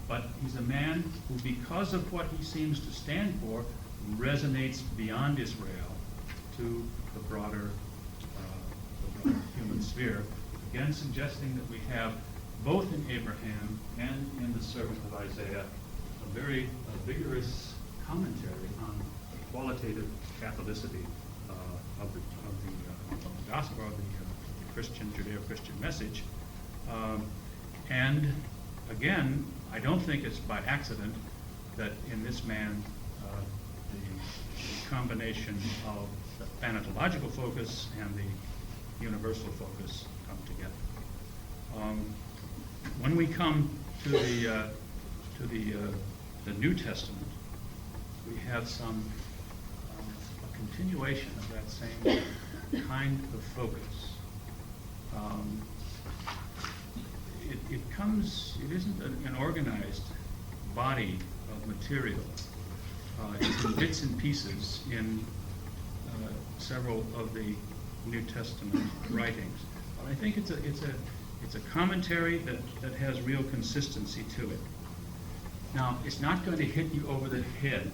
but he's a man who, because of what he seems to stand for, resonates beyond Israel to the broader human sphere, again suggesting that we have both in Abraham and in the servant of Isaiah a very vigorous commentary on the qualitative Catholicity of the gospel, of the Christian, Judeo-Christian message. And again, I don't think it's by accident that in this man the combination of the thanatological focus and the universal focus come together. When we come to the New Testament, we have a continuation of that same kind of focus. It isn't an organized body of material. It's in bits and pieces in several of the New Testament writings. But I think it's a commentary that has real consistency to it. Now, it's not going to hit you over the head,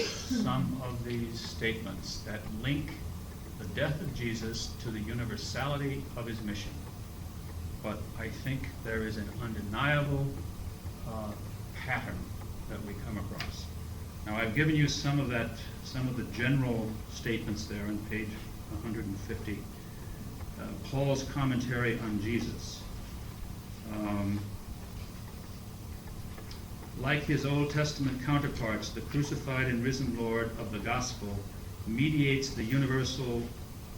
some of these statements that link the death of Jesus to the universality of his mission. But I think there is an undeniable pattern that we come across. Now, I've given you some of the general statements there on page 150. Paul's commentary on Jesus. Like his Old Testament counterparts, the crucified and risen Lord of the gospel mediates the universal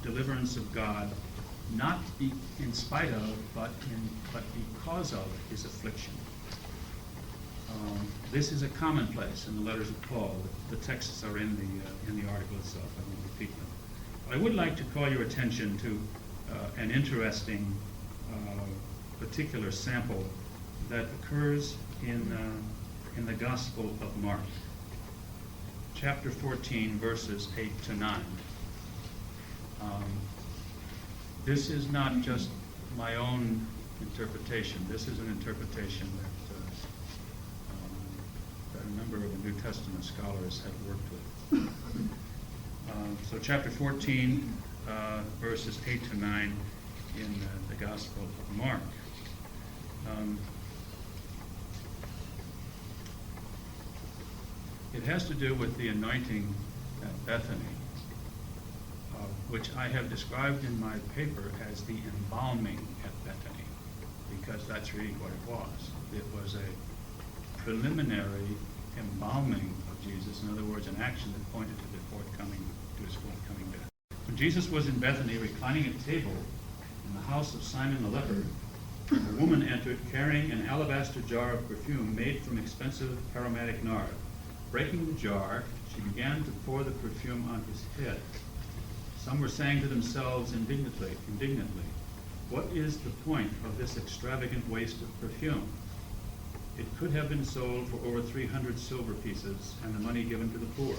deliverance of God, not in spite of, but because of his affliction. This is a commonplace in the letters of Paul. The texts are in the article itself. I won't repeat them. But I would like to call your attention to an interesting particular sample that occurs in the Gospel of Mark, chapter 14, verses 8 to 9. This is not just my own interpretation. This is an interpretation that a number of the New Testament scholars have worked with. So chapter 14, verses 8 to 9 in the Gospel of Mark. It has to do with the anointing at Bethany, which I have described in my paper as the embalming at Bethany, because that's really what it was. It was a preliminary embalming of Jesus. In other words, an action that pointed to his forthcoming death. When Jesus was in Bethany, reclining at table in the house of Simon the leper, a woman entered carrying an alabaster jar of perfume made from expensive aromatic nard. Breaking the jar, she began to pour the perfume on his head. Some were saying to themselves indignantly, "What is the point of this extravagant waste of perfume? It could have been sold for over 300 silver pieces and the money given to the poor."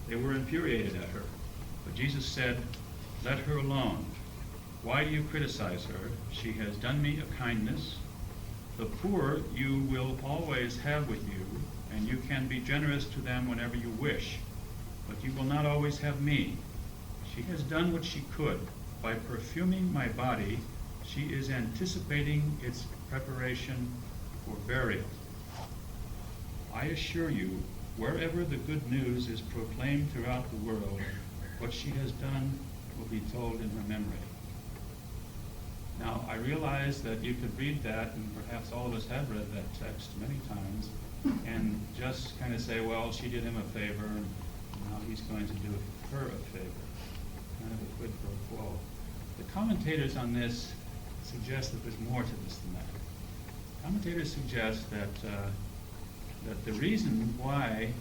They were infuriated at her. But Jesus said, "Let her alone. Why do you criticize her? She has done me a kindness. The poor you will always have with you, and you can be generous to them whenever you wish, but you will not always have me. She has done what she could. By perfuming my body, she is anticipating its preparation for burial. I assure you, wherever the good news is proclaimed throughout the world, what she has done will be told in her memory." Now, I realize that you could read that, and perhaps all of us have read that text many times, and just kind of say, well, she did him a favor, and now he's going to do her a favor. Kind of a quid pro quo. The commentators on this suggest that there's more to this than that. Commentators suggest that the reason why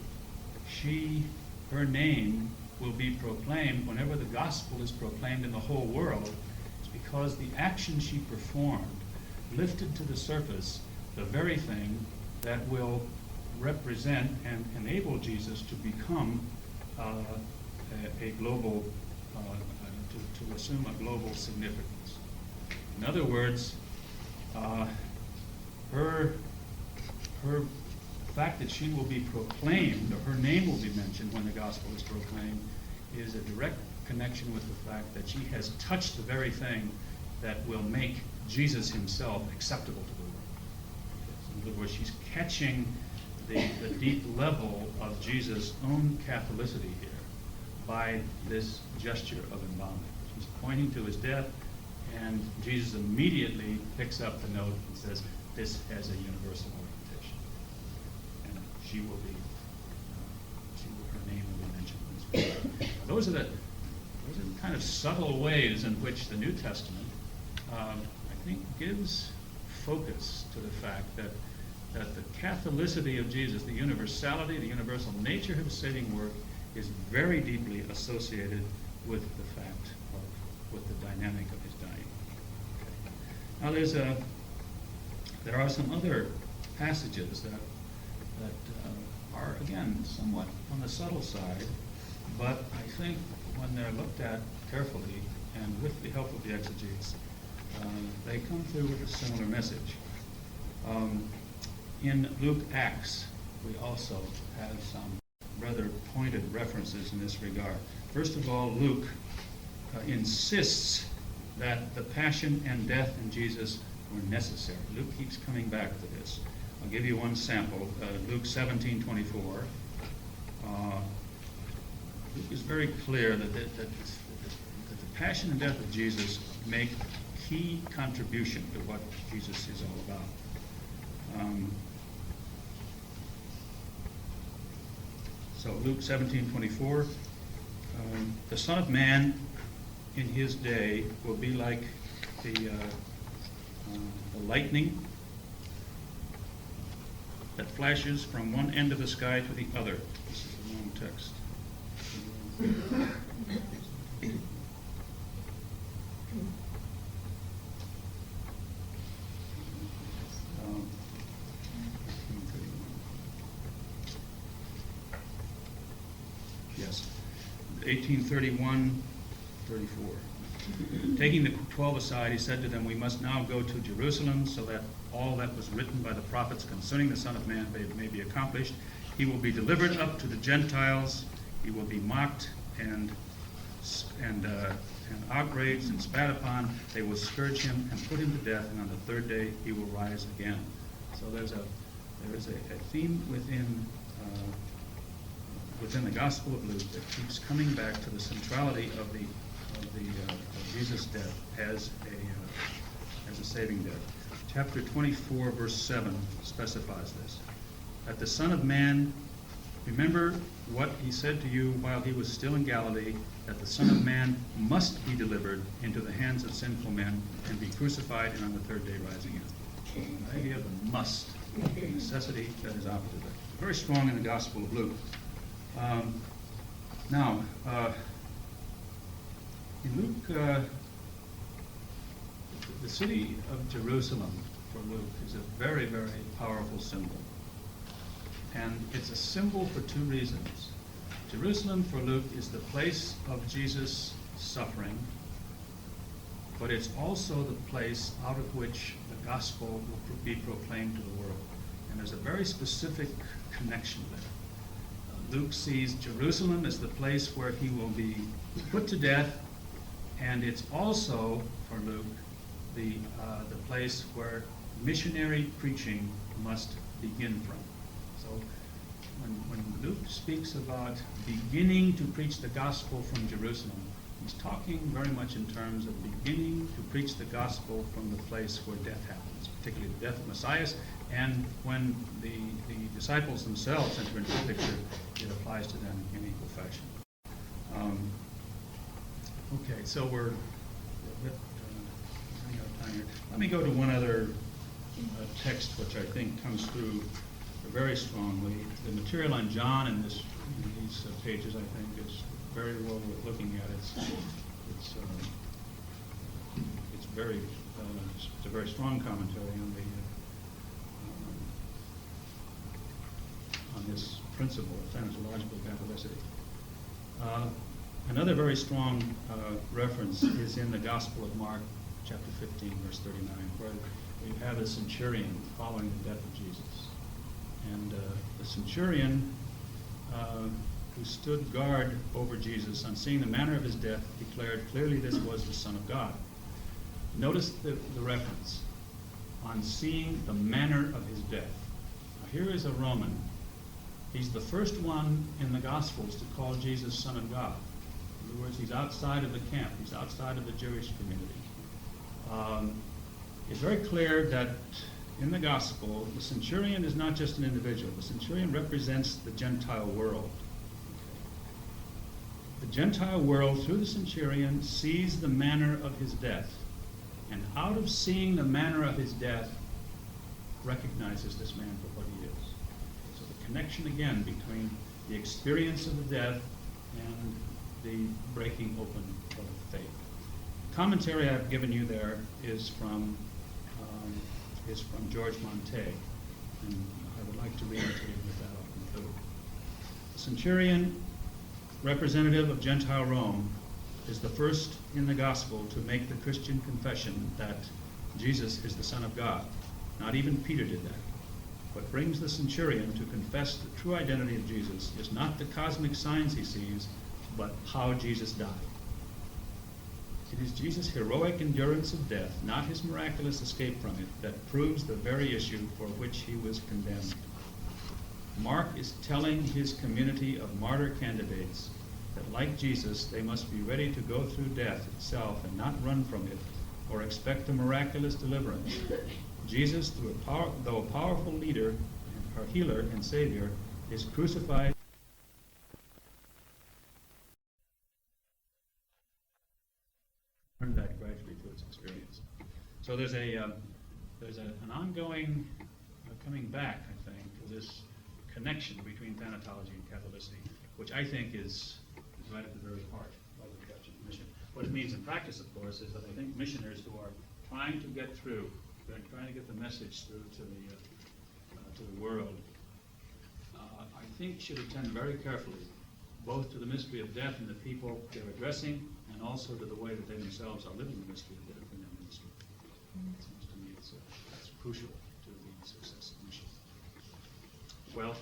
her name will be proclaimed whenever the gospel is proclaimed in the whole world is because the action she performed lifted to the surface the very thing that will represent and enable Jesus to become a global, to assume a global significance. In other words, her fact that she will be proclaimed, or her name will be mentioned when the gospel is proclaimed, is a direct connection with the fact that she has touched the very thing that will make Jesus himself acceptable to the world. In other words, she's catching the deep level of Jesus' own Catholicity here by this gesture of embalming. She's pointing to his death, and Jesus immediately picks up the note and says, this has a universal orientation. And she will be, her name will be mentioned in this book. Those are the kind of subtle ways in which the New Testament, I think, gives focus to the fact that the Catholicity of Jesus, the universality, the universal nature of his saving work, is very deeply associated with the fact with the dynamic of his dying. Okay. Now there are some other passages that are, again, somewhat on the subtle side, but I think when they're looked at carefully and with the help of the exegetes, they come through with a similar message. In Luke Acts, we also have some rather pointed references in this regard. First of all, Luke insists that the passion and death in Jesus were necessary. Luke keeps coming back to this. I'll give you one sample. Luke 17:24. Luke is very clear that the passion and death of Jesus make key contribution to what Jesus is all about. So Luke 17:24, the Son of Man in his day will be like the lightning that flashes from one end of the sky to the other. This is the wrong text. Yes, 18:31-34. Taking the 12 aside, he said to them, we must now go to Jerusalem, so that all that was written by the prophets concerning the Son of Man may be accomplished. He will be delivered up to the Gentiles. He will be mocked and outraged and spat upon. They will scourge him and put him to death, and on the third day he will rise again. So there is a theme within the Gospel of Luke that keeps coming back to the centrality of Jesus' death as a saving death. Chapter 24, verse 7 specifies this. That the Son of Man, remember what he said to you while he was still in Galilee, that the Son of Man must be delivered into the hands of sinful men and be crucified and on the third day rise again. The idea of the must, the necessity that is opposite. Very strong in the Gospel of Luke. In Luke, the city of Jerusalem for Luke is a very, very powerful symbol. And it's a symbol for two reasons. Jerusalem for Luke is the place of Jesus' suffering, but it's also the place out of which the gospel will be proclaimed to the world. And there's a very specific connection there. Luke sees Jerusalem as the place where he will be put to death, and it's also, for Luke, the place where missionary preaching must begin from. So when Luke speaks about beginning to preach the gospel from Jerusalem, he's talking very much in terms of beginning to preach the gospel from the place where death happens, particularly the death of Messiah, and when the disciples themselves enter into the picture, it applies to them in equal fashion. Okay, so we're a bit running out of time here. Let me go to one other text which I think comes through very strongly. The material on John in these pages, I think, is very well worth looking at. It's a very strong commentary on this principle of phenomenological Catholicity. Another very strong reference is in the Gospel of Mark, chapter 15, verse 39, where we have a centurion following the death of Jesus. And the centurion who stood guard over Jesus, on seeing the manner of his death, declared clearly this was the Son of God. Notice the reference, on seeing the manner of his death. Now, here is a Roman. He's the first one in the Gospels to call Jesus Son of God. In other words, he's outside of the camp. He's outside of the Jewish community. It's very clear that in the Gospel, the centurion is not just an individual. The centurion represents the Gentile world. The Gentile world, through the centurion, sees the manner of his death. And out of seeing the manner of his death, recognizes this man for what he is. So the connection again between the experience of the death and the breaking open of faith. The commentary I've given you there is from George Monte, and I would like to read it to you with that. I'll conclude. The centurion, representative of Gentile Rome, is the first in the gospel to make the Christian confession that Jesus is the Son of God. Not even Peter did that. What brings the centurion to confess the true identity of Jesus is not the cosmic signs he sees, but how Jesus died. It is Jesus' heroic endurance of death, not his miraculous escape from it, that proves the very issue for which he was condemned. Mark is telling his community of martyr candidates that, like Jesus, they must be ready to go through death itself and not run from it or expect a miraculous deliverance. Jesus, though a powerful leader, our healer and Savior, is crucified. Learn that gradually through its experience. So there's an ongoing coming back, I think, to this connection between thanatology and Catholicity, which I think is right at the very heart of the Christian mission. What it means in practice, of course, is that I think missionaries who are trying to get through, trying to get the message through to the world, I think should attend very carefully, both to the mystery of death and the people they're addressing, and also to the way that they themselves are living the mystery of death in their ministry. It seems to me that's crucial to the success of the mission. Well,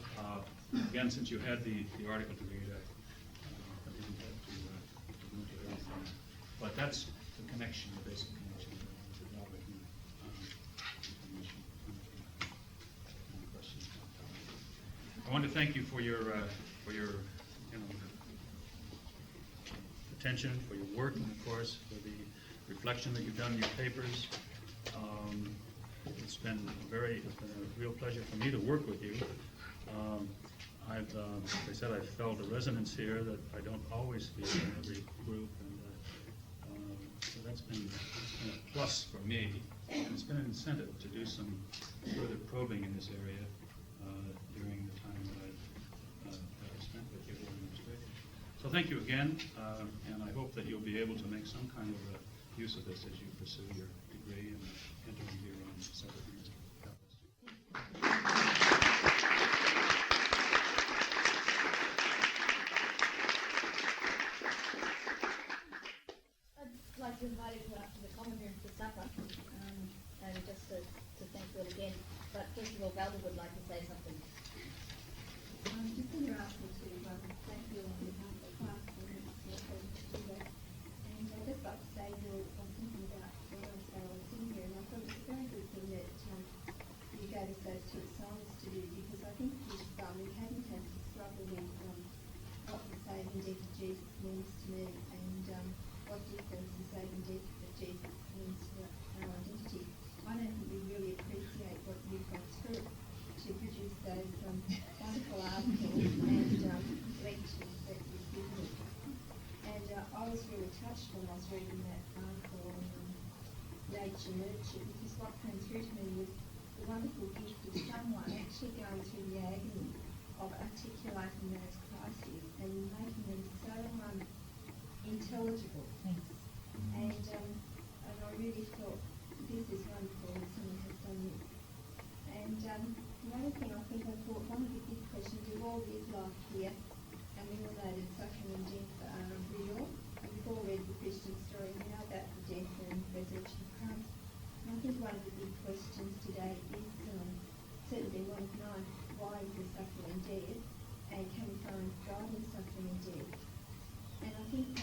again, since you had the article to read, I didn't have to go into everything. But that's the connection, the basic connection to God with you. I want to thank you for your attention, for your work, and of course for the reflection that you've done in your papers. It's been a real pleasure for me to work with you. As I said, I've felt a resonance here that I don't always feel in every group, and so that's been a plus for me. And it's been an incentive to do some further probing in this area during the time that I've spent with you here in Australia. So thank you again, and I hope that you'll be able to make some kind of use of this as you pursue your degree and enter into your own separate ministry. God bless you. I'd like to invite you to the common room for supper, and just to thank God again. But first of all, Valda would like to say something. Just in your answer to thank you on behalf of the class for your do that. And I'd just like to say I was thinking about when I was sitting here, and I thought it was a very good thing that you gave us those two assignments to do, because I think we hadn't had to struggle with what the saving death of Jesus means to me, and what difference the saving death of Jesus means to our identity. I don't think we really appreciate what you've gone through to produce those wonderful articles and lectures that you've given us. And I was really touched when I was reading that article on nature nurture, because what came through to me was the wonderful gift of someone actually going through the agony of articulating those crises and making them so intelligible. Thanks. And I really thought, this is wonderful that someone has done this. And the other thing I think I thought, one of the big questions, we've all lived life here, and we all know that suffering and death are real. And we've all read the Christian story, we know about the death and resurrection of Christ. And I think one of the big questions God and suffering and death. And I think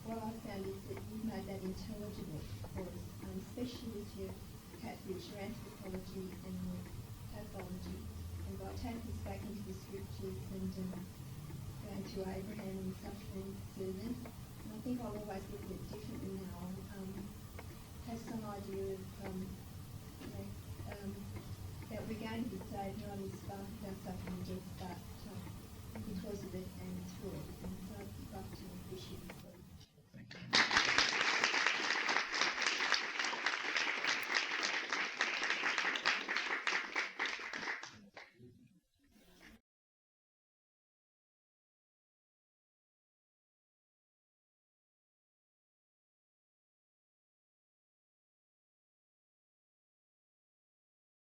what I found is that you've made that intelligible for us, especially with your anthropology and your pathology, and by taking us back into the scriptures and going to Abraham and suffering servant. And I think I'll always look at it differently now. Has some idea of that we're going to be saved not in spite of our suffering and death, but